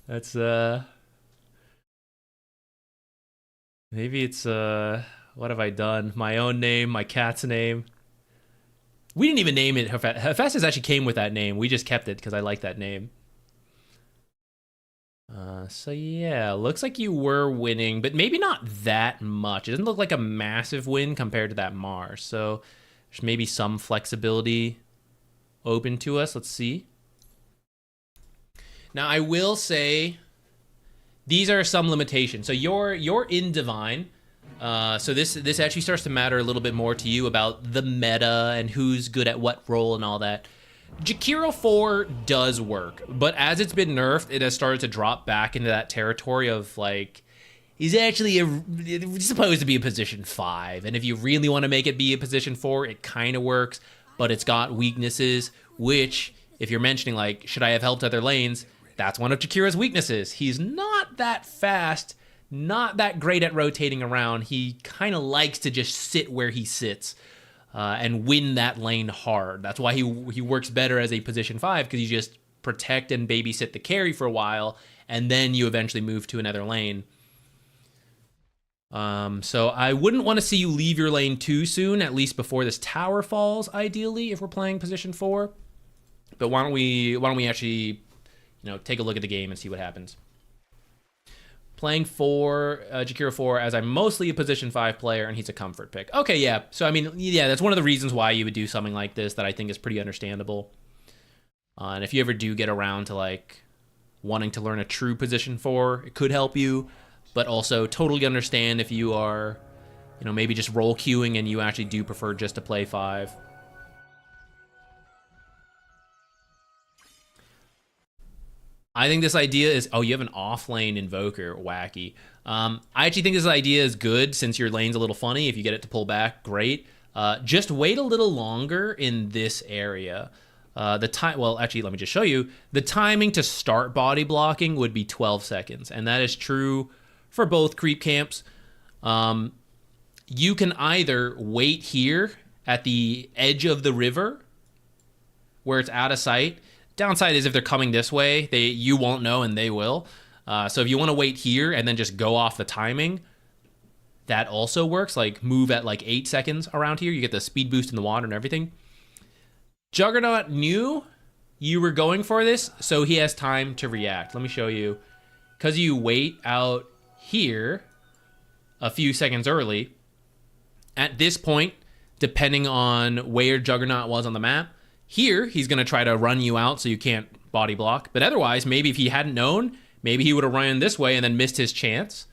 That's maybe it's what have I done? My own name, my cat's name. We didn't even name it Hephaestus actually came with that name. We just kept it because I like that name. So yeah, looks like you were winning, but maybe not that much. It doesn't look like a massive win compared to that Mars. So there's maybe some flexibility open to us. Let's see. Now, I will say these are some limitations. So you're in Divine. So this actually starts to matter a little bit more to you about the meta and who's good at what role and all that. Jakiro 4 does work, but as it's been nerfed, it has started to drop back into that territory of like, he's actually supposed to be a position 5. And if you really want to make it be a position 4, it kind of works, but it's got weaknesses, which if you're mentioning like, should I have helped other lanes? That's one of Jakiro's weaknesses. He's not that fast, not that great at rotating around. He kind of likes to just sit where he sits and win that lane hard. That's why he works better as a position 5, because you just protect and babysit the carry for a while, and then you eventually move to another lane. So I wouldn't want to see you leave your lane too soon, at least before this tower falls, ideally, if we're playing position 4. But why don't we actually, take a look at the game and see what happens. Playing for Jakiro 4 as I'm mostly a position 5 player, and he's a comfort pick. Okay, yeah. So, I mean, yeah, that's one of the reasons why you would do something like this that I think is pretty understandable. And if you ever do get around to, like, wanting to learn a true position 4, it could help you. But also totally understand if you are, maybe just role queuing and you actually do prefer just to play 5. I think this idea is, oh, you have an off-lane invoker, wacky. I actually think this idea is good since your lane's a little funny. If you get it to pull back, great. Just wait a little longer in this area. Well, actually, let me just show you. The timing to start body blocking would be 12 seconds, and that is true for both creep camps. You can either wait here at the edge of the river where it's out of sight. Downside is if they're coming this way, you won't know and they will. So if you want to wait here and then just go off the timing, that also works. Like move at like 8 seconds around here. You get the speed boost in the water and everything. Juggernaut knew you were going for this, so he has time to react. Let me show you. Because you wait out here a few seconds early, at this point, depending on where Juggernaut was on the map, here, he's going to try to run you out so you can't body block. But otherwise, maybe if he hadn't known, maybe he would have run this way and then missed his chance.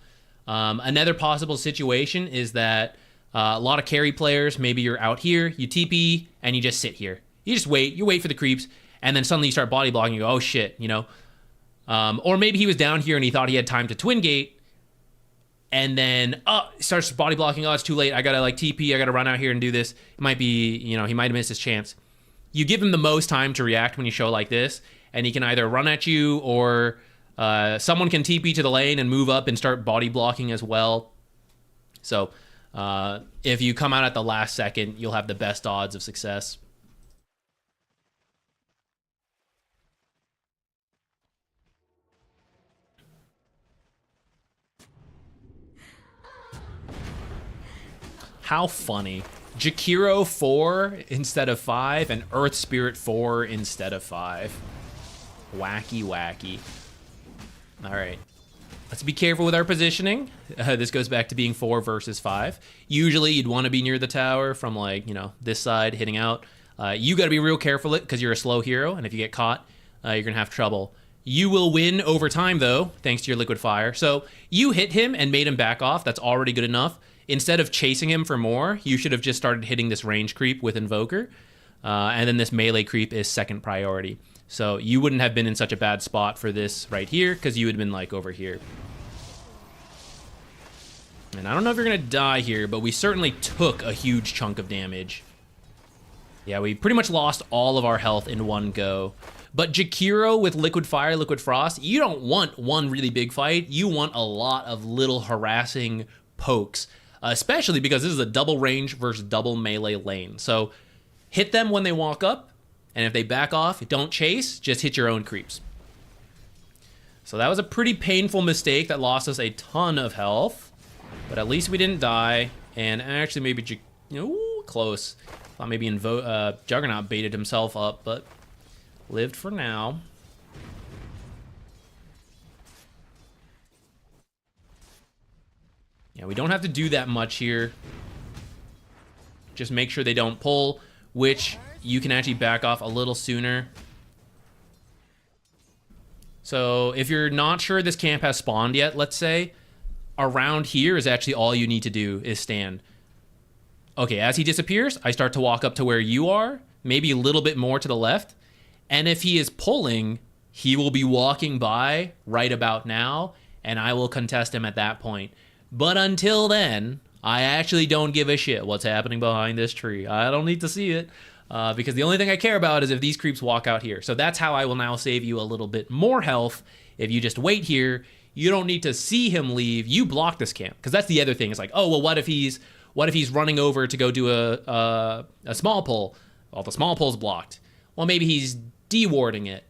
Another possible situation is that a lot of carry players, maybe you're out here, you TP, and you just sit here. You just wait. You wait for the creeps, and then suddenly you start body blocking. You go, oh, shit, Or maybe he was down here and he thought he had time to twin gate, and then starts body blocking. Oh, it's too late. I got to TP. I got to run out here and do this. It might be, he might have missed his chance. You give him the most time to react when you show like this, and he can either run at you or Someone can TP to the lane and move up and start body blocking as well. So if you come out at the last second, you'll have the best odds of success. How funny. Jakiro 4 instead of 5 and Earth Spirit 4 instead of 5. Wacky, wacky. All right. Let's be careful with our positioning. This goes back to being 4 versus 5. Usually you'd want to be near the tower from, like, you know, this side hitting out. You got to be real careful because you're a slow hero, and if you get caught, you're going to have trouble. You will win over time, though, thanks to your liquid fire. So you hit him and made him back off. That's already good enough. Instead of chasing him for more, you should have just started hitting this range creep with Invoker. And then this melee creep is second priority. So you wouldn't have been in such a bad spot for this right here, because you would have been like over here. And I don't know if you're going to die here, but we certainly took a huge chunk of damage. Yeah, we pretty much lost all of our health in one go. But Jakiro with Liquid Fire, Liquid Frost, you don't want one really big fight. You want a lot of little harassing pokes. Especially because this is a double range versus double melee lane. So hit them when they walk up, and if they back off, don't chase, just hit your own creeps. So that was a pretty painful mistake that lost us a ton of health, but at least we didn't die. And actually maybe, close. Thought maybe Juggernaut baited himself up, but lived for now. Yeah, we don't have to do that much here. Just make sure they don't pull, which you can actually back off a little sooner. So if you're not sure this camp has spawned yet, let's say, around here is actually all you need to do is stand. Okay, as he disappears, I start to walk up to where you are, maybe a little bit more to the left. And if he is pulling, he will be walking by right about now, and I will contest him at that point. But until then, I actually don't give a shit what's happening behind this tree. I don't need to see it, because the only thing I care about is if these creeps walk out here. So that's how I will now save you a little bit more health. If you just wait here, you don't need to see him leave. You block this camp, because that's the other thing. It's like, oh, well, what if he's running over to go do a small pull? Well, the small pull's blocked. Well, maybe he's dewarding it.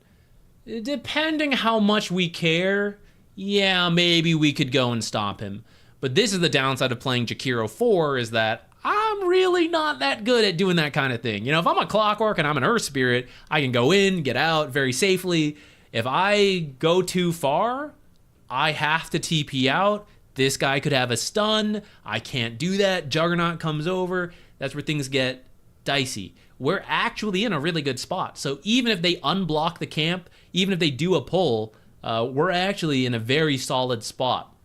Depending how much we care, yeah, maybe we could go and stop him. But this is the downside of playing Jakiro 4, is that I'm really not that good at doing that kind of thing. You know, if I'm a Clockwork and I'm an Earth Spirit, I can go in, get out very safely. If I go too far, I have to TP out. This guy could have a stun. I can't do that. Juggernaut comes over. That's where things get dicey. We're actually in a really good spot. So even if they unblock the camp, even if they do a pull, we're actually in a very solid spot.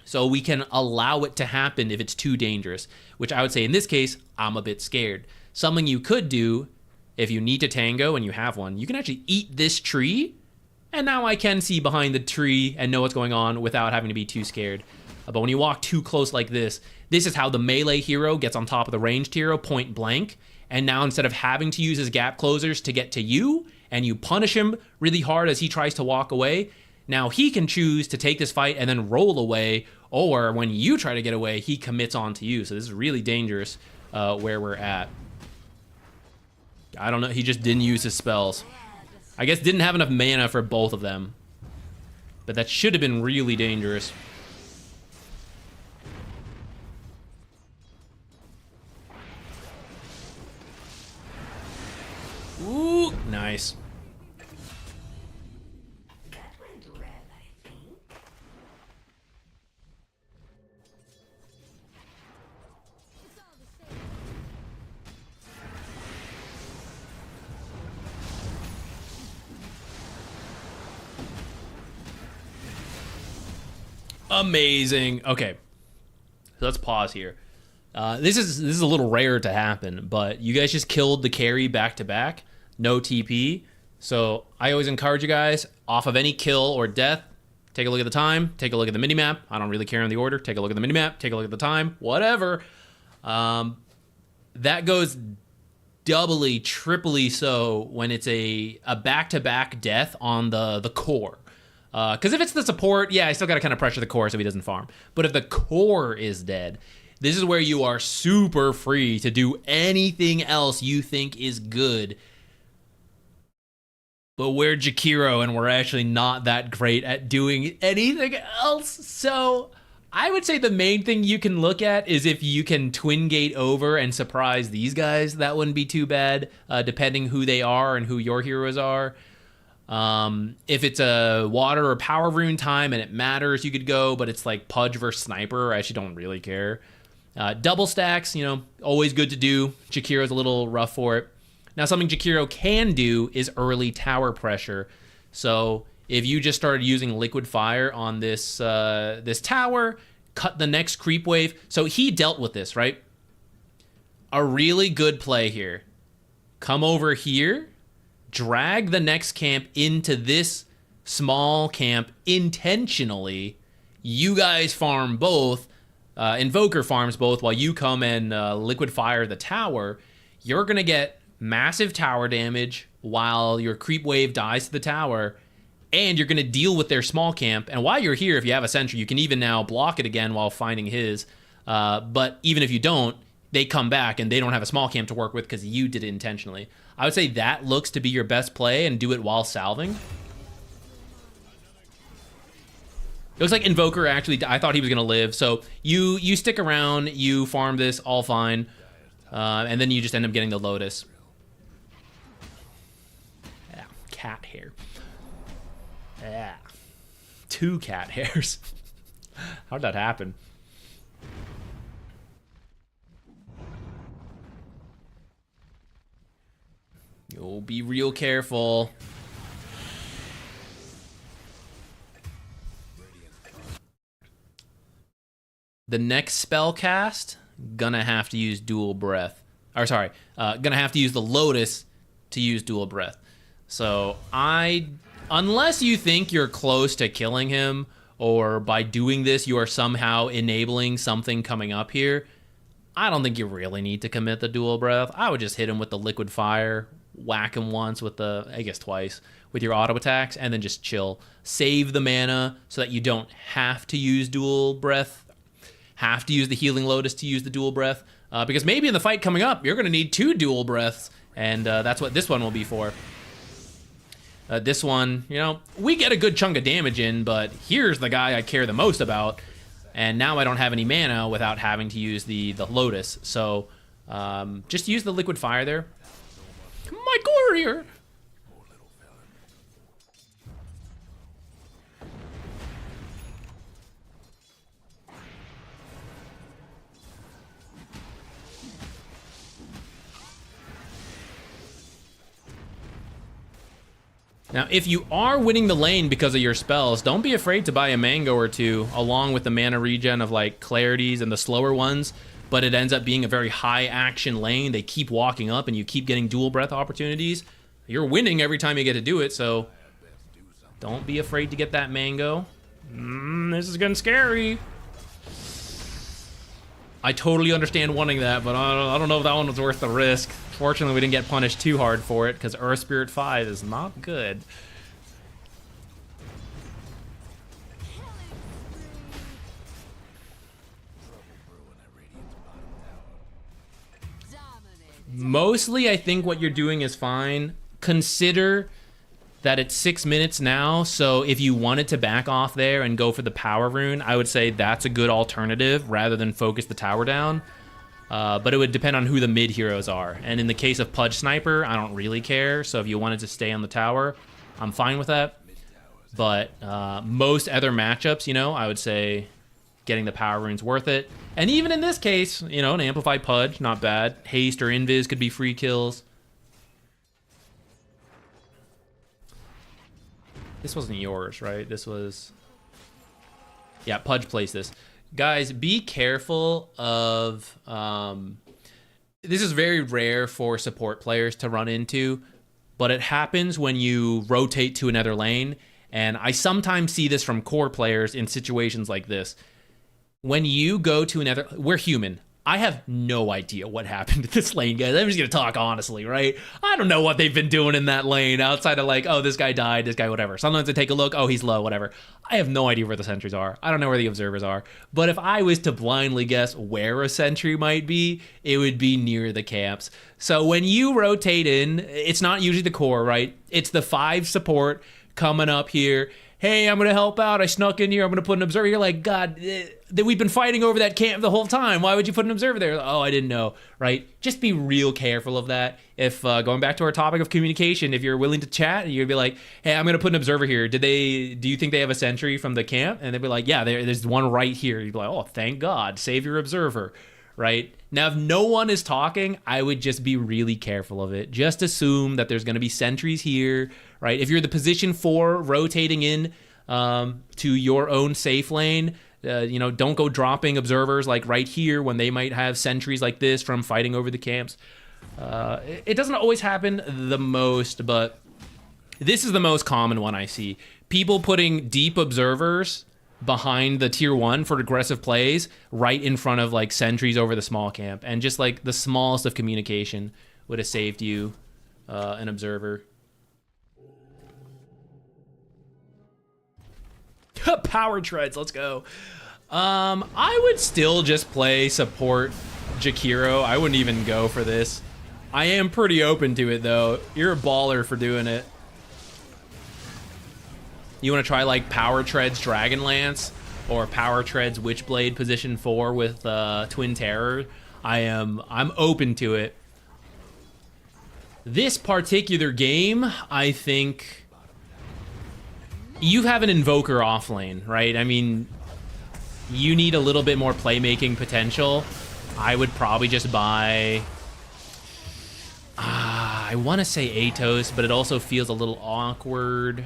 So we can allow it to happen if it's too dangerous, which I would say in this case, I'm a bit scared. Something you could do, if you need to tango and you have one, you can actually eat this tree, and now I can see behind the tree and know what's going on without having to be too scared. But when you walk too close like this is how the melee hero gets on top of the ranged hero point blank, and now instead of having to use his gap closers to get to you, and you punish him really hard as he tries to walk away, now he can choose to take this fight and then roll away, or when you try to get away, he commits onto you. So this is really dangerous where we're at. I don't know, he just didn't use his spells. I guess didn't have enough mana for both of them. But that should have been really dangerous. Ooh, nice. Amazing. Okay, so let's pause here. This is a little rare to happen, but you guys just killed the carry back to back, no TP. So I always encourage you guys, off of any kill or death, take a look at the time, take a look at the minimap. I don't really care on the order. Take a look at the minimap, take a look at the time, whatever. That goes doubly, triply so when it's a back-to-back death on the core. Because if it's the support, yeah, I still got to kind of pressure the core so he doesn't farm. But if the core is dead, this is where you are super free to do anything else you think is good. But we're Jakiro, and we're actually not that great at doing anything else. So I would say the main thing you can look at is if you can twin gate over and surprise these guys. That wouldn't be too bad, depending who they are and who your heroes are. If it's a water or power rune time and it matters, you could go, but it's like Pudge versus Sniper. I actually don't really care. Double stacks, you know, always good to do. Jakiro's a little rough for it. Now, something Jakiro can do is early tower pressure. So if you just started using liquid fire on this this tower, cut the next creep wave. So he dealt with this, right? A really good play here. Come over here, drag the next camp into this small camp intentionally. You guys farm both. Invoker farms both while you come and liquid fire the tower. You're going to get massive tower damage while your creep wave dies to the tower, and you're going to deal with their small camp. And while you're here, if you have a sentry, you can even now block it again while finding his. But even if you don't, they come back and they don't have a small camp to work with because you did it intentionally. I would say that looks to be your best play, and do it while salving. It looks like Invoker actually, I thought he was going to live. So you stick around, you farm this, all fine. And then you just end up getting the Lotus. Yeah, cat hair. Yeah. 2 cat hairs. How'd that happen? You'll be real careful. The next spell cast, gonna have to use dual breath. Or sorry, gonna have to use the Lotus to use dual breath. So unless you think you're close to killing him, or by doing this you are somehow enabling something coming up here, I don't think you really need to commit the dual breath. I would just hit him with the liquid fire, whack him once with the, I guess twice, with your auto attacks, and then just chill. Save the mana so that you don't have to use dual breath, have to use the healing Lotus to use the dual breath, because maybe in the fight coming up, you're going to need 2 dual breaths, and that's what this one will be for. This one, you know, we get a good chunk of damage in, but here's the guy I care the most about, and now I don't have any mana without having to use the Lotus, so just use the liquid fire there. My courier! Now, if you are winning the lane because of your spells, don't be afraid to buy a mango or 2, along with the mana regen of like Clarities and the slower ones, but it ends up being a very high action lane. They keep walking up and you keep getting dual breath opportunities. You're winning every time you get to do it, so don't be afraid to get that mango. This is getting scary. I totally understand wanting that, but I don't know if that one was worth the risk. Fortunately, we didn't get punished too hard for it, because Earth Spirit 5 is not good. Mostly, I think what you're doing is fine. Consider that it's 6 minutes now, so if you wanted to back off there and go for the power rune, I would say that's a good alternative rather than focus the tower down. But it would depend on who the mid heroes are. And in the case of Pudge Sniper, I don't really care, so if you wanted to stay on the tower, I'm fine with that. But most other matchups, you know, I would say getting the power rune's worth it. And even in this case, you know, an Amplified Pudge, not bad. Haste or Invis could be free kills. This wasn't yours, right? This was... Yeah, Pudge placed this. Guys, be careful of... This is very rare for support players to run into, but it happens when you rotate to another lane, and I sometimes see this from core players in situations like this. When you go to another... We're human. I have no idea what happened to this lane, guys. I'm just going to talk honestly, right? I don't know what they've been doing in that lane outside of like, oh, this guy died, this guy, whatever. Sometimes I take a look, oh, he's low, whatever. I have no idea where the sentries are. I don't know where the observers are. But if I was to blindly guess where a sentry might be, it would be near the camps. So when you rotate in, it's not usually the core, right? It's the 5 support coming up here. Hey, I'm going to help out. I snuck in here. I'm going to put an observer. You're like, God, that we've been fighting over that camp the whole time. Why would you put an observer there? Oh, I didn't know, right? Just be real careful of that. If going back to our topic of communication, if you're willing to chat, you'd be like, hey, I'm going to put an observer here. Do you think they have a sentry from the camp? And they'd be like, yeah, there's one right here. You'd be like, oh, thank God. Save your observer, right? Now, if no one is talking, I would just be really careful of it. Just assume that there's going to be sentries here, right? If you're the position 4 rotating in to your own safe lane, don't go dropping observers like right here when they might have sentries like this from fighting over the camps. It doesn't always happen the most, but this is the most common one I see. People putting deep observers behind the tier 1 for aggressive plays right in front of like sentries over the small camp, and just like the smallest of communication would have saved you an observer. Power treads, let's go. I would still just play support Jakiro. I wouldn't even go for this. I am pretty open to it though. You're a baller for doing it. You want to try like Power Treads Dragonlance or Power Treads Witchblade position 4 with Twin Terror? I'm open to it. This particular game, I think you have an Invoker off lane, right? I mean, you need a little bit more playmaking potential. I would probably just buy I want to say Atos, but it also feels a little awkward.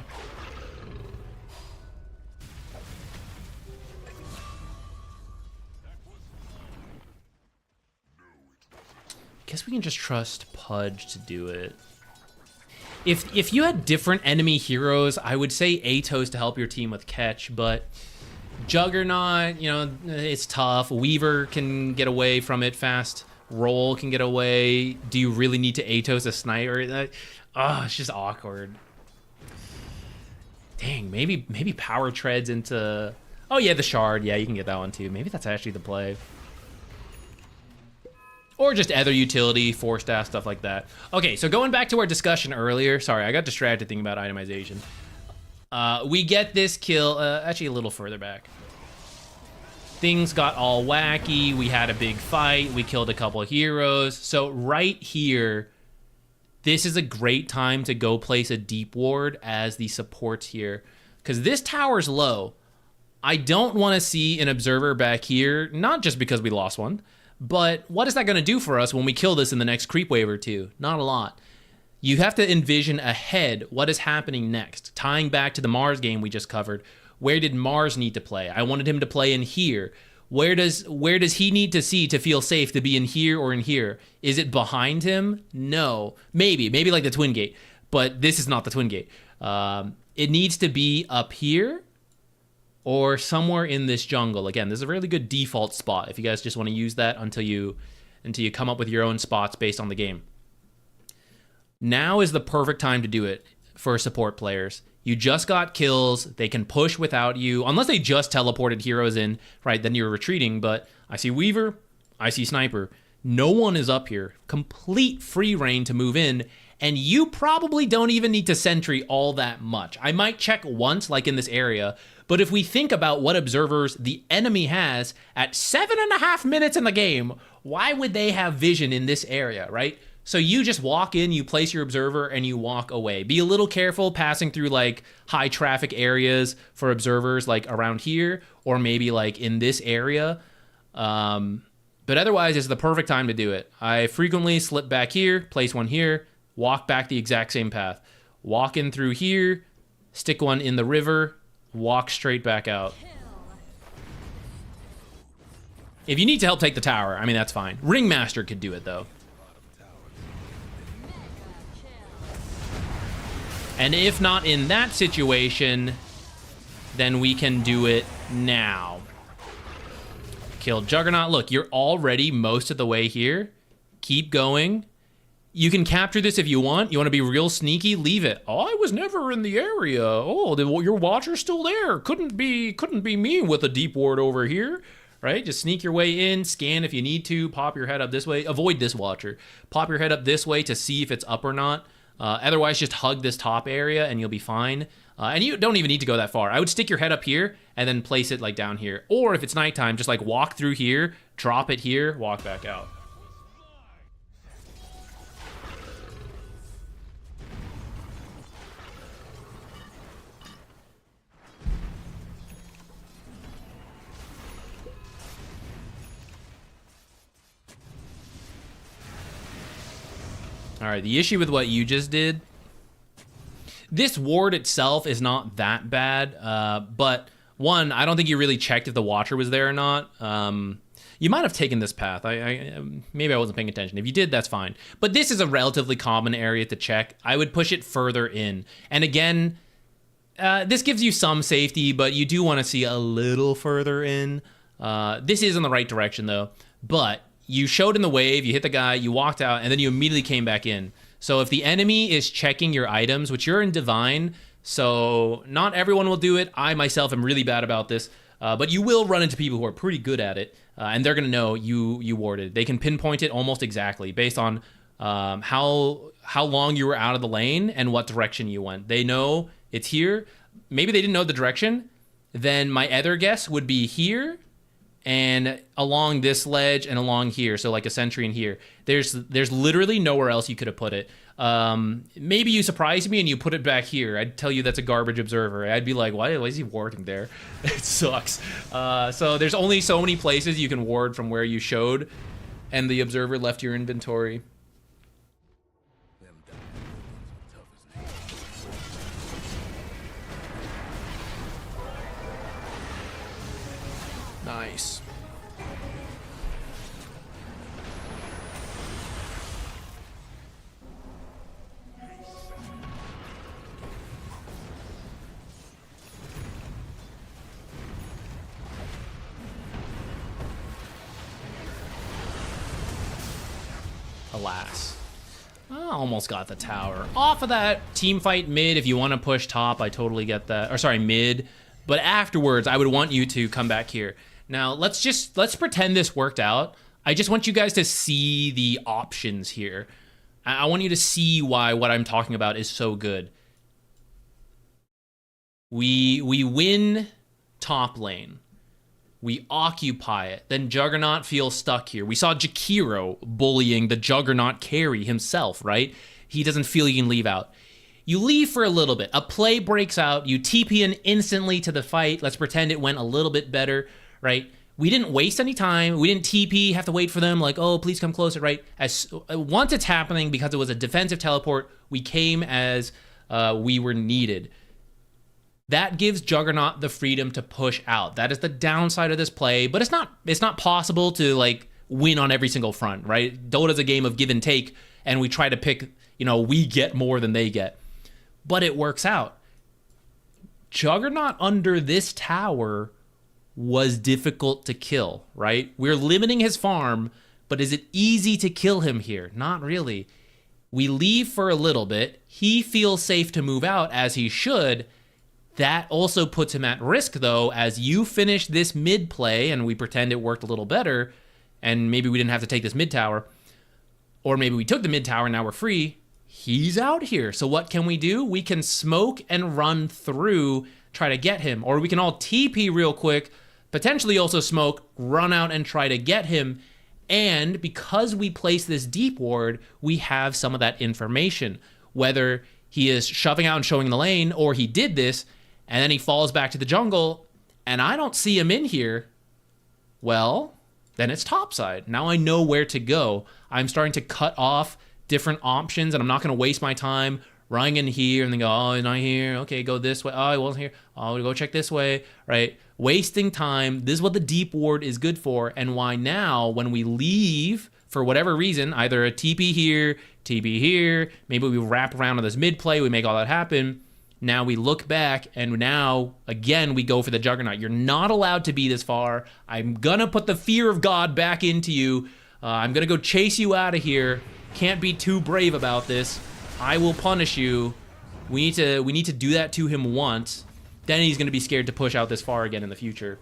Guess we can just trust Pudge to do it. If you had different enemy heroes, I would say Atos to help your team with catch, but Juggernaut, it's tough. Weaver can get away from it fast. Roll can get away. Do you really need to Atos a sniper? It's just awkward. Dang, maybe Power Treads into... Oh yeah, the Shard. Yeah, you can get that one too. Maybe that's actually the play. Or just other utility, 4-staff, stuff like that. Okay, so going back to our discussion earlier. Sorry, I got distracted thinking about itemization. We get this kill, actually a little further back. Things got all wacky. We had a big fight. We killed a couple of heroes. So right here, this is a great time to go place a deep ward as the supports here. Because this tower's low. I don't want to see an observer back here, not just because we lost one, but what is that going to do for us when we kill this in the next creep wave or two? Not a lot. You have to envision ahead what is happening next. Tying back to the Mars game we just covered, where did Mars need to play? I wanted him to play in here. Where does he need to see to feel safe to be in here or in here? Is it behind him? No. Maybe like the Twin Gate, but this is not the Twin Gate. It needs to be up here or somewhere in this jungle. Again, this is a really good default spot if you guys just want to use that until you come up with your own spots based on the game. Now is the perfect time to do it for support players. You just got kills. They can push without you, unless they just teleported heroes in, right? Then you're retreating. But I see Weaver. I see Sniper. No one is up here. Complete free reign to move in. And you probably don't even need to sentry all that much. I might check once, like in this area. But if we think about what observers the enemy has at 7.5 minutes in the game, why would they have vision in this area, right? So you just walk in, you place your observer, and you walk away. Be a little careful passing through like high traffic areas for observers like around here, or maybe like in this area. But otherwise, it's the perfect time to do it. I frequently slip back here, place one here, walk back the exact same path. Walk in through here, stick one in the river, walk straight back out. If you need to help take the tower, I mean, that's fine. Ringmaster could do it, though. And if not in that situation, then we can do it now. killed Juggernaut. Look, you're already most of the way here. Keep going. You can capture this if you want. You want to be real sneaky, leave it. Oh, I was never in the area. Oh, your watcher's still there. Couldn't be me with a deep ward over here. Right? Just sneak your way in, scan if you need to, pop your head up this way. Avoid this watcher. Pop your head up this way to see if it's up or not. Otherwise, just hug this top area and you'll be fine. And you don't even need to go that far. I would stick your head up here and then place it like down here. Or if it's nighttime, just like walk through here, drop it here, walk back out. All right, the issue with what you just did, this ward itself is not that bad, but one, I don't think you really checked if the Watcher was there or not. You might have taken this path. Maybe I wasn't paying attention. If you did, that's fine. But this is a relatively common area to check. I would push it further in. And again, this gives you some safety, but you do want to see a little further in. This is in the right direction, though. But you showed in the wave, you hit the guy, you walked out, and then you immediately came back in. So if the enemy is checking your items, which you're in Divine, so not everyone will do it. I myself am really bad about this, but you will run into people who are pretty good at it, and they're going to know you warded. They can pinpoint it almost exactly based on how long you were out of the lane and what direction you went. They know it's here. Maybe they didn't know the direction. Then my other guess would be here, and along this ledge and along here, so like a sentry in here. There's literally nowhere else you could have put it. Maybe you surprised me and you put it back here. I'd tell you that's a garbage observer. I'd be like, why is he warding there? It sucks. So there's only so many places you can ward from where you showed, and the observer left your inventory. Nice. Alas. I almost got the tower. Off of that team fight mid, if you want to push top, I totally get that. Or sorry, mid. But afterwards, I would want you to come back here. Now, let's pretend this worked out. I just want you guys to see the options here. I want you to see why what I'm talking about is so good. We win top lane. We occupy it. Then Juggernaut feels stuck here. We saw Jakiro bullying the Juggernaut carry himself, right? He doesn't feel he can leave out. You leave for a little bit. A play breaks out. You TP in instantly to the fight. Let's pretend it went a little bit better, right? We didn't waste any time. We didn't TP, have to wait for them, like, oh, please come closer, right? Once it's happening, because it was a defensive teleport, we came as we were needed. That gives Juggernaut the freedom to push out. That is the downside of this play, but it's not possible to like win on every single front, right? Dota's a game of give and take, and we try to pick, we get more than they get. But it works out. Juggernaut under this tower was difficult to kill, right? We're limiting his farm, but is it easy to kill him here? Not really. We leave for a little bit. He feels safe to move out, as he should. That also puts him at risk, though, as you finish this mid play, and we pretend it worked a little better, and maybe we didn't have to take this mid tower, or maybe we took the mid tower and now we're free. He's out here. So what can we do? We can smoke and run through, try to get him, or we can all TP real quick, potentially also smoke, run out and try to get him. And because we place this deep ward, we have some of that information, whether he is shoving out and showing the lane, or he did this, and then he falls back to the jungle, and I don't see him in here. Well, then it's topside. Now I know where to go. I'm starting to cut off different options, and I'm not going to waste my time running in here and then go, oh, he's not here. Okay, go this way. Oh, he wasn't here. Oh, go check this way, right? Wasting time. This is what the deep ward is good for, and why now, when we leave, for whatever reason, either a TP here, maybe we wrap around on this mid play, we make all that happen. Now we look back, and now, again, we go for the Juggernaut. You're not allowed to be this far. I'm gonna put the fear of God back into you. I'm gonna go chase you out of here. Can't be too brave about this. I will punish you. We need to do that to him once. Then he's gonna be scared to push out this far again in the future.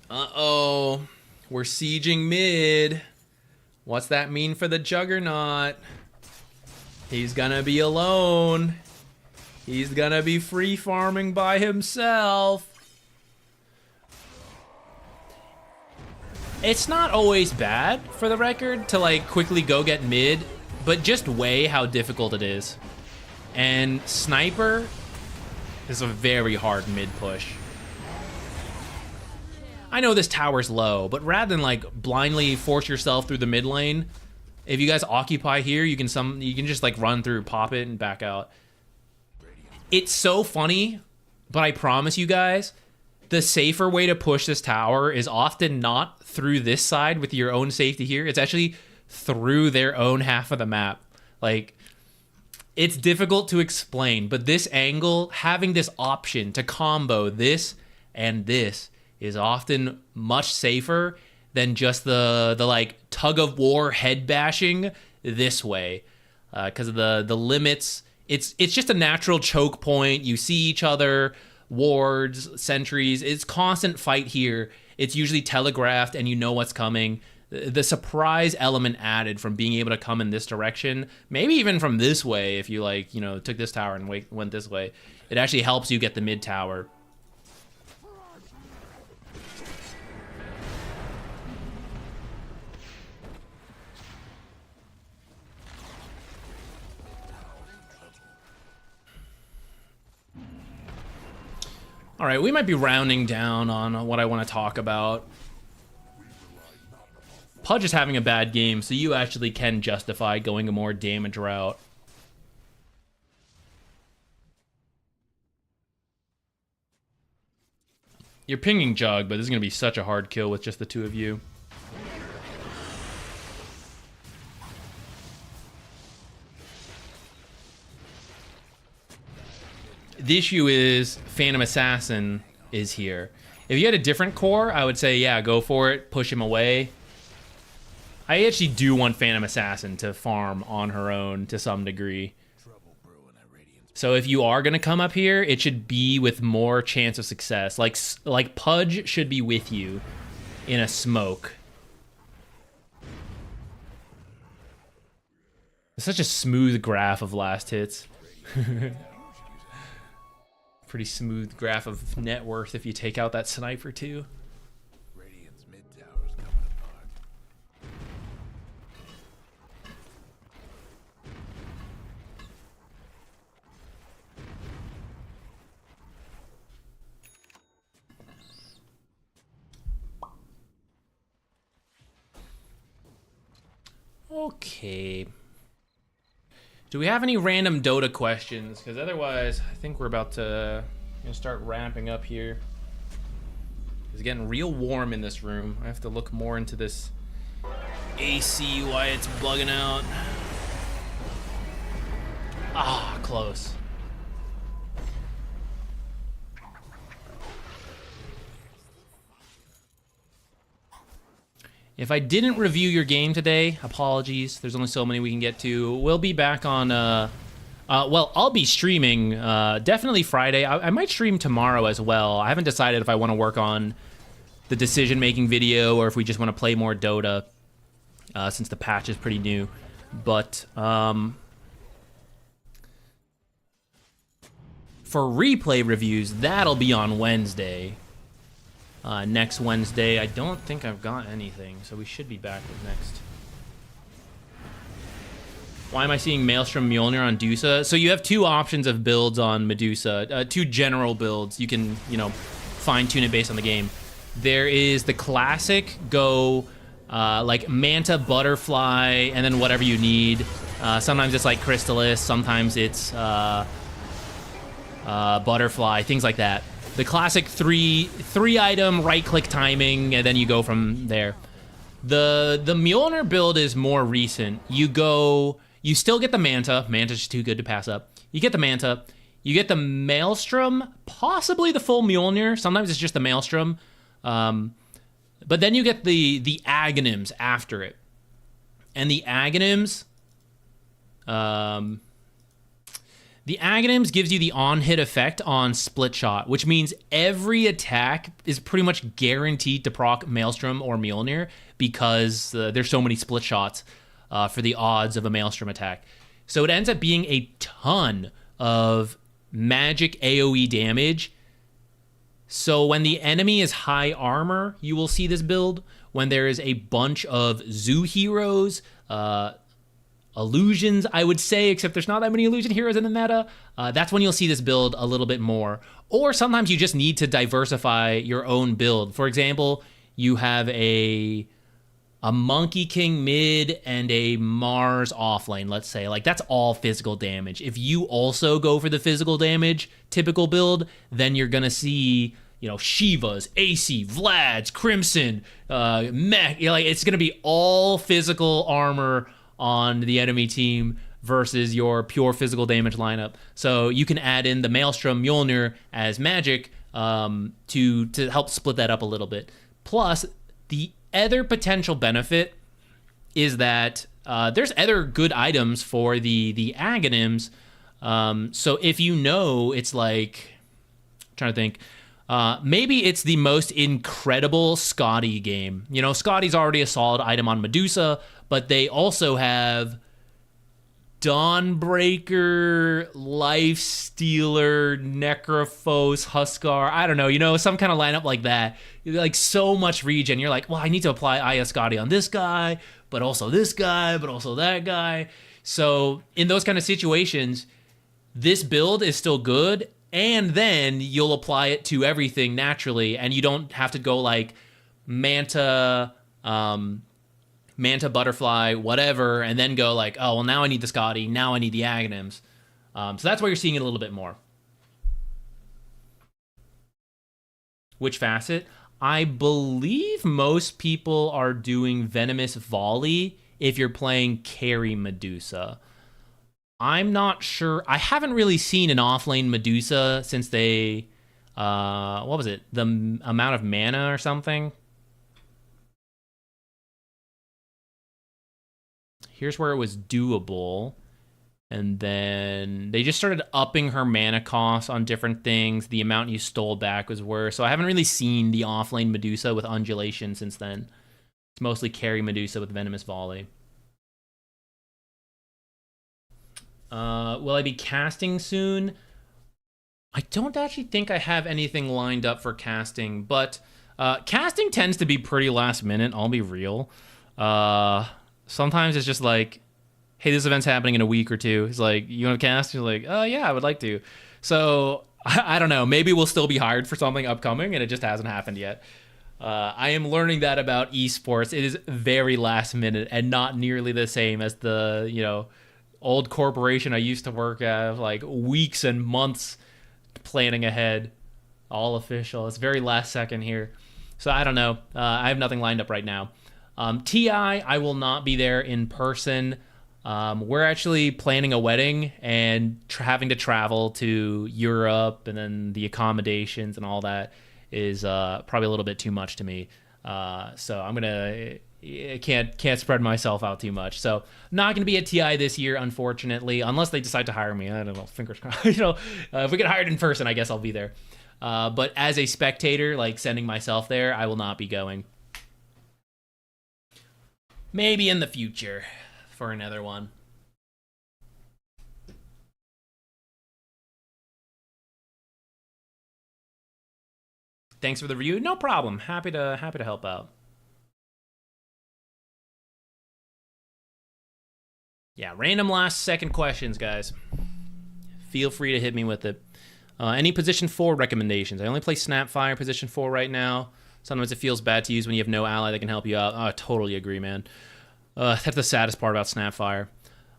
Uh-oh. We're sieging mid. What's that mean for the Juggernaut? He's gonna be alone. He's gonna be free farming by himself. It's not always bad, for the record, to like quickly go get mid, but just weigh how difficult it is. And Sniper is a very hard mid push. I know this tower's low, but rather than like blindly force yourself through the mid lane, if you guys occupy here, you can just like run through, pop it, and back out. It's so funny, but I promise you guys, the safer way to push this tower is often not through this side with your own safety here. It's actually through their own half of the map. Like, it's difficult to explain, but this angle, having this option to combo this and this, is often much safer than just the like tug of war head bashing this way, because of the limits. It's just a natural choke point. You see each other, wards, sentries. It's constant fight here. It's usually telegraphed and you know what's coming. The surprise element added from being able to come in this direction, maybe even from this way, if you like, you know, took this tower and went this way, it actually helps you get the mid tower. All right, we might be rounding down on what I want to talk about. Pudge is having a bad game, so you actually can justify going a more damage route. You're pinging Jug, but this is going to be such a hard kill with just the two of you. The issue is Phantom Assassin is here. If you had a different core, I would say, yeah, go for it. Push him away. I actually do want Phantom Assassin to farm on her own to some degree. So if you are going to come up here, it should be with more chance of success. Like Pudge should be with you in a smoke. It's such a smooth graph of last hits. Pretty smooth graph of net worth if you take out that sniper too. Radiant's mid tower's coming apart. Okay. Do we have any random Dota questions? Because otherwise, I think we're about to start ramping up here. It's getting real warm in this room. I have to look more into this AC, why it's bugging out. Ah, close. If I didn't review your game today, apologies. There's only so many we can get to. We'll be back on, well, I'll be streaming definitely Friday. I might stream tomorrow as well. I haven't decided if I want to work on the decision-making video or if we just want to play more Dota since the patch is pretty new. But for replay reviews, that'll be on Wednesday. Next Wednesday. I don't think I've got anything, so we should be back with next. Why am I seeing Maelstrom Mjolnir on Dusa? So you have two options of builds on Medusa, two general builds. You can, you know, fine-tune it based on the game. There is the classic, go like Manta, Butterfly, and then whatever you need. Sometimes it's like Crystallis, sometimes it's Butterfly, things like that. The classic three item right click timing, and then you go from there. The Mjolnir build is more recent. You still get the Manta. Manta's just too good to pass up. You get the Manta. You get the Maelstrom, possibly the full Mjolnir. Sometimes it's just the Maelstrom. But then you get the Aghanims after it. And the Aghanims gives you the on-hit effect on split shot, which means every attack is pretty much guaranteed to proc Maelstrom or Mjolnir because there's so many split shots for the odds of a Maelstrom attack. So it ends up being a ton of magic AoE damage. So when the enemy is high armor, you will see this build. When there is a bunch of zoo heroes, illusions, I would say, except there's not that many illusion heroes in the meta, that's when you'll see this build a little bit more. Or sometimes you just need to diversify your own build. For example, you have a Monkey King mid and a Mars off lane, let's say. Like, that's all physical damage. If you also go for the physical damage typical build, then you're gonna see, you know, Shivas, AC, Vlad's, Crimson, Mech. You know, like, it's gonna be all physical armor on the enemy team versus your pure physical damage lineup. So you can add in the Maelstrom Mjolnir as magic to help split that up a little bit. Plus, the other potential benefit is that there's other good items for the Aghanims. So if you know, it's like, I'm trying to think, maybe it's the most incredible Scotty game. You know, Scotty's already a solid item on Medusa, but they also have Dawnbreaker, Lifestealer, Necrophos, Huskar, I don't know, you know, some kind of lineup like that. Like, so much regen. You're like, well, I need to apply Aya Scotty on this guy, but also this guy, but also that guy. So in those kind of situations, this build is still good, and then you'll apply it to everything naturally, and you don't have to go like Manta, Butterfly, whatever, and then go like, oh, well, now I need the Scotty, now I need the Aghanims. So that's why you're seeing it a little bit more. Which facet? I believe most people are doing Venomous Volley if you're playing carry Medusa. I'm not sure. I haven't really seen an offlane Medusa since they, what was it? The amount of mana or something? Here's where it was doable. And then they just started upping her mana costs on different things. The amount you stole back was worse. So I haven't really seen the offlane Medusa with Undulation since then. It's mostly carry Medusa with Venomous Volley. Will I be casting soon? I don't actually think I have anything lined up for casting, but casting tends to be pretty last minute, I'll be real. Sometimes it's just like, hey, this event's happening in a week or two. It's like, you want to cast? You're like, oh, yeah, I would like to. So, I don't know. Maybe we'll still be hired for something upcoming, and it just hasn't happened yet. I am learning that about esports. It is very last minute and not nearly the same as the, you know, old corporation I used to work at, like weeks and months planning ahead. All official. It's very last second here. So, I don't know. I have nothing lined up right now. TI, I will not be there in person. We're actually planning a wedding and having to travel to Europe, and then the accommodations and all that is probably a little bit too much to me. So I'm gonna can't spread myself out too much. So not gonna be at TI this year, unfortunately, unless they decide to hire me. I don't know, fingers crossed. You know, if we get hired in person, I guess I'll be there. But as a spectator, like sending myself there, I will not be going. Maybe in the future for another one. Thanks for the review. No problem. Happy to help out. Yeah, random last second questions, guys. Feel free to hit me with it. Any position 4 recommendations? I only play Snapfire position 4 right now. Sometimes it feels bad to use when you have no ally that can help you out. Oh, I totally agree, man. That's the saddest part about Snapfire.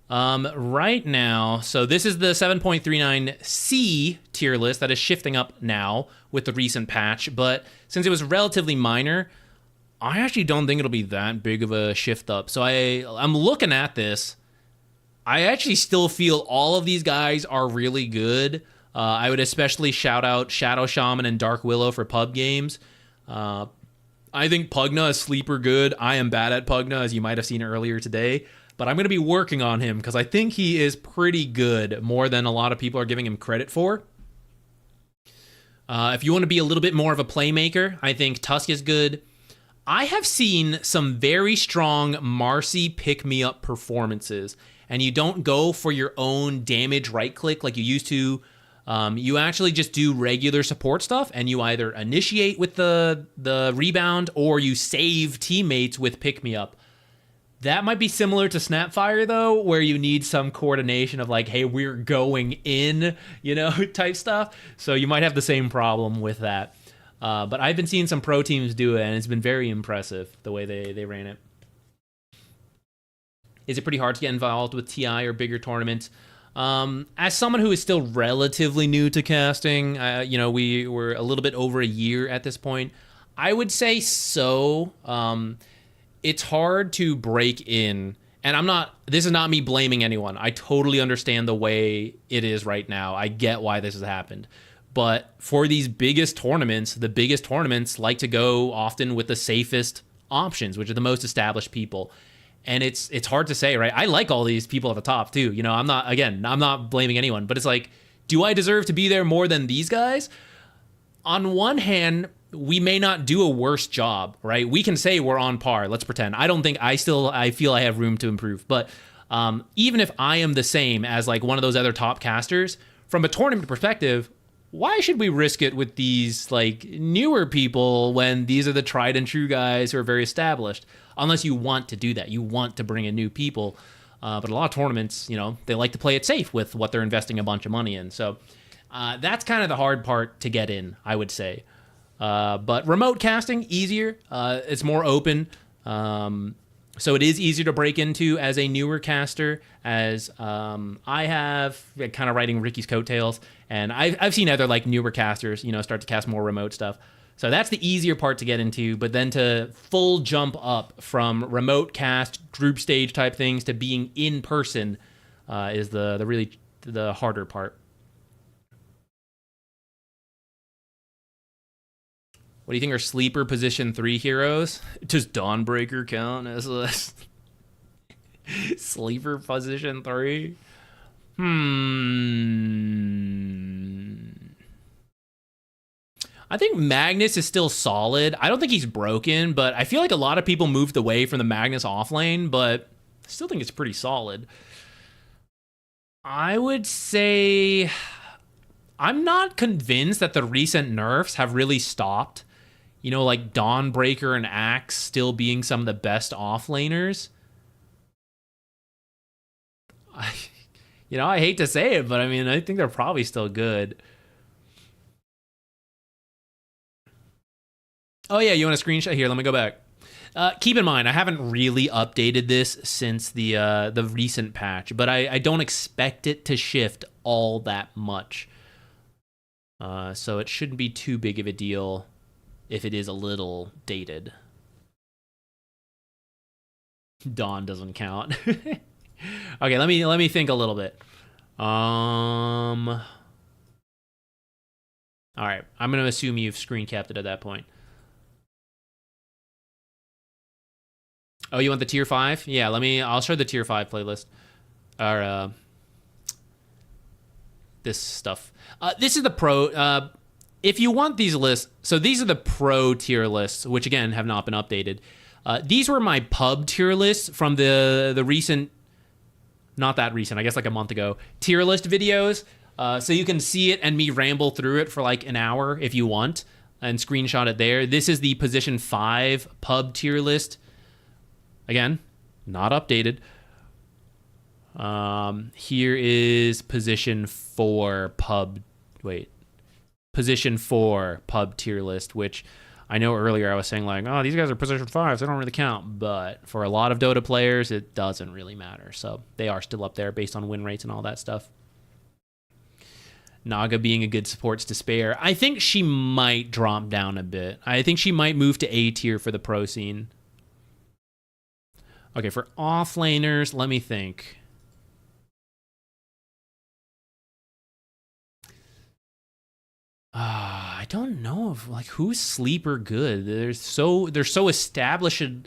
Right now, so this is the 7.39C tier list that is shifting up now with the recent patch, but since it was relatively minor, I actually don't think it'll be that big of a shift up. So I'm looking at this. I actually still feel all of these guys are really good. I would especially shout out Shadow Shaman and Dark Willow for pub games. I think Pugna is sleeper good. I am bad at Pugna, as you might have seen earlier today. But I'm going to be working on him because I think he is pretty good, more than a lot of people are giving him credit for. If you want to be a little bit more of a playmaker, I think Tusk is good. I have seen some very strong Marcy pick-me-up performances, and you don't go for your own damage right-click like you used to. You actually just do regular support stuff, and you either initiate with the rebound or you save teammates with pick-me-up. That might be similar to Snapfire, though, where you need some coordination of like, hey, we're going in, type stuff. So you might have the same problem with that. But I've been seeing some pro teams do it, and it's been very impressive the way they ran it. Is it pretty hard to get involved with TI or bigger tournaments? As someone who is still relatively new to casting, we were a little bit over a year at this point. I would say so. It's hard to break in, and this is not me blaming anyone. I totally understand the way it is right now. I get why this has happened. But for these biggest tournaments, the biggest tournaments like to go often with the safest options, which are the most established people. And it's hard to say, right? I like all these people at the top too. I'm not blaming anyone, but it's like, do I deserve to be there more than these guys? On one hand, we may not do a worse job, right? We can say we're on par. Let's pretend. I feel I have room to improve. But even if I am the same as like one of those other top casters, from a tournament perspective, why should we risk it with these like newer people when these are the tried and true guys who are very established? Unless you want to do that. You want to bring in new people. But a lot of tournaments, they like to play it safe with what they're investing a bunch of money in. So that's kind of the hard part to get in, I would say. But remote casting, easier. It's more open. So it is easier to break into as a newer caster, as I have kind of riding Ricky's coattails. And I've seen other like newer casters, start to cast more remote stuff. So that's the easier part to get into, but then to full jump up from remote cast, group stage type things to being in person is the harder part. What do you think are sleeper position 3 heroes? Does Dawnbreaker count as a sleeper position 3? I think Magnus is still solid. I don't think he's broken, but I feel like a lot of people moved away from the Magnus offlane, but I still think it's pretty solid. I would say I'm not convinced that the recent nerfs have really stopped, like Dawnbreaker and Axe still being some of the best offlaners. I hate to say it, but I think they're probably still good. Oh yeah, you want a screenshot? Here, let me go back. Keep in mind, I haven't really updated this since the recent patch, but I don't expect it to shift all that much. So it shouldn't be too big of a deal if it is a little dated. Dawn doesn't count. Okay, let me think a little bit. All right, I'm gonna assume you've screen capped it at that point. Oh, you want the tier 5? Yeah, I'll show the tier 5 playlist. Or this stuff. This is the pro. If you want these lists, so these are the pro tier lists, which again have not been updated. These were my pub tier lists from the recent, not that recent, I guess like a month ago, tier list videos. So you can see it and me ramble through it for like an hour if you want and screenshot it there. This is the position 5 pub tier list. Again, not updated. Here is position 4 pub. Wait. Position 4 pub tier list, which I know earlier I was saying like, oh, these guys are position 5, so they don't really count. But for a lot of Dota players, it doesn't really matter. So they are still up there based on win rates and all that stuff. Naga being a good support's to spare. I think she might drop down a bit. I think she might move to A tier for the pro scene. Okay, for offlaners, let me think. I don't know if like who's sleeper good. They're so established and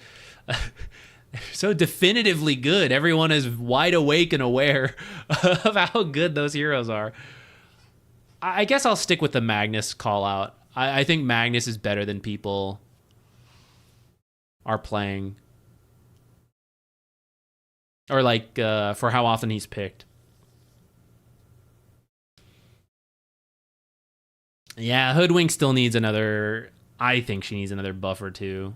so definitively good. Everyone is wide awake and aware of how good those heroes are. I guess I'll stick with the Magnus call out. I think Magnus is better than people are playing. Or like for how often he's picked. Yeah, Hoodwink still needs another... I think she needs another buff or two.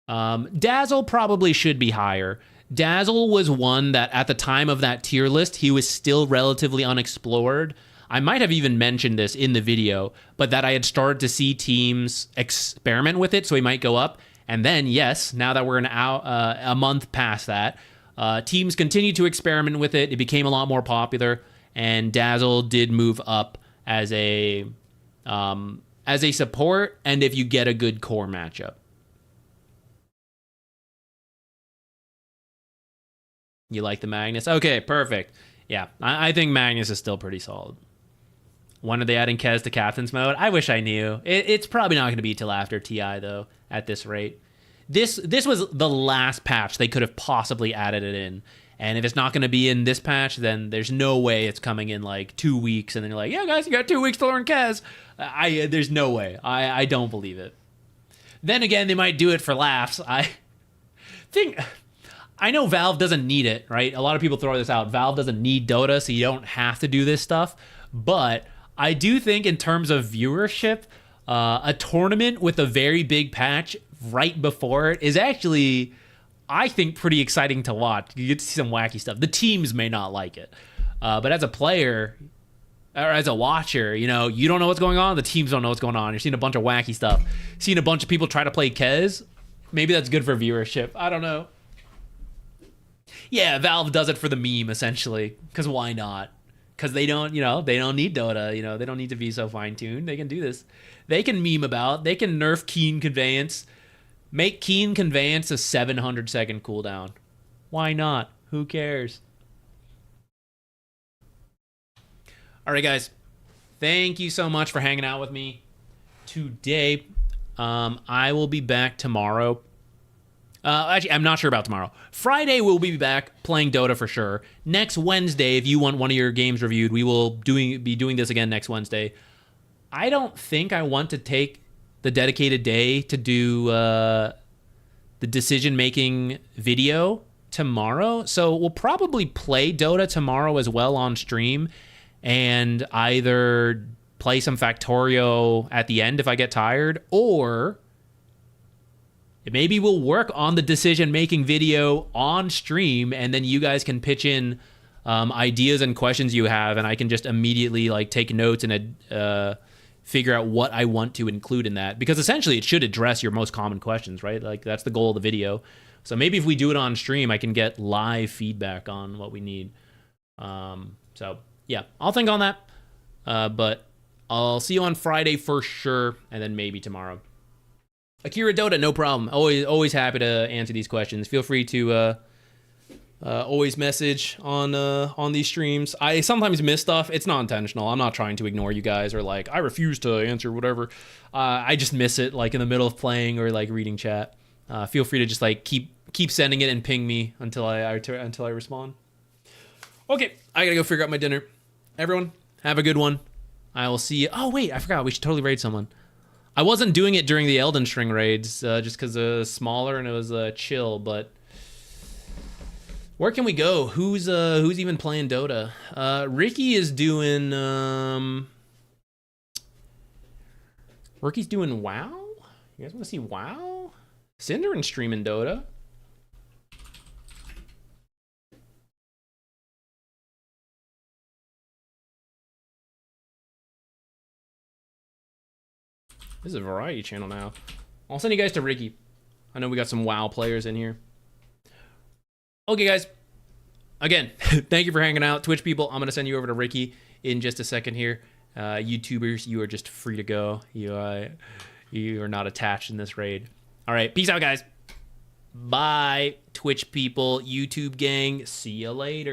Dazzle probably should be higher. Dazzle was one that at the time of that tier list, he was still relatively unexplored. I might have even mentioned this in the video, but that I had started to see teams experiment with it, so he might go up. And then, yes, now that we're a month past that, teams continued to experiment with it. It became a lot more popular, and Dazzle did move up as a support, and if you get a good core matchup. You like the Magnus? Okay, perfect. Yeah, I think Magnus is still pretty solid. When are they adding Kez to Captain's mode? I wish I knew. It's probably not going to be till after TI, though, at this rate. This was the last patch they could have possibly added it in. And if it's not going to be in this patch, then there's no way it's coming in like 2 weeks. And then you're like, yeah, guys, you got 2 weeks to learn Kez. There's no way. I don't believe it. Then again, they might do it for laughs. I know Valve doesn't need it, right? A lot of people throw this out. Valve doesn't need Dota, so you don't have to do this stuff. But I do think in terms of viewership, a tournament with a very big patch right before it is actually, I think, pretty exciting to watch. You get to see some wacky stuff. The teams may not like it. But as a player, or as a watcher, you know, you don't know what's going on. The teams don't know what's going on. You're seeing a bunch of wacky stuff. Seeing a bunch of people try to play Kez. Maybe that's good for viewership. I don't know. Yeah, Valve does it for the meme, essentially. Because why not? Because they don't need Dota. They don't need to be so fine-tuned. They can do this. They can meme about. They can nerf Keen Conveyance. Make Keen Conveyance a 700-second cooldown. Why not? Who cares? All right, guys. Thank you so much for hanging out with me today. I will be back tomorrow. Actually, I'm not sure about tomorrow. Friday, we'll be back playing Dota for sure. Next Wednesday, if you want one of your games reviewed, we will be doing this again next Wednesday. I don't think I want to take the dedicated day to do the decision-making video tomorrow. So we'll probably play Dota tomorrow as well on stream and either play some Factorio at the end if I get tired, or maybe we'll work on the decision-making video on stream, and then you guys can pitch in ideas and questions you have, and I can just immediately like take notes and figure out what I want to include in that. Because essentially, it should address your most common questions, right? Like that's the goal of the video. So maybe if we do it on stream, I can get live feedback on what we need. So yeah, I'll think on that. But I'll see you on Friday for sure, and then maybe tomorrow. Akira Dota, no problem. Always happy to answer these questions. Feel free to always message on these streams. I sometimes miss stuff. It's not intentional. I'm not trying to ignore you guys or like I refuse to answer whatever. I just miss it like in the middle of playing or like reading chat. Feel free to just like keep sending it and ping me until I respond. Okay, I gotta go figure out my dinner. Everyone, have a good one. I will see you. Oh wait, I forgot. We should totally raid someone. I wasn't doing it during the Elden String raids, just because it was smaller and it was chill, but where can we go? Who's even playing Dota? Ricky is doing Ricky's doing WoW? You guys want to see WoW? Cinderin streaming Dota. This is a variety channel now. I'll send you guys to Ricky. I know we got some WoW players in here. Okay, guys. again, thank you for hanging out. Twitch people, I'm going to send you over to Ricky in just a second here. YouTubers, you are just free to go. You are not attached in this raid. All right, peace out, guys. Bye, Twitch people, YouTube gang. See you later.